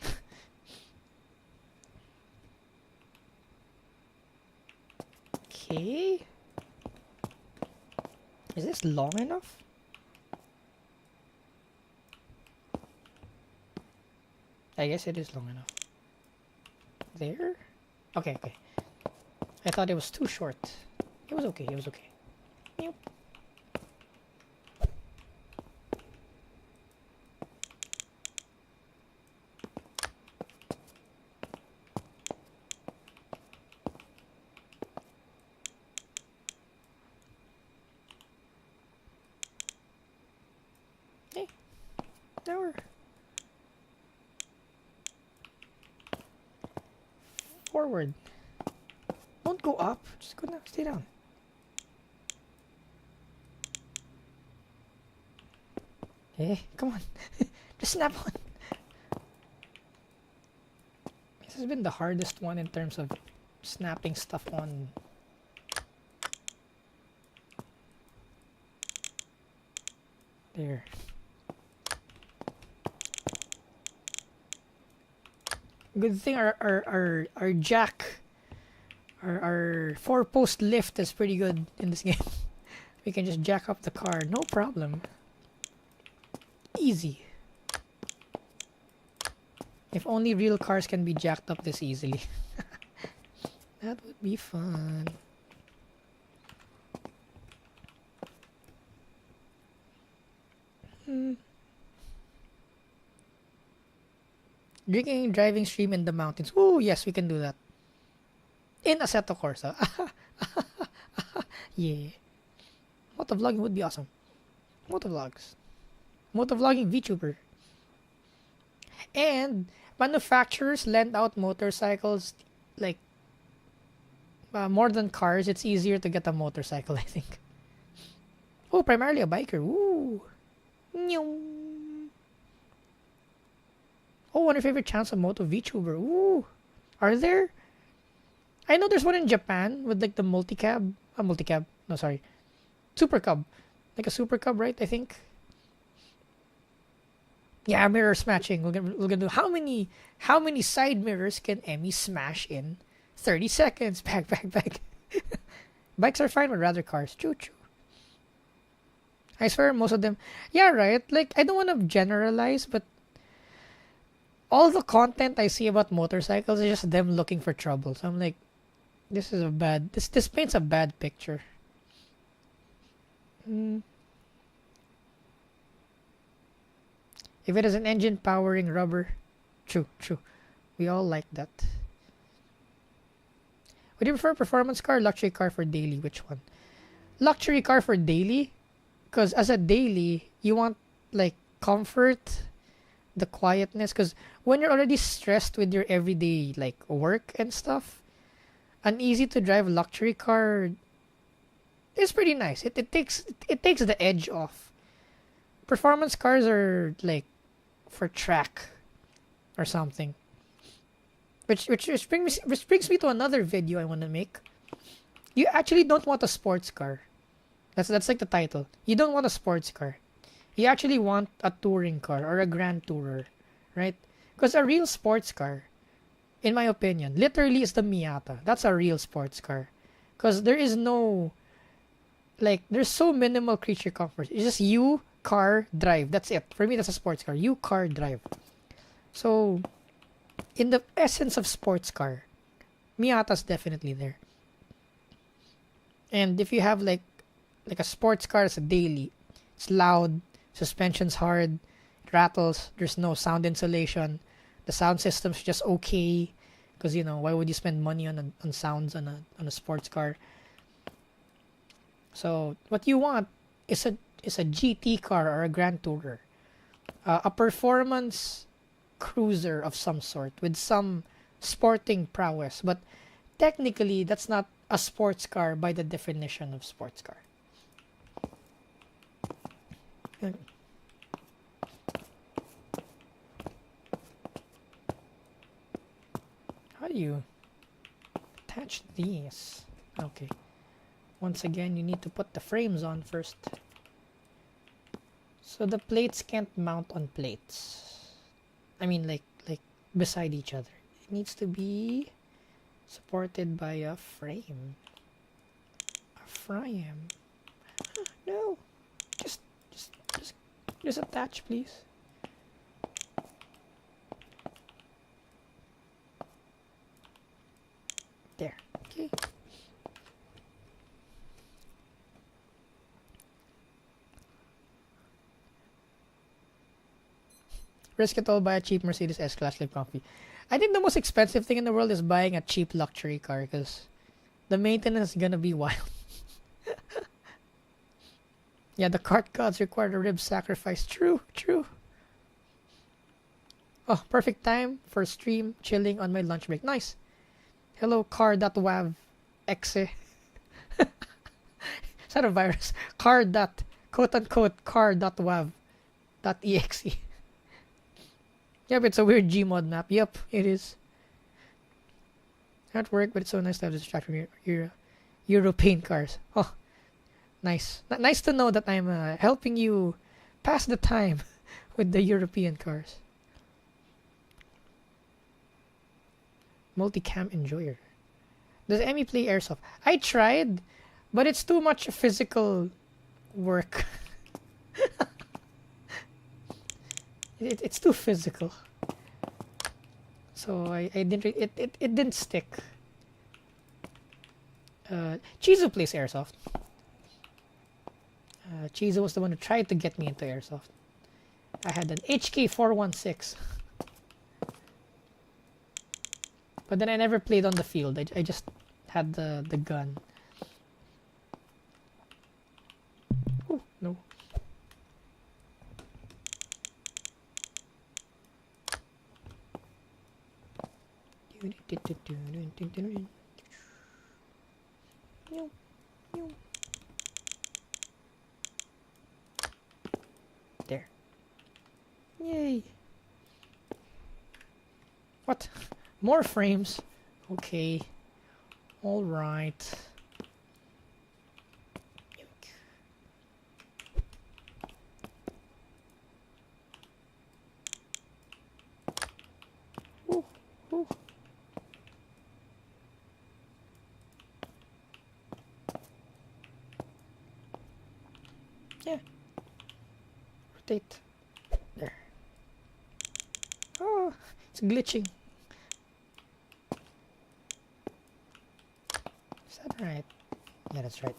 Okay. Is this long enough? I guess it is long enough. There? Okay, okay. I thought it was too short. It was okay, it was okay. Yep. Hey, now we're forward. Don't go up. Just go down. Stay down. Hey, come on. Just snap on. This has been the hardest one in terms of snapping stuff on. There. Good thing our jack, our 4-post lift is pretty good in this game. We can just jack up the car, no problem. Easy. If only real cars can be jacked up this easily. That would be fun. Drinking and driving stream in the mountains. Oh, yes, we can do that. In Assetto Corsa. Yeah. Motovlogging would be awesome. Motovlogs. Motovlogging VTuber. And manufacturers lend out motorcycles like more than cars. It's easier to get a motorcycle, I think. Oh, primarily a biker. Ooh. Oh, one of your favorite channels of Moto VTuber. Ooh. Are there? I know there's one in Japan with like the multicab. Multicab. No, sorry. Super Cub. Like a Super Cub, right? I think. Yeah, mirror smashing. We're gonna do how many side mirrors can Emmy smash in 30 seconds? Back. Bikes are fine, but rather cars. Choo choo. I swear most of them. Yeah, right. Like I don't want to generalize, but all the content I see about motorcycles is just them looking for trouble. So I'm like, this is a bad. This paints a bad picture. If it has an engine powering rubber, true. We all like that. Would you prefer performance car, luxury car for daily? Which one? Luxury car for daily, because as a daily, you want like comfort, the quietness. Because when you're already stressed with your everyday like work and stuff, an easy to drive luxury car is pretty nice. It takes the edge off. Performance cars are like for track or something. Which brings me to another video I want to make. You actually don't want a sports car. That's like the title. You don't want a sports car. You actually want a touring car or a grand tourer, right? Because a real sports car, in my opinion, literally is the Miata. That's a real sports car. Because there is no, like, there's so minimal creature comfort. It's just you, car, drive. That's it. For me, that's a sports car. You, car, drive. So, in the essence of sports car, Miata's definitely there. And if you have like a sports car as a daily, it's loud, suspension's hard, it rattles, there's no sound insulation, the sound system's just okay, because you know why would you spend money on sounds on a sports car? So what you want is a GT car or a grand tourer, a performance cruiser of some sort with some sporting prowess, but technically that's not a sports car by the definition of sports car. do you attach these? Okay. Once again, you need to put the frames on first. So the plates can't mount on plates. I mean, like beside each other. It needs to be supported by a frame. A frame. No. Just attach, please. There. Okay. Risk it all, buy a cheap Mercedes S-Class, live comfy. I think the most expensive thing in the world is buying a cheap luxury car because the maintenance is gonna be wild. Yeah, the cart gods require a rib sacrifice. True. Oh, perfect time for stream chilling on my lunch break. Nice. Hello, car.wav exe. Is that a virus? Car. Quote unquote car.wav.exe. Yep, it's a weird Gmod map. Yep, it is. Not work, but it's so nice to have this distraction from European cars. Oh, nice. Nice to know that I'm helping you pass the time with the European cars. Multicam enjoyer. Does Emmy play airsoft? I tried, but it's too much physical work. It's too physical. So I didn't it didn't stick. Chizu plays airsoft. Chizu was the one who tried to get me into airsoft. I had an HK416. But then I never played on the field. I just had the gun. Oh, no. There. Yay. What? More frames. Okay. All right. Ooh, ooh. Yeah. Rotate. There. Oh, it's glitching. Right. Yeah, that's right.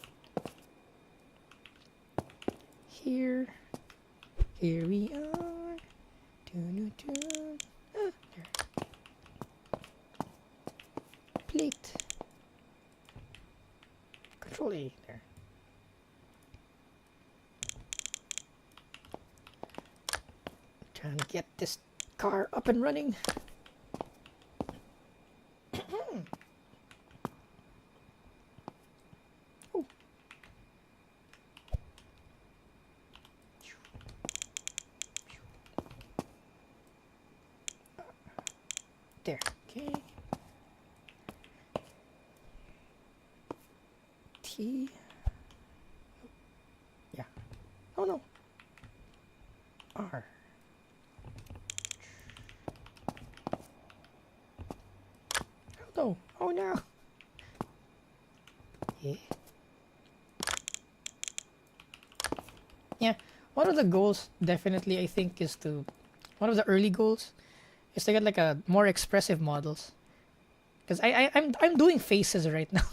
Here we are. There. Plate. Control A. There. Trying to get this car up and running. There. Okay. T. Yeah. Oh no. R. Oh no. Oh no. Yeah. Yeah. One of the goals, definitely, I think, is to. One of the early goals is to get like a more expressive models, because I'm doing faces right now,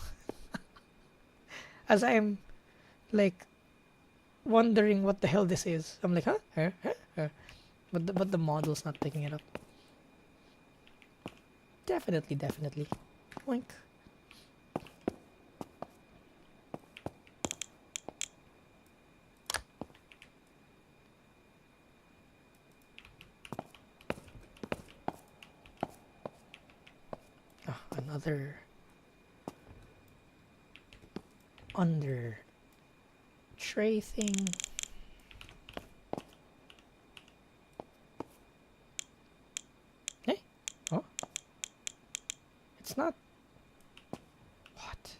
as I'm like wondering what the hell this is. I'm like, huh? But the model's not picking it up. Definitely. Oink. Another under tray thing. Hey? Oh. not. What?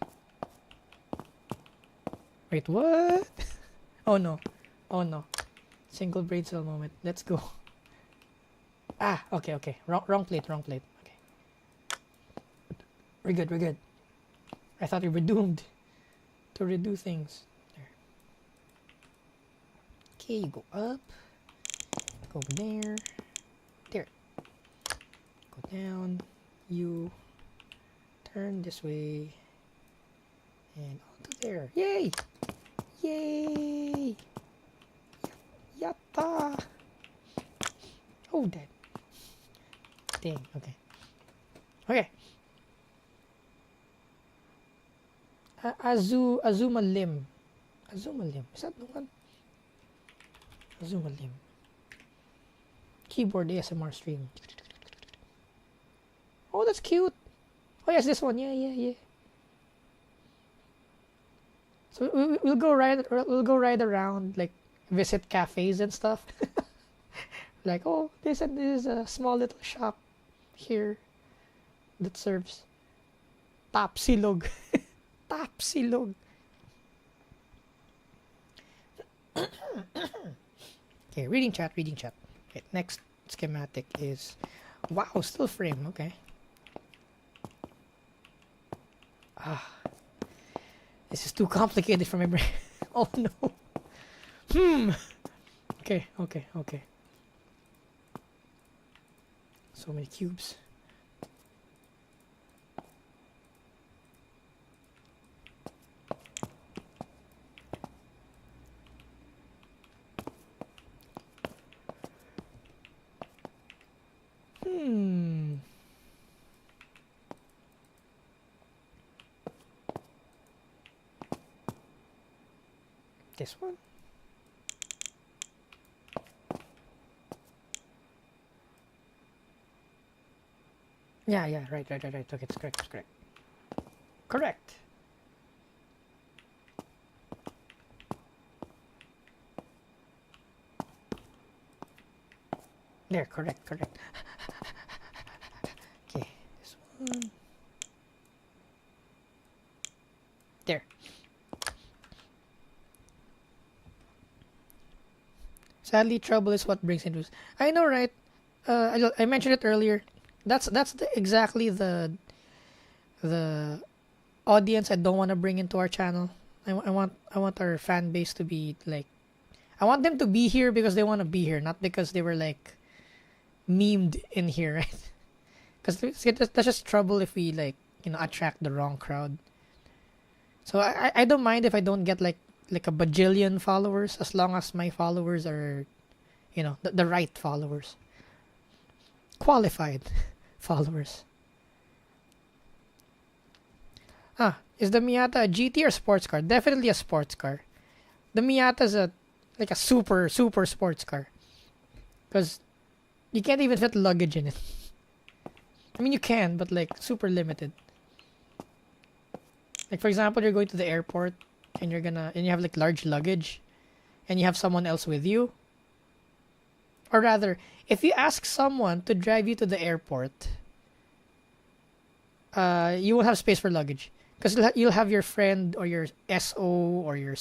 Wait, what? Oh no. Oh no. Single brain cell moment. Let's go. Ah, okay, okay. Wrong plate, wrong plate. Okay. We're good, we're good. I thought we were doomed to redo things. There. Okay, you go up. Go over there. There. Go down. You turn this way. And onto there. Yay! Yay! Yatta! Oh, dead. Dang, okay. Okay. Azuma Lim. Azuma Lim. Is that the one? Azuma Lim. Keyboard ASMR stream. Oh, that's cute. Oh, yes, this one. Yeah, yeah, yeah. So we'll go ride around, like visit cafes and stuff. Like, oh, this is a small little shop here that serves tapsilog. Tapsilog. Okay, reading chat. Okay, next schematic is, wow, still frame. Okay. Ah, this is too complicated for my brain. Oh no. Okay. So many cubes. This one? Yeah, right. Okay, it's correct. Correct. There, correct. Okay, this one. There. Sadly, trouble is what brings into. I know, right? I mentioned it earlier. That's exactly the audience I don't want to bring into our channel. I want our fan base to be like, I want them to be here because they want to be here, not because they were like memed in here, right? Because that's just trouble if we like, you know, attract the wrong crowd. So I don't mind if I don't get like a bajillion followers, as long as my followers are, you know, the right followers, qualified followers. Is the Miata a GT or sports car? Definitely a sports car. The Miata is a super sports car, because you can't even fit luggage in it. I mean, you can, but like super limited. Like, for example, you're going to the airport and you have like large luggage and you have someone else with you. Or rather, if you ask someone to drive you to the airport, you won't have space for luggage, because you'll have your friend or your SO or your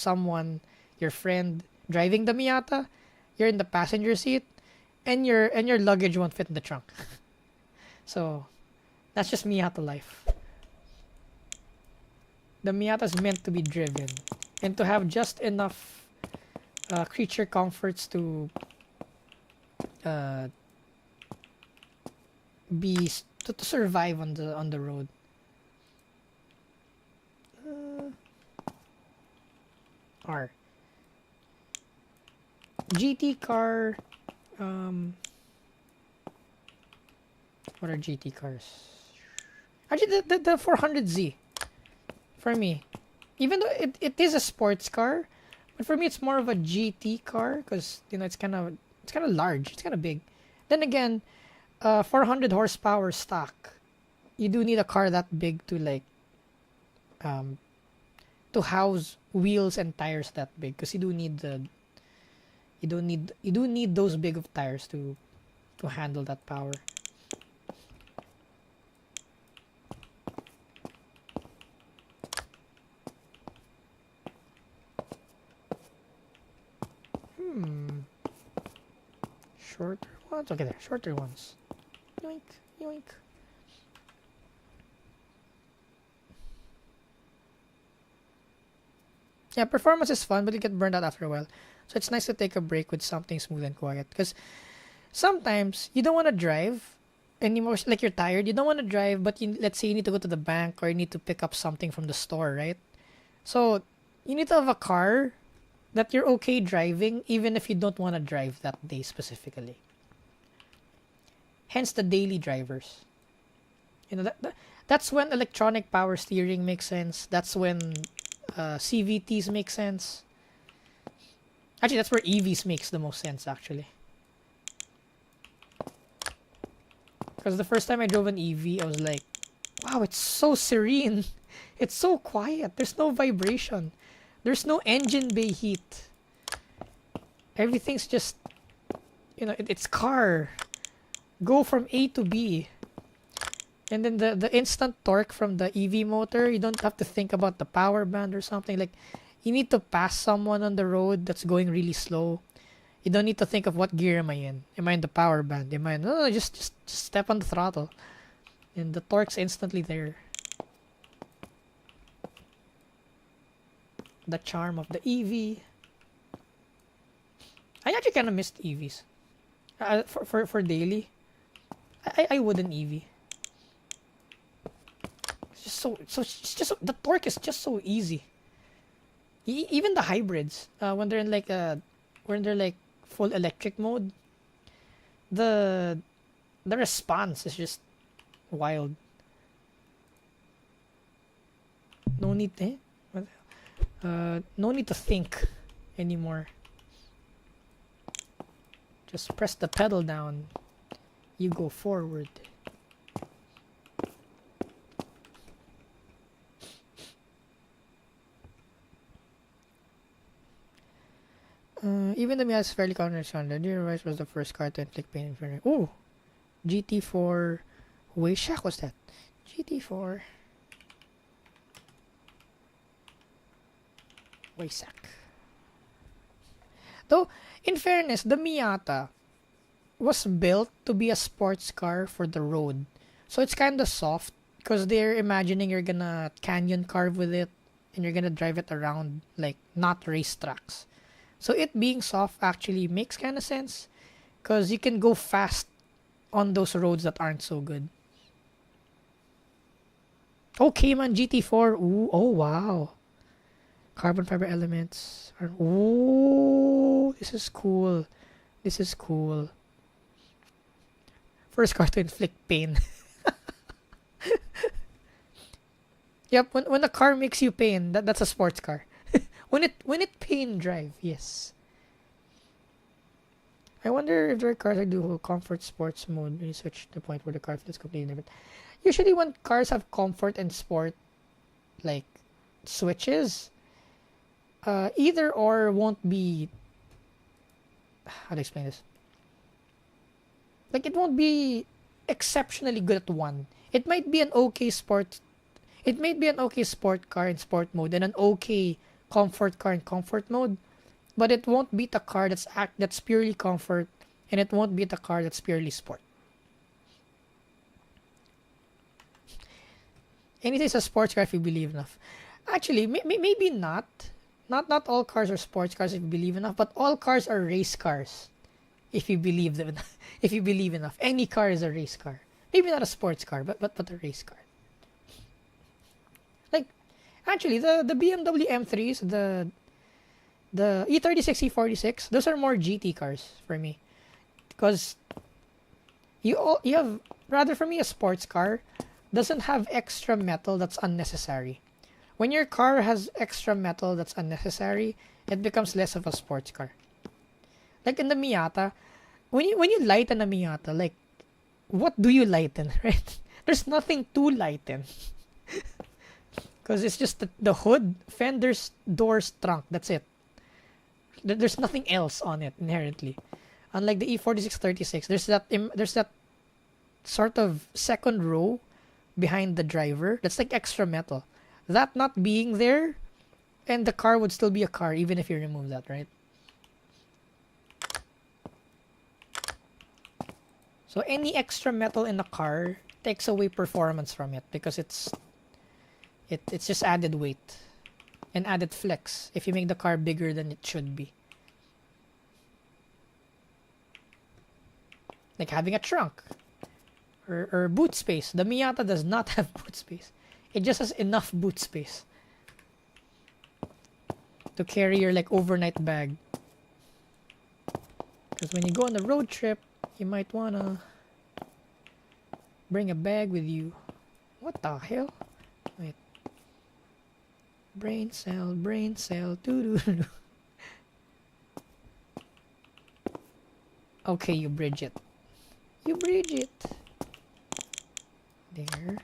friend driving the Miata. You're in the passenger seat, and your luggage won't fit in the trunk. So that's just Miata life. The Miata is meant to be driven and to have just enough creature comforts to survive on the road. R GT car. What are GT cars? Actually, the 400Z for me, even though it is a sports car, but for me it's more of a GT car, because you know it's kind of large, it's kind of big. Then again, 400 horsepower stock, you do need a car that big to like to house wheels and tires that big, because you do need those big of tires to handle that power. shorter ones. Okay, there, shorter ones. Yoink, yoink. Yeah, performance is fun, but you get burned out after a while. So it's nice to take a break with something smooth and quiet. Because sometimes you don't want to drive anymore. Like you're tired, you don't want to drive, but let's say you need to go to the bank or you need to pick up something from the store, right? So you need to have a car that you're okay driving, even if you don't want to drive that day specifically. Hence the daily drivers. You know that's when electronic power steering makes sense. That's when CVTs make sense. Actually, that's where EVs makes the most sense, actually. Because the first time I drove an EV, I was like, wow, it's so serene. It's so quiet. There's no vibration. There's no engine bay heat. Everything's just, it's car. Go from A to B. And then the instant torque from the EV motor, you don't have to think about the power band or something. Like, you need to pass someone on the road that's going really slow. You don't need to think of what gear am I in. Am I in the power band? Am I in... No, just step on the throttle. And the torque's instantly there. The charm of the EV. I actually kind of missed EVs. For daily. I would an EV. It's just the torque is just so easy. Even the hybrids, when they're in like full electric mode, the response is just wild. No need no need to think anymore. Just press the pedal down. You go forward. Even the Miata is fairly counter-standard. The Rise was the first car to inflict pain in front. Oh, GT4. Wayshak was that? GT4. Wayshak. Though, in fairness, the Miata was built to be a sports car for the road. So it's kind of soft because they're imagining you're gonna canyon carve with it and you're gonna drive it around like not racetracks. So it being soft actually makes kind of sense because you can go fast on those roads that aren't so good. Okay, man, GT4. Ooh, oh wow. Carbon fiber elements. Ooh, this is cool. This is cool. First car to inflict pain. Yep, when a car makes you pain, that's a sports car. when it pain drive, yes. I wonder if there are cars that do comfort sports mode when you switch the point where the car feels completely different. Usually when cars have comfort and sport like switches, either or won't be, how to explain this? Like it won't be exceptionally good at one. It might be an okay sport. It might be an okay sport car in sport mode and an okay comfort car in comfort mode, but it won't beat a car that's purely comfort, and it won't beat a car that's purely sport. Anything's a sports car if you believe enough. Actually, maybe not. Not all cars are sports cars if you believe enough, but all cars are race cars if you believe them. If you believe enough, any car is a race car. Maybe not a sports car, but a race car. Like, actually, the BMW M3s, the E36, E46, those are more GT cars for me, because you have, rather for me, a sports car doesn't have extra metal that's unnecessary. When your car has extra metal that's unnecessary, it becomes less of a sports car. Like in the Miata, when you lighten a Miata, like, what do you lighten, right? There's nothing to lighten. Because it's just the hood, fenders, doors, trunk. That's it. There's nothing else on it inherently. Unlike the E4636, there's that sort of second row behind the driver. That's like extra metal. That not being there, and the car would still be a car even if you remove that, right? So any extra metal in the car takes away performance from it because it's just added weight and added flex if you make the car bigger than it should be. Like having a trunk or boot space. The Miata does not have boot space. It just has enough boot space to carry your like overnight bag. Because when you go on a road trip, you might wanna bring a bag with you. What the hell? Wait. Brain cell, doo doo. Okay, you bridge it. You bridge it. There.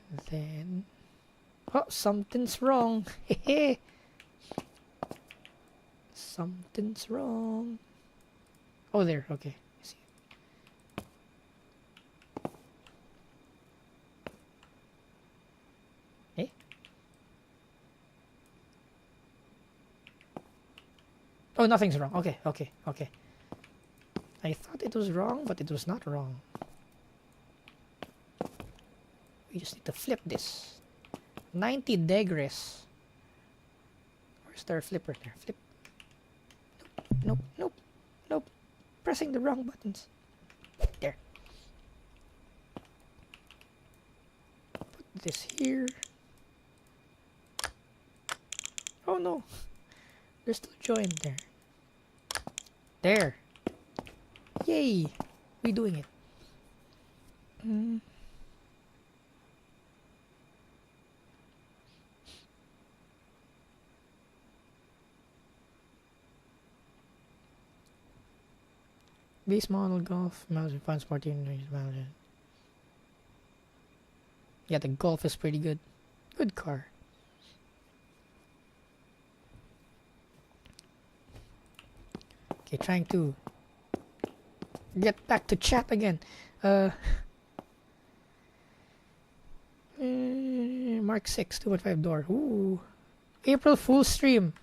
And then... Oh, something's wrong. Hehe. Something's wrong. Oh, there. Okay. I see. Eh? Oh, nothing's wrong. Okay. I thought it was wrong, but it was not wrong. We just need to flip this. 90 degrees. Where's their flipper there? Flip. Nope. Pressing the wrong buttons. There. Put this here. Oh no. There's still joined there. There. Yay. We doing it. Base model Golf, mouse and fun sporting mountain. Yeah, the Golf is pretty good. Good car. Okay, trying to get back to chat again. Mark 6, 2.5 door. Ooh. April Fool's stream.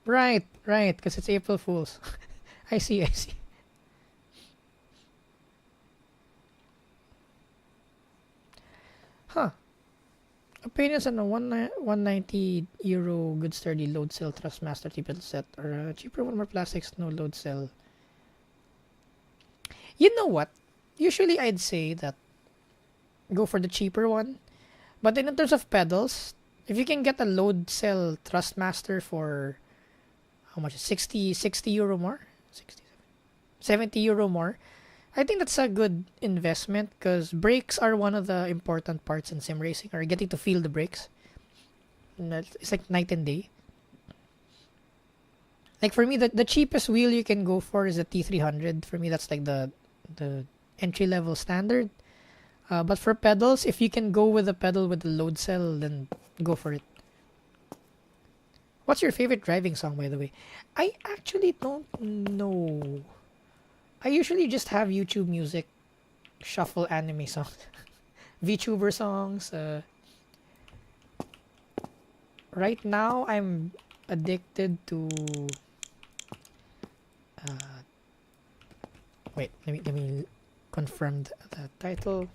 Right, because it's April Fool's. I see. Huh. Opinions on a 190 euro good sturdy load cell Thrustmaster typical set or a cheaper one more plastics no load cell. You know what? Usually I'd say that go for the cheaper one. But then in terms of pedals, if you can get a load cell Thrustmaster for how much? 60 euro more? 70 euro more. I think that's a good investment because brakes are one of the important parts in sim racing, or getting to feel the brakes. It's like night and day. Like for me, the cheapest wheel you can go for is a T300. For me, that's like the entry level standard. But for pedals, if you can go with a pedal with the load cell, then go for it. What's your favorite driving song, by the way? I actually don't know. I usually just have YouTube music, shuffle anime songs, VTuber songs. Right now, I'm addicted to. Wait, let me confirm the title.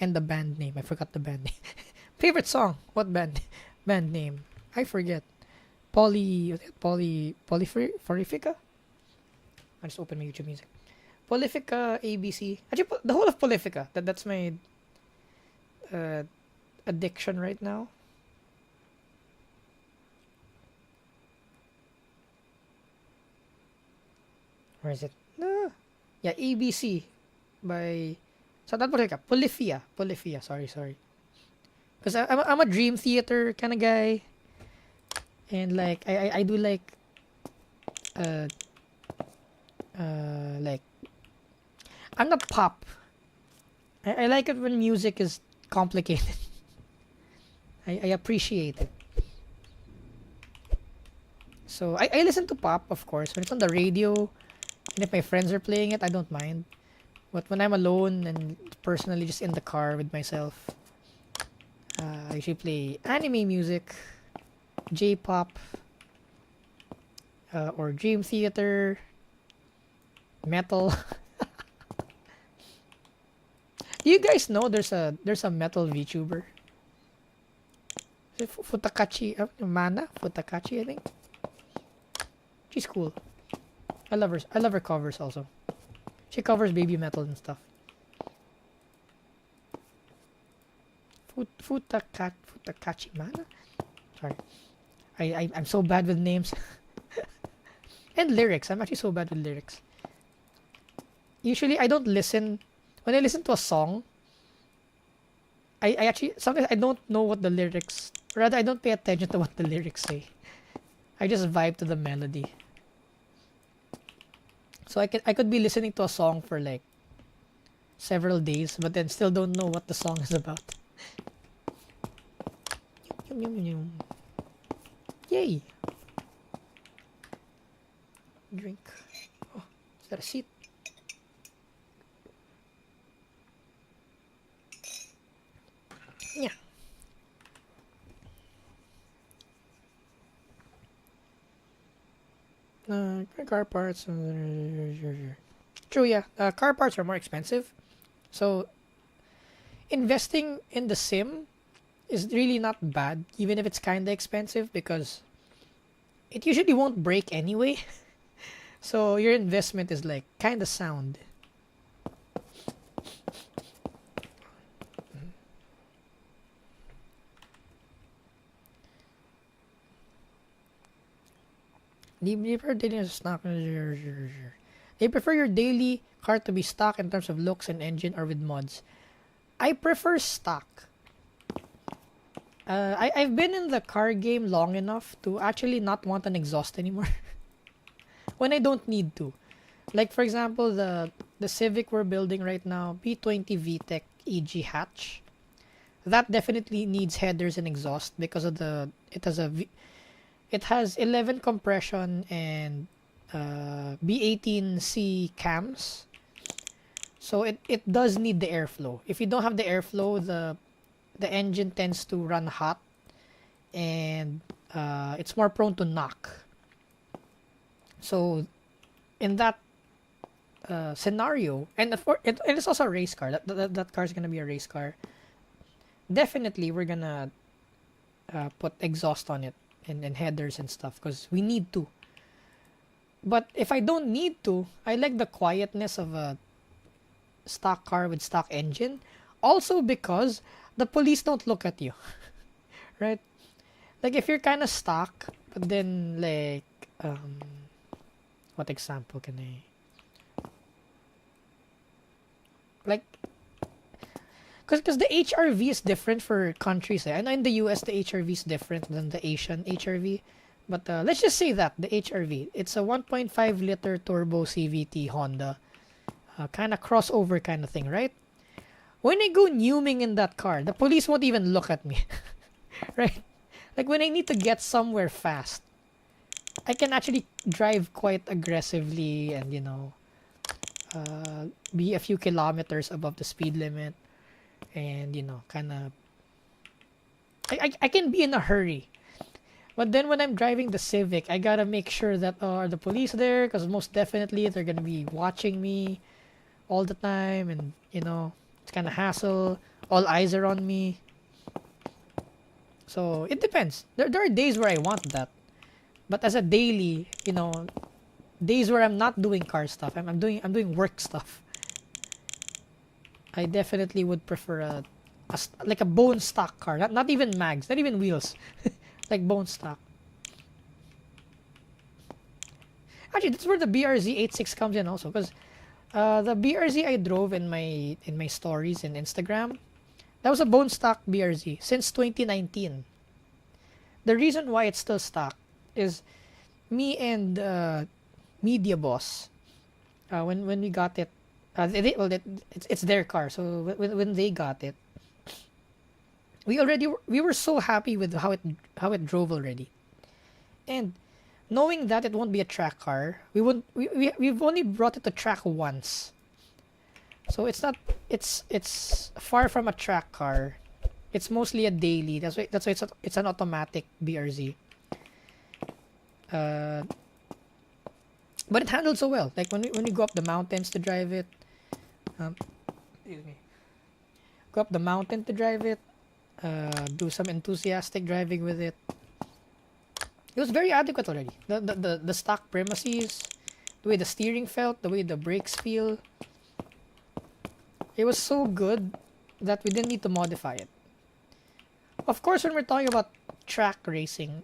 And the band name. I forgot the band name. Favorite song? What band? Band name? I forget. Polyfica? I just opened my YouTube music. Polyfica ABC. Actually, the whole of Polyfica. That's my addiction right now. Where is it? No. Yeah, ABC by. So that Polyphia. Sorry. Because I'm a Dream Theater kind of guy, and like I do like I'm not pop. I like it when music is complicated. I appreciate it. So I listen to pop, of course, when it's on the radio, and if my friends are playing it, I don't mind. But when I'm alone and personally just in the car with myself, I usually play anime music, J-pop, or dream theater, metal. Do you guys know there's a metal VTuber? Is it Futakachi, Mana Futakachi, I think. She's cool. I love her. I love her covers also. She covers baby metal and stuff. Futakachi Mana. Sorry, I'm so bad with names and lyrics. I'm actually so bad with lyrics. Usually, I don't listen. When I listen to a song, I actually sometimes I don't know what the lyrics. Rather, I don't pay attention to what the lyrics say. I just vibe to the melody. So I could be listening to a song for like several days, but then still don't know what the song is about. Yay! Drink. Oh, is that a seat? Yeah. Car parts. True, yeah. Car parts are more expensive. So, investing in the sim is really not bad, even if it's kind of expensive, because it usually won't break anyway. So, your investment is like kind of sound. They prefer daily stock. They prefer your daily car to be stock in terms of looks and engine or with mods. I prefer stock. I've been in the car game long enough to actually not want an exhaust anymore. When I don't need to. Like for example, the Civic we're building right now, P20 VTEC EG hatch. That definitely needs headers and exhaust because of it has 11 compression and B18C cams. So it does need the airflow. If you don't have the airflow, the engine tends to run hot and it's more prone to knock. So in that scenario, and it's also a race car. That car is gonna be a race car. Definitely, we're gonna put exhaust on it and headers and stuff because we need to. But if I don't need to, I like the quietness of a stock car with stock engine. Also because the police don't look at you, right? Like if you're kind of stock, but then like, what example can I? Like, because the HRV is different for countries. I know in the US the HRV is different than the Asian HRV. But let's just say that the HRV, it's a 1.5 liter turbo CVT Honda, kind of crossover kind of thing, right? When I go newming in that car, the police won't even look at me, right? Like when I need to get somewhere fast, I can actually drive quite aggressively and be a few kilometers above the speed limit, and kind of I can be in a hurry. But then when I'm driving the Civic, I gotta make sure that are the police there, because most definitely they're gonna be watching me all the time, and it's kind of hassle. All eyes are on me. So it depends. There are days where I want that, but as a daily, days where I'm not doing car stuff, I'm doing work stuff. I definitely would prefer like a bone stock car, not even mags, not even wheels. Like bone stock. Actually, that's where the BRZ 86 comes in also, because the BRZ I drove in my stories in Instagram, that was a bone stock BRZ since 2019. The reason why it's still stock is me and Media Boss, when we got it, it's their car. So when they got it, we were so happy with how it drove already, and knowing that it won't be a track car, we've only brought it to track once. So it's not, it's far from a track car. It's mostly a daily. That's why it's an automatic BRZ. But it handles so well. Like when you go up the mountains to drive it, excuse me, go up the mountain to drive it, do some enthusiastic driving with it. It was very adequate already. The stock premises, the way the steering felt, the way the brakes feel. It was so good that we didn't need to modify it. Of course, when we're talking about track racing,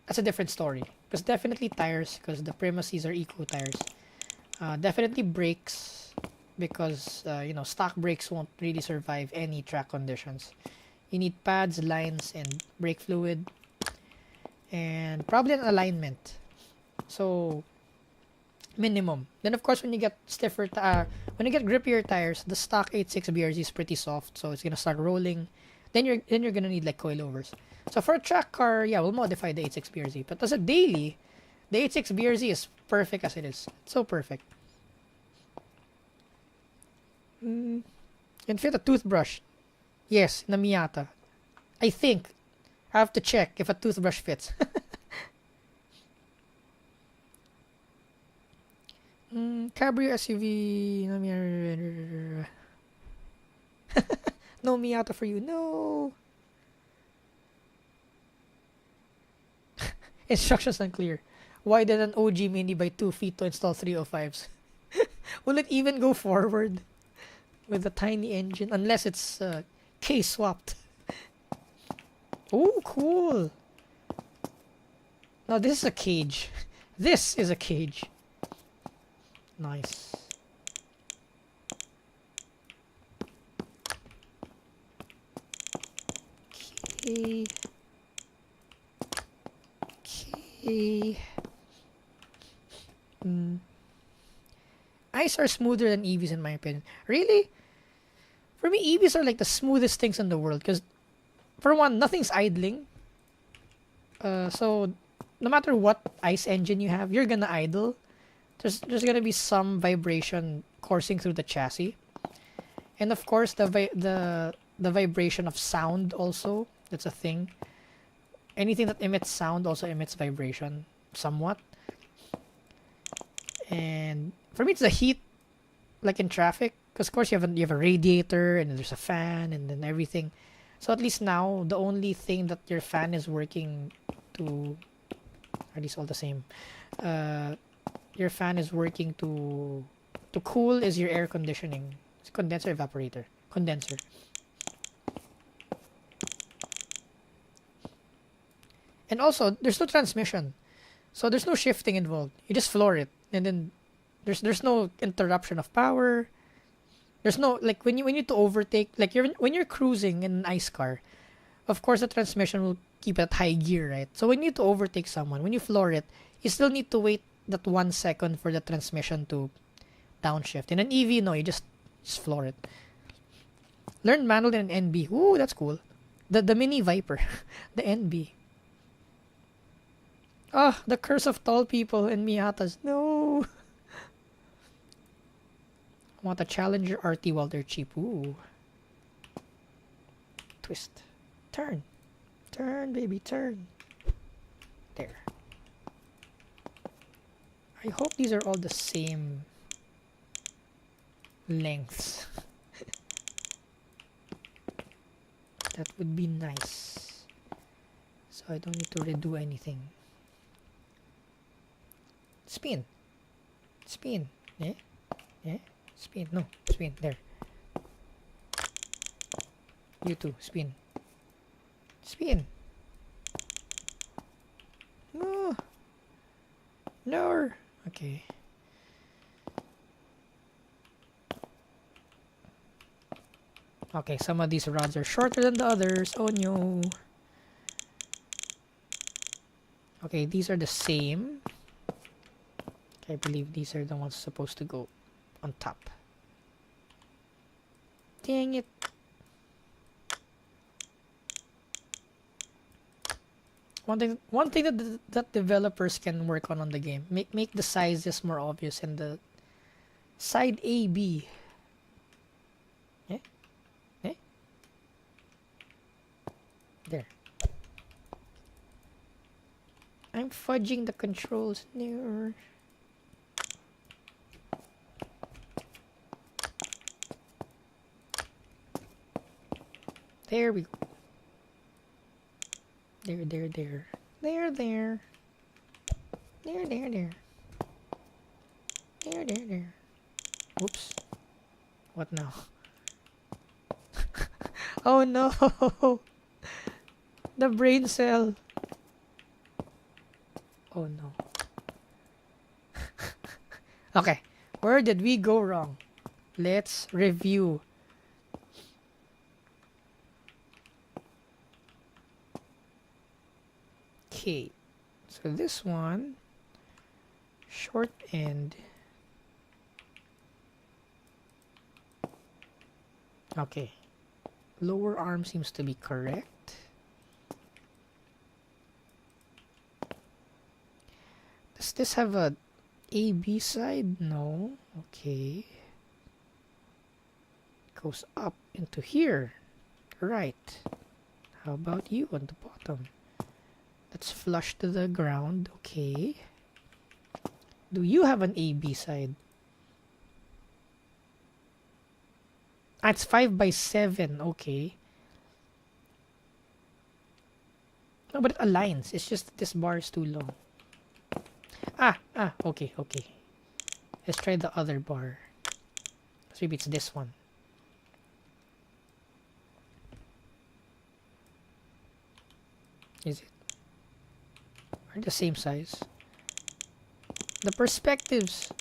that's a different story. Because definitely tires, because the premises are eco tires. Definitely brakes, because stock brakes won't really survive any track conditions. You need pads, lines, and brake fluid, and probably an alignment. So minimum. Then of course when you get when you get grippier tires, the stock 86 BRZ is pretty soft, so it's gonna start rolling. Then you're gonna need like coilovers. So for a track car, yeah, we'll modify the 86 BRZ. But as a daily, the 86 BRZ is perfect as it is. It's so perfect. Can fit a toothbrush. Yes, na Miata. I think. I have to check if a toothbrush fits. Cabrio SUV. No Miata for you. No. Instructions unclear. Why did an OG Mini buy 2 feet to install 305s? Will it even go forward with a tiny engine unless it's case swapped? Oh, cool. Now this is a cage. This is a cage. Nice. Okay. Okay. ICE are smoother than EVs in my opinion. Really? For me, EVs are like the smoothest things in the world because, for one, nothing's idling. So no matter what ICE engine you have, you're gonna idle. There's gonna be some vibration coursing through the chassis, and of course the vibration of sound also. That's a thing. Anything that emits sound also emits vibration somewhat. And for me, it's the heat, like in traffic, because of course you have a radiator and there's a fan and then everything. So at least now the only thing that your fan is working to, at least all the same, your fan is working to cool is your air conditioning. It's condenser evaporator. Condenser. And also there's no transmission. So there's no shifting involved. You just floor it and then there's no interruption of power. There's no like when you need to overtake, like when you're cruising in an ICE car, of course the transmission will keep at high gear, right? So when you need to overtake someone, when you floor it, you still need to wait that 1 second for the transmission to downshift. In an EV, no, you just floor it. Learn manual in an NB. Ooh, that's cool. The mini Viper, the NB. Ah, the curse of tall people in Miatas. No. I want a Challenger RT while they're cheap. Ooh. Twist. Turn. Turn, baby, turn. There. I hope these are all the same lengths. That would be nice. So I don't need to redo anything. Spin. Spin. Yeah? Yeah? Spin. No. Spin. There. You too. Spin. Spin. No. No. Okay. Okay, some of these rods are shorter than the others. Oh no. Okay, these are the same. I believe these are the ones supposed to go on top. Dang it. One thing that developers can work on the game, make the sizes more obvious and the side A, B. There. I'm fudging the controls. No. There we go. There. There. There. There. Oops. What now? Oh no! The brain cell. Oh no. Okay. Where did we go wrong? Let's review. Okay. So this one, short end. Okay. Lower arm seems to be correct. Does this have a A-B side? No. Okay. Goes up into here. Right. How about you on the bottom? That's flush to the ground. Okay. Do you have an A-B side? Ah, it's 5x7. Okay. No, but it aligns. It's just this bar is too long. Okay. Let's try the other bar. So maybe it's this one. Is it? Are the same size? The perspectives.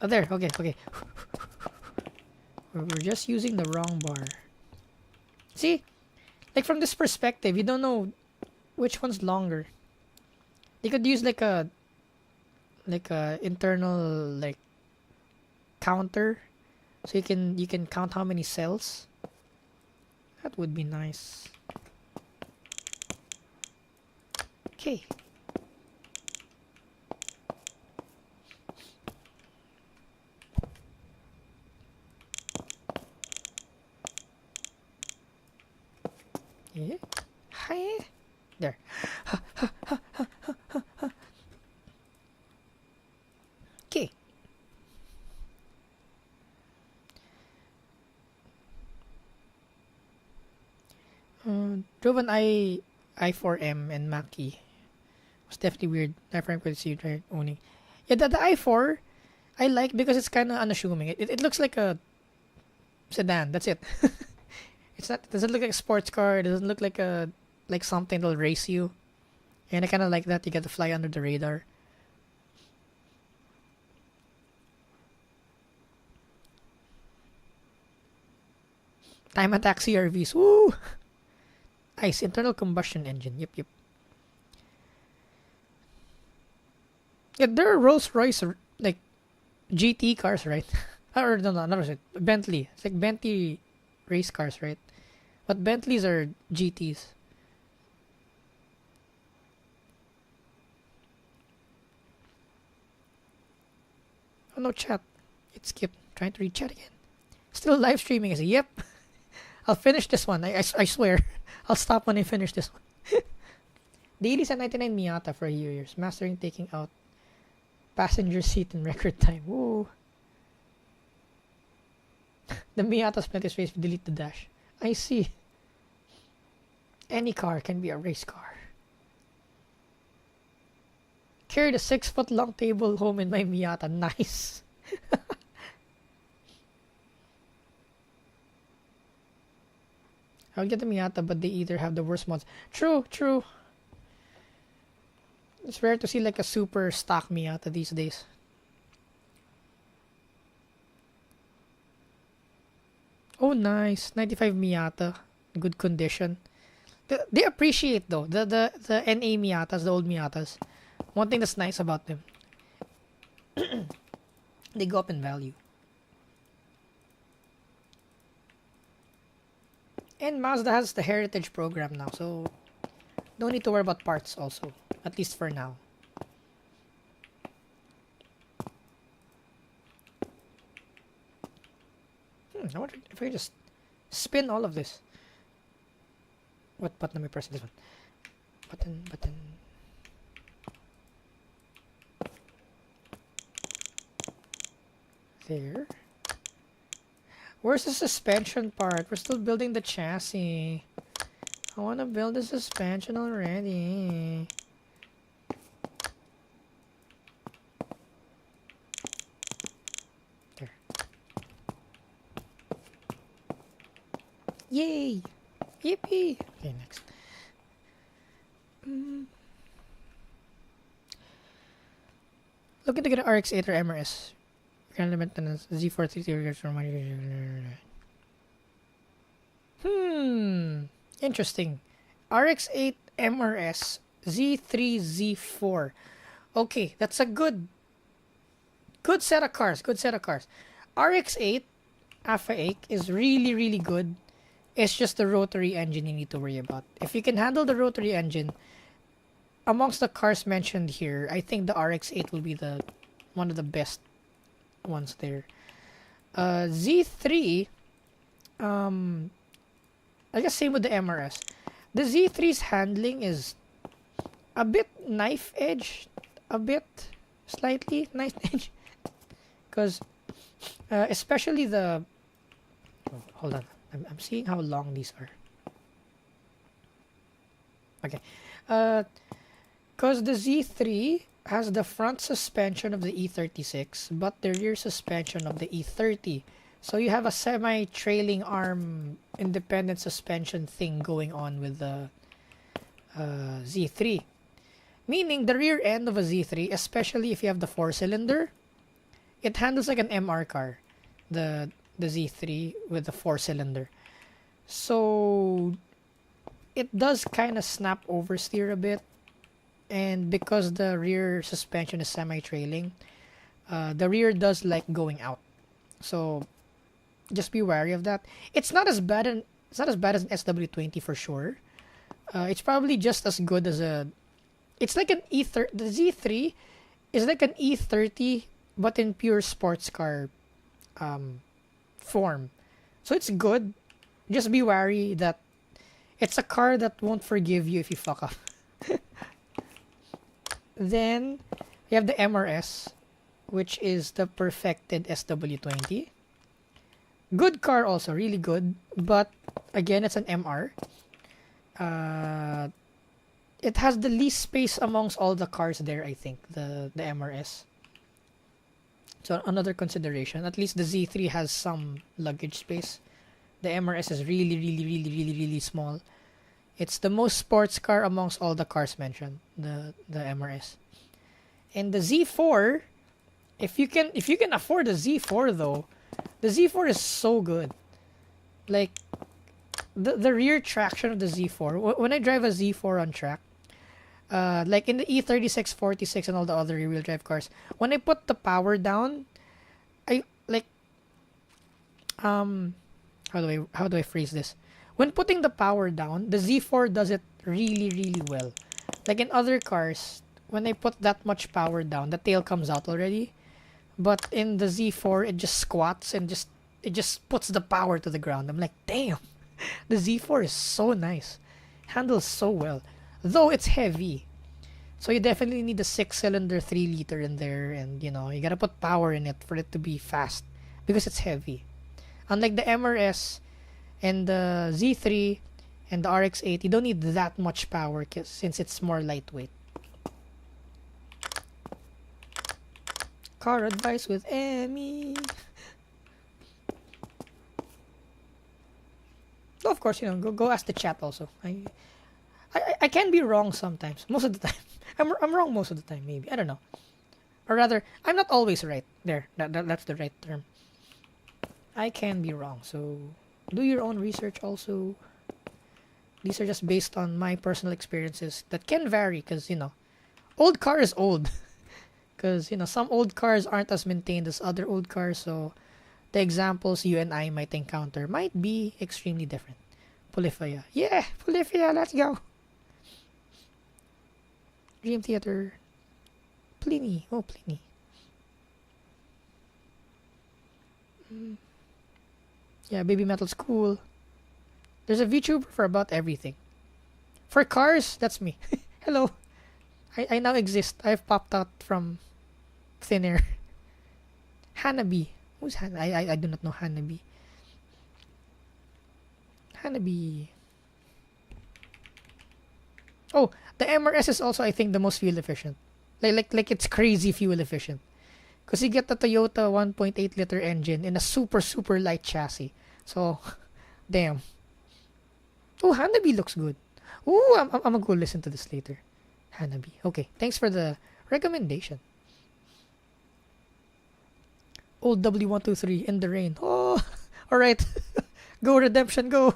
Oh, there. Okay. We're just using the wrong bar. See? Like from this perspective, you don't know which one's longer. They could use like a internal like counter, so you can count how many cells. That would be nice. Okay. Yeah. Hi. There. Okay. Drove an i4M and Mackie. It's definitely weird. I frankly could see try owning. Yeah, the i4 I like because it's kind of unassuming. It looks like a sedan. That's it. It's not. It doesn't look like a sports car. It doesn't look like something that'll race you. And I kind of like that. You get to fly under the radar. Time attack CRVs. Woo! Ice internal combustion engine. Yep. Yeah, there are Rolls Royce like GT cars, right? Or no, not it. Bentley. It's like Bentley race cars, right? But Bentleys are GTs. Oh no, chat. It skipped. Trying to read chat again. Still live streaming. I say, yep. I'll finish this one. I swear. I'll stop when I finish this one. Daily sa 99 Miata for years. Mastering taking out passenger seat in record time. Woo. The Miata's plenty of space to delete the dash. I see. Any car can be a race car. Carried a 6-foot long table home in my Miata. Nice. I'll get the Miata, but they either have the worst mods. True. It's rare to see like a super stock Miata these days. Oh, nice. 95 Miata. Good condition. They appreciate though. The NA Miatas, the old Miatas. One thing that's nice about them. They go up in value. And Mazda has the Heritage program now, so don't need to worry about parts also. At least for now. I wonder if I just spin all of this. What button am I pressing? This one. Button. There. Where's the suspension part? We're still building the chassis. I want to build the suspension already. There. Yay! Yippee! Okay, next. Looking to get an RX-8 or MRS. Kind of maintenance. Z433 from my. Interesting. RX-8 MRS Z3 Z4. Okay, that's a good set of cars. RX-8 Alpha 8 is really good. It's just the rotary engine you need to worry about. If you can handle the rotary engine, amongst the cars mentioned here, I think the RX-8 will be one of the best ones there. Z3, I guess same with the MRS. The Z3's handling is a bit knife edge, slightly knife edge, because especially the. Oh, hold on, I'm seeing how long these are. Okay, because the Z3 has the front suspension of the E36, but the rear suspension of the E30. So you have a semi-trailing arm independent suspension thing going on with the Z3. Meaning the rear end of a Z3, especially if you have the 4-cylinder, it handles like an MR car. The Z3 with the 4-cylinder. So it does kind of snap oversteer a bit. And because the rear suspension is semi-trailing, the rear does like going out. So just be wary of that. It's not as bad as an SW20 for sure. It's probably just as good as a. It's like an E30. The Z3 is like an E30, but in pure sports car form. So it's good. Just be wary that it's a car that won't forgive you if you fuck up. Then you have the MRS, which is the perfected SW20. Good car also, really good. But again, it's an MR. It has the least space amongst all the cars there, I think, the MRS. So another consideration. At least the Z3 has some luggage space. The MRS is really small. It's the most sports car amongst all the cars mentioned, the MRS. And the Z4, if you can afford the Z4 though, the Z4 is so good. Like the rear traction of the Z4. When I drive a Z4 on track, like in the E36, 46, and all the other rear-wheel drive cars, when I put the power down, I like how do I phrase this? When putting the power down, the Z4 does it really well. Like in other cars, when I put that much power down, the tail comes out already. But in the Z4, it just squats and it just puts the power to the ground. I'm like, damn, the Z4 is so nice, handles so well. Though it's heavy, so you definitely need a 6-cylinder 3-liter in there, and you gotta put power in it for it to be fast because it's heavy. Unlike the MRS and the Z3 and the RX-8, you don't need that much power since it's more lightweight. Car advice with Emmy. Oh, of course, go ask the chat also. I can be wrong sometimes. Most of the time, I'm wrong most of the time. Maybe I don't know, or rather, I'm not always right. That's the right term. I can be wrong, so do your own research also. These are just based on my personal experiences that can vary because old car is old. Because some old cars aren't as maintained as other old cars, so the examples you and I might encounter might be extremely different. Polyphia, yeah, Polyphia, let's go. Dream Theater, Pliny, oh Pliny. Yeah, Baby Metal's cool. There's a VTuber for about everything. For cars, that's me. Hello. I now exist. I've popped out from thin air. Hanabi. Who's I do not know Hanabi. Hanabi. Oh, the MRS is also, I think, the most fuel efficient. Like it's crazy fuel efficient. Because you get the Toyota 1.8 liter engine in a super light chassis. So, damn. Oh, Hanabi looks good. Oh, I'm gonna go listen to this later. Hanabi. Okay, thanks for the recommendation. Old W123 in the rain. Oh, alright. Go Redemption, go.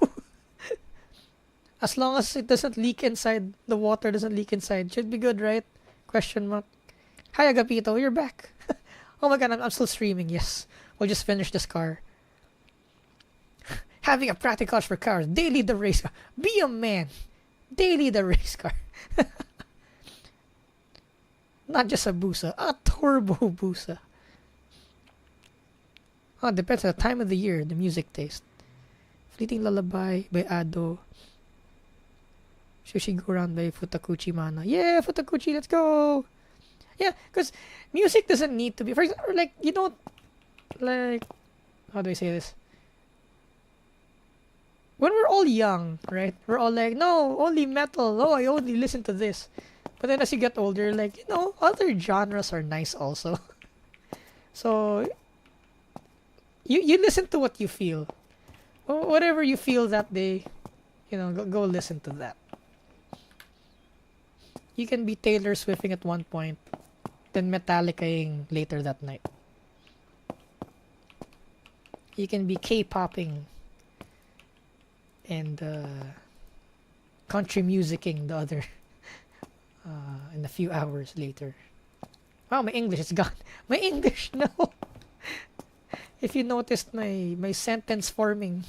As long as it doesn't leak inside, the water doesn't leak inside, should be good, right? Question mark. Hi, Agapito, you're back. Oh my god, I'm still streaming, yes. We'll just finish this car. Having a practical for cars. Daily the race car. Be a man. Daily the race car. Not just a Busa, a turbo Busa. Oh, depends on the time of the year, the music taste. Fleeting Lullaby by Ado. Sushi Go Round by Futakuchi Mana. Yeah, Futakuchi, let's go! Yeah, because music doesn't need to be... For example, like, you don't... Like... How do I say this? When we're all young, right? We're all like, no, only metal. Oh, I only listen to this. But then as you get older, like, you know, other genres are nice also. So... You listen to what you feel. Whatever you feel that day, you know, go listen to that. You can be Taylor Swifting at one point, then Metallicaing later that night. You can be K-popping and country musicing the other in a few hours later. Wow, my English is gone. My English, no. If you noticed, my sentence forming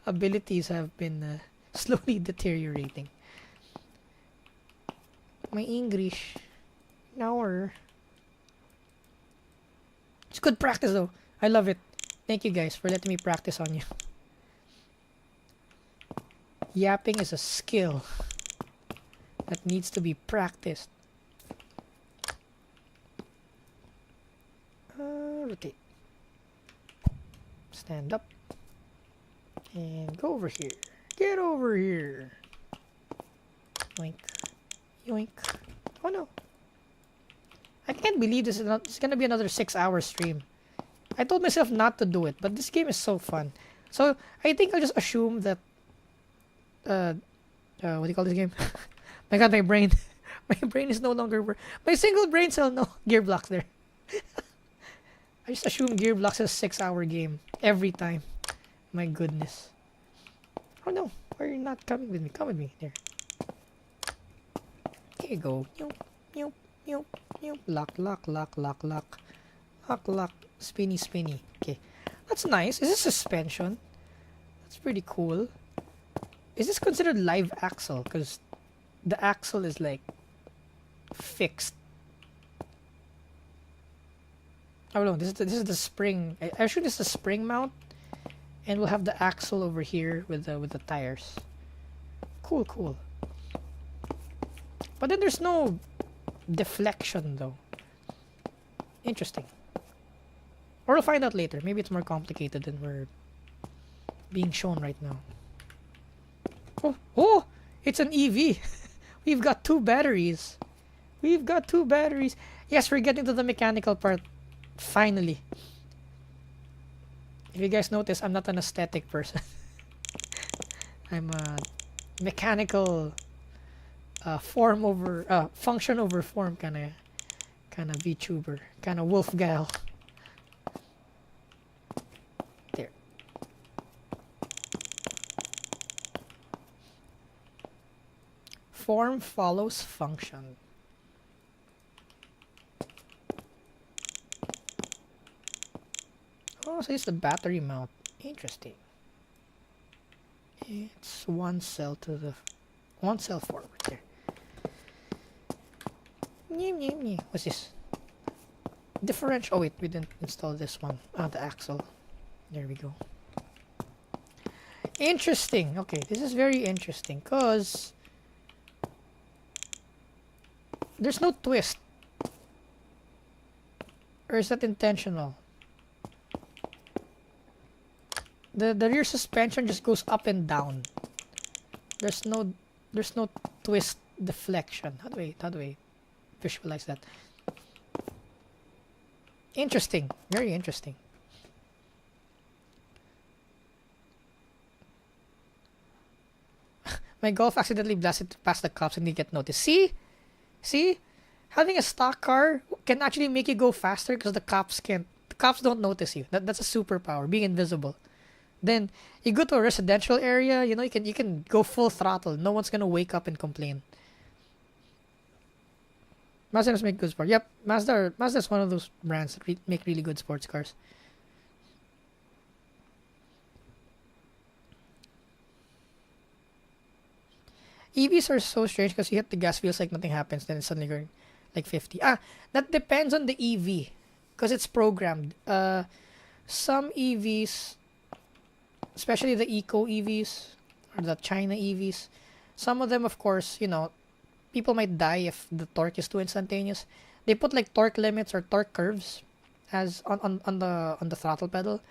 abilities have been slowly deteriorating. My English, no. It's good practice though. I love it. Thank you guys for letting me practice on you. Yapping is a skill that needs to be practiced. Rotate. Stand up. And go over here. Get over here. Yoink. Yoink. Oh no. I can't believe this is not, it's gonna be another 6-hour stream. I told myself not to do it, but this game is so fun. So I think I'll just assume that what do you call this game? My god, my brain. My brain is no longer my single brain cell, no. GearBlocks there. I just assume GearBlocks is a 6-hour game every time. My goodness. Oh no, why are you not coming with me? Come with me. There. Okay, go. Yoop, yoop, yoop, yoop. Lock, lock, lock, lock, lock. Lock, lock. Spinny, spinny. Okay. That's nice. Is this suspension? That's pretty cool. Is this considered live axle? Because the axle is like fixed. Oh no, this is the spring. I assume this is the spring mount, and we'll have the axle over here with the tires. Cool, cool. But then there's no deflection though. Interesting. Or we'll find out later. Maybe it's more complicated than we're being shown right now. Oh, it's an EV. We've got 2 batteries. We've got 2 batteries. Yes, we're getting to the mechanical part. Finally. If you guys notice, I'm not an aesthetic person. I'm a mechanical form over function over form kind of VTuber, kind of wolf gal. There. Form follows function. Oh, so it's the battery mount. Interesting. It's one cell forward there. What's this? Differential. Oh wait, we didn't install this one. The axle. There we go. Interesting. Okay, this is very interesting because There's no twist. Or is that intentional? The rear suspension just goes up and down. There's no twist deflection. How do I visualize that? Interesting. Very interesting. My Golf accidentally blasted past the cops and didn't get noticed. See? See? Having a stock car can actually make you go faster because the cops can't. The cops don't notice you. That's a superpower, being invisible. Then you go to a residential area, you know, you can go full throttle. No one's gonna wake up and complain. Mazda does make good sports. Yep, Mazda's one of those brands that make really good sports cars. EVs are so strange because you hit the gas, feels like nothing happens, then it's suddenly going like 50. That depends on the EV because it's programmed. Some EVs, especially the eco EVs or the China EVs, some of them, of course, you know, people might die if the torque is too instantaneous. They put like torque limits or torque curves as on the throttle pedal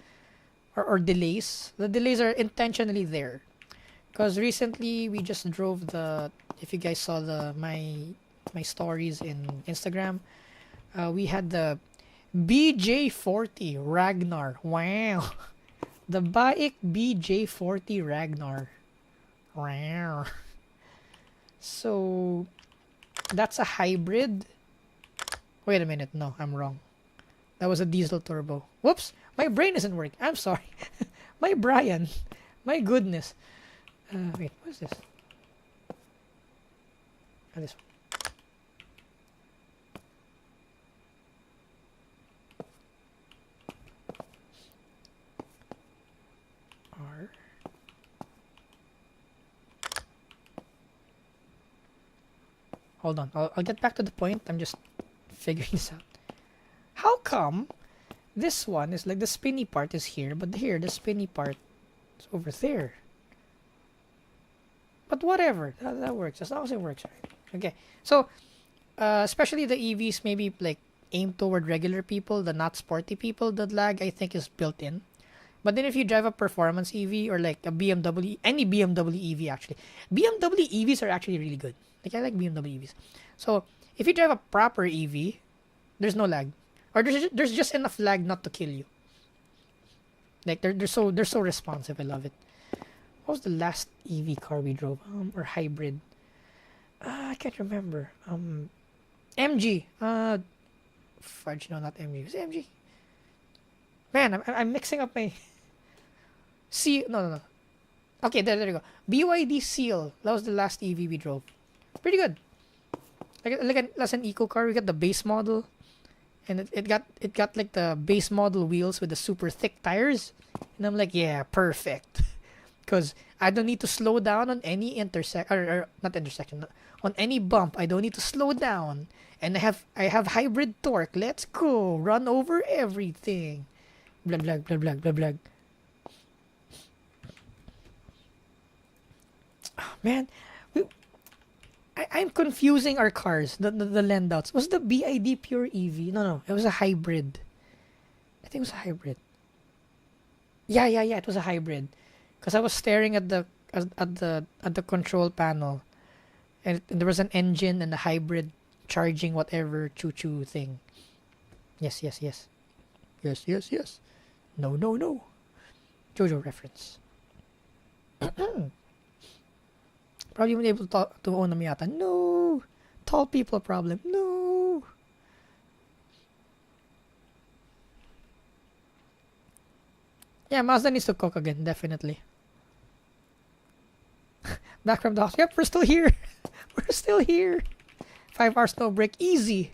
or delays. The delays are intentionally there. Because recently we just drove if you guys saw my stories in Instagram, we had the BJ40 Ragnar. Wow. The bike BJ40 Ragnar. Wow. So that's a hybrid. Wait a minute, no, I'm wrong. That was a diesel turbo. Whoops, my brain isn't working. I'm sorry. My Brian. My goodness. Wait, what is this? This one. R. Hold on, I'll get back to the point. I'm just figuring this out. How come this one is like the spinny part is here, but here the spinny part is over there? But whatever, that works as long as it works, right? Okay, so especially the EVs, maybe like aimed toward regular people, the not sporty people. The lag I think is built in. But then if you drive a performance EV or like a BMW, any BMW EV actually, BMW EVs are actually really good. Like I like BMW EVs. So if you drive a proper EV, there's no lag, or there's just enough lag not to kill you. Like they're so responsive. I love it. What was the last EV car we drove? Or hybrid? I can't remember. MG. Fudge, no, not MG. Was it MG? Man, I'm mixing up my. No. Okay, there you go. BYD Seal. That was the last EV we drove. Pretty good. That's an eco car. We got the base model, and it got like the base model wheels with the super thick tires, and I'm like, yeah, perfect. Because I don't need to slow down on any on any bump. I don't need to slow down, and I have hybrid torque. Let's go, run over everything. Blah blah blah blah blah blah. Oh, man, I'm confusing our cars. The Landauts. Was the BID pure EV? No, it was a hybrid. I think it was a hybrid. Yeah. It was a hybrid. Because I was staring at the control panel, and there was an engine and a hybrid charging whatever choo-choo thing. Yes. No. JoJo reference. Probably won't be able to own a Miata. No. Tall people problem. No. Yeah, Mazda needs to cook again, definitely. Back from the house. Yep, we're still here. We're still here. 5 hours no break. Easy.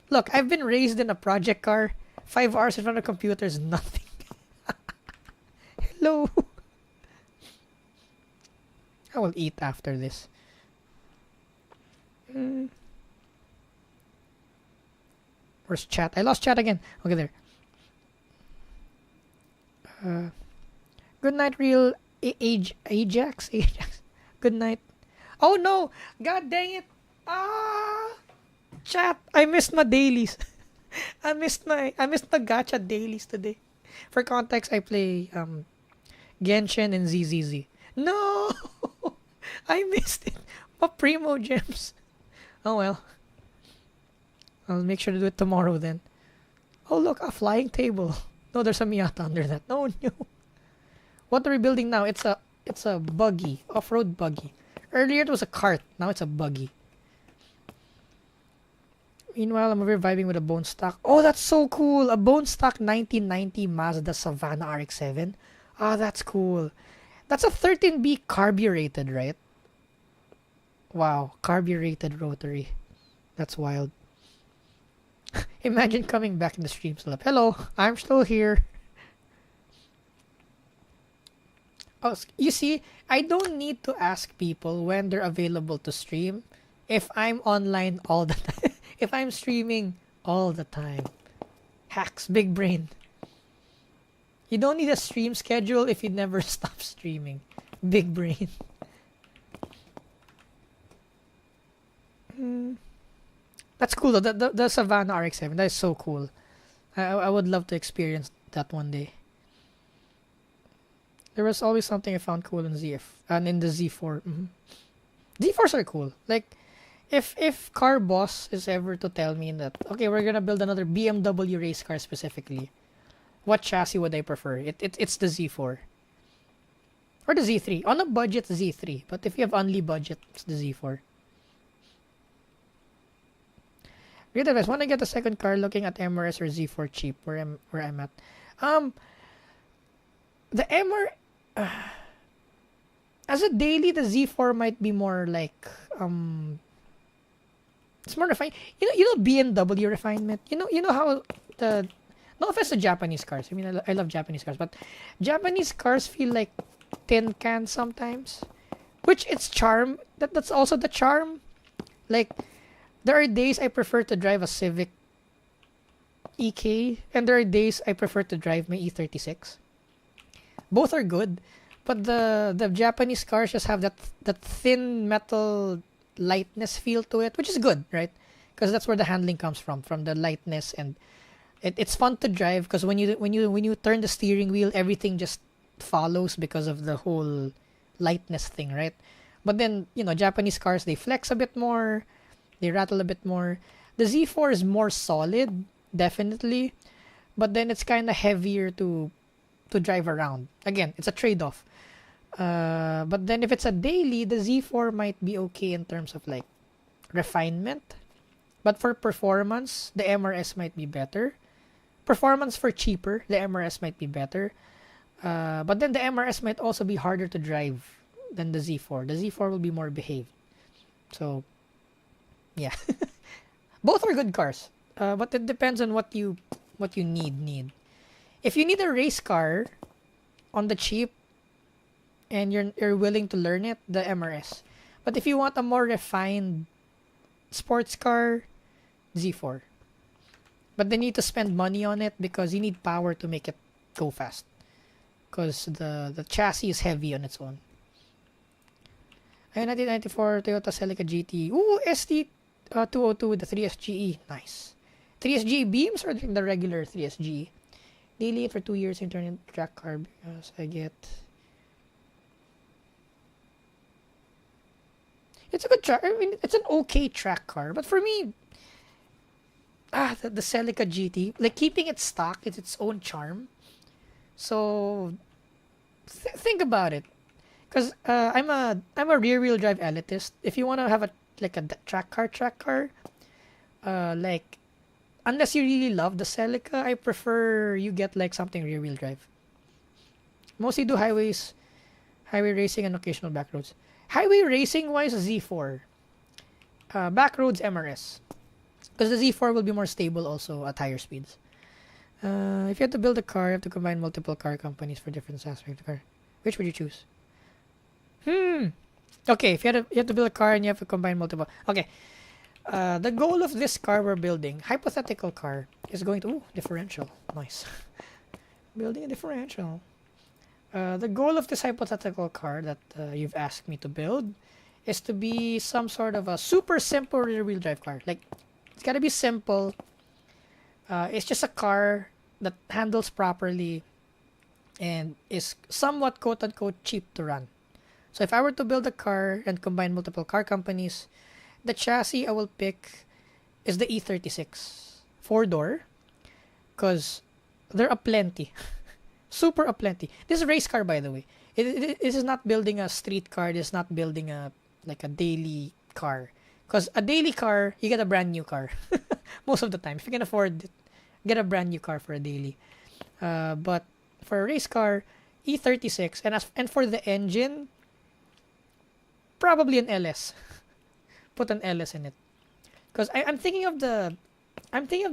Look, I've been raised in a project car. 5 hours in front of a computer is nothing. Hello. I will eat after this. Where's chat? I lost chat again. Okay, there. Good night, real Ajax. Good night. Oh no! God dang it! Ah! Chat! I missed my dailies. I missed the gacha dailies today. For context, I play Genshin and ZZZ. No! I missed it. My primo gems. Oh well. I'll make sure to do it tomorrow then. Oh look, a flying table. No, there's a Miata under that. No, no. What are we building now? It's a buggy, off-road buggy. Earlier it was a cart. Now it's a buggy. Meanwhile, I'm reviving with a bone stock. Oh, that's so cool! A bone stock 1990 Mazda Savannah RX-7. Ah, that's cool. That's a 13B carbureted, right? Wow, carbureted rotary. That's wild. Imagine coming back in the stream slip. Hello, I'm still here. Oh, you see, I don't need to ask people when they're available to stream if I'm online all the time. If I'm streaming all the time. Hacks, big brain. You don't need a stream schedule if you never stop streaming. Big brain. That's cool though. The Savannah RX-7. That is so cool. I would love to experience that one day. There was always something I found cool in ZF and in the Z4. Z4s are cool. Like, if Car Boss is ever to tell me that, okay, we're gonna build another BMW race car specifically, what chassis would I prefer? It's the Z4 or the Z3. On a budget, Z3. But if you have only budget, it's the Z4. Great advice. Want to get a second car? Looking at MRS or Z4 cheap. Where I'm at. The MR as a daily, the Z4 might be more like it's more refined. You know BMW refinement. You know how the no offense to Japanese cars. I mean, I love Japanese cars, but Japanese cars feel like tin cans sometimes, which it's charm. That's also the charm. Like, there are days I prefer to drive a Civic EK, and there are days I prefer to drive my E36. Both are good, but the Japanese cars just have that thin metal lightness feel to it, which is good, right? Because that's where the handling comes from the lightness, and it's fun to drive because when you turn the steering wheel, everything just follows because of the whole lightness thing, right? But then Japanese cars, they flex a bit more, they rattle a bit more. The Z4 is more solid, definitely, but then it's kind of heavier to drive around. Again, it's a trade-off. But then if it's a daily, the Z4 might be okay in terms of like refinement. But for performance, the MRS might be better. Performance for cheaper, the MRS might be better. But then the MRS might also be harder to drive than the Z4. The Z4 will be more behaved. So, yeah. Both are good cars. But it depends on what you need. If you need a race car on the cheap and you're willing to learn it, the MRS. But if you want a more refined sports car, Z4. But they need to spend money on it because you need power to make it go fast. Because the chassis is heavy on its own. Ayun, 1994 Toyota Celica GT. Ooh, ST 202 with the 3SGE. Nice. 3SGE beams or the regular 3SGE? Daily for 2 years in turning track car because I get. It's a good track. I mean, it's an okay track car, but for me, the Celica GT, like keeping it stock, it's its own charm. So think about it, because I'm a rear wheel drive elitist. If you want to have a track car, like. Unless you really love the Celica, I prefer you get like something rear wheel drive. Mostly do highway racing and occasional back roads. Highway racing wise, Z4. Back roads, MRS. Because the Z4 will be more stable also at higher speeds. If you have to build a car, you have to combine multiple car companies for different aspects of the car. Which would you choose? Okay, if you have to build a car and you have to combine multiple. Okay. The goal of this car we're building, hypothetical car, is going to... Ooh, differential. Nice. Building a differential. The goal of this hypothetical car that you've asked me to build is to be some sort of a super simple rear-wheel drive car. Like, it's gotta be simple. It's just a car that handles properly and is somewhat quote-unquote cheap to run. So if I were to build a car and combine multiple car companies, the chassis I will pick is the E36 4-door, because they're aplenty. Super aplenty. This is a race car, by the way. This is not building a street car. This is not building a daily car. Because a daily car, you get a brand new car. Most of the time. If you can afford it, get a brand new car for a daily. But for a race car, E36. And for the engine, probably an LS. Put an LS in it. Because I'm thinking of the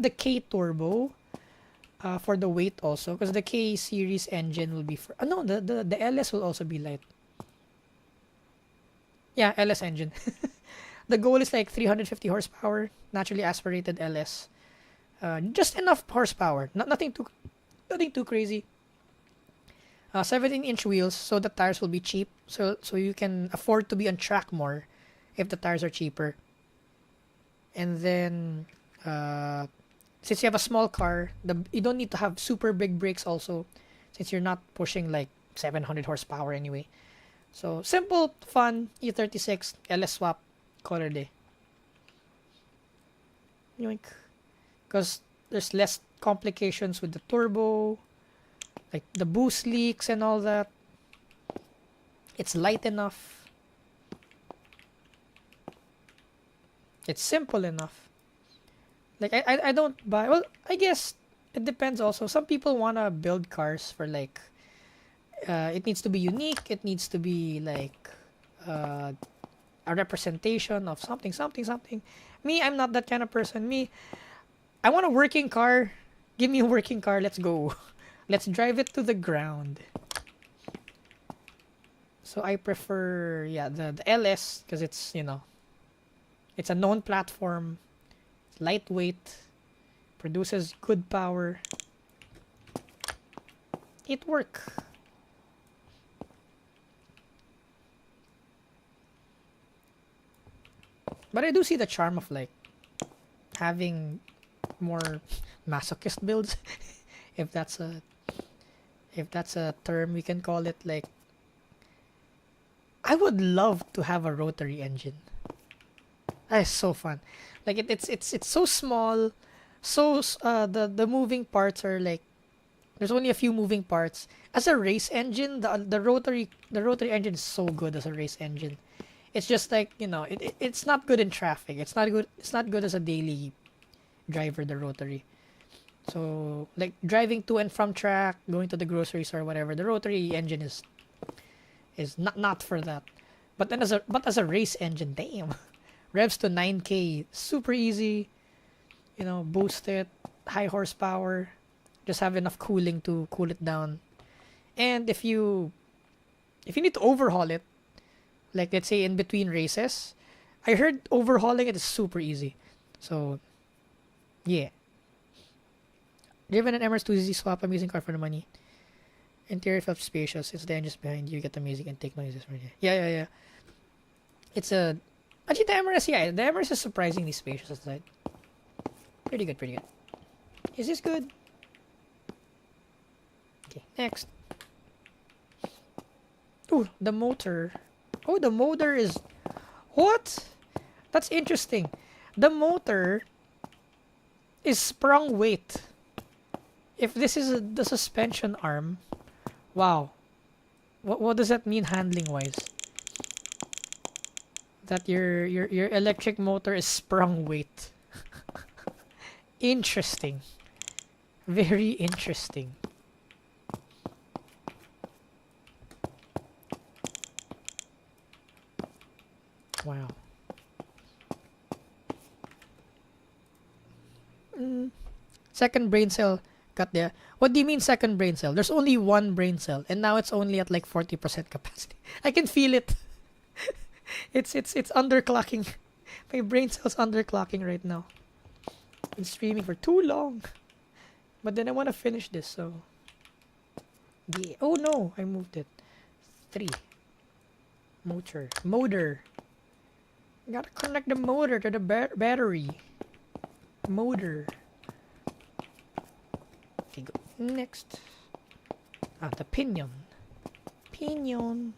K Turbo for the weight also. Because the K series engine will be for... no, the LS will also be light. Yeah, LS engine. The goal is like 350 horsepower, naturally aspirated LS. Just enough horsepower, nothing too crazy. 17-inch wheels, so the tires will be cheap. So you can afford to be on track more if the tires are cheaper. And then, since you have a small car, you don't need to have super big brakes also, since you're not pushing like 700 horsepower anyway. So simple, fun, E36, LS swap, color day. Yoink. Because there's less complications with the turbo, like the boost leaks and all that. It's light enough. It's simple enough. Like I don't buy, well, I guess it depends also. Some people wanna build cars for like it needs to be unique, it needs to be like a representation of something. Me, I'm not that kind of person. Me, I want a working car. Give me a working car, let's go. Let's drive it to the ground. So I prefer, yeah, the LS, because it's, you know, it's a known platform, it's lightweight, produces good power. It works. But I do see the charm of like having more masochist builds, if that's a term we can call it. Like, I would love to have a rotary engine. That is so fun. Like it's so small, so the moving parts are like, there's only a few moving parts. As a race engine, the rotary engine is so good as a race engine. It's just like, you know, it's not good in traffic. It's not good as a daily driver, the rotary. So like driving to and from track, going to the groceries or whatever, the rotary engine is not for that. But then as a race engine, damn. Revs to 9K, super easy. You know, boost it, high horsepower, just have enough cooling to cool it down. And if you need to overhaul it, like let's say in between races, I heard overhauling it is super easy. So yeah. Driven an Emirates 2ZZ swap, amazing car for the money. Interior felt spacious. Since the engine's behind you, get the music and take noises from here. Yeah. It's a... Actually, the Emirates, yeah. The Emirates is surprisingly spacious inside. Pretty good. Is this good? Okay, next. Ooh, the motor. Oh, the motor is... What? That's interesting. The motor is sprung weight. If this is the suspension arm, wow. What does that mean handling wise? That your electric motor is sprung weight. Interesting. Very interesting. Wow. Second brain cell got there. What do you mean second brain cell? There's only one brain cell, and now it's only at like 40% capacity. I can feel it. It's underclocking. My brain cell's underclocking right now. Been streaming for too long. But then I want to finish this, so... Yeah. Oh no, I moved it. 3. Motor. Gotta connect the motor to the battery. Motor. Okay, go. Next. The pinion. Pinion.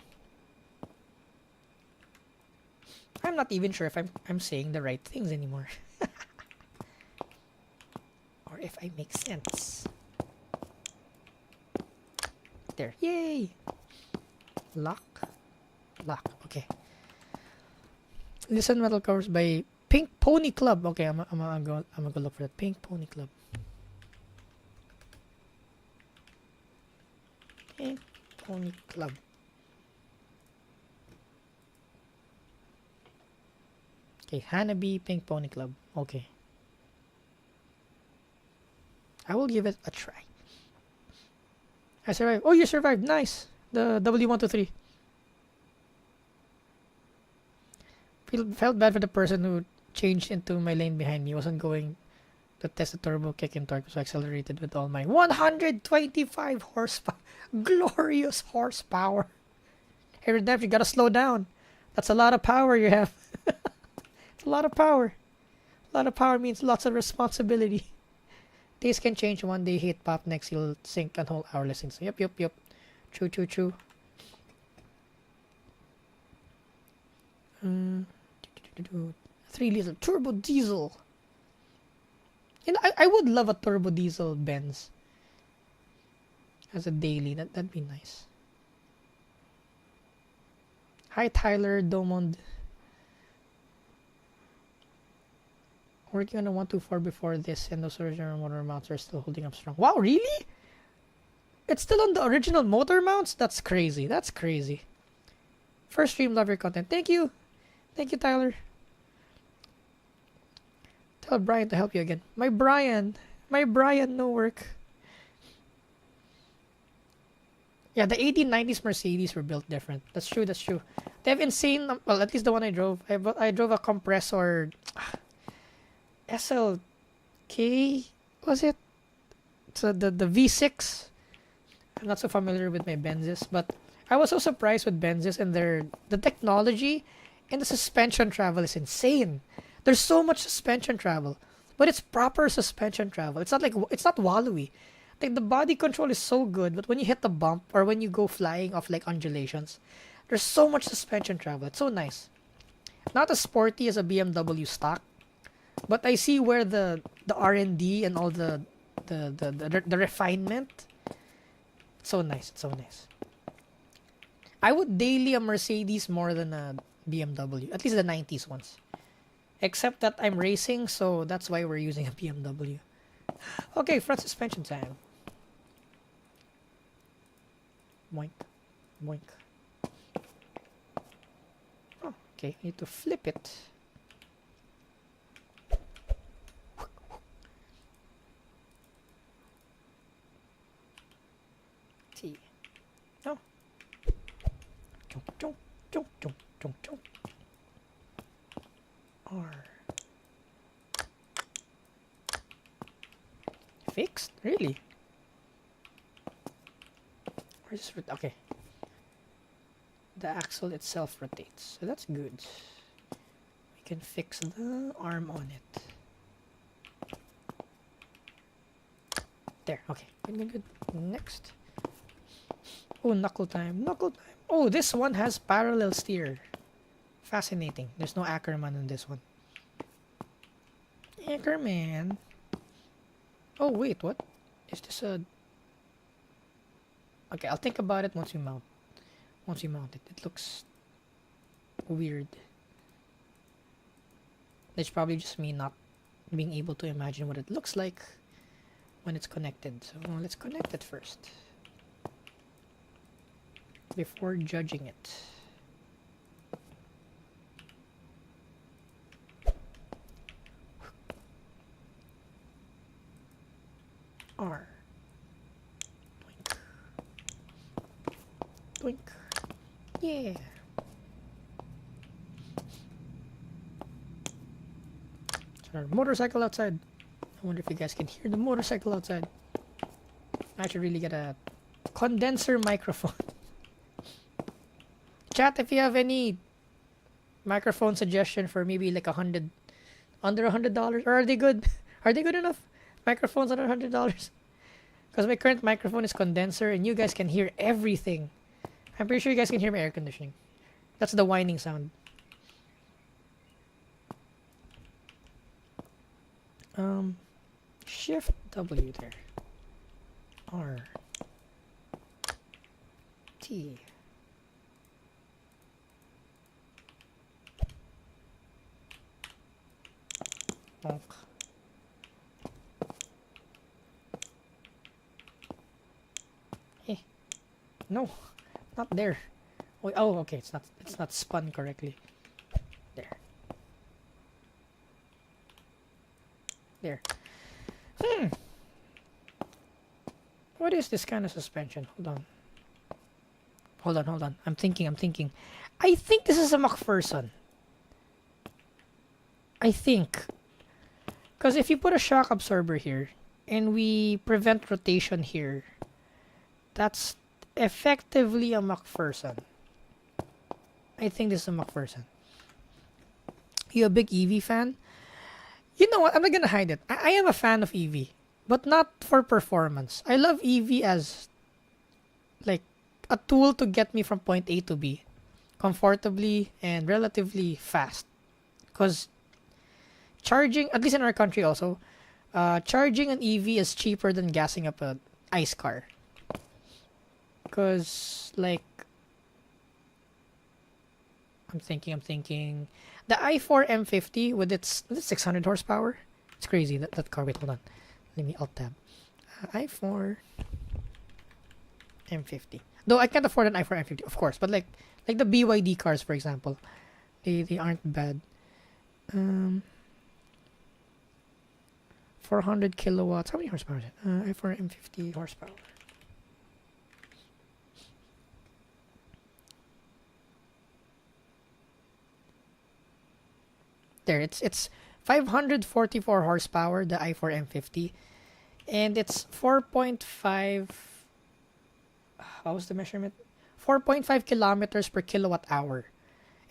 I'm not even sure if I'm saying the right things anymore. Or if I make sense. There. Yay! Lock. Lock. Okay. Listen metal covers by Pink Pony Club. Okay, I'm gonna go look for that Pink Pony Club. Pink Pony Club. Okay, Hanabi Pink Pony Club. Okay. I will give it a try. I survived. Oh, you survived. Nice. The W123. Felt bad for the person who changed into my lane behind me. Wasn't going to test the turbo kick and torque, so I accelerated with all my 125 horsepower. Glorious horsepower. Hey, Redemption, you gotta slow down. That's a lot of power you have. It's a lot of power. A lot of power means lots of responsibility. Days can change. One day hit pop, next you'll sink a whole hour listening. So, yep. True. 3-liter turbo diesel. You know, I would love a turbo diesel Benz as a daily. That'd be nice. Hi Tyler Domond. Working on a 124 before this, and those original motor mounts are still holding up strong. Wow, really? It's still on the original motor mounts? That's crazy. That's crazy. First stream, love your content. Thank you. Thank you, Tyler. Tell Brian to help you again. My Brian, no work. Yeah, the 1890s Mercedes were built different. That's true. They have insane. Well, at least the one I drove. I drove a compressor. SLK, was it? So the V6. I'm not so familiar with my Benzes, but I was so surprised with Benzes and the technology and the suspension travel is insane. There's so much suspension travel, but it's proper suspension travel. It's not wallowy. Like the body control is so good, but when you hit the bump or when you go flying off like undulations, there's so much suspension travel. It's so nice. Not as sporty as a BMW stock, but I see where the R&D and all the refinement. It's so nice. It's so nice. I would daily a Mercedes more than a BMW, at least the 90s ones. Except that I'm racing, so that's why we're using a BMW. Okay, front suspension time. Boink. Boink. Oh, okay, need to flip it. T. Oh. Jump. R. Fixed? Really? Where's this? Okay. The axle itself rotates, so that's good. We can fix the arm on it. There. Okay. Good. Next. Oh, knuckle time. Oh, this one has parallel steer. Fascinating. There's no Ackerman in this one. Ackerman. Oh, wait, what? Is this a... Okay, I'll think about it once we mount it. It looks weird. It's probably just me not being able to imagine what it looks like when it's connected. So let's connect it first before judging it. R. Doink. Yeah. There's a motorcycle outside. I wonder if you guys can hear the motorcycle outside. I should really get a condenser microphone. Chat, if you have any microphone suggestion for maybe like under $100, or are they good? Are they good enough? Microphones under $100? Because my current microphone is condenser, and you guys can hear everything. I'm pretty sure you guys can hear my air conditioning. That's the whining sound. Shift W there. R T. Bonk. Hey, no, not there. Oh, okay, it's not spun correctly. There. There. What is this kind of suspension? Hold on. I'm thinking. I think this is a McPherson. I think. Because if you put a shock absorber here, and we prevent rotation here, that's effectively a McPherson. I think this is a McPherson. You a big EV fan? You know what? I'm not gonna hide it. I am a fan of EV, but not for performance. I love EV as like a tool to get me from point A to B comfortably and relatively fast. Because charging, at least in our country also, charging an EV is cheaper than gassing up an ICE car. Because like, I'm thinking. The i4 M50 with its 600 horsepower. It's crazy, that car. Wait, hold on. Let me alt tab. i4 M50. Though I can't afford an i4 M50, of course. But like the BYD cars, for example. They aren't bad. 400 kilowatts. How many horsepower is it? i4 M50 horsepower. There, it's 544 horsepower, the i4 M50, and it's 4.5. What was the measurement? 4.5 kilometers per kilowatt hour,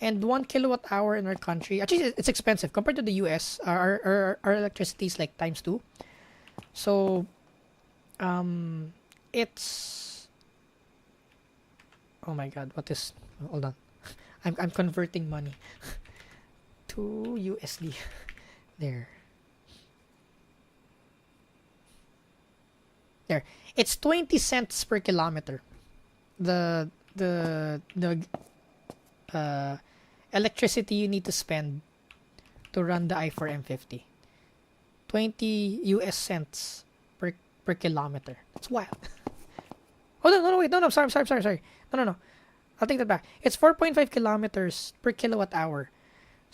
and 1 kilowatt hour in our country. Actually, it's expensive compared to the US. Our electricity is like times 2. So, it's. Oh my God! What is? Hold on, I'm converting money. To USD. There. It's 20 cents per kilometer. The electricity you need to spend to run the i4 M50. 20 US cents per kilometer. That's wild. Oh no, wait, no, sorry. No. I'll take that back. It's 4.5 kilometers per kilowatt hour.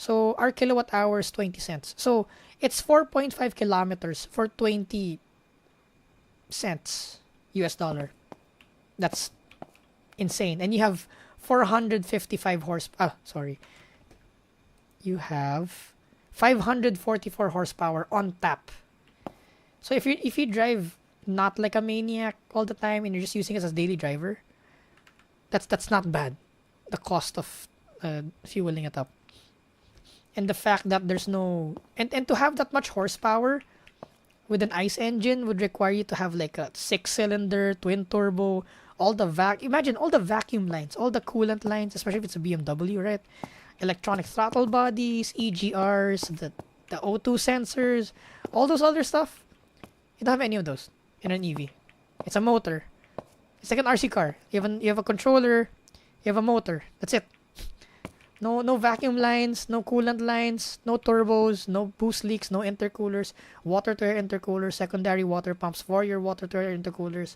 So our kilowatt hour is 20 cents. So it's 4.5 kilometers for 20 cents US dollar. That's insane. And you have 455 horsepower. You have 544 horsepower on tap. So if you drive not like a maniac all the time and you're just using it as a daily driver, that's not bad. The cost of fueling it up. And the fact that there's no... And to have that much horsepower with an ICE engine would require you to have like a 6-cylinder, twin-turbo, imagine all the vacuum lines, all the coolant lines, especially if it's a BMW, right? Electronic throttle bodies, EGRs, the O2 sensors, all those other stuff. You don't have any of those in an EV. It's a motor. It's like an RC car. You have a controller, you have a motor. That's it. No vacuum lines, no coolant lines, no turbos, no boost leaks, no intercoolers, water to air intercoolers, secondary water pumps for your water to air intercoolers.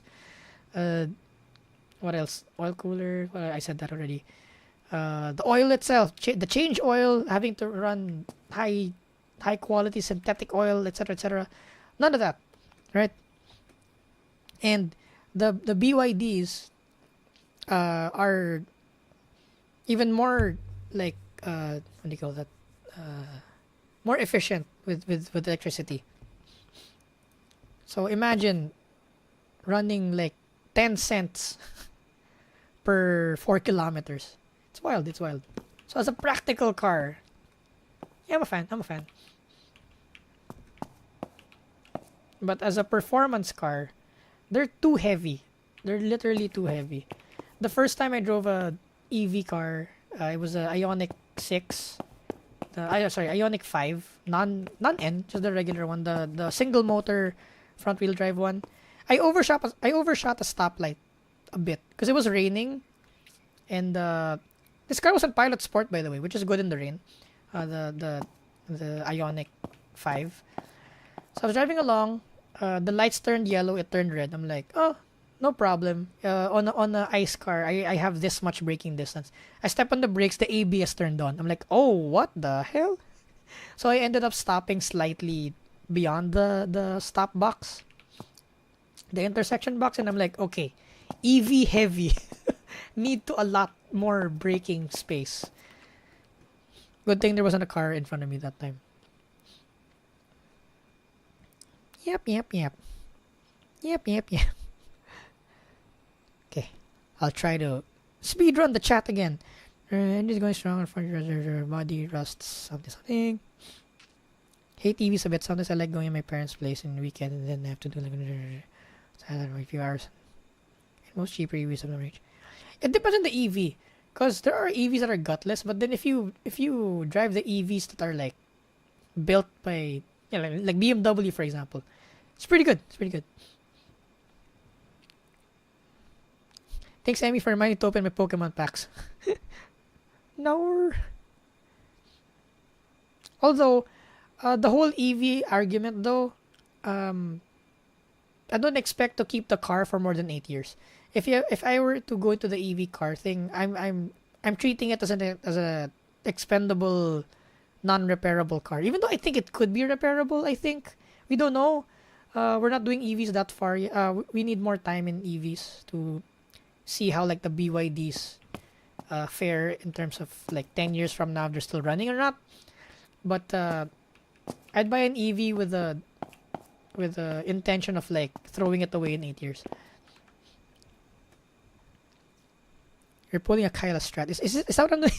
What else? Oil cooler. Well, I said that already. The oil itself, the change oil, having to run high quality synthetic oil, etc. None of that, right? And the BYDs are even more like what do you call that? More efficient with electricity. So imagine running like 10 cents per 4 kilometers. It's wild. So as a practical car, yeah, I'm a fan. I'm a fan. But as a performance car, they're too heavy. They're literally too heavy. The first time I drove a EV car, it was a Ioniq 6. Sorry, Ioniq 5, non N, just the regular one, the single motor front wheel drive one. I overshot a stoplight a bit because it was raining, and this car was on pilot sport, by the way, which is good in the rain. The Ioniq 5. So I was driving along. The lights turned yellow. It turned red. I'm like, oh, no problem. On a ice car, I have this much braking distance. I step on the brakes. The ABS turned on. I'm like, oh, what the hell? So I ended up stopping slightly beyond the stop box, the intersection box, and I'm like, okay, EV heavy. Need to a lot more braking space. Good thing there wasn't a car in front of me that time. Yep. Okay, I'll try to speed run the chat again. Engine going strong in front of your body rusts something. Hate EVs a bit. Sometimes I like going to my parents' place in the weekend and then I have to do like a few hours. And most cheaper EVs of the range. It depends on the EV, cause there are EVs that are gutless. But then if you drive the EVs that are like built by like BMW for example, it's pretty good. It's pretty good. Thanks, Emmy, for reminding me to open my Pokemon packs. No. Although, the whole EV argument though, I don't expect to keep the car for more than 8 years. If I were to go into the EV car thing, I'm treating it as a expendable, non-repairable car. Even though I think it could be repairable. I think we don't know. We're not doing EVs that far. We need more time in EVs to see how like the BYDs fare in terms of like 10 years from now if they're still running or not. But I'd buy an EV with the intention of like throwing it away in 8 years. You're pulling a Kyla Strat. Is that what I'm doing?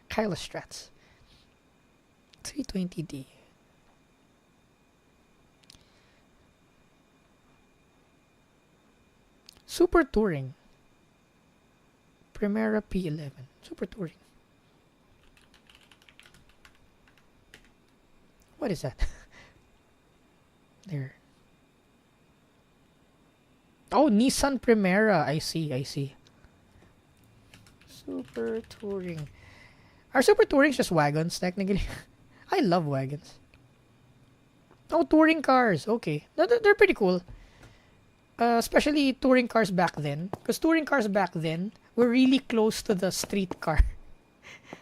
Kyla Strats. 320D. Super Touring. Primera P11. Super Touring. What is that? There. Oh, Nissan Primera. I see. Super Touring. Are Super Tourings just wagons, technically? I love wagons. Oh, touring cars. Okay. They're pretty cool. Especially touring cars back then. Because touring cars back then were really close to the street car.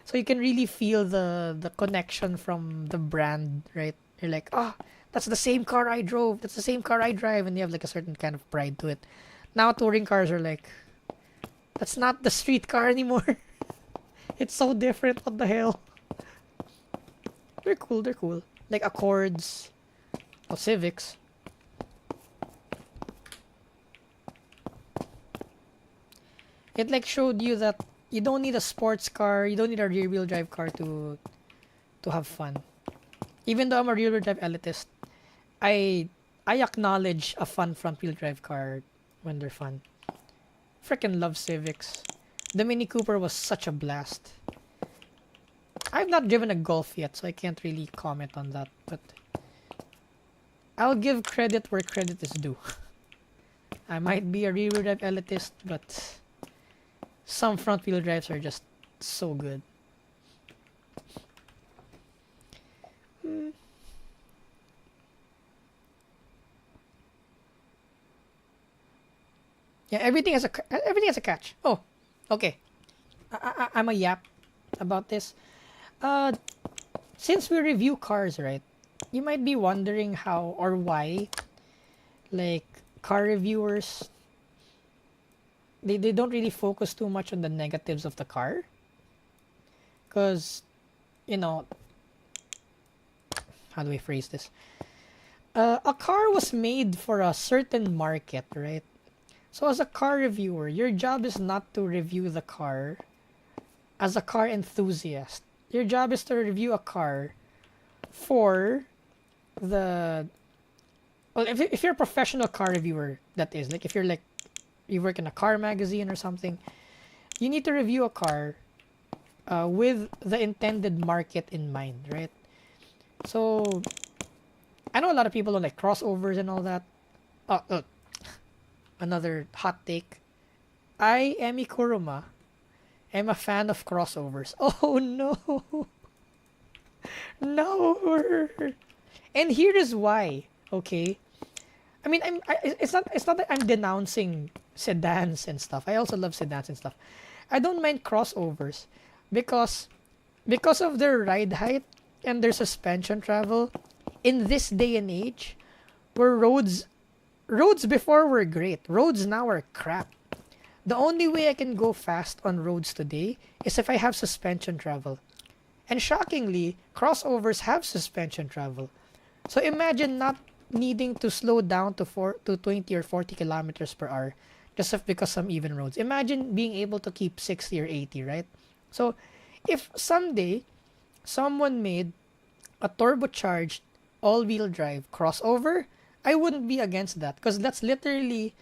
So you can really feel the connection from the brand, right? You're like, oh, that's the same car I drove. That's the same car I drive. And you have like a certain kind of pride to it. Now touring cars are like, that's not the street car anymore. It's so different. What the hell? They're cool. Like Accords. Or Civics. It like showed you that you don't need a sports car, you don't need a rear-wheel drive car to have fun. Even though I'm a rear-wheel drive elitist, I acknowledge a fun front-wheel drive car when they're fun. Freaking love Civics. The Mini Cooper was such a blast. I've not driven a Golf yet, so I can't really comment on that, but I'll give credit where credit is due. I might be a rear-wheel drive elitist, but some front-wheel drives are just so good. Yeah, everything has a catch. Oh, okay. I'm a yap about this. Since we review cars, right? You might be wondering how or why, like, car reviewers, they don't really focus too much on the negatives of the car. Because, how do I phrase this? A car was made for a certain market, right? So as a car reviewer, your job is not to review the car as a car enthusiast. Your job is to review a car for the well, if you're a professional car reviewer, that is like if you're like you work in a car magazine or something, you need to review a car with the intended market in mind, right? So I know a lot of people don't like crossovers and all that. Another hot take. I, Emi Kuruma, am a fan of crossovers. Oh no, no. And here is why. Okay, I mean, it's not that I'm denouncing sedans and stuff. I also love sedans and stuff. I don't mind crossovers because of their ride height and their suspension travel in this day and age where roads before were great. Roads now are crap. The only way I can go fast on roads today is if I have suspension travel. And shockingly, crossovers have suspension travel. So imagine not needing to slow down to 20 or 40 kilometers per hour just because some even roads. Imagine being able to keep 60 or 80, right? So if someday someone made a turbocharged all-wheel drive crossover, I wouldn't be against that because that's literally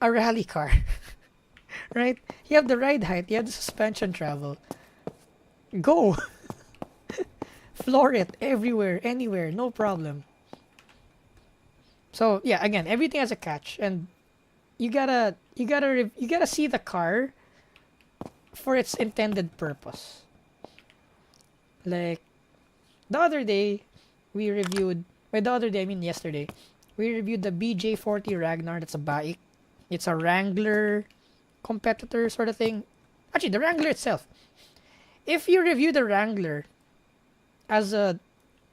a rally car. Right? You have the ride height, you have the suspension travel. Go! Floor it everywhere, anywhere, no problem. So yeah, again, everything has a catch, and you gotta see the car for its intended purpose. Like the other day, we reviewed. By the other day, I mean yesterday, we reviewed the BJ40 Ragnar. That's a bike. It's a Wrangler competitor sort of thing. Actually, the Wrangler itself. If you review the Wrangler as a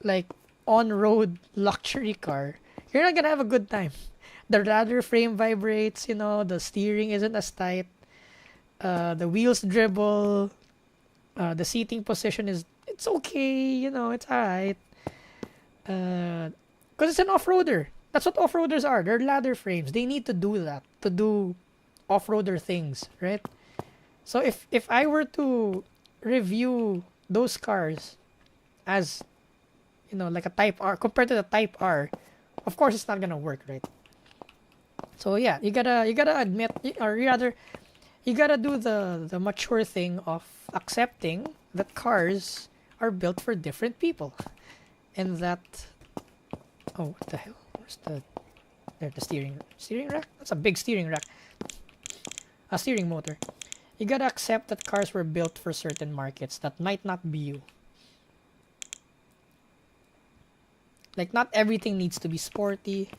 like on-road luxury car, you're not gonna have a good time. The rudder frame vibrates, the steering isn't as tight, the wheels dribble, the seating position it's okay, it's alright. Because it's an off-roader. That's what off-roaders are. They're ladder frames. They need to do that to do off-roader things, right? So if I were to review those cars as like a Type R compared to the Type R, of course it's not gonna work, right? So yeah, you gotta admit, or rather, you gotta do the mature thing of accepting that cars are built for different people, and that what the hell? Where's the steering rack? That's a big steering rack. A steering motor. You gotta accept that cars were built for certain markets that might not be you. Like, not everything needs to be sporty.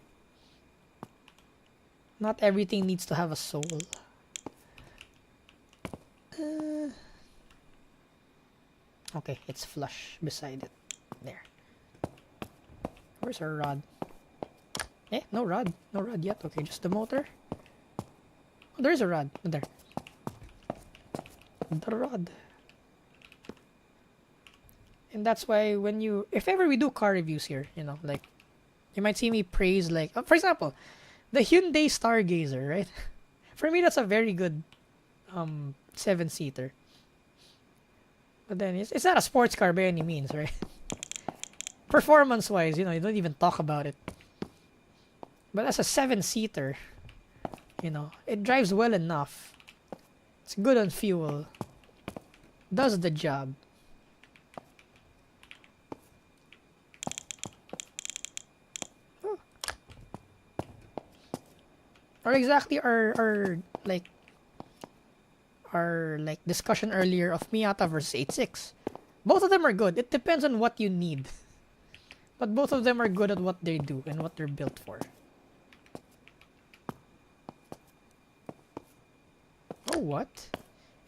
Not everything needs to have a soul. Okay, it's flush beside it. There. Where's our rod? No rod. No rod yet. Okay, just the motor. Oh, there's a rod. There. The rod. And that's why if ever we do car reviews here, like, you might see me praise, like, for example, the Hyundai Stargazer, right? For me, that's a very good 7-seater. But then it's not a sports car by any means, right? Performance-wise, you don't even talk about it. But as a 7-seater, it drives well enough. It's good on fuel. Does the job. Or exactly our discussion earlier of Miata versus 86. Both of them are good. It depends on what you need. But both of them are good at what they do and what they're built for. Oh, what?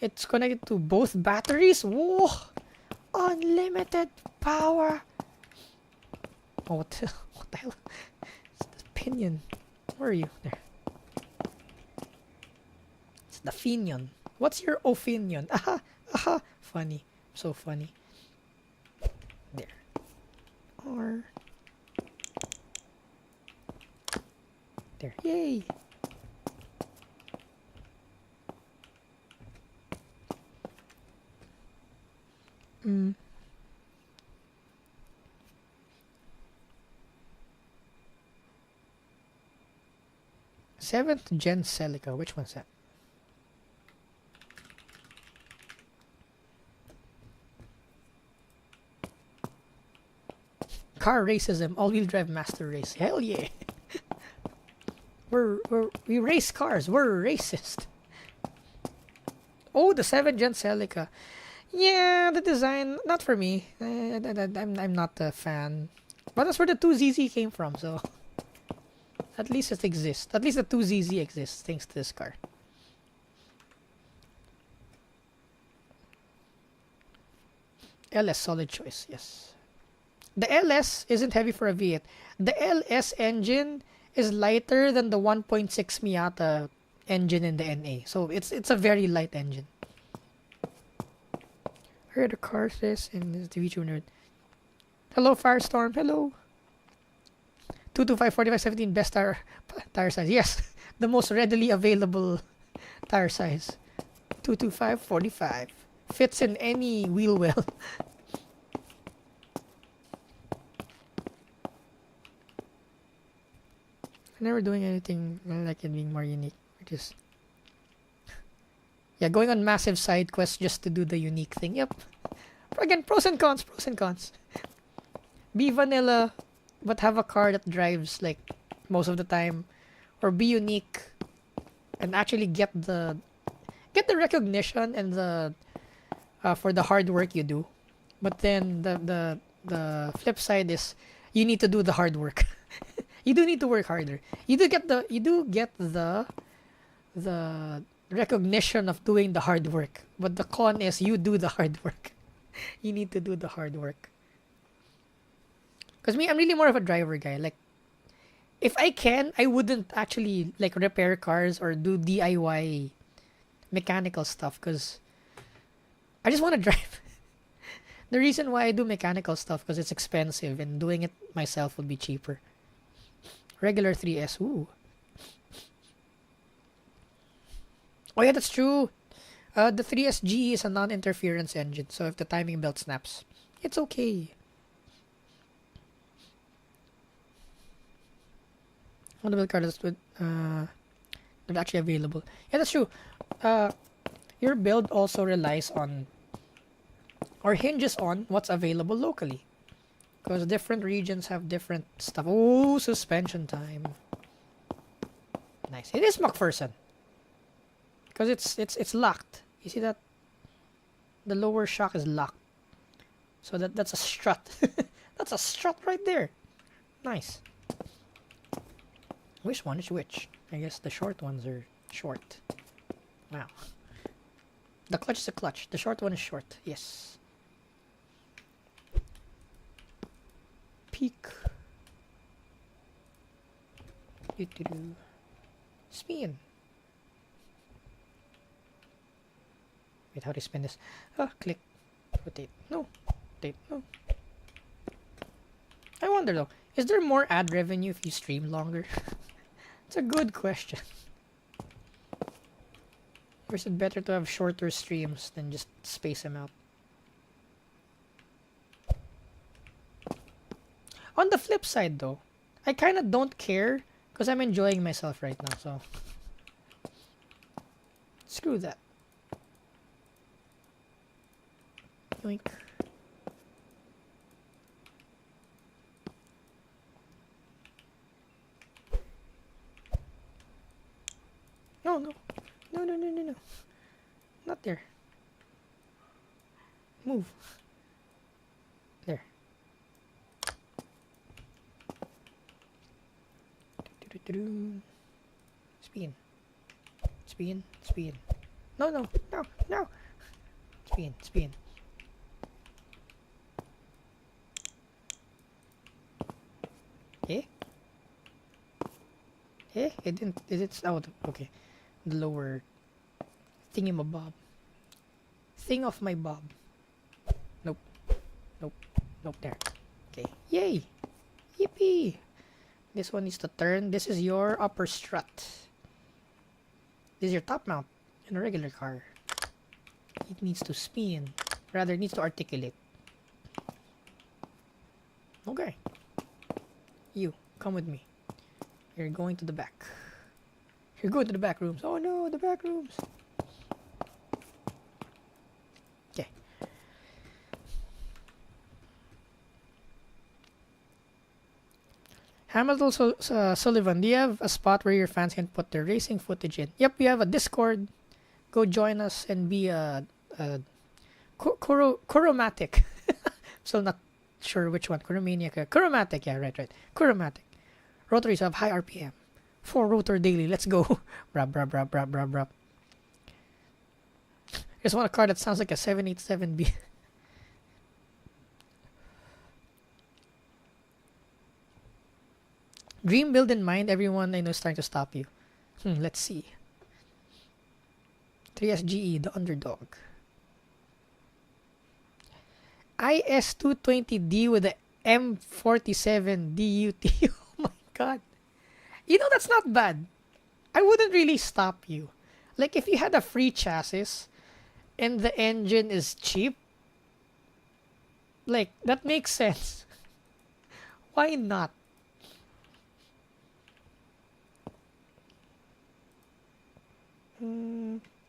It's connected to both batteries? Whoa! Unlimited power! Oh, what the hell? It's the pinion. Where are you? There. It's the finion. What's your opinion? Aha! Aha! Funny. So funny. There. Or... There. Yay! 7th gen Celica. Which one's that? Car racism. All-wheel drive master race. Hell yeah. We race cars. We're racist. Oh, the 7th gen Celica. Yeah, the design, not for me. I'm not a fan. But that's where the 2ZZ came from, so at least it exists. At least the 2ZZ exists thanks to this car. LS, solid choice, yes. The LS isn't heavy for a V8. The LS engine is lighter than the 1.6 Miata engine in the NA. So it's a very light engine. I heard the car says in this TV tuner. Hello, Firestorm. Hello. 225 45 17 best tire size. Yes, the most readily available tire size. 225 45 fits in any wheel well. I'm never doing anything like it being more unique. Just yeah, going on massive side quests just to do the unique thing. Yep. Again, pros and cons. Pros and cons. Be vanilla, but have a car that drives like most of the time, or be unique and actually get the recognition and the for the hard work you do. But then the flip side is you need to do the hard work. You do need to work harder. You do get the recognition of doing the hard work, but the con is you do the hard work. You need to do the hard work. Because me, I'm really more of a driver guy. Like, if I can, I wouldn't actually like repair cars or do DIY mechanical stuff because I just want to drive. The reason why I do mechanical stuff because it's expensive and doing it myself would be cheaper. Regular 3S, ooh. Oh yeah, that's true. The 3SG is a non-interference engine, so if the timing belt snaps, it's okay. On the build card that's actually available. Yeah, that's true. Your build also relies on or hinges on what's available locally. Because different regions have different stuff. Oh, suspension time. Nice. It is McPherson. Because it's locked. You see that? The lower shock is locked. So that's a strut. That's a strut right there. Nice. Which one is which? I guess the short ones are short. Wow. The clutch is a clutch. The short one is short. Yes. Peak. Spin. Wait, how do you spin this? Click. Rotate. No. Rotate. No. I wonder though, is there more ad revenue if you stream longer? It's a good question. Or is it better to have shorter streams than just space them out? On the flip side though, I kind of don't care because I'm enjoying myself right now, so screw that. Yoink. No, no. No, no, no, no, no. Not there. Move. There. Spin. Spin. Spin. No, no, no, no. Spin. Spin. Eh? Eh? It didn't. Is it out? Okay. The lower thingamabob. Thing of my bob. Nope. Nope. Nope. There. Okay. Yay! Yippee! This one needs to turn. This is your upper strut. This is your top mount in a regular car. It needs to spin. Rather, it needs to articulate. Okay. You, come with me. You're going to the back. You're going to the back rooms. Oh no, the back rooms. Okay. Hamilton Sullivan, do you have a spot where your fans can put their racing footage in? Yep, we have a Discord. Go join us and be a Kuromatic. Still not sure which one. Kuromaniac. Kuromatic, yeah, right. Kuromatic. Rotaries have high RPM. 4 rotor daily. Let's go. Brab. Just want a car that sounds like a 787B. Dream build in mind. Everyone I know is trying to stop you. Let's see. 3SGE, the underdog. IS220D with the M47 DUT. Oh my god. You know, that's not bad. I wouldn't really stop you. Like, if you had a free chassis and the engine is cheap, like, that makes sense. Why not?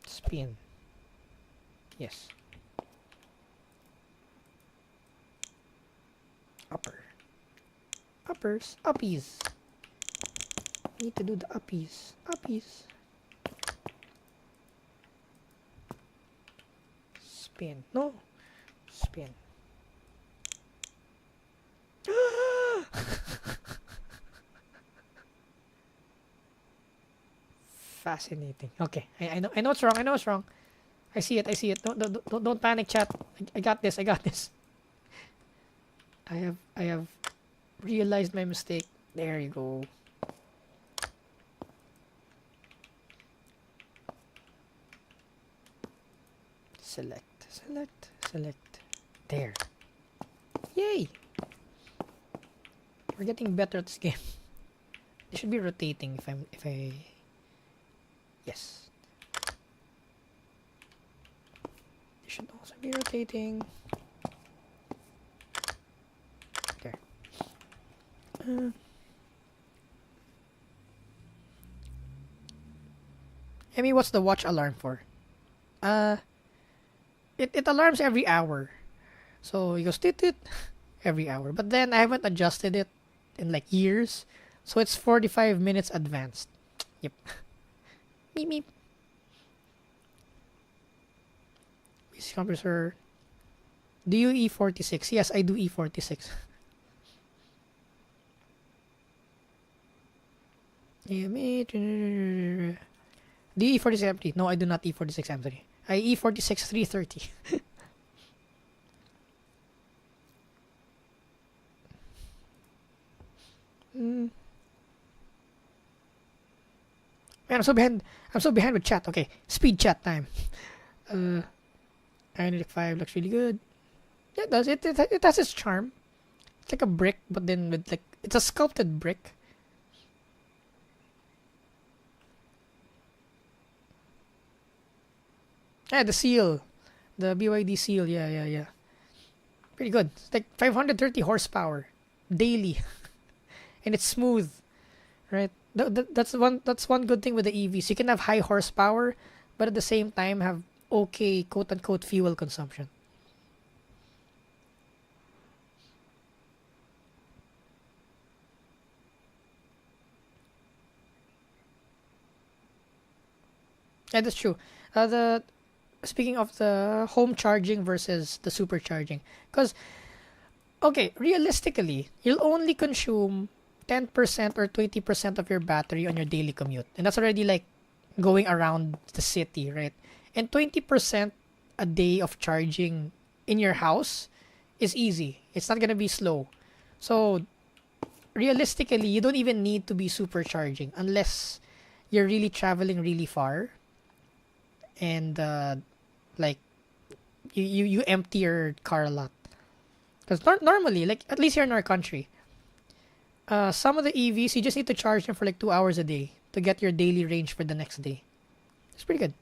Spin. Yes. Uppies. Need to do the uppies. Spin. No. Spin. Fascinating. Okay, I know it's wrong. I see it. Don't panic, chat. I got this. I have realized my mistake. There you go. Select. There. Yay! We're getting better at this game. It should be rotating if I yes. It should also be rotating. There. Emmy, what's the watch alarm for? It alarms every hour. So it goes toot every hour. But then I haven't adjusted it in like years. So it's 45 minutes advanced. Yep. Meep. PC compressor. Do you E46? Yes, I do E46. Do you E46 empty? No, I do not E46 empty. I E46 330. Man, I'm so behind with chat. Okay, speed chat time. Ionic 5 looks really good. Yeah, it does. It has its charm. It's like a brick, but then with like it's a sculpted brick. Yeah, the seal, the BYD seal. Yeah. Pretty good. It's like 530 horsepower daily, and it's smooth, right? That's one good thing with the EVs. You can have high horsepower, but at the same time have okay quote unquote fuel consumption. Yeah, that's true. The Speaking of the home charging versus the supercharging, because okay, realistically, you'll only consume 10% or 20% of your battery on your daily commute, and that's already like going around the city, right? And 20% a day of charging in your house is easy. It's not gonna be slow. So realistically, you don't even need to be supercharging unless you're really traveling really far and like you empty your car a lot. Because normally, like at least here in our country, some of the EVs you just need to charge them for like 2 hours a day to get your daily range for the next day. It's pretty good.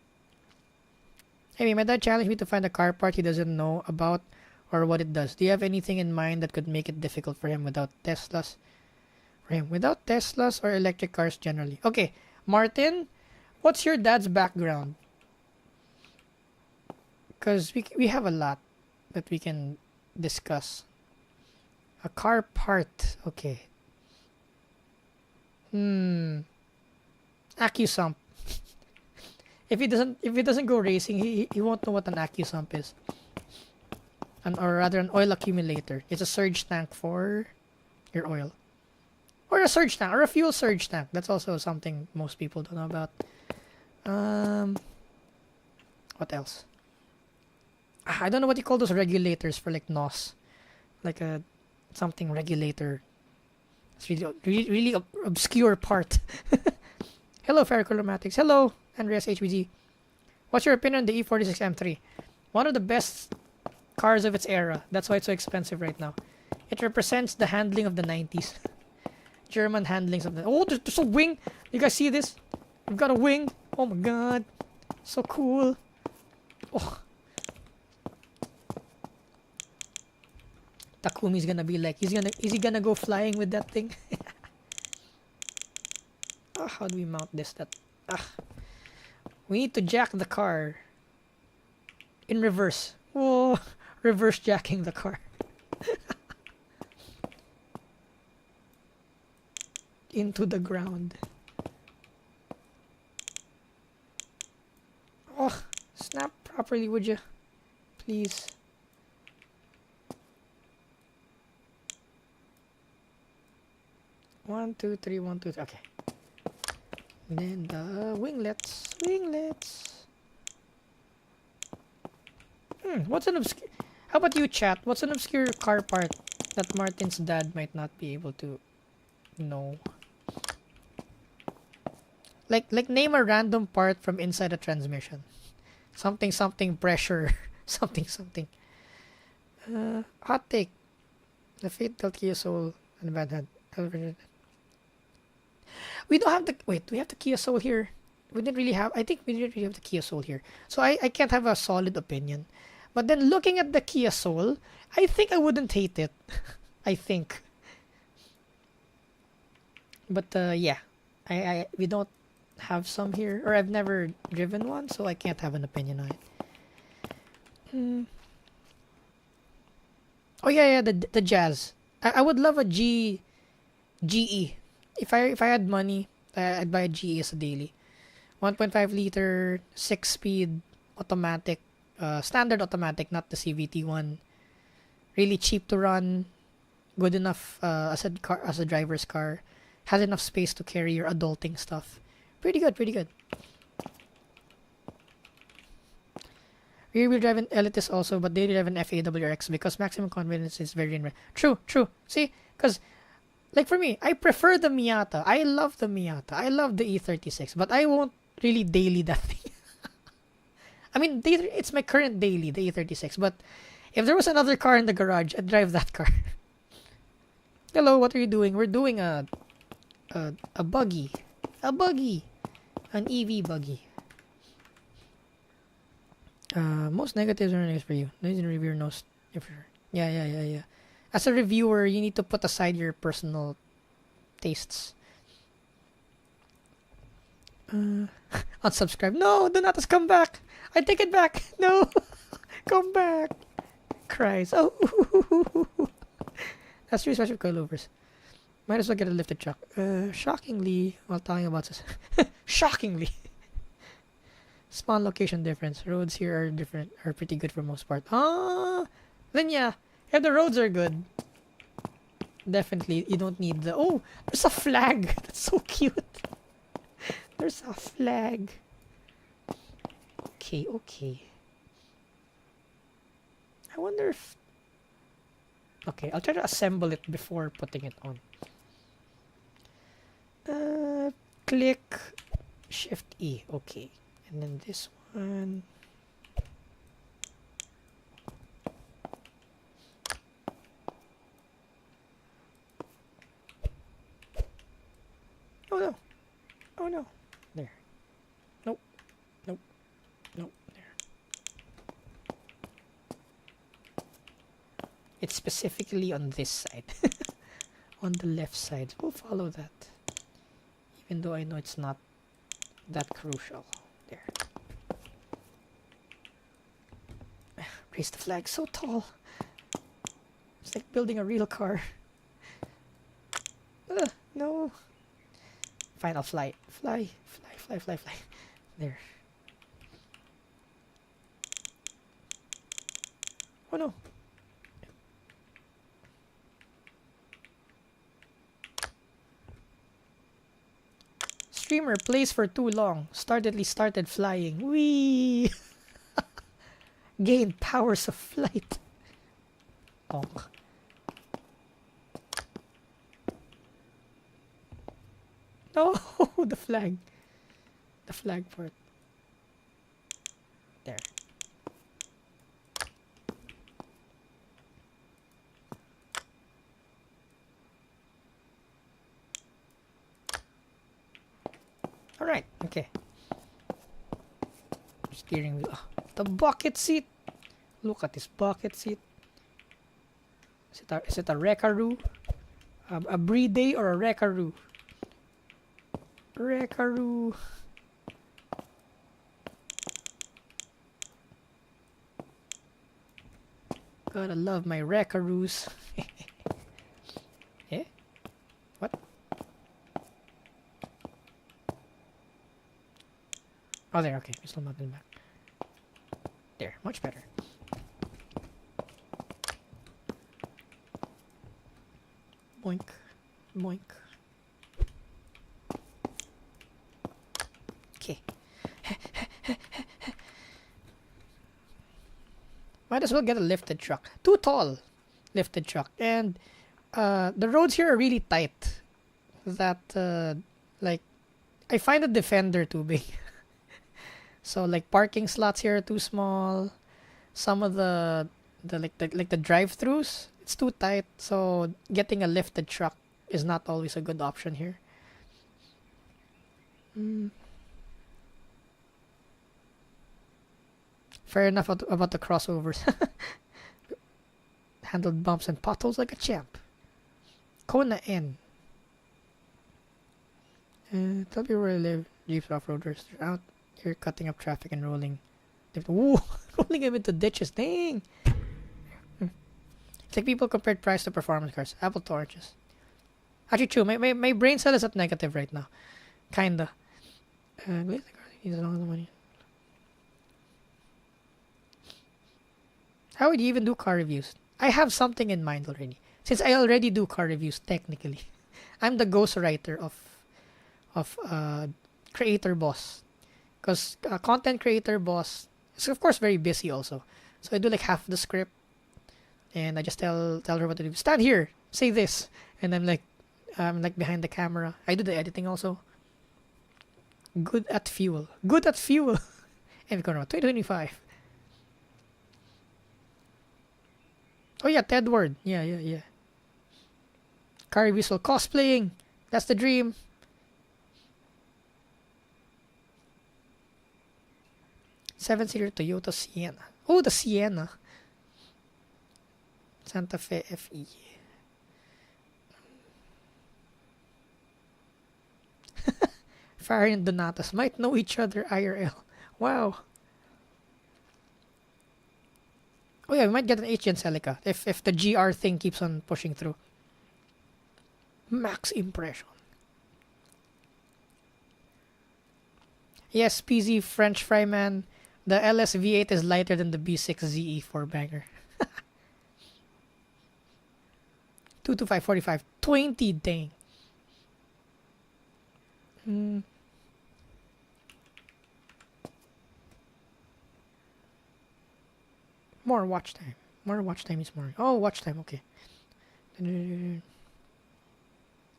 Anyway, my dad challenged me to find a car part he doesn't know about or what it does. Do you have anything in mind that could make it difficult for him without Teslas? Without Teslas or electric cars generally. Okay, Martin, what's your dad's background? Because we have a lot that we can discuss. A car part. Okay. AccuSump. If he doesn't go racing, he won't know what an AccuSump is. Or rather an oil accumulator. It's a surge tank for your oil. Or a surge tank, or a fuel surge tank. That's also something most people don't know about. What else? I don't know what you call those regulators for like NOS. Like a something regulator. It's really obscure part. Hello, Ferrochromatics. Hello, Andreas HBG. What's your opinion on the E46 M3? One of the best cars of its era. That's why it's so expensive right now. It represents the handling of the 90s. German handlings of the... Oh, there's a wing! You guys see this? We've got a wing! Oh my god. So cool. Oh. Takumi's gonna be like... Is he gonna go flying with that thing? How do we mount this? We need to jack the car. In reverse. Whoa. Reverse jacking the car. Into the ground. Oh, snap properly, would you? Please. One, two, three, one, two, three. Okay. And then the winglets. What's an obscure... How about you, chat? What's an obscure car part that Martin's dad might not be able to know? Like name a random part from inside a transmission. Something pressure. something. Hot take. The fatal Kia Soul and bad head. We don't have the... Wait, do we have the Kia Soul here? We didn't really have... I think we didn't really have the Kia Soul here. So I can't have a solid opinion. But then looking at the Kia Soul, I think I wouldn't hate it. I think. But yeah. We don't have some here. Or I've never driven one, so I can't have an opinion on it. Oh yeah, the Jazz. I would love a GE. If I had money, I'd buy a GE as a daily. 1.5 liter, 6-speed, automatic, standard automatic, not the CVT one. Really cheap to run, good enough as a driver's car. Has enough space to carry your adulting stuff. Pretty good. Rear-wheel drive and elitist also, but they drive an FAWRX because maximum convenience is very rare. True. See, because like for me, I prefer the Miata. I love the Miata. I love the E36, but I won't really daily that thing. I mean, it's my current daily, the E36. But if there was another car in the garage, I'd drive that car. Hello, what are you doing? We're doing a buggy, an EV buggy. Most negatives are negatives for you. Noise in reviewer knows if you're... Yeah. As a reviewer, you need to put aside your personal tastes. Unsubscribe. No, Donatus, come back. I take it back. No, come back. Cries. Oh, that's three special coilovers. Might as well get a lifted truck. Shockingly, while talking about this, shockingly, spawn location difference. Roads here are pretty good for most part. Then yeah, if the roads are good, definitely you don't need the... Oh, there's a flag. That's so cute. There's a flag. Okay. I wonder if... Okay, I'll try to assemble it before putting it on. Click Shift E. Okay. And then this one. Oh no. There. Nope. There. specifically on this side. On the left side. We'll follow that. Even though I know it's not that crucial. There. Raise the flag so tall. It's like building a real car. No. Fine, I'll fly. Fly. There. Oh no. Streamer plays for too long. Started flying. Whee! Gained powers of flight. Oh. No, the flag. The flag part. There. Alright, okay. Steering wheel. Oh, the bucket seat. Look at this bucket seat. Is it a Reckaroo? A Bride or a Reckaroo? Reckaroo. Gotta love my Reckaroos. Eh? What? Oh, there, okay. We're still not in back. There, much better. Boink. Boink. Okay. Might as well get a lifted truck. Too tall. Lifted truck. And the roads here are really tight. That, like, I find the Defender too big. So like parking slots here are too small. Some of the drive-throughs, it's too tight. So getting a lifted truck is not always a good option here. Fair enough about the crossovers. Handled bumps and potholes like a champ. Kona N. Tell me where I live. Jeeps off-roaders. They're out here cutting up traffic and rolling. Ooh, rolling them into ditches. Dang! It's like people compared price to performance cars. Apple to oranges. Actually, true. My brain cell is at negative right now. Kinda. How would you even do car reviews? I have something in mind already. Since I already do car reviews, technically. I'm the ghostwriter of Creator Boss. Because Content Creator Boss is, of course, very busy also. So I do like half the script. And I just tell her what to do. Stand here! Say this! And I'm like behind the camera. I do the editing also. Good at fuel. Good at fuel! And 2025. Oh yeah, Ted Ward. Yeah. Car reviews while cosplaying. That's the dream. Seven-seater Toyota Sienna. Oh, the Sienna. Santa Fe FE. Fire and Donatas might know each other IRL. Wow. Oh yeah, we might get an HN Celica if the GR thing keeps on pushing through. Max impression. Yes, PZ French Fry Man. The LS V8 is lighter than the B6 ZE 4-banger. 22545. 20, dang. More watch time. More watch time is more. Oh, watch time, okay. E46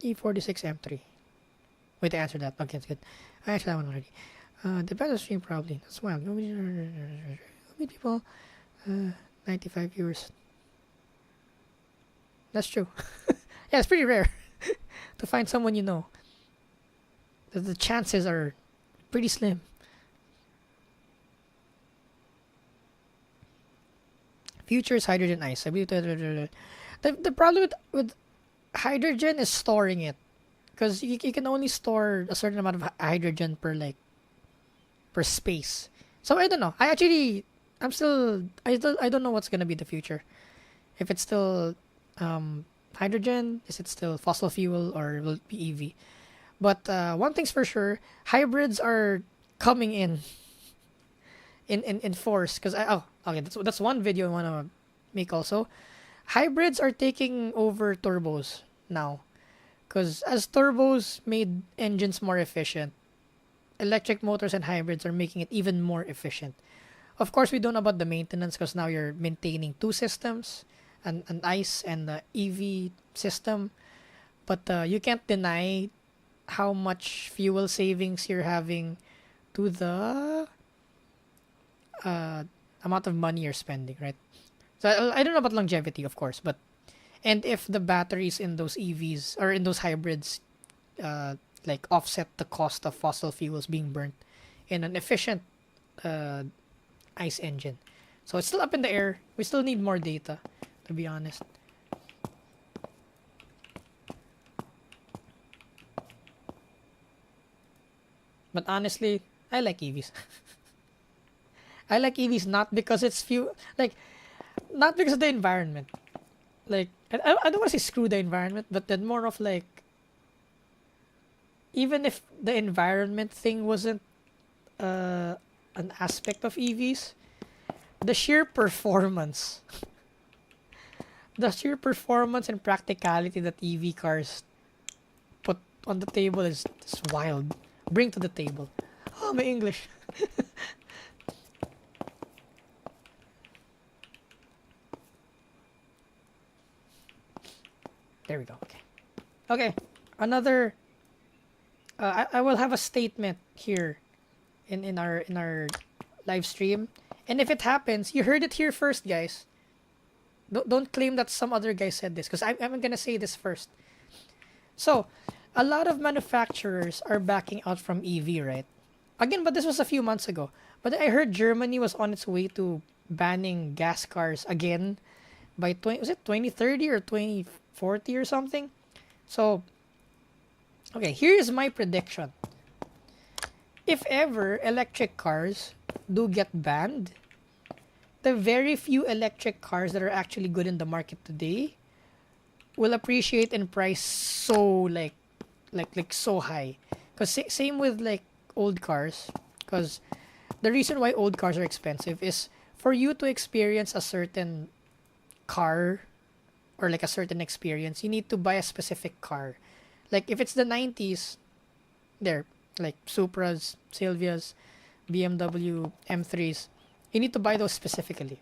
M3. Wait, I answered that. Okay, that's good. I answered that one already. Depends on stream probably. That's wild. How many people? 95 viewers. That's true. Yeah, it's pretty rare to find someone you know. The chances are pretty slim. Future is hydrogen ice. The problem with hydrogen is storing it, because you can only store a certain amount of hydrogen per like per space. So I don't know. I don't know what's gonna be the future. If it's still hydrogen, is it still fossil fuel, or will it be EV? But one thing's for sure, hybrids are coming in force. Because okay, that's one video I wanna make also. Hybrids are taking over turbos now. Because as turbos made engines more efficient, electric motors and hybrids are making it even more efficient. Of course, we don't know about the maintenance, because now you're maintaining two systems, an ICE and the EV system. But you can't deny how much fuel savings you're having to the amount of money you're spending, right? So I don't know about longevity, of course, but and if the batteries in those EVs or in those hybrids like offset the cost of fossil fuels being burnt in an efficient ICE engine. So it's still up in the air. We still need more data, to be honest. But honestly, I like EVs. I like EVs not because it's not because of the environment. Like I don't want to say screw the environment, but then more of like, even if the environment thing wasn't an aspect of EVs, the sheer performance, and practicality that EV cars put on the table is wild. Bring to the table. Oh, my English. There we go. Okay. Okay. Another. I will have a statement here in our live stream, and if it happens, you heard it here first, guys. Don't claim that some other guy said this, because I'm gonna say this first. So, a lot of manufacturers are backing out from EV, right? Again, but this was a few months ago. But I heard Germany was on its way to banning gas cars again by 2030 or 2040 or something. So, okay, here's my prediction. If ever electric cars do get banned, the very few electric cars that are actually good in the market today will appreciate in price so so high. Because same with like old cars. Because the reason why old cars are expensive is for you to experience a certain car or like a certain experience, you need to buy a specific car. Like if it's the 90s, there, like Supras, Silvias, BMW M3s, you need to buy those specifically.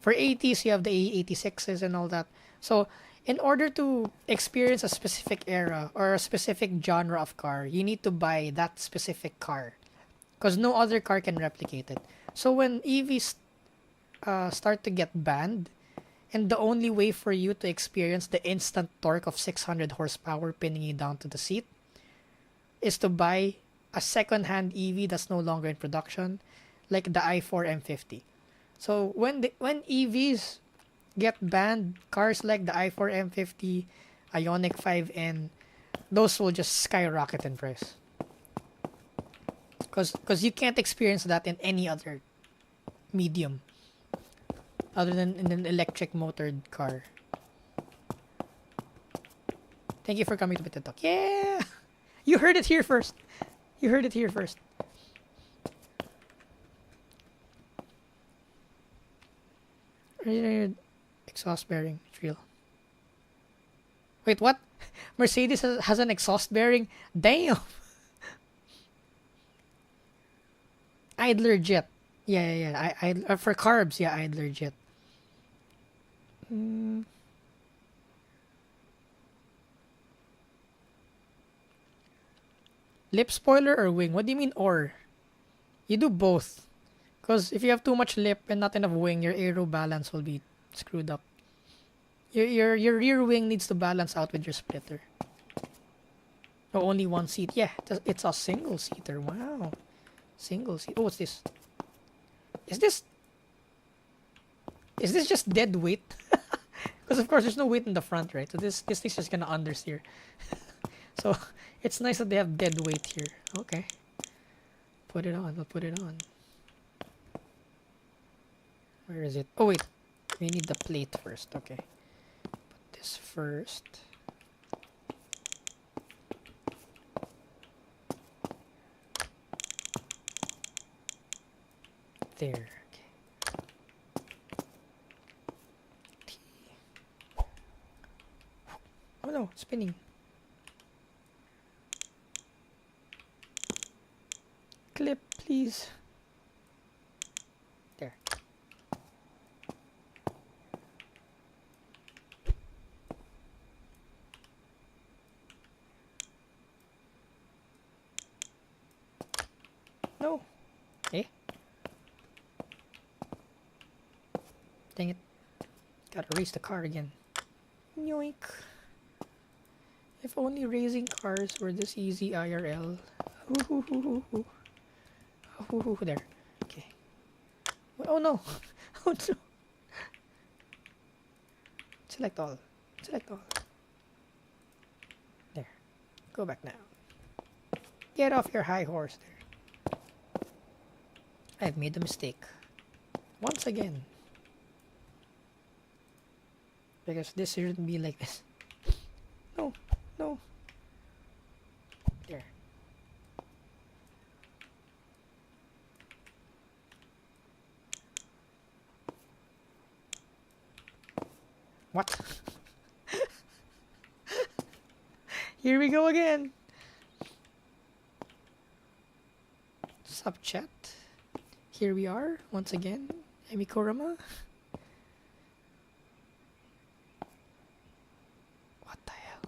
For 80s, you have the A86s and all that. So in order to experience a specific era or a specific genre of car, you need to buy that specific car, because no other car can replicate it. So when EVs start to get banned, and the only way for you to experience the instant torque of 600 horsepower pinning you down to the seat is to buy a second-hand EV that's no longer in production, like the i4 M50. So when EVs get banned, cars like the i4 M50, Ioniq 5N, those will just skyrocket in price. Because you can't experience that in any other medium other than in an electric motored car. Thank you for coming to Bit Talk. Yeah! You heard it here first. You heard it here first. Exhaust bearing. It's real. Wait, what? Mercedes has an exhaust bearing? Damn! Idler jet. Yeah. I for carbs, yeah, idler jet. Lip spoiler or wing? What do you mean or? You do both. Because if you have too much lip and not enough wing, your aero balance will be screwed up. Your rear wing needs to balance out with your splitter. Oh, only one seat. Yeah, it's a single seater. Wow. Single seat. Oh, what's this? Is this... Is this just dead weight? Because of course there's no weight in the front, right? So this thing's just gonna understeer. So it's nice that they have dead weight here. Okay. Put it on. We'll put it on. Where is it? Oh wait. We need the plate first. Okay. Put this first. There. Okay. Oh no, spinning. Clip, please. There. No. Eh? Dang it. Gotta race the car again. Yoink. If only racing cars were this easy IRL. There. Okay. Oh no. Oh no. Select all. Select all. There. Go back now. Get off your high horse there. I've made a mistake. Once again. Because this shouldn't be like this. No. No. There. What? Here we go again. Sup chat. Here we are once again. Emikorama. What the hell?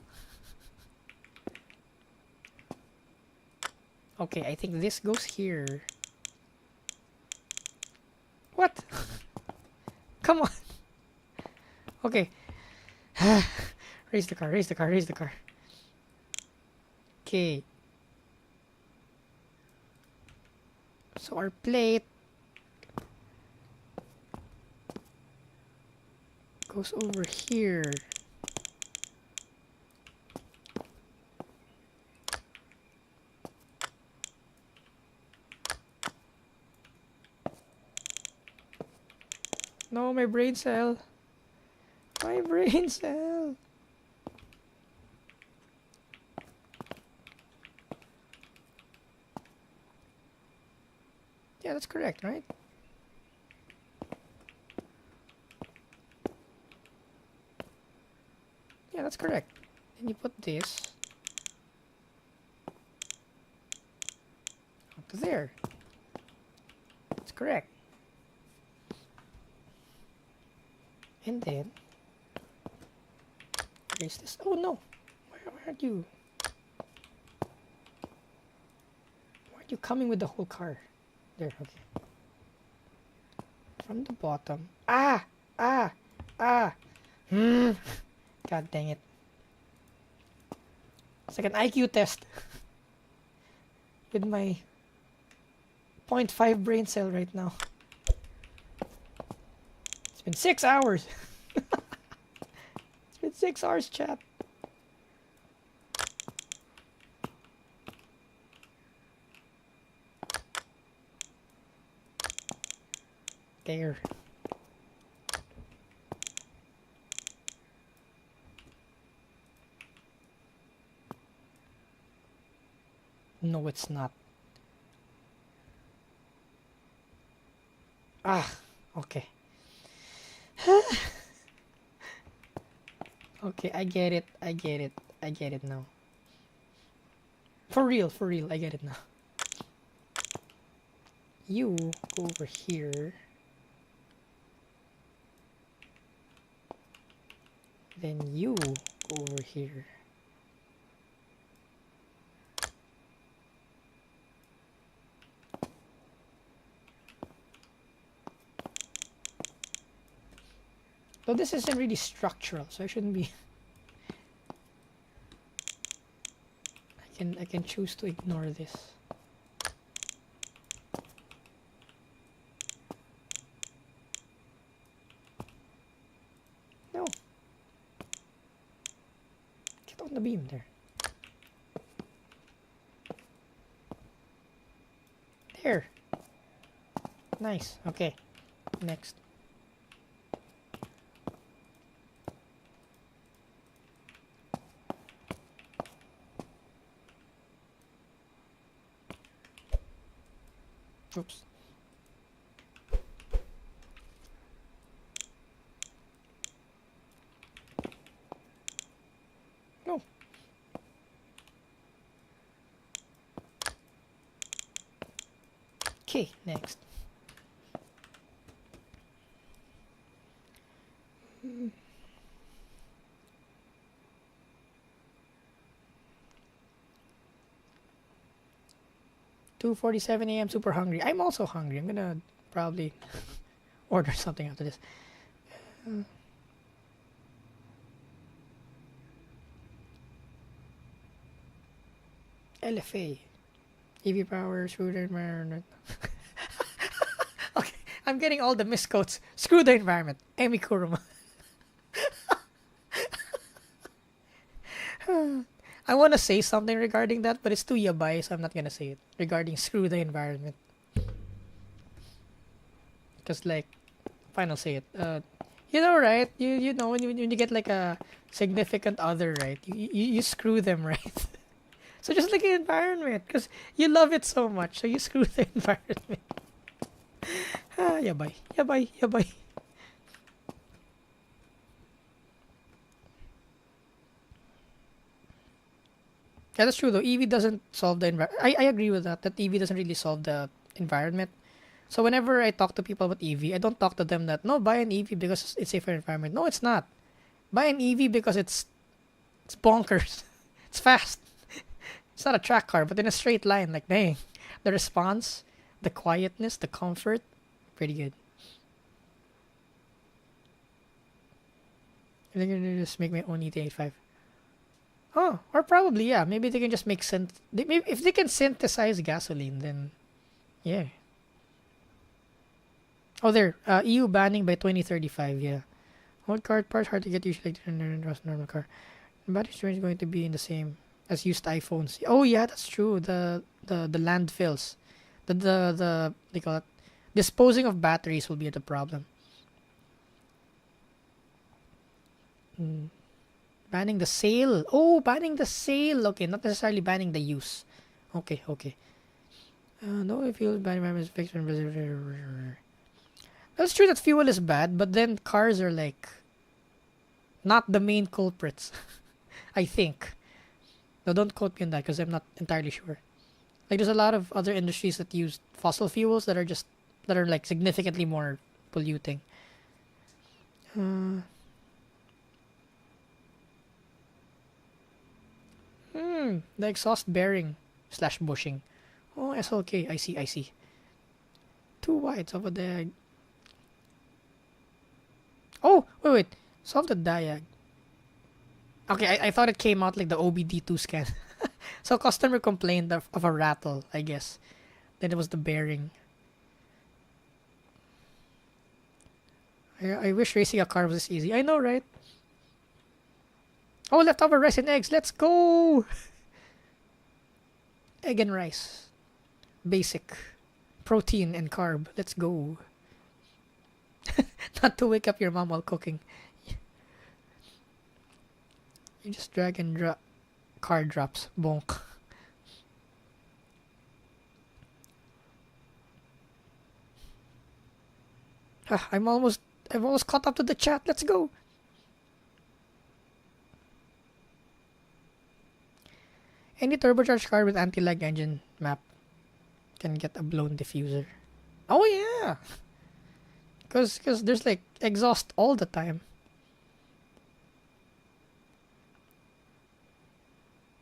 Okay, I think this goes here. What? Come on. Okay. Raise the car, raise the car, raise the car. Okay. So our plate goes over here. No, my brain cell. My brain cell. Yeah, that's correct, right? Yeah, that's correct. Then you put this up to there. That's correct. And then erase this. Oh no! Where aren't you? Why aren't you coming with the whole car? There, okay. From the bottom. Ah! Ah! Ah! God dang it. It's like an IQ test. With my 0.5 brain cell right now. It's been 6 hours. It's been 6 hours, chat. There. No, it's not. Ah, okay. Okay, I get it. I get it. I get it now. For real, I get it now. You go over here. Then you go over here. So this isn't really structural, so I shouldn't be. I can choose to ignore this. Just on the beam there. There. Nice. Okay. Next. Oops. No. Okay, next. 2:47 a.m. Super hungry. I'm also hungry. I'm gonna probably order something after this. LFA. EV power, screw the environment. Okay, I'm getting all the misquotes. Screw the environment. Amy Kuruma. I want to say something regarding that, but it's too yabai, so I'm not gonna say it. Regarding screw the environment. Because, like, fine, I'll say it. You know, right? You know, when you get, like, a significant other, right? You screw them, right? So just like the environment, because you love it so much, so you screw the environment. Yabay, yabay, yabay. Yeah, that's true though. EV doesn't solve the environment. I agree with that. That EV doesn't really solve the environment. So whenever I talk to people about EV, I don't talk to them that no, buy an EV because it's safer environment. No, it's not. Buy an EV because it's bonkers. It's fast. It's not a track car, but in a straight line, like dang, the response, the quietness, the comfort, pretty good. I think I'm gonna just make my own ET85. Oh, or probably yeah. Maybe they can just make maybe if they can synthesize gasoline, then yeah. Oh, there. EU banning by 2035. Yeah. Old car parts hard to get usually like normal car. The battery storage is going to be in the same as used iPhones. Oh yeah, that's true. The landfills, the they call it disposing of batteries will be the problem. Mm. Banning the sale. Oh, banning the sale. Okay, not necessarily banning the use. Okay, okay. No fuel ban environment is fixed. That's true that fuel is bad, but then cars are like not the main culprits. I think. No, don't quote me on that because I'm not entirely sure. Like, there's a lot of other industries that use fossil fuels that are like significantly more polluting. The exhaust bearing slash bushing. Oh, SLK. I see. I see. Two whites over there. Oh, wait, wait. Solve the diag. Okay, I thought it came out like the OBD2 scan. So customer complained of a rattle, I guess. Then it was the bearing. I wish racing a car was this easy. I know, right? Oh, leftover rice and eggs. Let's go! Egg and rice. Basic. Protein and carb. Let's go. Not to wake up your mom while cooking. You just drag and drop. Car drops. Bonk. I've almost caught up to the chat. Let's go. Any turbocharged car with anti-lag engine map can get a blown diffuser. Oh yeah. Cause there's like exhaust all the time.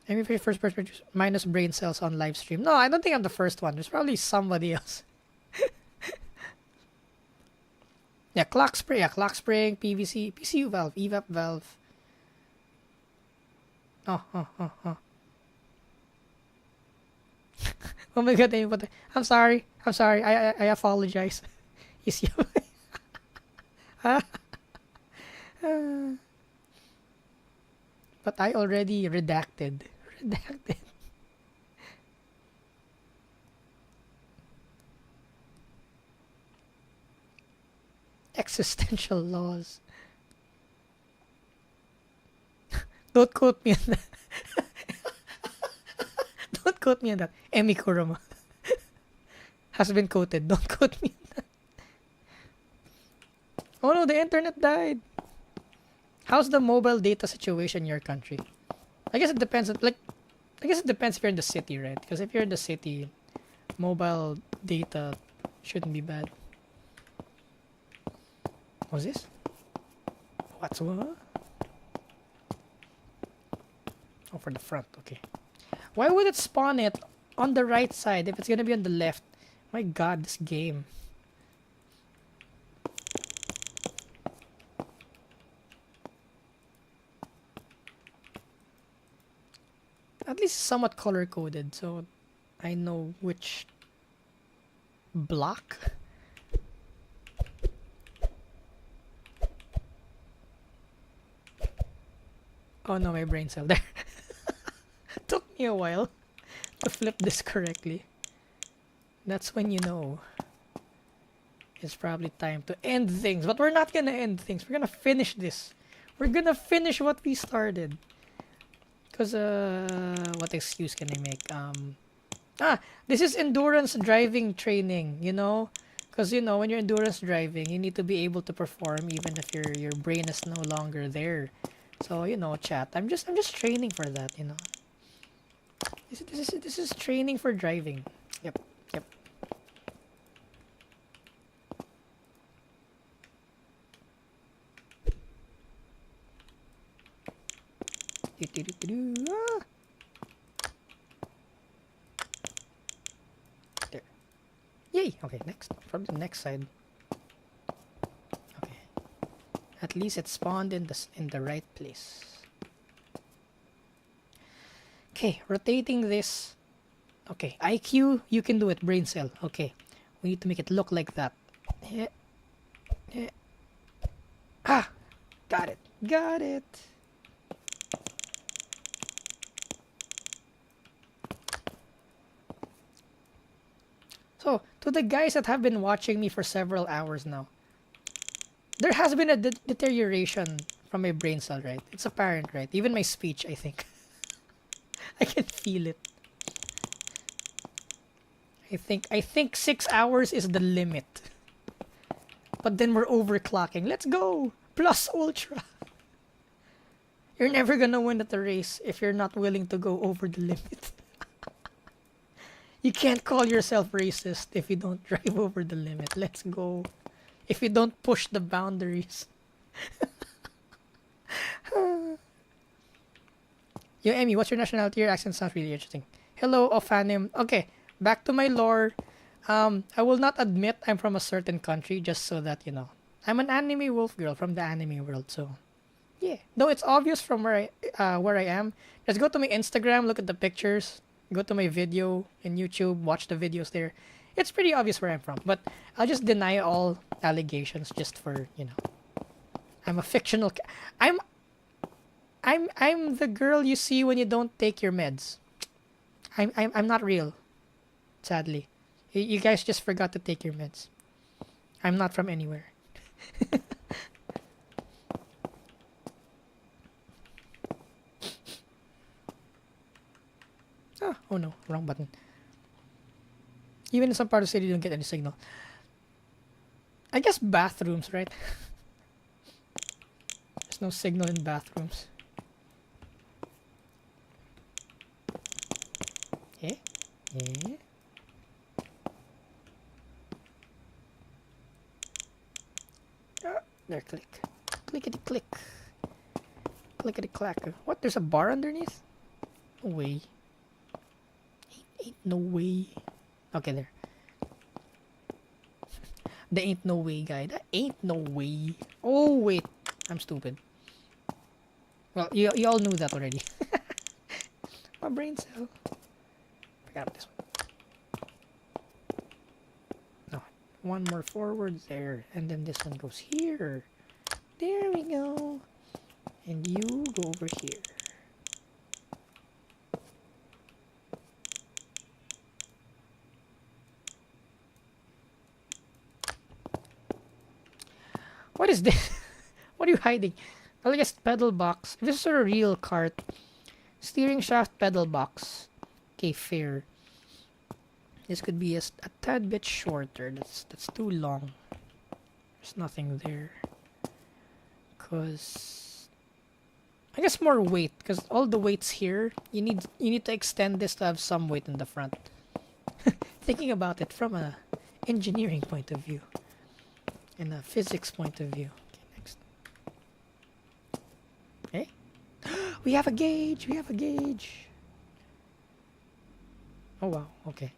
Maybe for the first person minus brain cells on live stream. No, I don't think I'm the first one. There's probably somebody else. Yeah, clock spray. Yeah, clock spraying, PVC, PCU valve, evap valve. Oh. Oh my god, I'm sorry. I apologize. Is you? But but I already redacted. Redacted. Existential laws. Don't quote me on that. Don't quote me on that. Emi Kurama has been quoted. Don't quote me on that. Oh no, the internet died. How's the mobile data situation in your country? I guess it depends. I guess it depends if you're in the city, right? Because if you're in the city, mobile data shouldn't be bad. What's this? What's what? Oh, for the front. Okay. Why would it spawn it on the right side if it's gonna be on the left? My God, this game. At least somewhat color coded, so I know which block. Oh no, my brain cell there. Took me a while to flip this correctly. That's when you know it's probably time to end things. But we're not gonna end things. We're gonna finish this. We're gonna finish what we started. Because, what excuse can I make? This is endurance driving training, you know? Because, you know, when you're endurance driving, you need to be able to perform even if your brain is no longer there. So, you know, chat. I'm just training for that, you know? This is training for driving. Yep, yep. There. Yay! Okay, next. From the next side. Okay. At least it spawned in the right place. Okay, rotating this. Okay, IQ, you can do it. Brain cell. Okay, we need to make it look like that. Ah, got it. Got it. So, to the guys that have been watching me for several hours now, there has been a deterioration from my brain cell, right? It's apparent, right? Even my speech, I think. I can feel it. I think 6 hours is the limit. But then we're overclocking. Let's go! Plus ultra! You're never gonna win at the race if you're not willing to go over the limit. You can't call yourself racist if you don't drive over the limit. Let's go. If you don't push the boundaries. Yo, Emmy, what's your nationality? Your accent sounds really interesting. Hello, Ophanim. Okay, back to my lore. I will not admit I'm from a certain country just so that, you know. I'm an anime wolf girl from the anime world, so... Yeah. Though it's obvious from where I am. Just go to my Instagram, look at the pictures. Go to my video in YouTube, watch the videos there. It's pretty obvious where I'm from, but I'll just deny all allegations just for, you know. I'm a fictional I'm the girl you see when you don't take your meds. I'm not real. Sadly. You guys just forgot to take your meds. I'm not from anywhere. Oh no, wrong button. Even in some part of the city, you don't get any signal. I guess bathrooms, right? There's no signal in bathrooms. Yeah? Yeah? There, click. Clickety click. Clickety clack. What? There's a bar underneath? No way. Ain't no way. Okay, there. There ain't no way, guy. That ain't no way. Oh, wait. I'm stupid. Well, you all knew that already. My brain cell. Forgot this one. No. One more forward there. And then this one goes here. There we go. And you go over here. What is this? What are you hiding? I guess pedal box. If this is a real cart. Steering shaft pedal box. Okay, fair. This could be a tad bit shorter. That's too long. There's nothing there. Cause I guess more weight. Cause all the weights here, you need to extend this to have some weight in the front. Thinking about it from a engineering point of view and a physics point of view. Okay, next. Okay. We have a gauge. We have a gauge. Oh wow. Okay.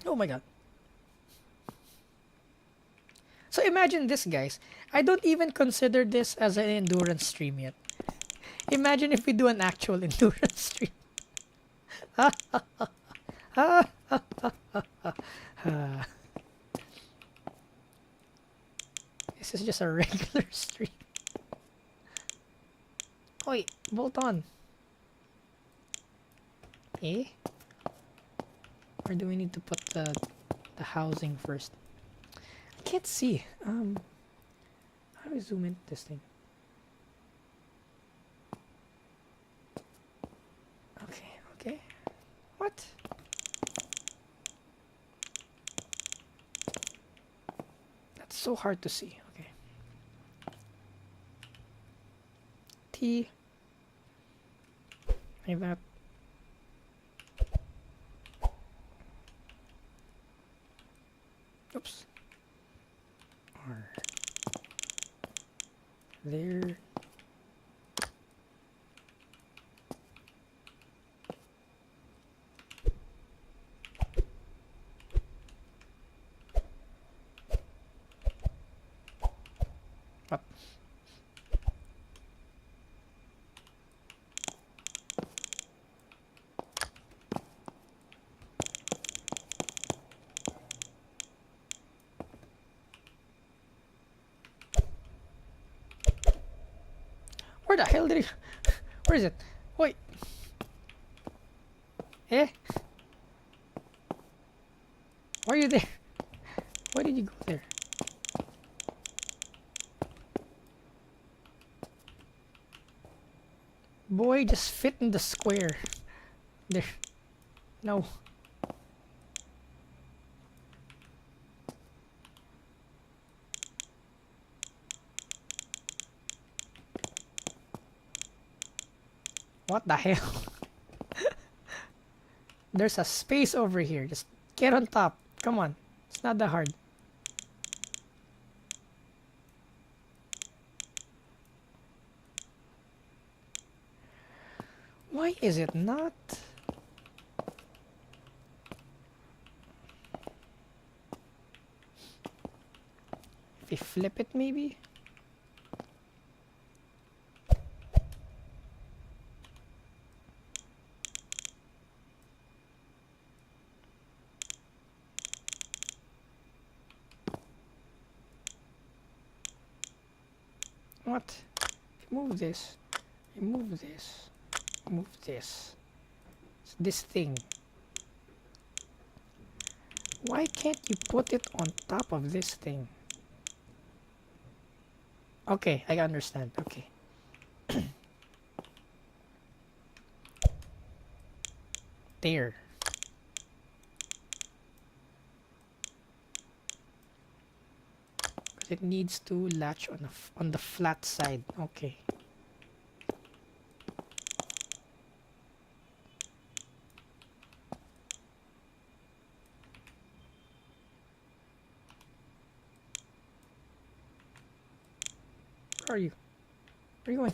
Oh my god. So imagine this, guys. I don't even consider this as an endurance stream yet. Imagine if we do an actual endurance stream. This is just a regular stream. Wait, bolt on. Okay. Or do we need to put the housing first? I can't see. How do we zoom into this thing? Okay, okay. What? That's so hard to see. Okay. T. Like that. Oops. R. There. Up. Where the hell did he... Where is it? Wait. Eh? Why are you there? Why did you go there? Boy, just fit in the square. There. No. What the hell? There's a space over here. Just get on top. Come on. It's not that hard. Why is it not? If we flip it, maybe? What? Move this. Move this. Move this. It's this thing. Why can't you put it on top of this thing? Okay, I understand. Okay. There. It needs to latch on the flat side. Okay. Where are you? Where are you going?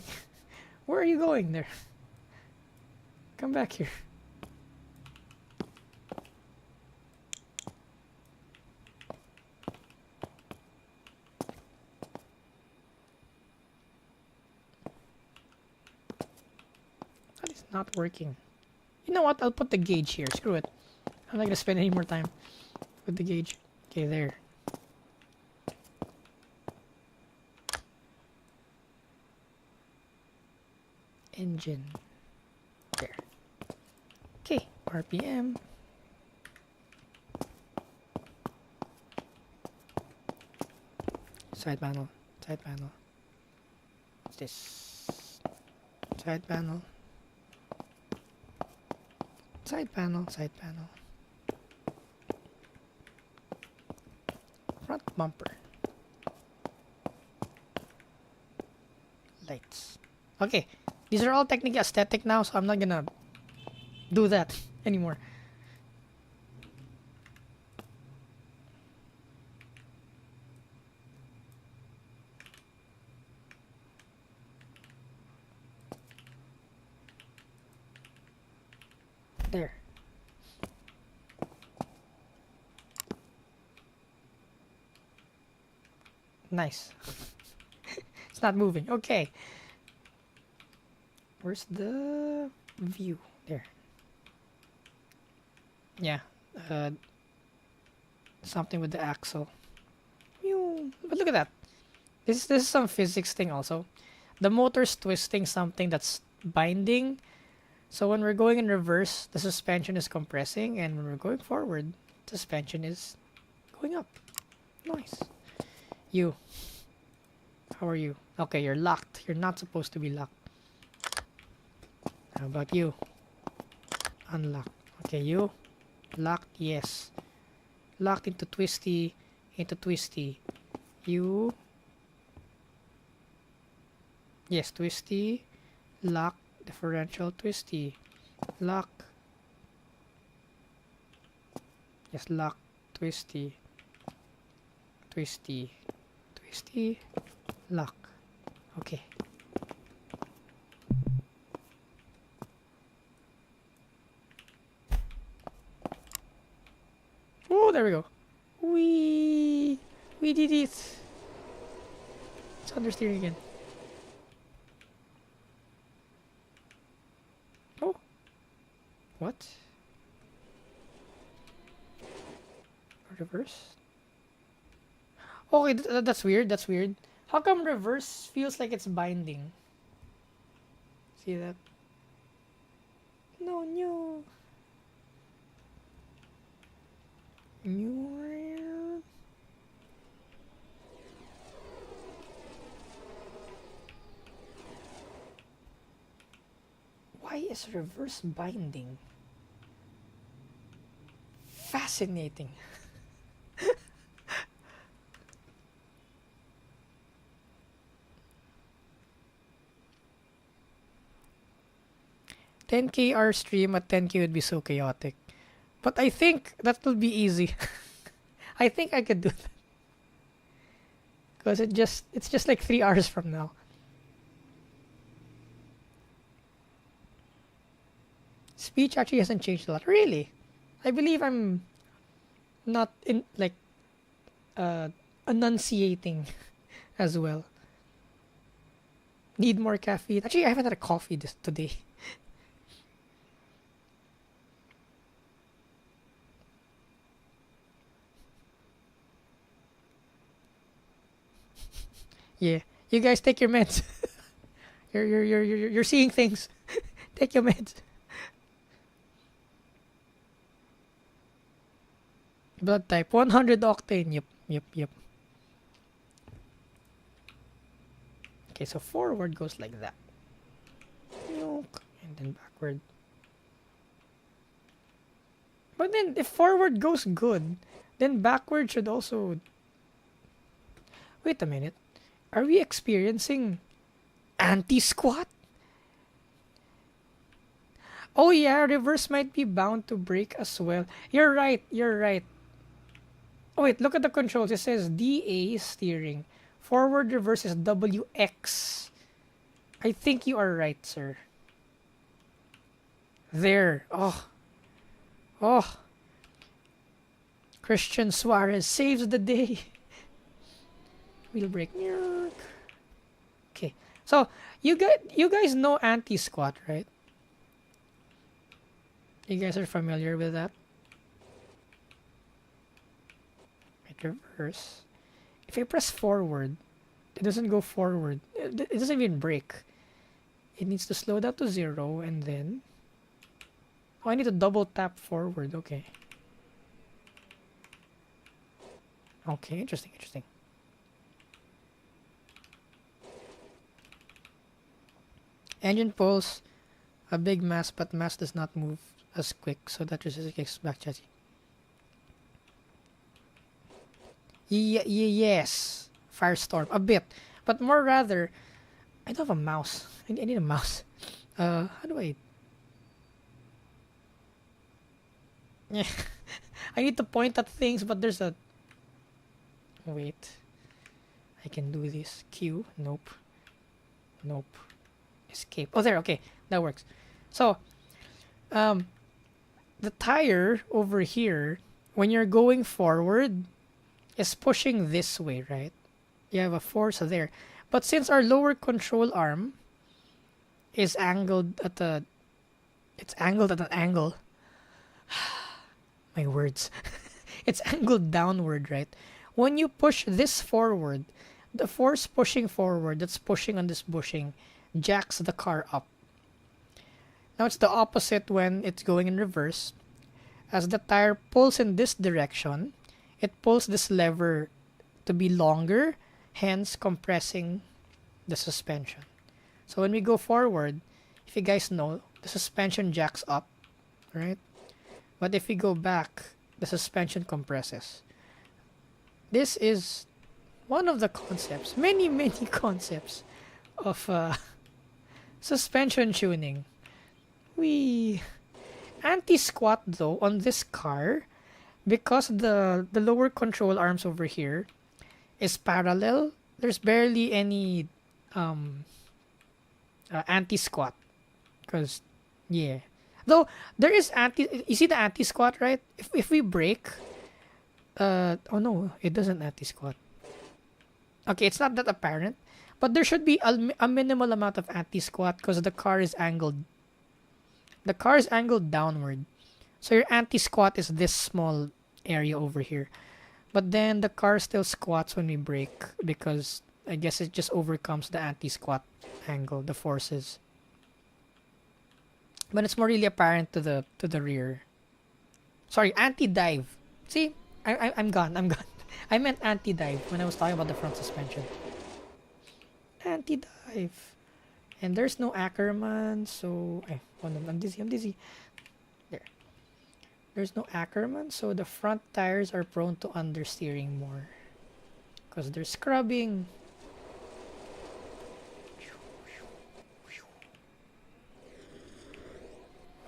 Where are you going there? Come back here. That is not working. You know what? I'll put the gauge here. Screw it. I'm not gonna spend any more time with the gauge. Okay, there. Engine. There. RPM. Side panel. Side panel. What's this? Side panel. Side panel. Side panel. Front bumper. Lights. Okay, these are all technically aesthetic now, so I'm not gonna do that anymore. There. Nice. It's not moving. Okay. Where's the view? There. Yeah. Something with the axle. But look at that. This is some physics thing also. The motor's twisting something that's binding. So when we're going in reverse, the suspension is compressing, and when we're going forward, the suspension is going up. Nice. You. How are you? Okay, you're locked. You're not supposed to be locked. How about you? Unlocked. Okay, you. Locked, yes. Locked into twisty. Into twisty. You. Yes, twisty. Lock. Differential, twisty. Lock. Yes, lock. Twisty. Twisty. Twisty. Lock. Okay. Oh, there we go. We did it. It's understeering again. Oh. What? Reverse? Okay, that's weird. That's weird. How come reverse feels like it's binding? See that? No. Why is reverse binding? Fascinating. $10K our stream at 10K would be so chaotic. But I think that will be easy. I think I could do that. Because it's just like 3 hours from now. Speech actually hasn't changed a lot. Really? I believe I'm not in like enunciating as well. Need more caffeine. Actually, I haven't had a coffee today. Yeah, you guys take your meds. You're seeing things. Take your meds. Blood type 100 octane. Yep. Okay, so forward goes like that. And then backward. But then if forward goes good, then backward should also... Wait a minute. Are we experiencing anti-squat? Oh yeah, reverse might be bound to break as well. You're right. Oh wait, look at the controls. It says DA is steering. Forward reverse is WX. I think you are right, sir. There. Oh. Christian Suarez saves the day. Wheel brake. Okay. So you guys know anti-squat, right? You guys are familiar with that? Reverse. If I press forward, it doesn't go forward. It doesn't even brake. It needs to slow down to 0 and then Oh, I need to double tap forward. Okay. Okay, interesting, interesting. Engine pulls a big mass, but mass does not move as quick, so that resists back chassis. Yes, Firestorm, a bit, but more rather, I don't have a mouse. I need a mouse. How do I? Yeah, I need to point at things, but there's a. Wait, I can do this. Q. Nope. Nope. Escape. Oh, there. Okay, that works. So, the tire over here, when you're going forward, is pushing this way, right? You have a force there. But since our lower control arm is angled at a, it's angled at an angle. My words. It's angled downward, right? When you push this forward, the force pushing forward, that's pushing on this bushing, jacks the car up. Now it's the opposite when it's going in reverse. As the tire pulls in this direction, it pulls this lever to be longer, hence compressing the suspension. So when we go forward, if you guys know, the suspension jacks up, right? But if we go back, the suspension compresses. This is one of the concepts, many concepts of suspension tuning. We anti-squat though on this car, because the lower control arms over here is parallel. There's barely any anti-squat, because yeah, though there is you see the anti-squat, right? If we brake, oh no, it doesn't anti-squat. Okay, it's not that apparent, but there should be a minimal amount of anti-squat because the car is angled. The car is angled downward, so your anti-squat is this small area over here. But then the car still squats when we brake because I guess it just overcomes the anti-squat angle, the forces. But it's more really apparent to the rear. Sorry, anti-dive. See, I'm gone. I'm gone. I meant anti-dive when I was talking about the front suspension. Anti-dive. And there's no Ackerman, so I'm dizzy. There. There's no Ackerman, so the front tires are prone to understeering more because they're scrubbing.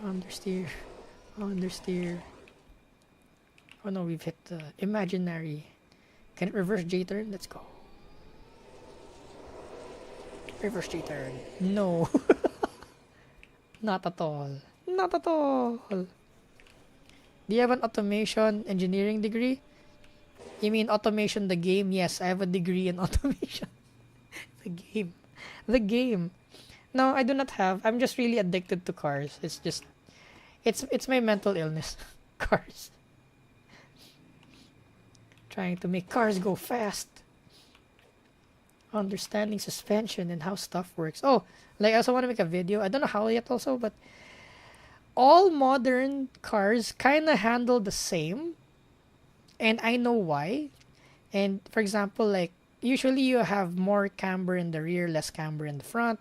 Understeer. Oh no, we've hit the imaginary. Can it reverse J-turn? Let's go. Reverse J-turn. No. Not at all. Not at all. Do you have an automation engineering degree? You mean automation the game? Yes, I have a degree in automation. The game. The game. No, I do not have. I'm just really addicted to cars. It's just it's my mental illness. Cars. Trying to make cars go fast. Understanding suspension and how stuff works. Oh, like I also want to make a video. I don't know how yet also, but all modern cars kind of handle the same. And I know why. And for example, like usually you have more camber in the rear, less camber in the front.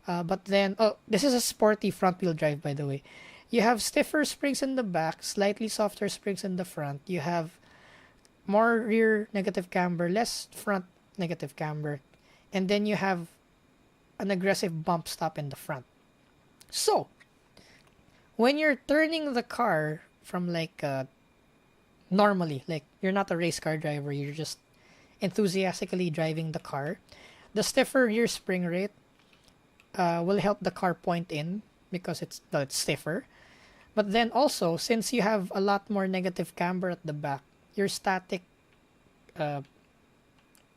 But then, oh, this is a sporty front wheel drive, by the way. You have stiffer springs in the back, slightly softer springs in the front. You have more rear negative camber, less front negative camber. And then you have an aggressive bump stop in the front. So, when you're turning the car from like normally, like you're not a race car driver, you're just enthusiastically driving the car, the stiffer rear spring rate will help the car point in because it's stiffer. But then also, since you have a lot more negative camber at the back, your static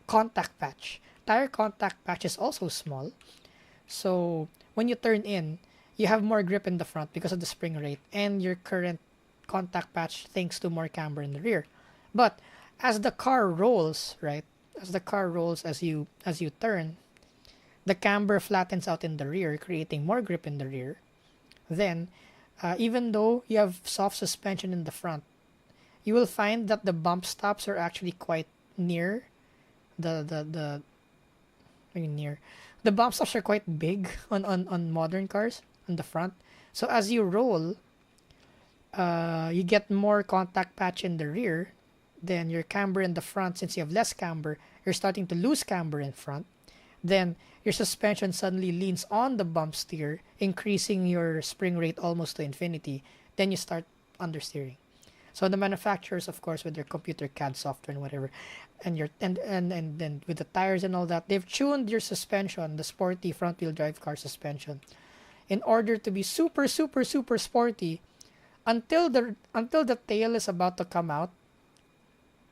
contact patch, tire contact patch is also small. So when you turn in, you have more grip in the front because of the spring rate and your current contact patch thanks to more camber in the rear. But as the car rolls, right? As the car rolls as you turn, the camber flattens out in the rear, creating more grip in the rear. Then even though you have soft suspension in the front, you will find that the bump stops are actually quite near the I mean near the bump stops are quite big on modern cars on the front. So as you roll, you get more contact patch in the rear. Then your camber in the front, since you have less camber, you're starting to lose camber in front. Then your suspension suddenly leans on the bump steer, increasing your spring rate almost to infinity. Then you start understeering. So the manufacturers, of course, with their computer CAD software and whatever, and then with the tires and all that, they've tuned your suspension, the sporty front wheel drive car suspension, in order to be super super super sporty until the tail is about to come out.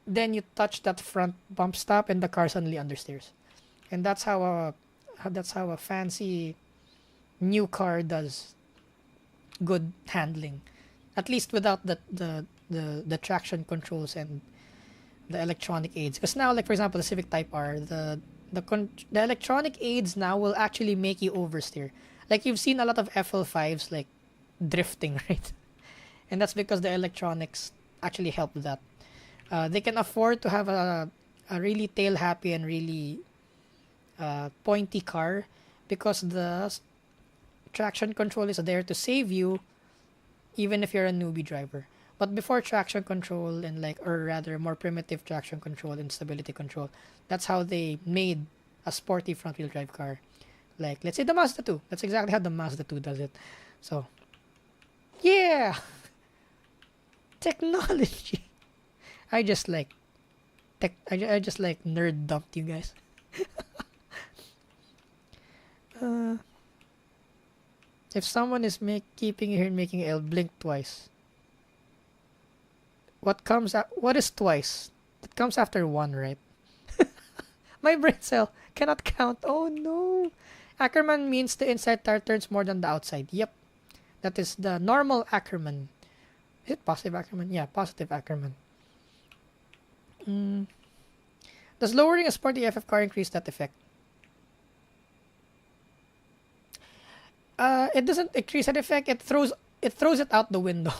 Then you touch that front bump stop and the car suddenly understeers. And that's how a fancy new car does good handling, at least without the traction controls and the electronic aids. Because now, like for example, the Civic Type R, the electronic aids now will actually make you oversteer. Like you've seen a lot of FL5s like drifting, right? And that's because the electronics actually help with that. They can afford to have a really tail happy and really pointy car because the traction control is there to save you even if you're a newbie driver. But before traction control and like, or rather more primitive traction control and stability control, that's how they made a sporty front wheel drive car. Like let's say the Mazda 2. That's exactly how the Mazda 2 does it. So yeah, technology. I just like I just like nerd dumped you guys. If someone is keeping you here and making L, blink twice. What is twice? It comes after one, right? My brain cell cannot count. Oh no. Ackerman means the inside tire turns more than the outside. Yep. That is the normal Ackerman. Is it positive Ackerman? Yeah, positive Ackerman. Does lowering a sporty FF car increase that effect? It doesn't increase that effect. It throws it out the window.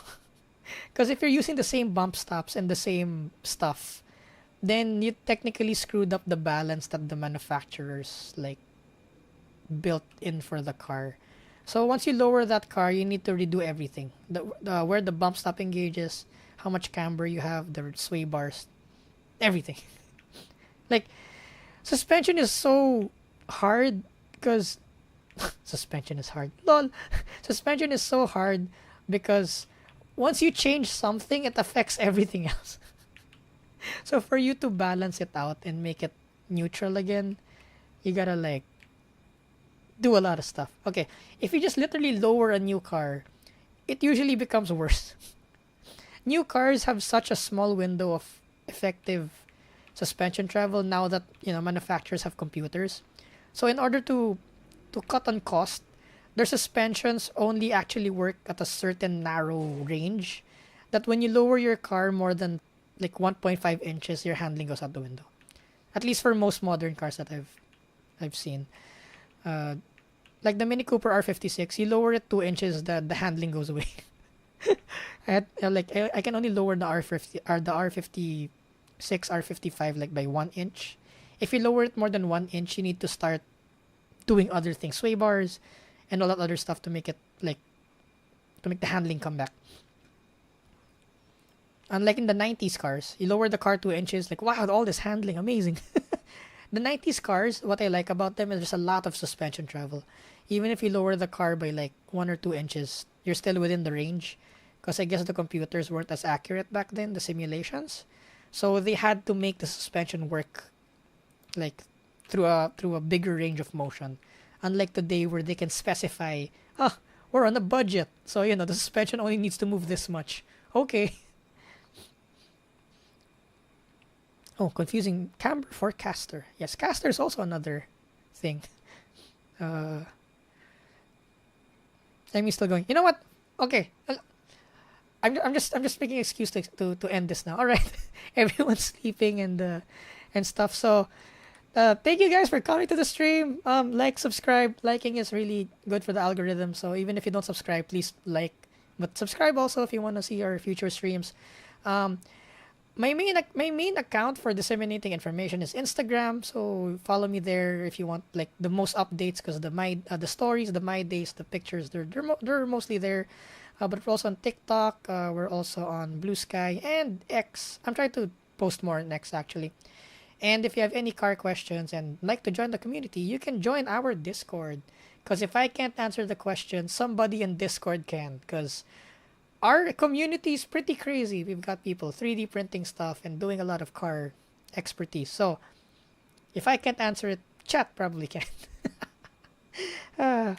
Because if you're using the same bump stops and the same stuff, then you technically screwed up the balance that the manufacturers like built in for the car. So once you lower that car, you need to redo everything. The where the bump stop engages, how much camber you have, the sway bars, everything. Like suspension is so hard because suspension is hard. Lol. Suspension is so hard because once you change something, it affects everything else. So for you to balance it out and make it neutral again, you gotta like do a lot of stuff. Okay, if you just literally lower a new car, it usually becomes worse. New cars have such a small window of effective suspension travel now that manufacturers have computers. So in order to cut on cost, their suspensions only actually work at a certain narrow range that when you lower your car more than like 1.5 inches, your handling goes out the window. At least for most modern cars that I've seen. Like the Mini Cooper R56, you lower it 2 inches, the handling goes away. I can only lower the R50 or the R56, R55 like by 1 inch. If you lower it more than 1 inch, you need to start doing other things, sway bars, and all that other stuff to make it to make the handling come back. Unlike in the 90s cars, you lower the car 2 inches, like wow, all this handling, amazing. The 90s cars, what I like about them is there's a lot of suspension travel. Even if you lower the car by like 1 or 2 inches, you're still within the range. Because I guess the computers weren't as accurate back then, the simulations. So they had to make the suspension work like through a bigger range of motion. Unlike today where they can specify, we're on a budget. So, the suspension only needs to move this much. Okay. Oh, confusing. Camber for caster. Yes, caster is also another thing. I'm still going. You know what? Okay. I'm just making an excuse to end this now. All right. Everyone's sleeping and stuff. So, thank you guys for coming to the stream. Like, subscribe. Liking is really good for the algorithm. So even if you don't subscribe, please like But subscribe also if you want to see our future streams. Um, my main account for disseminating information is Instagram, so follow me there if you want like the most updates, because the stories, the my days, the pictures, they're mostly there. But we're also on TikTok. We're also on Blue Sky and X. I'm trying to post more on X actually. And if you have any car questions and like to join the community, you can join our Discord. Because if I can't answer the question, somebody in Discord can. Because our community is pretty crazy. We've got people 3D printing stuff and doing a lot of car expertise. So if I can't answer it, chat probably can. uh,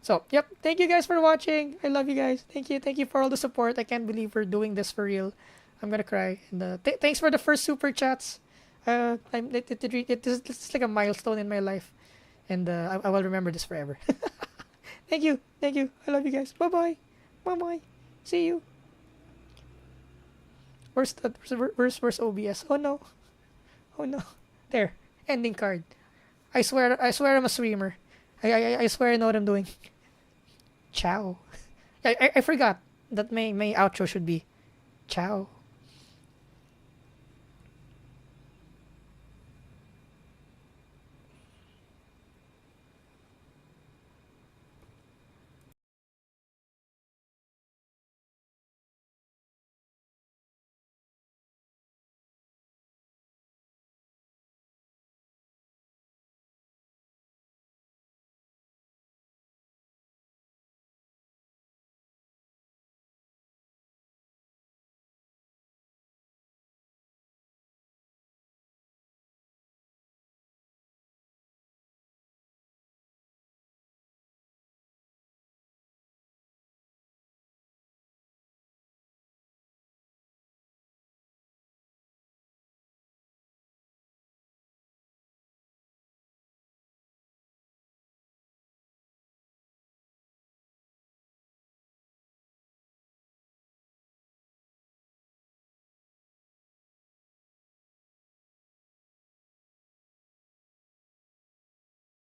so yep, thank you guys for watching. I love you guys. Thank you for all the support. I can't believe we're doing this for real. I'm gonna cry. And thanks for the first super chats. It's like a milestone in my life, and I will remember this forever. Thank you. I love you guys. Bye bye. See you. Where's OBS? Oh no. Oh no. There. Ending card. I swear I'm a streamer. I swear I know what I'm doing. Ciao. I forgot that my outro should be ciao.